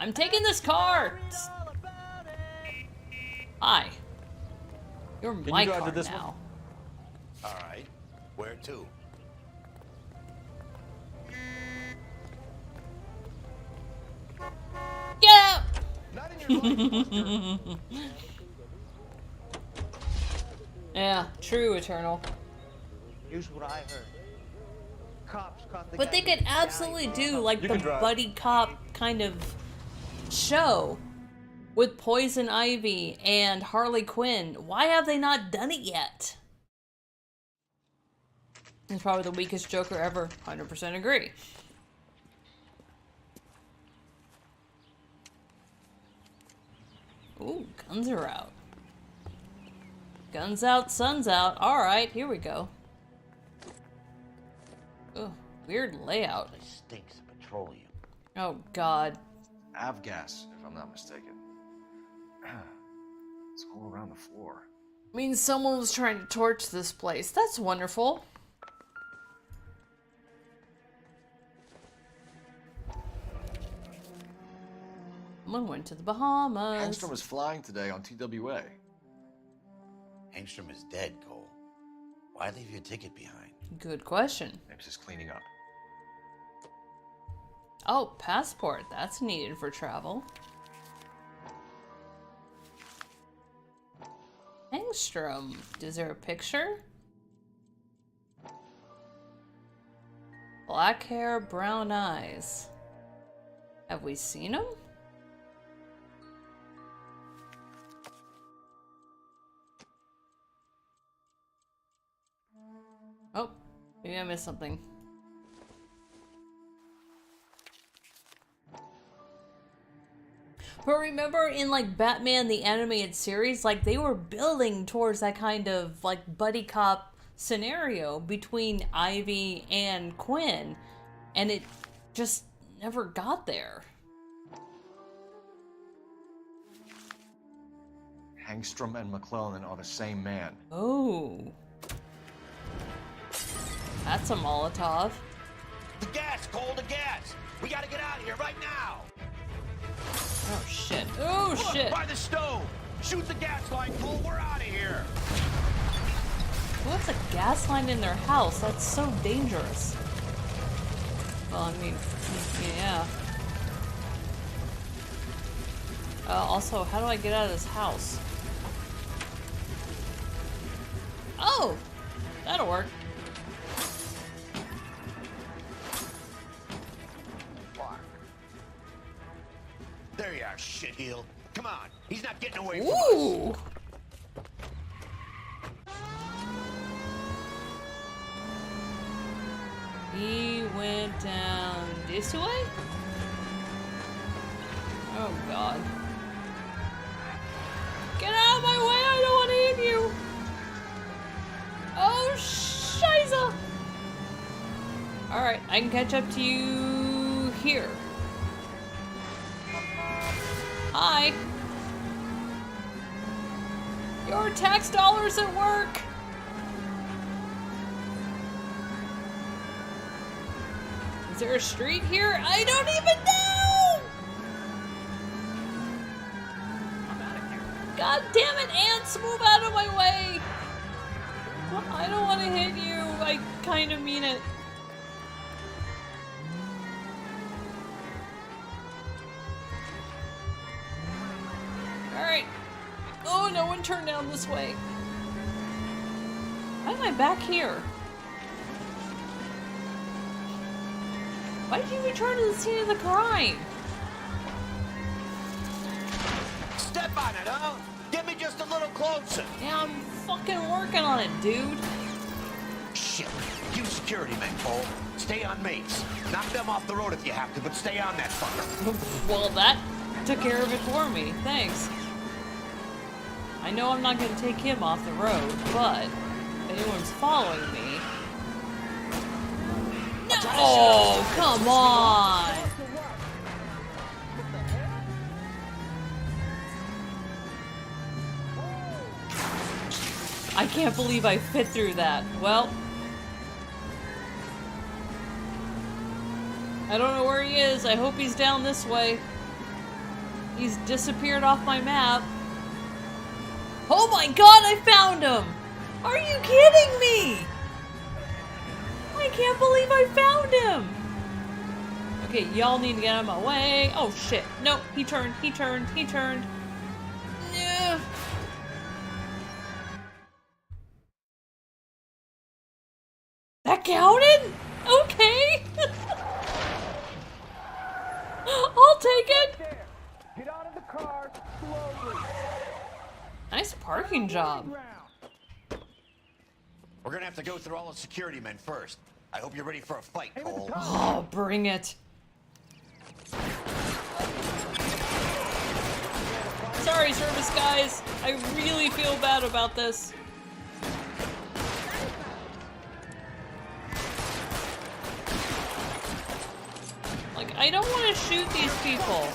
I'm taking this car. Hi. You're my car now. All right. Where to? Get out! Yeah, true, Eternal. Here's what I heard. Cops caught the But they guy could absolutely do like You the can drive. buddy cop kind of show with Poison Ivy and Harley Quinn. Why have they not done it yet? It's probably the weakest Joker ever. 100% agree. Ooh, guns are out. Guns out, sun's out. Alright, here we go. Ugh, weird layout. It stinks of petroleum. Oh, God. Avgas, if I'm not mistaken. It's all around the floor. Means someone was trying to torch this place. That's wonderful. Someone went to the Bahamas. Hangstrom is flying today on TWA. Hangstrom is dead, Cole. Why leave your ticket behind? Good question. Maybe just cleaning up. Oh, passport. That's needed for travel. Hangstrom. Is there a picture? Black hair, brown eyes. Have we seen him? Oh, maybe I missed something. But remember in like Batman the animated series, like they were building towards that kind of like buddy cop scenario between Ivy and Quinn, and it just never got there. Hangstrom and McClellan are the same man. Oh. That's a Molotov. The gas, Cole, the gas! We gotta get out of here right now! Oh shit. Oh Look, shit. by the stove! Shoot the gas line, Cole, we're out of here! What's a gas line in their house? That's so dangerous. Well, I mean, yeah. Also, how do I get out of this house? Oh! That'll work. There you are, shitheel. Come on, he's not getting away from Ooh! us. He went down this way? Oh god. Get out of my way! I don't want to hit you! Oh, shiza! Alright, I can catch up to you here. Hi! Your tax dollars at work! Is there a street here? I don't even know! I'm out of here. God damn it, ants! Move out of my way! I don't want to hit you. I kind of mean it. Alright. Oh, no one turned down this way. Why am I back here? Why did you return to the scene of the crime? Step on it, huh? Get me just a little closer. Yeah, I'm fucking working on it, dude. Shit. You security men, Cole. Stay on mates. Knock them off the road if you have to, but stay on that fucker. Well, that took care of it for me. Thanks. I know I'm not going to take him off the road, but if anyone's following me... No! Oh, come on! I can't believe I fit through that. Well... I don't know where he is. I hope he's down this way. He's disappeared off my map. Oh my god, I found him! Are you kidding me? I can't believe I found him! Okay, y'all need to get out of my way. Oh shit. No, he turned. Yeah. That counted? Okay. I'll take it. Get out of the car slowly. Nice parking job. We're gonna have to go through all the security men first. I hope you're ready for a fight, Cole. Oh, bring it. Sorry, service guys. I really feel bad about this. Like, I don't want to shoot these people.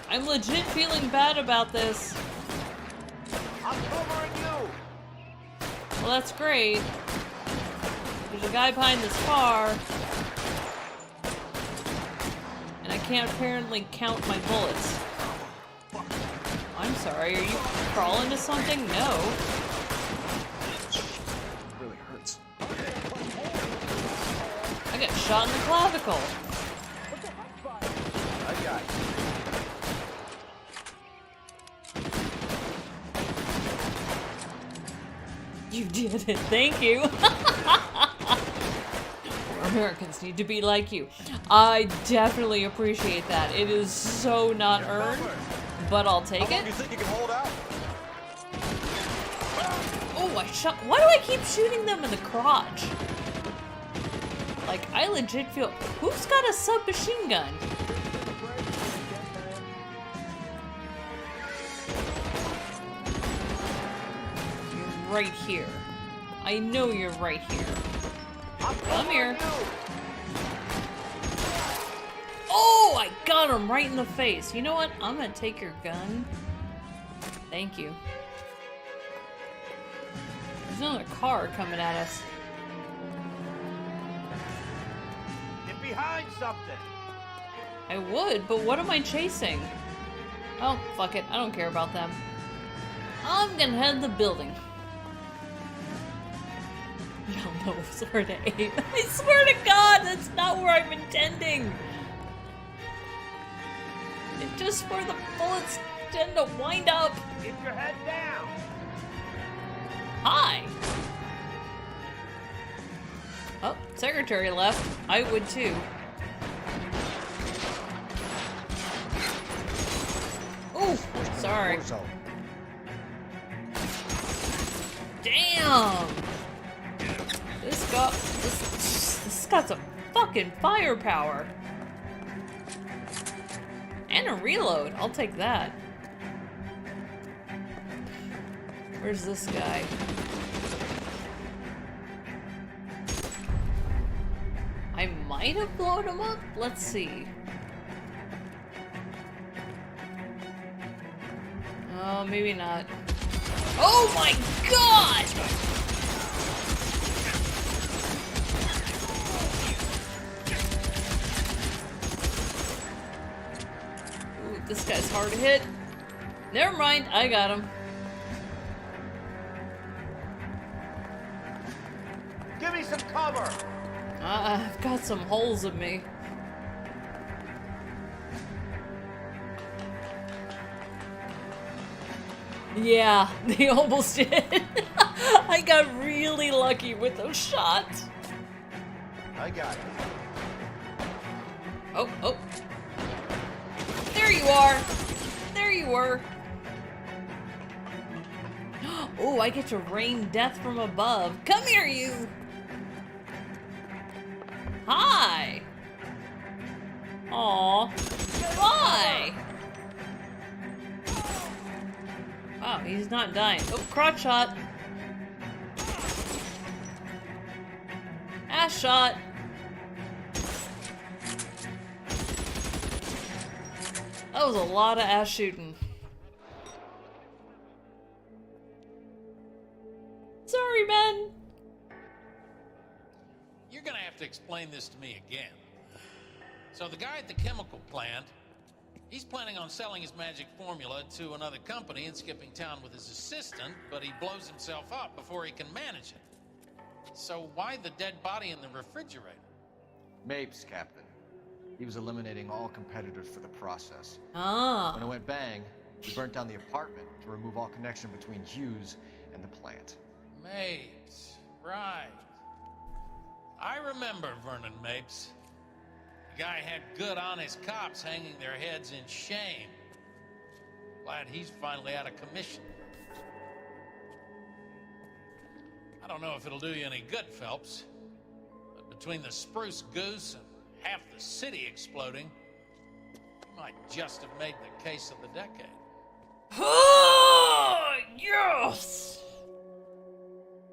I'm legit feeling bad about this. I'm covering you. Well, that's great. There's a guy behind this car. And I can't apparently count my bullets. I'm sorry, are you crawling to something? No. It really hurts. I got shot in the clavicle. I got you. You did it, thank you. Americans need to be like you. I definitely appreciate that. It is so not earned, but I'll take it. You think you can hold out? Oh, I shot. Why do I keep shooting them in the crotch? Like, I legit feel. Who's got a submachine gun? You're right here. I know you're right here. Come here. Oh, I got him right in the face. You know what? I'm gonna take your gun. Thank you. There's another car coming at us. Get behind something. I would, but what am I chasing? Oh, fuck it. I don't care about them. I'm gonna head to the building. No, I swear to aim. I swear to God, that's not where I'm intending. It's just where the bullets tend to wind up. Get your head down. Hi. Oh, secretary left. I would too. Oh, sorry. Damn. This got some fucking firepower. And a reload. I'll take that. Where's this guy? I might have blown him up? Let's see. Oh, maybe not. Oh my god! Ooh, this guy's hard to hit. Never mind, I got him. Give me some cover. I've got some holes in me. Yeah, they almost did. I got really lucky with those shots. I got it. Oh, oh. There you are. There you were. Oh, I get to rain death from above. Come here, you. Hi. Aw. Bye. Wow, he's not dying. Oh, crotch shot. Ass shot. That was a lot of ass shooting. Sorry, Ben. You're gonna have to explain this to me again. So the guy at the chemical plant, he's planning on selling his magic formula to another company and skipping town with his assistant, but he blows himself up before he can manage it. So why the dead body in the refrigerator? Mapes, Captain. He was eliminating all competitors for the process. Ah. When it went bang, We burnt down the apartment to remove all connection between Hughes and the plant. Mapes, right. I remember Vernon Mapes. The guy had good, honest cops hanging their heads in shame. Glad he's finally out of commission. I don't know if it'll do you any good, Phelps, but between the Spruce Goose and half the city exploding, you might just have made the case of the decade. Oh, yes!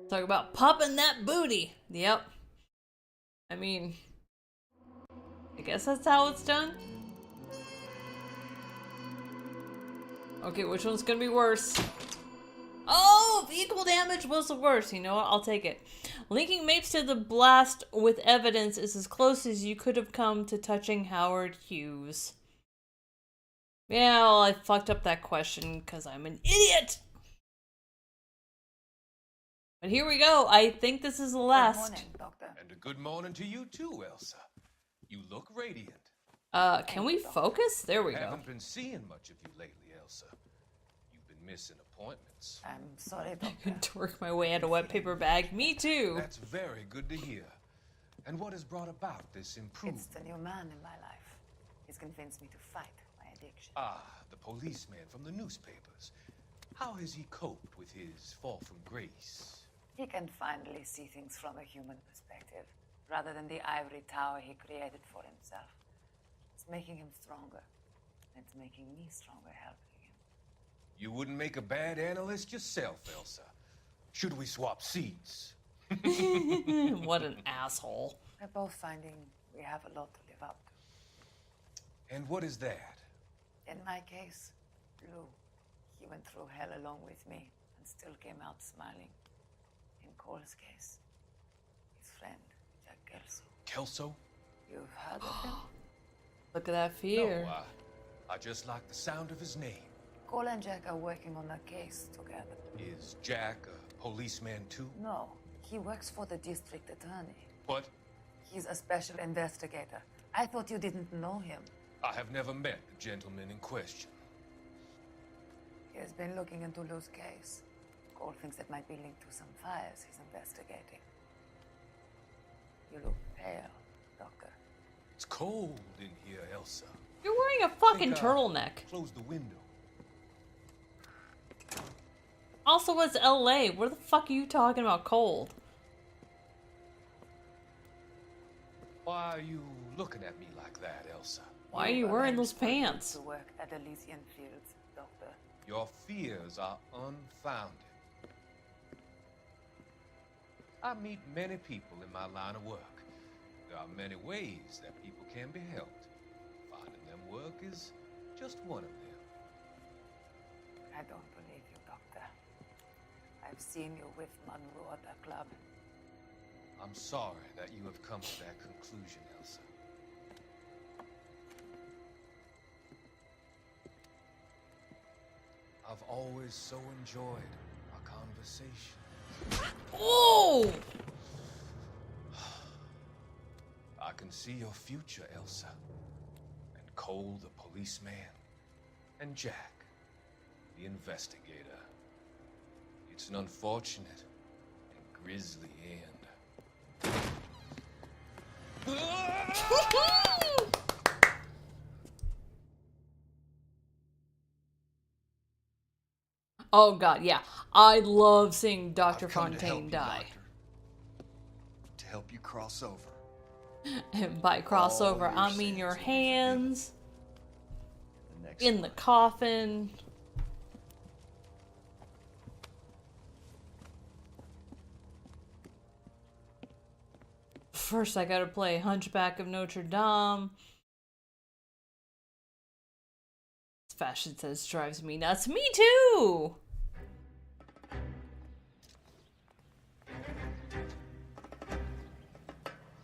Talk about popping that booty. Yep. I mean, I guess that's how it's done. Okay, which one's gonna be worse? Oh, vehicle damage was the worst. You know what? I'll take it. Linking Mapes to the blast with evidence is as close as you could have come to touching Howard Hughes. Yeah, well, I fucked up that question because I'm an idiot. But here we go. I think this is the last. Good morning, Doctor. And a good morning to you too, Elsa. You look radiant. Can we focus? There we go. Haven't been seeing much of you lately, Elsa. You've been missing appointments. I'm sorry, Doctor. To work my way out of a wet paper bag. Me too. That's very good to hear. And what has brought about this improvement? It's the new man in my life. He's convinced me to fight my addiction. Ah, the policeman from the newspapers. How has he coped with his fall from grace? He can finally see things from a human perspective, rather than the ivory tower he created for himself. It's making him stronger. And it's making me stronger helping him. You wouldn't make a bad analyst yourself, Elsa. Should we swap seats? What an asshole. We're both finding we have a lot to live up to. And what is that? In my case, Lou. He went through hell along with me and still came out smiling. In Cole's case, his friend, Jack Kelso. Kelso? You've heard of him? Look at that fear. No, I just like the sound of his name. Cole and Jack are working on a case together. Is Jack a policeman too? No, he works for the district attorney. What? He's a special investigator. I thought you didn't know him. I have never met the gentleman in question. He has been looking into Lou's case. Cole thinks it might be linked to some fires he's investigating. You look pale, Doctor. It's cold in here, Elsa. You're wearing a fucking turtleneck. Close the window. Also, it's LA. Where the fuck are you talking about cold? Why are you looking at me like that, Elsa? Why are you wearing those pants? To work at Elysian Fields, Doctor. Your fears are unfounded. I meet many people in my line of work. There are many ways that people can be helped. Finding them work is just one of them. I don't believe you, Doctor. I've seen you with Monroe at the club. I'm sorry that you have come to that conclusion, Elsa. I've always so enjoyed our conversation. Oh! I can see your future, Elsa. And Cole, the policeman. And Jack, the investigator. It's an unfortunate and grisly end. Oh god, yeah. I love seeing Dr. I've come to help Fontaine you, die. Doctor. To help you cross over. And by crossover, All your I mean your sins will be hands The next in the coffin. First, I gotta play Hunchback of Notre Dame. Fashion sense drives me nuts. Me too!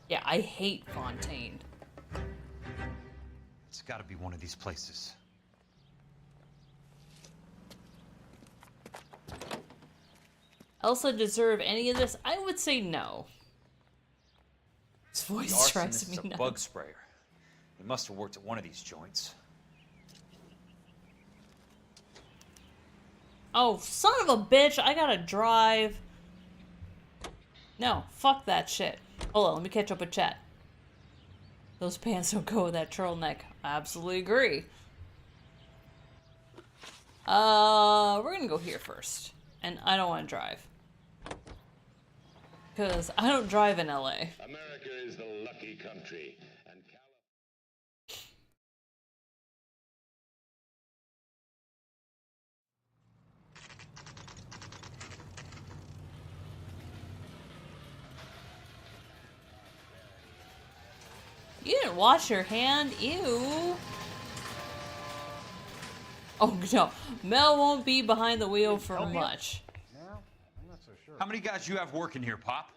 Yeah, I hate Fontaine. It's gotta be one of these places. Elsa deserve any of this? I would say no. His The voice drives arsonist me is a nuts. bug sprayer. He must have worked at one of these joints. Oh, son of a bitch, I gotta drive. No, fuck that shit. Hold on, let me catch up with chat. Those pants don't go with that turtleneck. I absolutely agree. We're gonna go here first. And I don't want to drive. Because I don't drive in LA. America is the lucky country. And You didn't wash your hand? Ew. Oh no, Mel won't be behind the wheel for much. I'm not so sure. How many guys you have working here, Pop?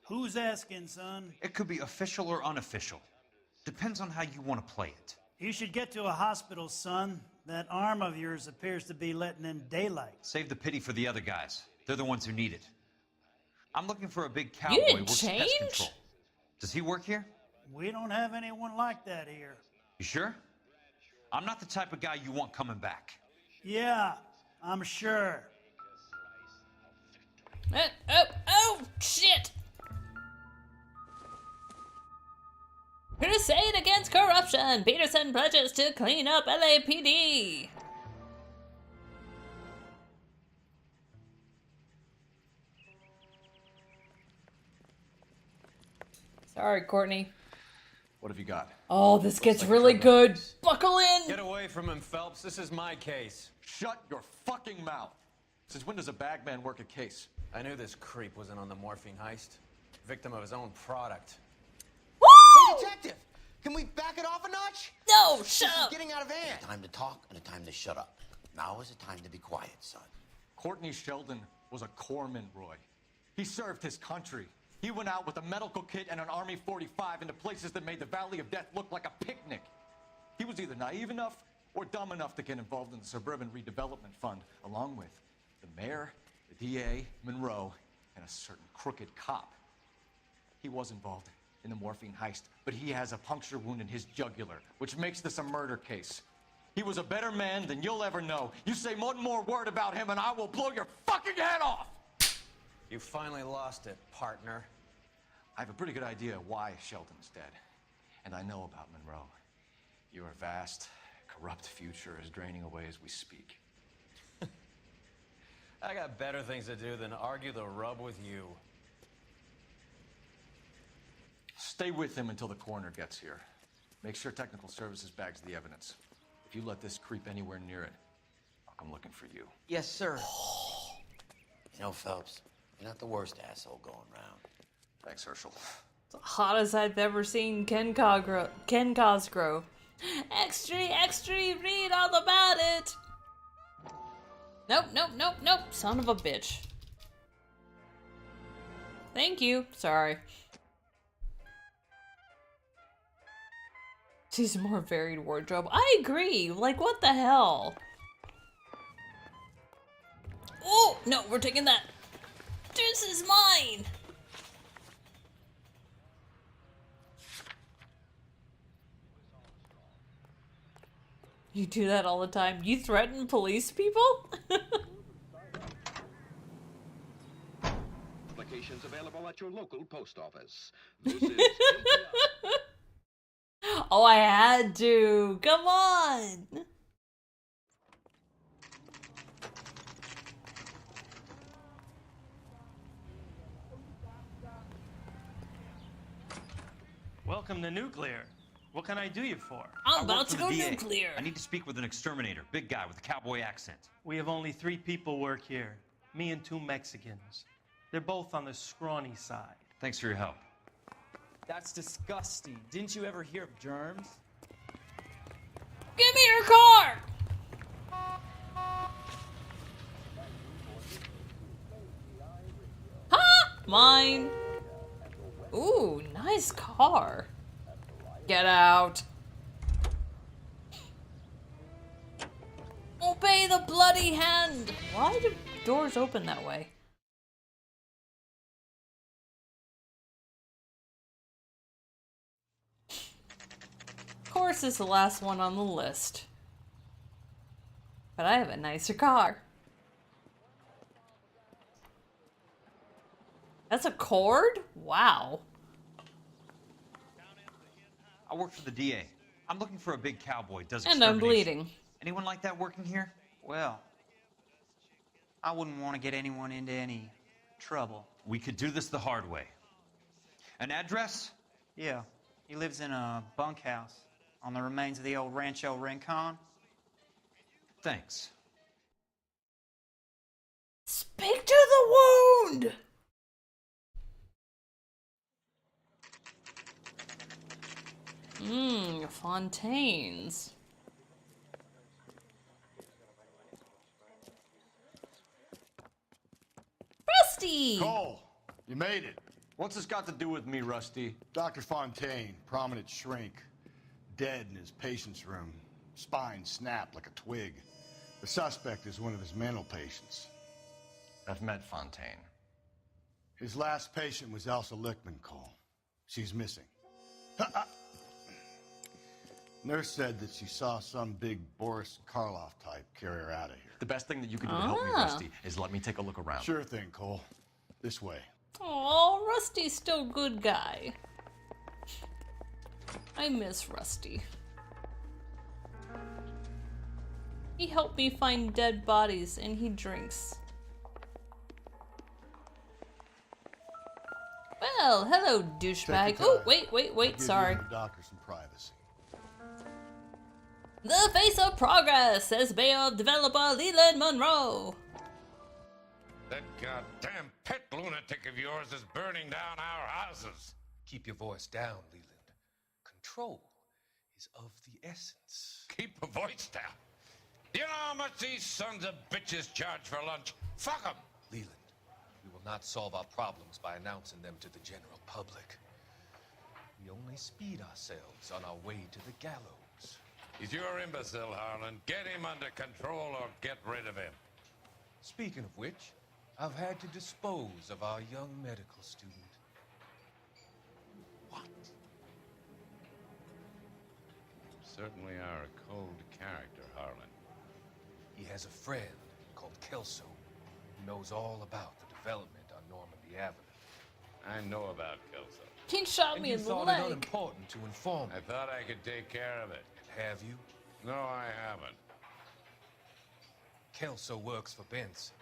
Who's asking, son? It could be official or unofficial. Depends on how you want to play it. You should get to a hospital, son. That arm of yours appears to be letting in daylight. Save the pity for the other guys. They're the ones who need it. I'm looking for a big cowboy You who didn't works pest change? control. Does he work here? We don't have anyone like that here. You sure? I'm not the type of guy you want coming back. Yeah, I'm sure. Oh, shit! Crusade against corruption! Peterson pledges to clean up LAPD! Sorry, Courtney. What have you got? Oh, this gets really good. Buckle in! Get away from him, Phelps. This is my case. Shut your fucking mouth. Since when does a bagman work a case? I knew this creep was in on the morphine heist. Victim of his own product. Woo! Hey, detective! Can we back it off a notch? No, This shut is up! getting out of hand. A time to talk and a time to shut up. Now is the time to be quiet, son. Courtney Sheldon was a corpsman, Roy. He served his country. He went out with a medical kit and an Army 45 into places that made the Valley of Death look like a picnic. He was either naive enough or dumb enough to get involved in the Suburban Redevelopment Fund, along with the mayor, the DA, Monroe, and a certain crooked cop. He was involved in the morphine heist, but he has a puncture wound in his jugular, which makes this a murder case. He was a better man than you'll ever know. You say one more word about him and I will blow your fucking head off! You finally lost it, partner. I have a pretty good idea why Sheldon's dead. And I know about Monroe. Your vast, corrupt future is draining away as we speak. I got better things to do than argue the rub with you. Stay with him until the coroner gets here. Make sure technical services bags the evidence. If you let this creep anywhere near it, I'll come looking for you. Yes, sir. You know, Phelps, you're not the worst asshole going round. Thanks, Herschel. It's the hottest I've ever seen Ken Cosgrove. Extra, read all about it! Nope, son of a bitch. Thank you, sorry. She's a more varied wardrobe. I agree, like what the hell? Oh, no, we're taking that. This is mine! You do that all the time. You threaten police people? Applications available at your local post office. This is Oh, I had to. Come on. Welcome to Nuclear. What can I do you for? I'm about to go DA. nuclear. I need to speak with an exterminator, big guy with a cowboy accent. We have only 3 people work here. Me and 2 Mexicans. They're both on the scrawny side. Thanks for your help. That's disgusting. Didn't you ever hear of germs? Give me your car! Huh? Mine. Ooh, nice car. Get out. Obey the bloody hand. Why do doors open that way? Of course, it's the last one on the list. But I have a nicer car. That's a cord? Wow. I work for the DA. I'm looking for a big cowboy. Does And I'm extermination. bleeding. Anyone like that working here? Well, I wouldn't want to get anyone into any trouble. We could do this the hard way. An address? Yeah, he lives in a bunkhouse on the remains of the old Rancho Rincon. Thanks. Speak to the wound! Fontaines. Rusty! Cole, you made it. What's this got to do with me, Rusty? Dr. Fontaine, prominent shrink, dead in his patient's room. Spine snapped like a twig. The suspect is one of his mental patients. I've met Fontaine. His last patient was Elsa Lichtman, Cole. She's missing. Nurse said that she saw some big Boris Karloff type carry her out of here. The best thing that you can do to help me, Rusty, is let me take a look around. Sure thing, Cole. This way. Oh, Rusty's still good guy. I miss Rusty. He helped me find dead bodies and he drinks. Well, hello, douchebag. Oh, wait, sorry. Give you and the doctor some privacy. The face of progress, says Bay of developer Leland Monroe. That goddamn pet lunatic of yours is burning down our houses. Keep your voice down, Leland. Control is of the essence. Keep your voice down. Do you know how much these sons of bitches charge for lunch? Fuck them. Leland, we will not solve our problems by announcing them to the general public. We only speed ourselves on our way to the gallows. He's your imbecile, Harlan. Get him under control or get rid of him. Speaking of which, I've had to dispose of our young medical student. What? You certainly are a cold character, Harlan. He has a friend called Kelso who knows all about the development on Normandy Avenue. I know about Kelso. He shot me in the thought leg. it unimportant to inform me. I thought I could take care of it. Have you? No, I haven't. Kelso works for Benson.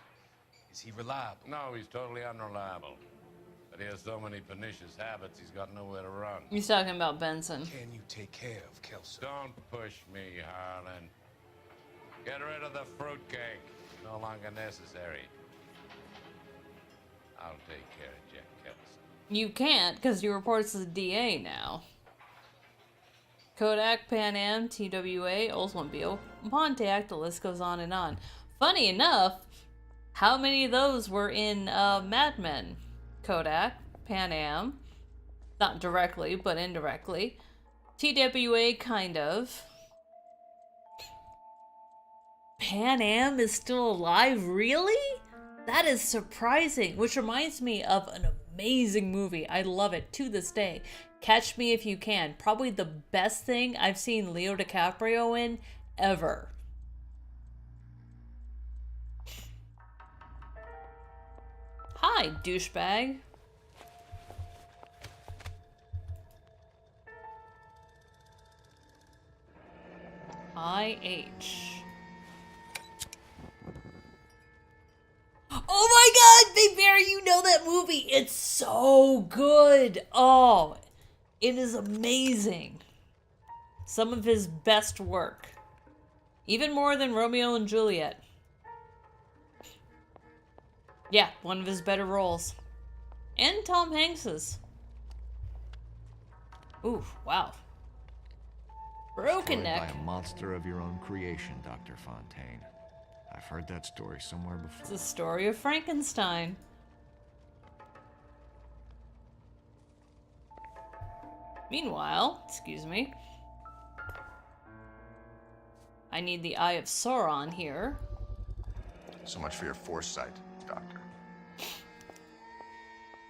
Is he reliable? No, he's totally unreliable. But he has so many pernicious habits, he's got nowhere to run. He's talking about Benson. Can you take care of Kelso? Don't push me, Harlan. Get rid of the fruitcake. No longer necessary. I'll take care of Jack Kelso. You can't, because he reports to the DA now. Kodak, Pan Am, TWA, Oldsmobile, Pontiac, the list goes on and on. Funny enough, how many of those were in Mad Men? Kodak, Pan Am, not directly, but indirectly. TWA, kind of. Pan Am is still alive? Really? That is surprising, which reminds me of an amazing movie. I love it to this day. Catch Me If You Can. Probably the best thing I've seen Leo DiCaprio in ever. Hi, douchebag. IH. Oh my god, Big Bear, you know that movie. It's so good. Oh, it is amazing. Some of his best work. Even more than Romeo and Juliet. Yeah, one of his better roles. And Tom Hanks's. Ooh, wow. Broken neck. By a monster of your own creation, Dr. Fontaine. I've heard that story somewhere before. It's the story of Frankenstein. Meanwhile, excuse me, I need the Eye of Sauron here. So much for your foresight, Doctor.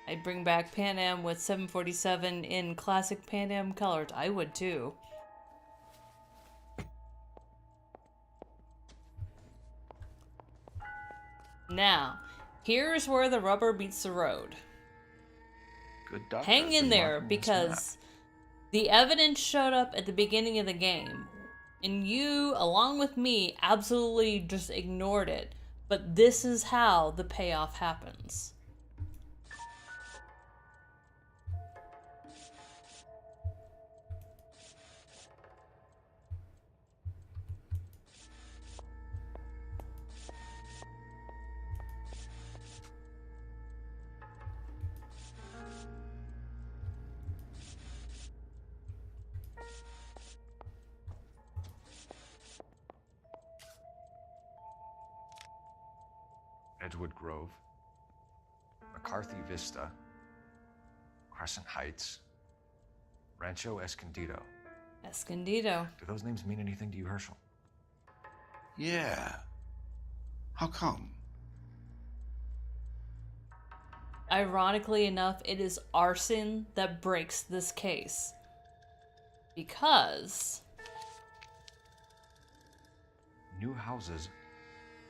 I'd bring back Pan Am with 747 in classic Pan Am colors. I would too. Now, here's where the rubber meets the road. Good doctor. Hang in there, because the evidence showed up at the beginning of the game, and you, along with me, absolutely just ignored it. But this is how the payoff happens. Edgewood Grove, McCarthy Vista, Crescent Heights, Rancho Escondido. Escondido. Do those names mean anything to you, Herschel? Yeah. How come? Ironically enough, it is arson that breaks this case. Because New houses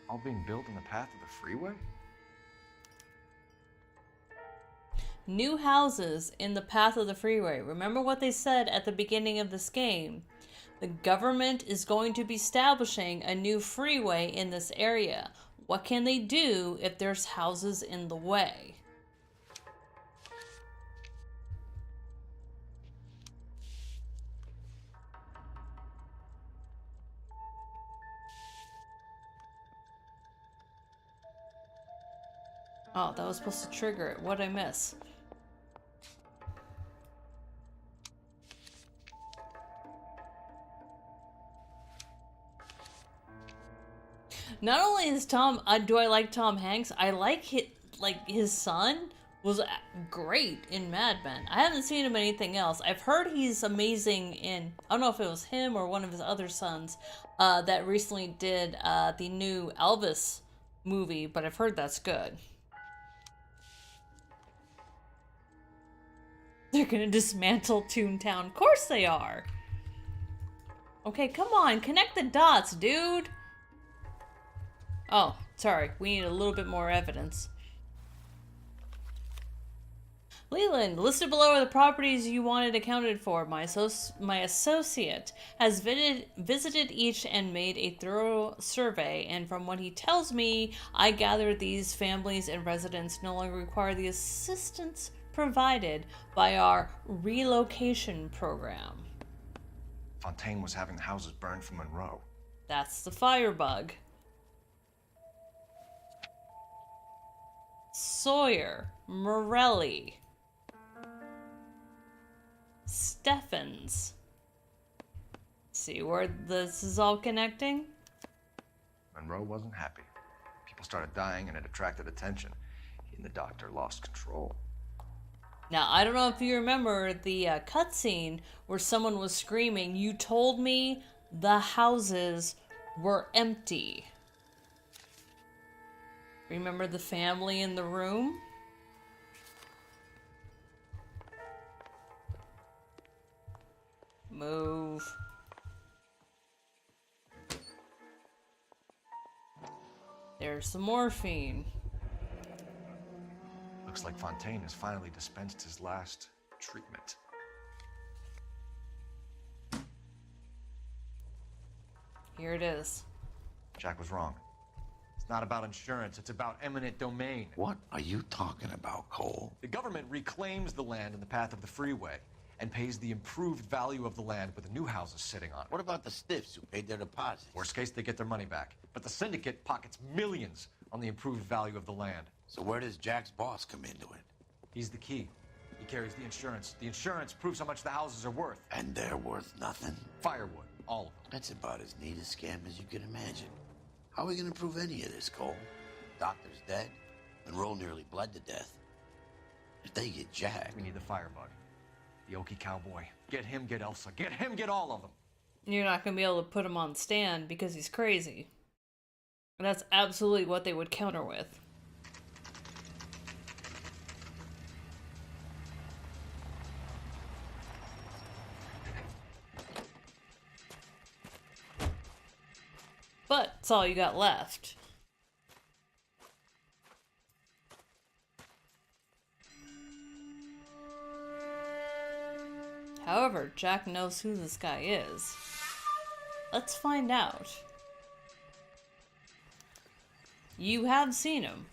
all being built in the path of the freeway? new houses in the path of the freeway. Remember what they said at the beginning of this game. The government is going to be establishing a new freeway in this area. What can they do if there's houses in the way? Oh, that was supposed to trigger it. What'd I miss? Not only is Tom, do I like Tom Hanks, I like his son was great in Mad Men. I haven't seen him in anything else. I've heard he's amazing in, I don't know if it was him or one of his other sons that recently did the new Elvis movie, but I've heard that's good. They're gonna dismantle Toontown. Of course they are. Okay, come on, connect the dots, dude. Oh, sorry. We need a little bit more evidence. Leland, listed below are the properties you wanted accounted for. My associate has visited each and made a thorough survey, and from what he tells me, I gather these families and residents no longer require the assistance provided by our relocation program. Fontaine was having the houses burned from Monroe. That's the firebug. Sawyer, Morelli, Steffens. See where this is all connecting? Monroe wasn't happy. People started dying and it attracted attention. He and the doctor lost control. Now, I don't know if you remember the cutscene where someone was screaming, "You told me the houses were empty." Remember the family in the room? Move. There's some morphine. Looks like Fontaine has finally dispensed his last treatment. Here it is. Jack was wrong. It's not about insurance, it's about eminent domain. What are you talking about, Cole? The government reclaims the land in the path of the freeway and pays the improved value of the land with the new houses sitting on it. What about the stiffs who paid their deposits? Worst case, they get their money back. But the syndicate pockets millions on the improved value of the land. So where does Jack's boss come into it? He's the key. He carries the insurance. The insurance proves how much the houses are worth. And they're worth nothing? Firewood, all of them. That's about as neat a scam as you can imagine. How are we going to prove any of this, Cole? Doctor's dead. Monroe nearly bled to death. If they get Jack... We need the firebug. The Okie cowboy. Get him, get Elsa. Get him, get all of them. You're not going to be able to put him on stand because he's crazy. And that's absolutely what they would counter with. But it's all you got left. However, Jack knows who this guy is. Let's find out. You have seen him.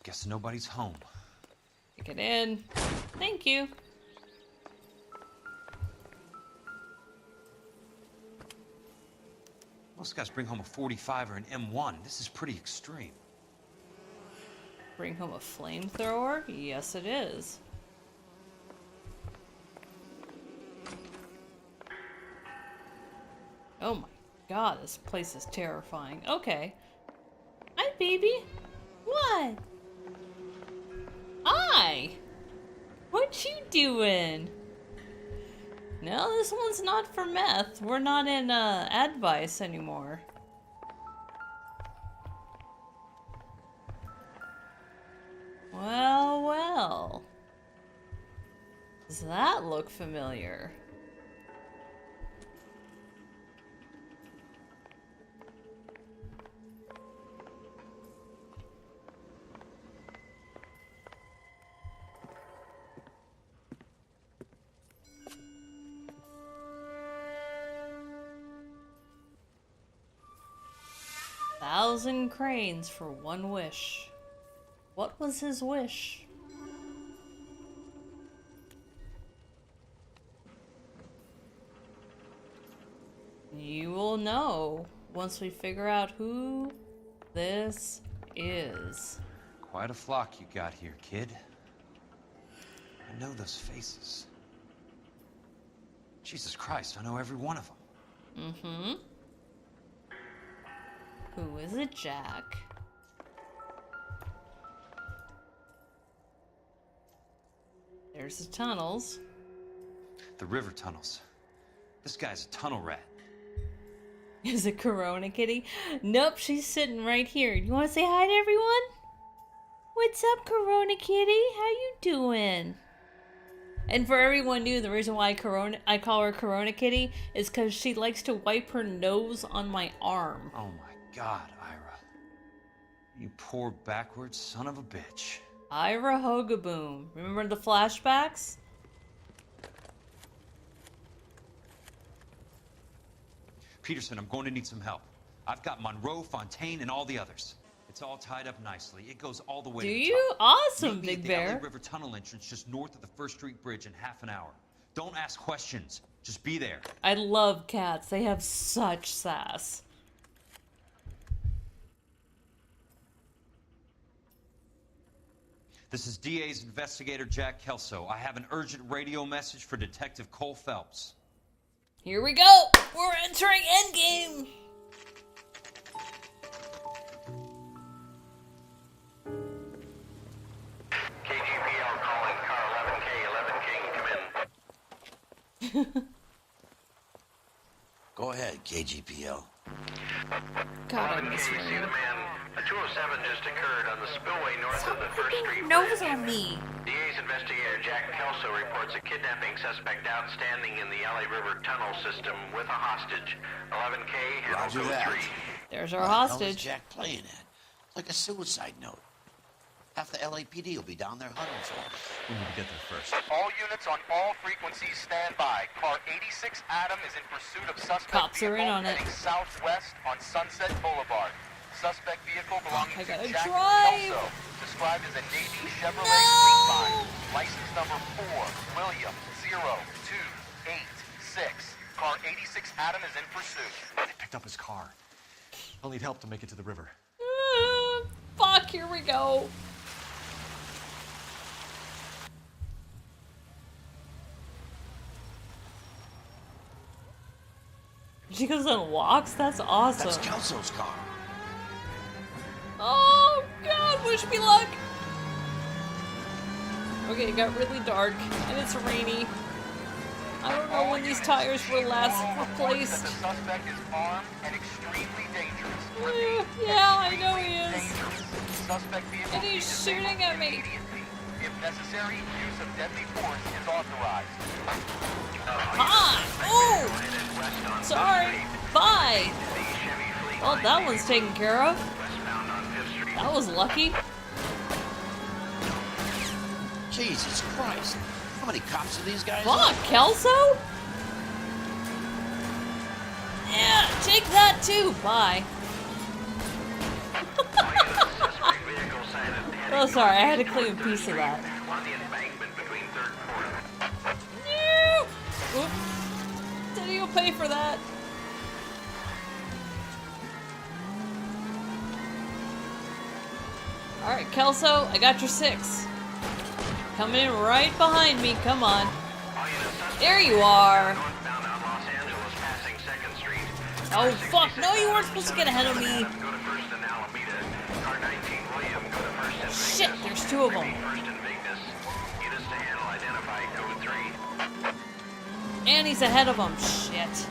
Guess nobody's home. Take it in. Thank you. Most guys bring home a 45 or an M1. This is pretty extreme. Bring home a flamethrower? Yes, it is. Oh my god, this place is terrifying. Okay. Hi, baby. What? Hi! What you doing? No, this one's not for meth. We're not in advice anymore. Well, well. Does that look familiar? Thousand cranes for one wish. What was his wish? You will know once we figure out who this is. Quite a flock you got here, kid. I know those faces. Jesus Christ, I know every one of them. Mm-hmm. Who is it, Jack? There's the tunnels. The river tunnels. This guy's a tunnel rat. Is it Corona Kitty? Nope, she's sitting right here. You want to say hi to everyone? What's up, Corona Kitty? How you doing? And for everyone new, the reason why I call her Corona Kitty is because she likes to wipe her nose on my arm. Oh my God, Ira. You poor backwards son of a bitch. Ira Hogaboom. Remember the flashbacks? Peterson, I'm going to need some help. I've got Monroe, Fontaine, and all the others. It's all tied up nicely. It goes all the way to the top. Do you? Awesome, Meet me Big at the Bear. LA River Tunnel entrance just north of the First Street Bridge in half an hour. Don't ask questions. Just be there. I love cats. They have such sass. This is DA's investigator Jack Kelso. I have an urgent radio message for Detective Cole Phelps. Here we go! We're entering Endgame! KGPL calling car 11K, 11K, come in. Go ahead, KGPL. God, I miss see the man. A 207 just occurred on the spillway north of the First Street nose Bridge. on me. DA's investigator Jack Kelso reports a kidnapping suspect outstanding in the LA River tunnel system with a hostage. 11K, and Roger Code that. 3. There's our What the hell is hostage. Jack playing at? Like a suicide note. Half the LAPD will be down there hunting for him. We need to get there first. All units on all frequencies stand by. Car 86 Adam is in pursuit of suspect Cops are in vehicle on it. heading southwest on Sunset Boulevard. Suspect vehicle belonging I to gotta Jack drive. Kelso, described as a Navy Chevrolet Streetline. License number 4, William 0286. Car 86 Adam is in pursuit. They picked up his car. I'll need help to make it to the river. Fuck, here we go. She goes and walks? That's awesome. That's Kelso's car. Oh god, wish me luck! Okay, it got really dark, and it's rainy. I don't know when these tires were last replaced. The suspect is armed and extremely dangerous. Yeah, I know he is. Suspect vehicle And he's shooting at me. If necessary, use of deadly force is authorized. Ah! Ooh! Sorry. Bye. Well, that one's taken care of. That was lucky. Jesus Christ. How many cops are these guys? Fuck, Kelso? Yeah, take that too. Bye. Oh, sorry, I had to clean a piece of that. Oops. Did you pay for that? Alright, Kelso, I got your 6. Coming in right behind me, come on. There you are. Oh, fuck, no, you weren't supposed to get ahead of me. Shit, there's 2 of them. And he's ahead of them. Shit.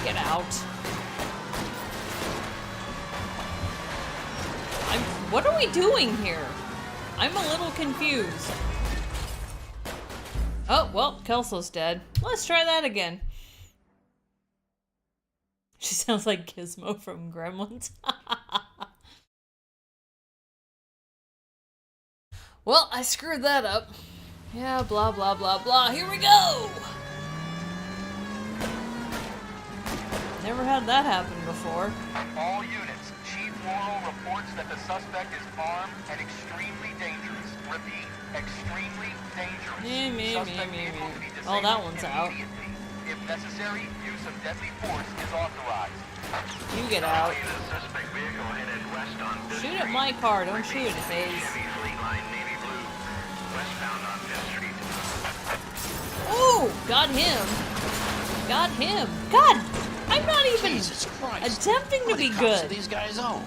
Get out. What are we doing here? I'm a little confused. Oh, well, Kelso's dead. Let's try that again. She sounds like Gizmo from Gremlins. Well, I screwed that up. Yeah, blah, blah, blah, blah. Here we go! Never had that happen before. All units, Chief Morrow reports that the suspect is armed and extremely dangerous. Repeat, extremely dangerous. Oh, that one's out. If necessary, use of deadly force is authorized. You get out. Shoot at my car, don't shoot at his. Ooh, got him. Got him. God, I'm not even attempting to be good. These guys own.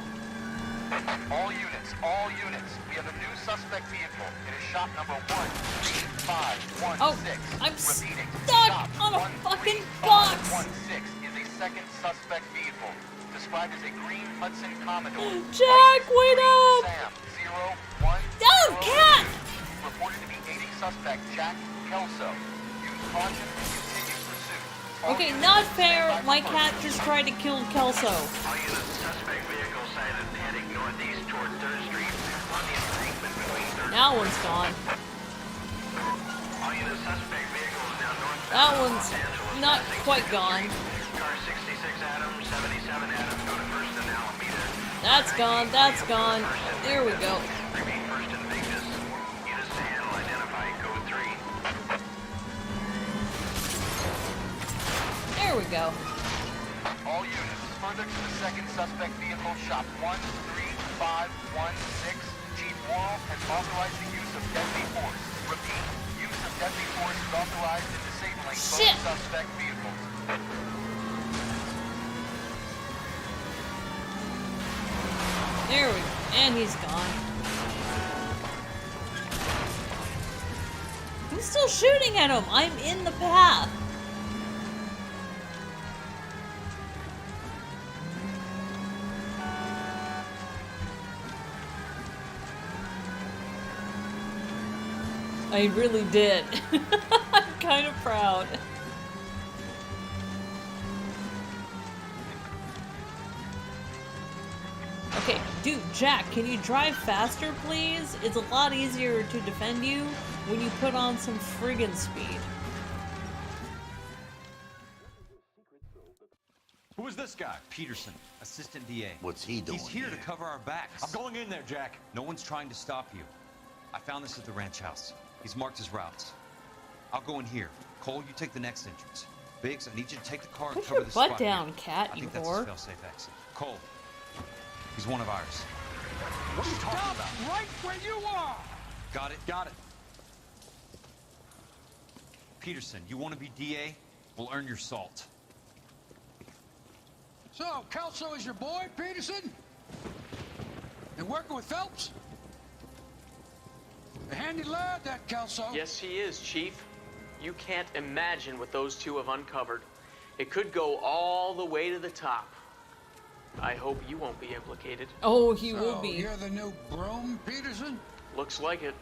All units, we have a new suspect vehicle. It is shop number 13516. Oh, I'm stuck on a fucking box. 116 is a second suspect vehicle, described as a green Hudson Commodore. Jack, wait up! Sam 010. No, cat! Reported to be aiding suspect Jack Kelso. Use caution and continue pursuit. Okay, not fair. My cat just tried to kill Kelso. That one's gone. That one's not quite gone. That's gone, that's gone. There we go. There we go. All units, further to the second suspect vehicle, shop 13516. Chief Morrow has authorized the use of deadly force. Repeat, use of deadly force is authorized in disabling both suspect vehicles. There we go. And he's gone. Who's still shooting at him? I'm in the path. I really did. I'm kind of proud. Okay, dude, Jack, can you drive faster, please? It's a lot easier to defend you when you put on some friggin' speed. Who is this guy? Peterson, assistant DA. What's he doing? He's here to cover our backs. I'm going in there, Jack. No one's trying to stop you. I found this at the ranch house. He's marked his routes. I'll go in here. Cole, you take the next entrance. Biggs, I need you to take the car and Put cover your this butt spot down, here. cat, I you think that's whore. his fail-safe exit. Cole, he's one of ours. What are you talking about? Right where you are! Got it? Got it. Peterson, you want to be DA? We'll earn your salt. So, Kelso is your boy, Peterson? And working with Phelps? A handy lad, that Kelso. Yes, he is, Chief. You can't imagine what those two have uncovered. It could go all the way to the top. I hope you won't be implicated. Oh, he will be. You're the new broom, Peterson? Looks like it.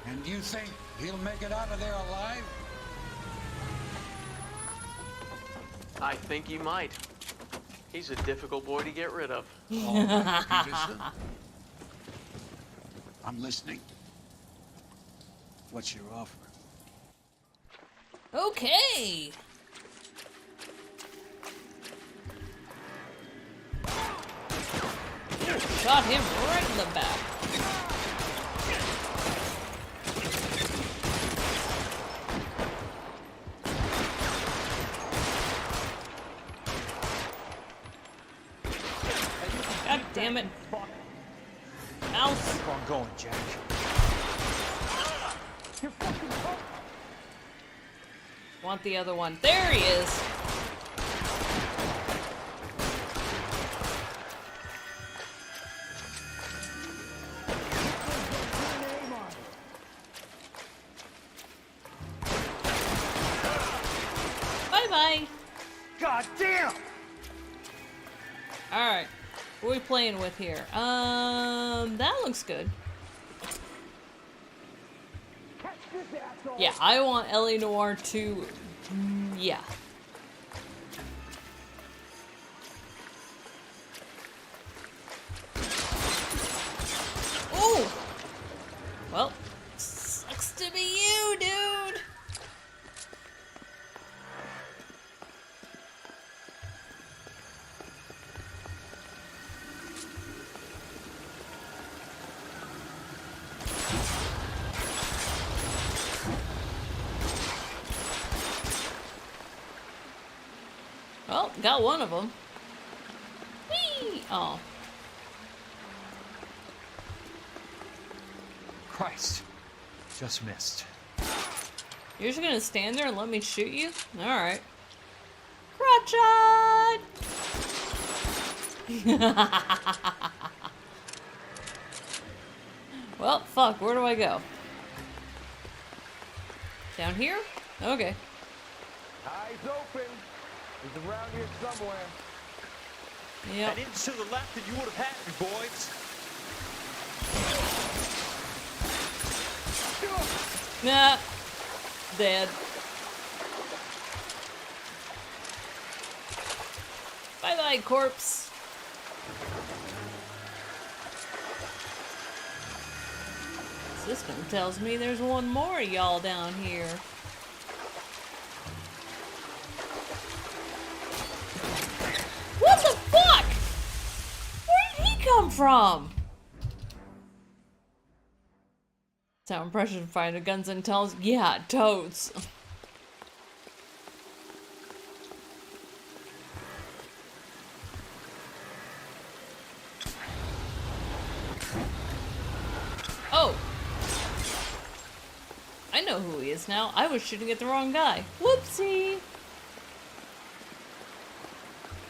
And you think he'll make it out of there alive? I think he might. He's a difficult boy to get rid of. All right, Peterson. I'm listening. What's your offer? Okay. Shot him right in the back. God damn it. Mouse. Keep on going, Jack. Want the other one. There he is. Bye-bye. God damn! Alright. What are we playing with here? That looks good. Yeah, I want LA Noire to... yeah. Oh! Well, sucks to be you, dude! Well, got one of them. Whee! Oh. Christ. Just missed. You're just gonna stand there and let me shoot you? Alright. Crotch Well, fuck, where do I go? Down here? Okay. Eyes open. He's around here somewhere. Yep. And into the left and you would have had me, boys. Nah. Dead. Bye-bye, corpse. System tells me there's one more of y'all down here. What the fuck? Where did he come from? Sound impression finder guns and tells. Yeah, totes. Oh. I know who he is now. I was shooting at the wrong guy. Whoopsie.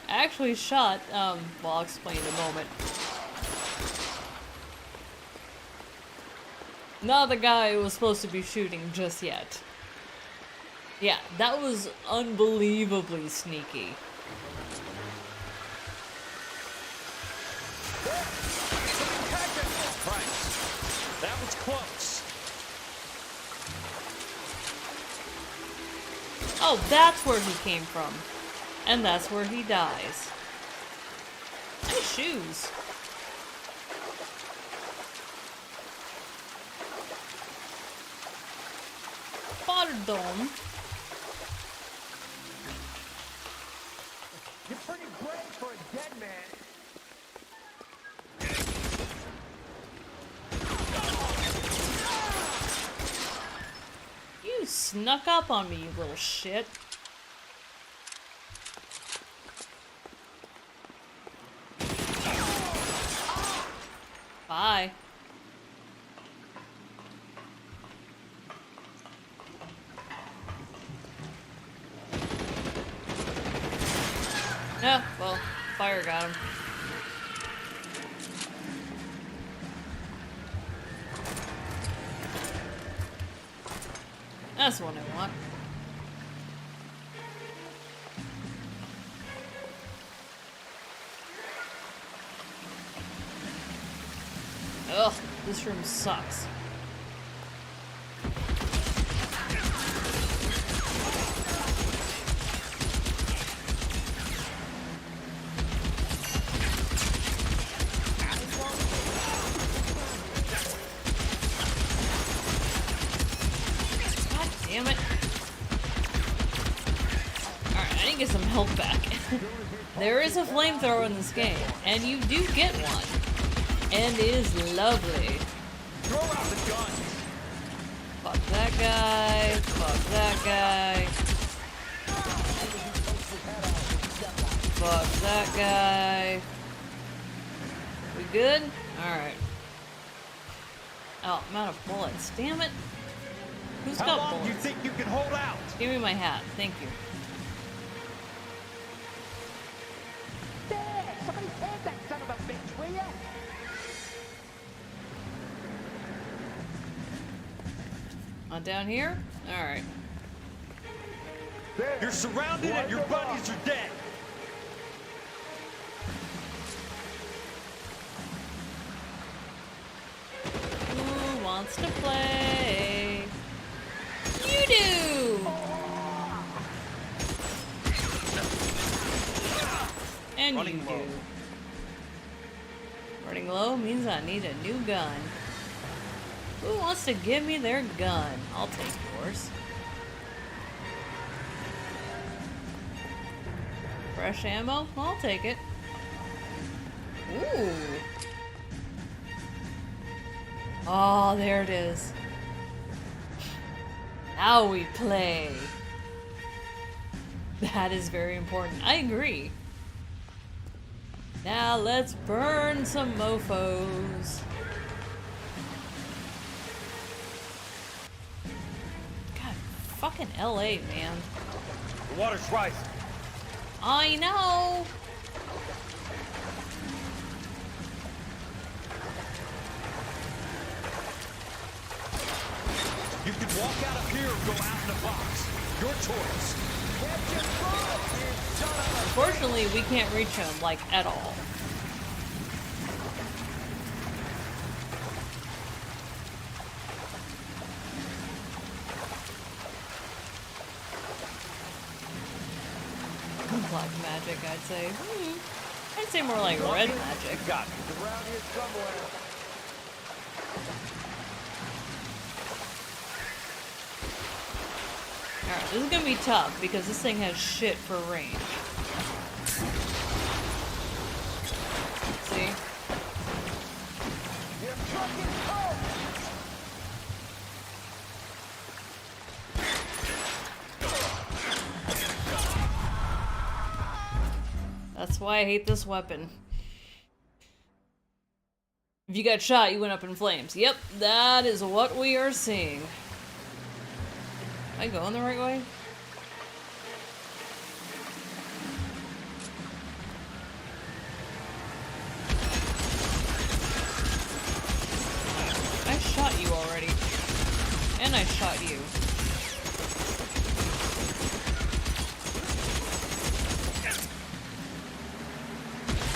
I actually shot, well, I'll explain in a moment. Not the guy who was supposed to be shooting just yet. Yeah, that was unbelievably sneaky. Christ. That was close. Oh, that's where he came from. And that's where he dies. Nice shoes. Pardon. You're pretty brave for a dead man. You snuck up on me, you little shit. Bye. Yeah, well, fire got him. That's the one I want. Ugh, this room sucks. damn it. Alright, I need to get some health back. There is a flamethrower in this game, and you do get one. And it is lovely. Throw out the gun. Fuck that guy. Fuck that guy. Fuck that guy. We good? Alright. Oh, I'm out of bullets. Damn it. Who's got bullets? How long do you think you can hold out? Give me my hat. Thank you. There! Somebody take that son of a bitch, will ya? On down here? Alright. You're surrounded and your buddies are dead. Who wants to play? You do! And you do. Running low means I need a new gun. Who wants to give me their gun? I'll take yours. Fresh ammo? I'll take it. Ooh. Oh, there it is. Now we play. That is very important. I agree. Now let's burn some mofos. God, fucking LA, man. The water's rising. I know. You can walk out of here or go out in the box. Your choice. Unfortunately, we can't reach him, like, at all. Black magic, I'd say. I'd say more like red magic. Got it. Around here somewhere. Alright, this is gonna be tough because this thing has shit for range. See? That's why I hate this weapon. If you got shot, you went up in flames. Yep, that is what we are seeing. Am I going the right way? I shot you already. And I shot you.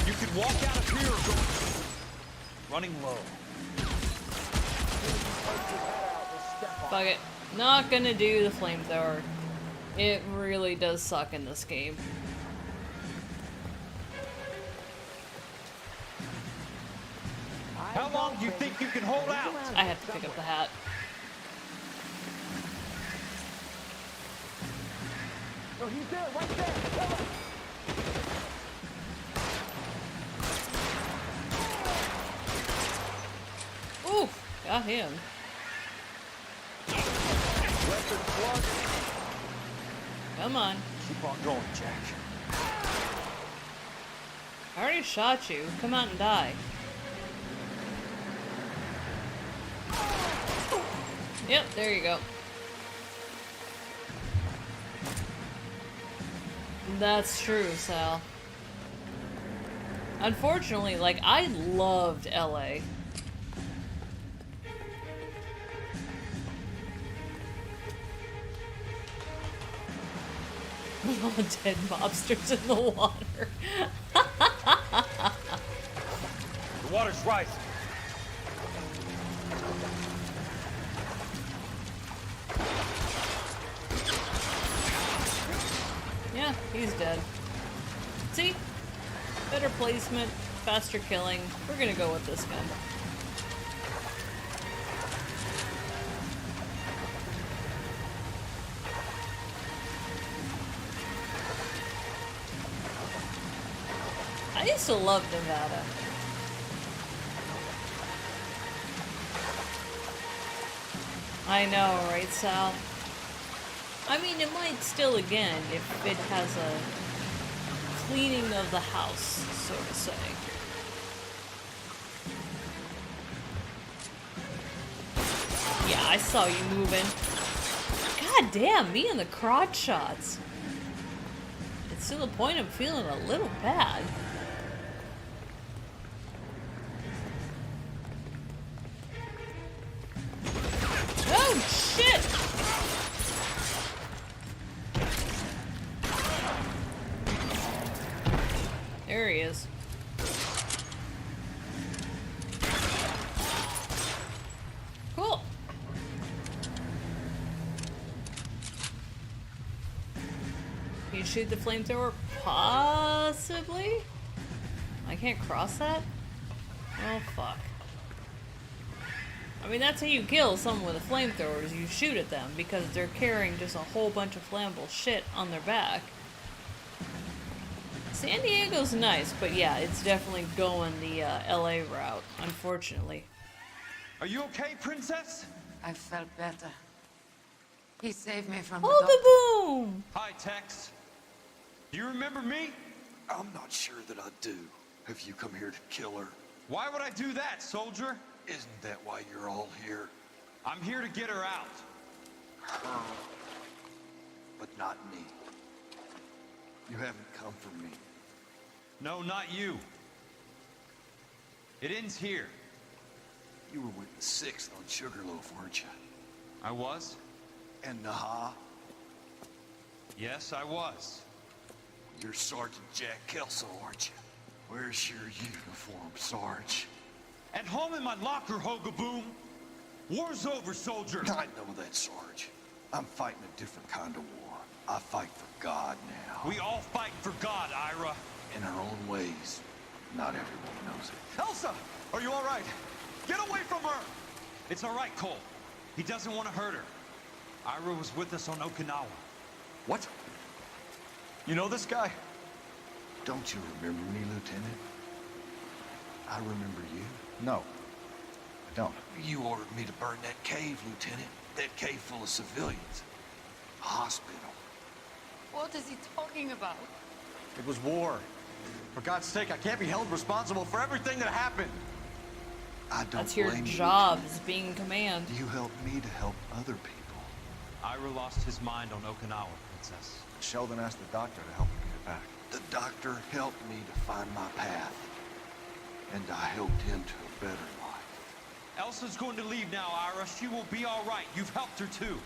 You can walk out of here or go. Running low. Fuck it. Not gonna do the flamethrower. It really does suck in this game. How long do you think you can hold out? I have to pick up the hat. Oh, he's there, right there. Come on. Ooh, got him. Come on. Keep on going, Jack. I already shot you. Come out and die. Yep, there you go. That's true, Sal. Unfortunately, like, I loved LA. All dead mobsters in the water. The water's rising. Yeah, he's dead. See? Better placement, faster killing. We're gonna go with this gun. I used to love Nevada. I know, right, Sal? I mean, it might still again if it has a cleaning of the house, so to say. Yeah, I saw you moving. God damn, me and the crotch shots. It's to the point I'm feeling a little bad. Oh, shit! There he is. Cool. Can you shoot the flamethrower? Possibly? I can't cross that? Oh, fuck. I mean, that's how you kill someone with a flamethrower, is you shoot at them, because they're carrying just a whole bunch of flammable shit on their back. San Diego's nice, but yeah, it's definitely going the LA route, unfortunately. Are you okay, Princess? I felt better. He saved me from Oh, the boom! Hi, Tex. Do you remember me? I'm not sure that I do. Have you come here to kill her? Why would I do that, soldier? Isn't that why you're all here? I'm here to get her out. Her. But not me. You haven't come for me. No, not you. It ends here. You were with the 6th on Sugarloaf, weren't you? I was? And Naha? Yes, I was. You're Sergeant Jack Kelso, aren't you? Where's your uniform, Sarge? At home in my locker, Hogaboom. War's over, soldier. I know that, Sarge. I'm fighting a different kind of war. I fight for God now. We all fight for God, Ira. In our own ways. Not everyone knows it. Elsa, are you all right? Get away from her! It's all right, Cole. He doesn't want to hurt her. Ira was with us on Okinawa. What? You know this guy? Don't you remember me, Lieutenant? I remember you. No, I don't. You ordered me to burn that cave, Lieutenant. That cave full of civilians. A hospital. What is he talking about? It was war. For God's sake, I can't be held responsible for everything that happened. I don't That's your blame you, job, Lieutenant. is being in command. You helped me to help other people. Ira lost his mind on Okinawa, Princess. Sheldon asked the doctor to help him get back. The doctor helped me to find my path. And I helped him to a better life. Elsa's going to leave now, Ira. She will be all right. You've helped her, too.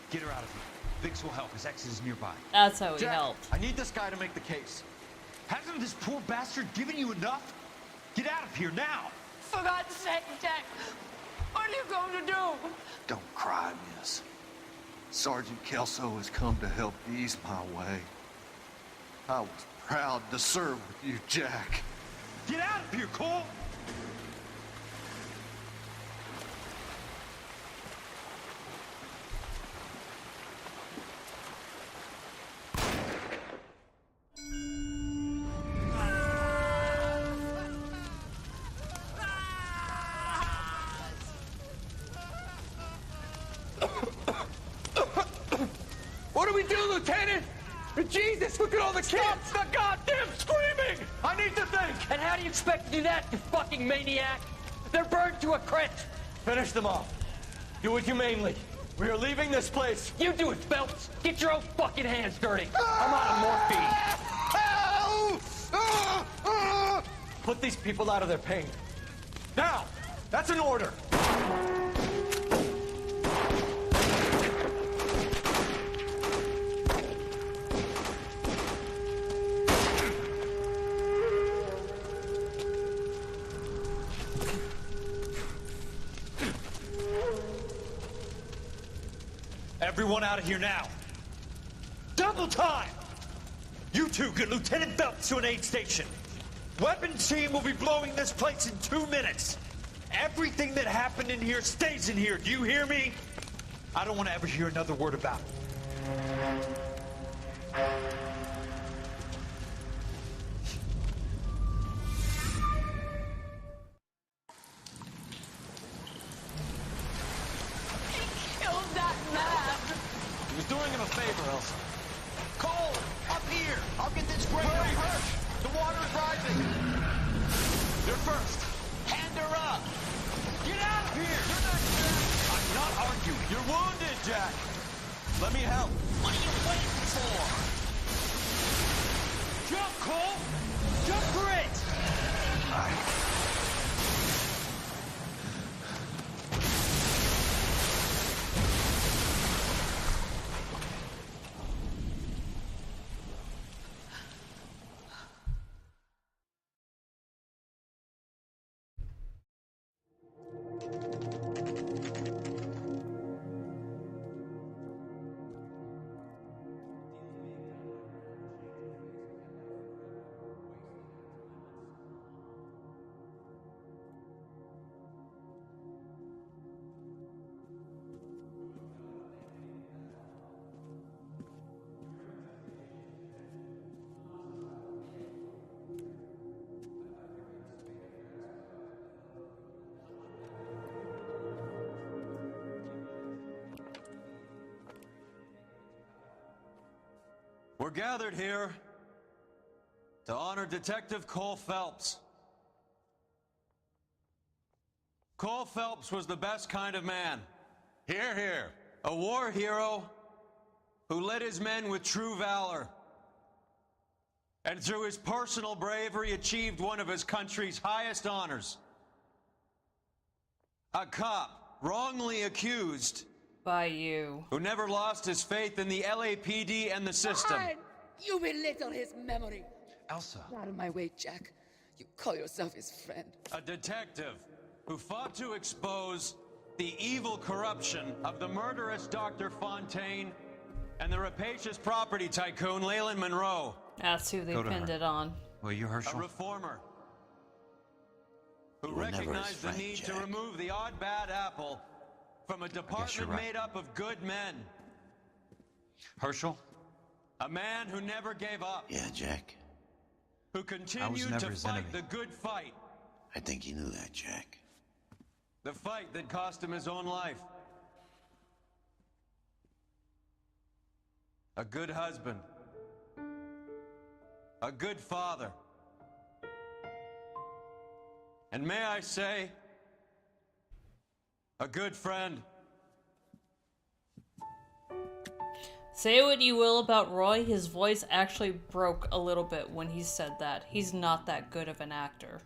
Get her out of here. Biggs will help. His exit is nearby. That's how he Jack, helped. I need this guy to make the case. Hasn't this poor bastard given you enough? Get out of here now! For God's sake, Jack! What are you going to do? Don't cry, miss. Sergeant Kelso has come to help ease my way. I was proud to serve with you, Jack. Get out of here, Cole! What do we do, Lieutenant? Jesus, look at all the kids! Stop the goddamn screaming! I need to think! And how do you expect to do that, you fucking maniac? They're burned to a crisp! Finish them off. Do it humanely. We are leaving this place. You do it, Phelps! Get your own fucking hands dirty! I'm out of morphine! Put these people out of their pain. Now! That's an order! Everyone out of here now. Double time! You two get Lieutenant Phelps to an aid station. Weapons team will be blowing this place in 2 minutes. Everything that happened in here stays in here. Do you hear me? I don't want to ever hear another word about it. Ready. You're first. Hand her up. Get out of here. You're not Jack. I'm not arguing. You're wounded, Jack. Let me help. What are you waiting for? Jump, Cole. Jump for it. We're gathered here to honor Detective Cole Phelps. Cole Phelps was the best kind of man. Hear, hear. A war hero who led his men with true valor. And through his personal bravery achieved one of his country's highest honors. A cop wrongly accused by you, who never lost his faith in the LAPD and the system. Fine. You belittle his memory. Elsa. Get out of my way, Jack. You call yourself his friend. A detective who fought to expose the evil corruption of the murderous Dr. Fontaine and the rapacious property tycoon Leyland Monroe. That's who they pinned it on. Will you, Herschel? A reformer who recognized the need to remove the odd bad apple from a department made up of good men. Herschel? A man who never gave up. Yeah, Jack. Who continued to fight the good fight. I think you knew that, Jack. The fight that cost him his own life. A good husband. A good father. And may I say, a good friend. Say what you will about Roy, his voice actually broke a little bit when he said that. He's not that good of an actor.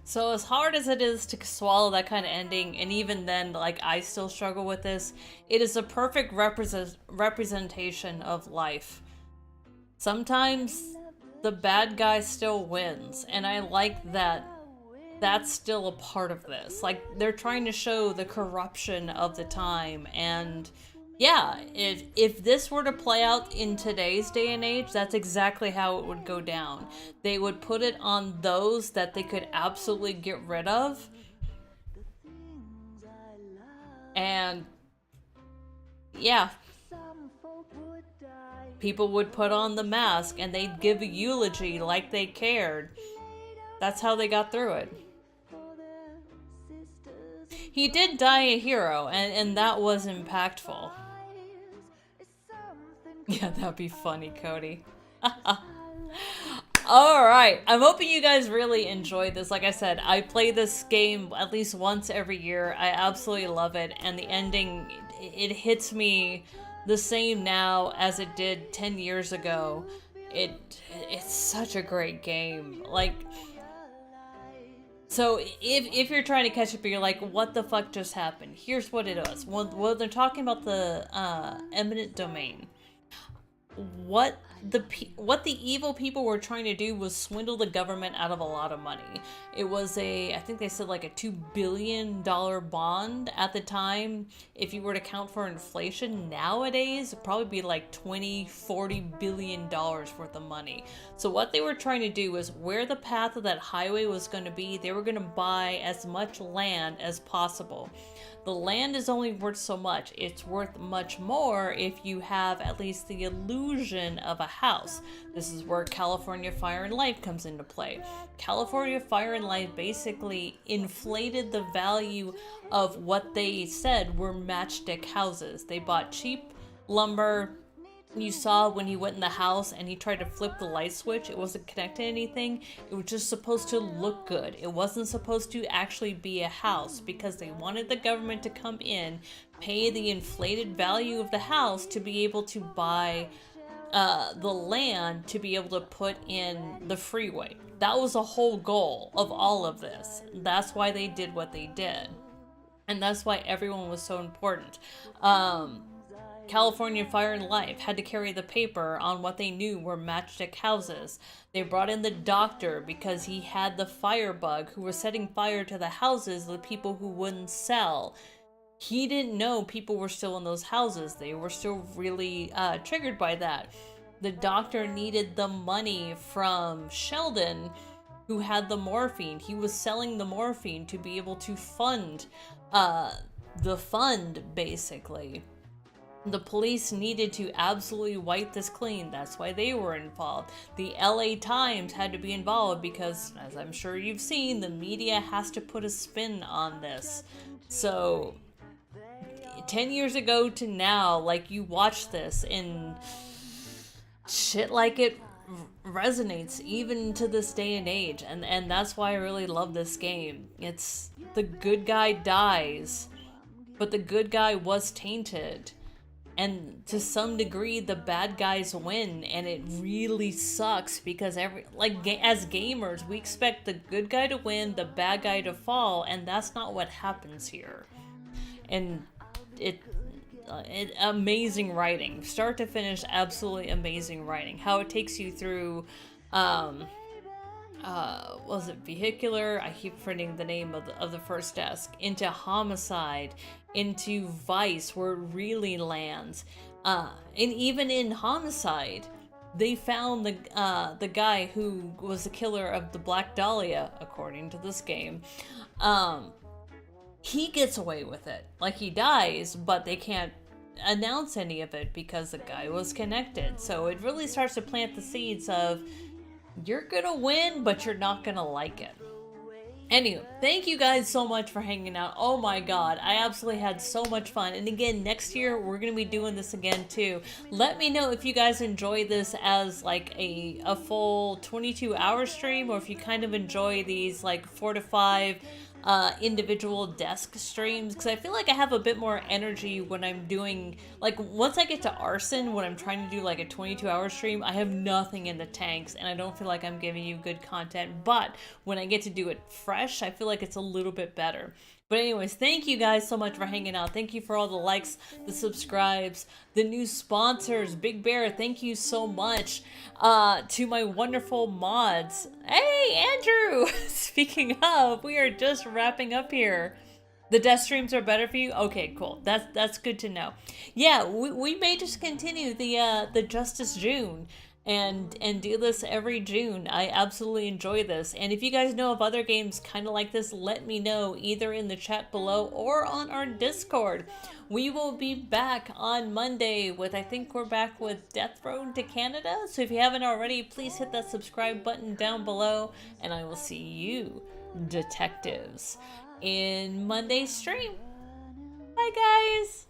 So as hard as it is to swallow that kind of ending, and even then, like, I still struggle with this, it is a perfect representation of life. Sometimes the bad guy still wins, and I like that that's still a part of this. Like, they're trying to show the corruption of the time, and yeah, if this were to play out in today's day and age, that's exactly how it would go down. They would put it on those that they could absolutely get rid of, and yeah, people would put on the mask and they'd give a eulogy like they cared. That's how they got through it. He did die a hero, and that was impactful. Yeah, that'd be funny, Cody. Alright, I'm hoping you guys really enjoyed this. Like I said, I play this game at least once every year. I absolutely love it, and the ending, it hits me the same now as it did 10 years ago. It's such a great game. Like, so if you're trying to catch up and you're like, what the fuck just happened? Here's what it was. Well, they're talking about the eminent domain. What the evil people were trying to do was swindle the government out of a lot of money. It was I think they said like a $2 billion bond at the time. If you were to count for inflation nowadays, it'd probably be like $20-40 billion worth of money. So what they were trying to do was, where the path of that highway was going to be, they were going to buy as much land as possible. The land is only worth so much. It's worth much more if you have at least the illusion of a house. This is where California Fire and Life comes into play. California Fire and Life basically inflated the value of what they said were matchstick houses. They bought cheap lumber. You saw when he went in the house and he tried to flip the light switch, it wasn't connected to anything. It was just supposed to look good. It wasn't supposed to actually be a house because they wanted the government to come in, pay the inflated value of the house to be able to buy the land to be able to put in the freeway. That was the whole goal of all of this. That's why they did what they did. And that's why everyone was so important. California Fire and Life had to carry the paper on what they knew were matchstick houses. They brought in the doctor because he had the firebug who was setting fire to the houses of the people who wouldn't sell. He didn't know people were still in those houses. They were still really triggered by that. The doctor needed the money from Sheldon, who had the morphine. He was selling the morphine to be able to fund the fund, basically. The police needed to absolutely wipe this clean. That's why they were involved. The LA Times had to be involved because, as I'm sure you've seen, the media has to put a spin on this. So, 10 years ago to now, like, you watch this and shit like it resonates even to this day and age. And that's why I really love this game. It's the good guy dies, but the good guy was tainted. And to some degree, the bad guys win, and it really sucks because as gamers, we expect the good guy to win, the bad guy to fall, and that's not what happens here. And amazing writing, start to finish, absolutely amazing writing. How it takes you through, was it Vehicular? I keep forgetting the name of the first desk. Into Homicide, into Vice, where it really lands. And even in Homicide, they found the guy who was the killer of the Black Dahlia, according to this game. He gets away with it. Like, he dies, but they can't announce any of it because the guy was connected. So it really starts to plant the seeds of, you're gonna win, but you're not gonna like it. Anyway, thank you guys so much for hanging out. Oh my god, I absolutely had so much fun. And again, next year, we're gonna be doing this again too. Let me know if you guys enjoy this as like a full 22-hour stream, or if you kind of enjoy these like 4 to 5 individual desk streams, because I feel like I have a bit more energy when I'm doing, like, once I get to Arson, when I'm trying to do like a 22-hour stream, I have nothing in the tanks and I don't feel like I'm giving you good content. But when I get to do it fresh, I feel like it's a little bit better. But anyways, thank you guys so much for hanging out. Thank you for all the likes, the subscribes, the new sponsors. Big Bear, thank you so much. To my wonderful mods. Hey, Andrew! Speaking of, we are just wrapping up here. The death streams are better for you? Okay, cool. That's good to know. Yeah, we may just continue the Justice June. And do this every June. I absolutely enjoy this. And if you guys know of other games kind of like this, let me know either in the chat below or on our Discord. We will be back on Monday with, I think we're back with Death Road to Canada. So if you haven't already, please hit that subscribe button down below. And I will see you, detectives, in Monday's stream. Bye, guys.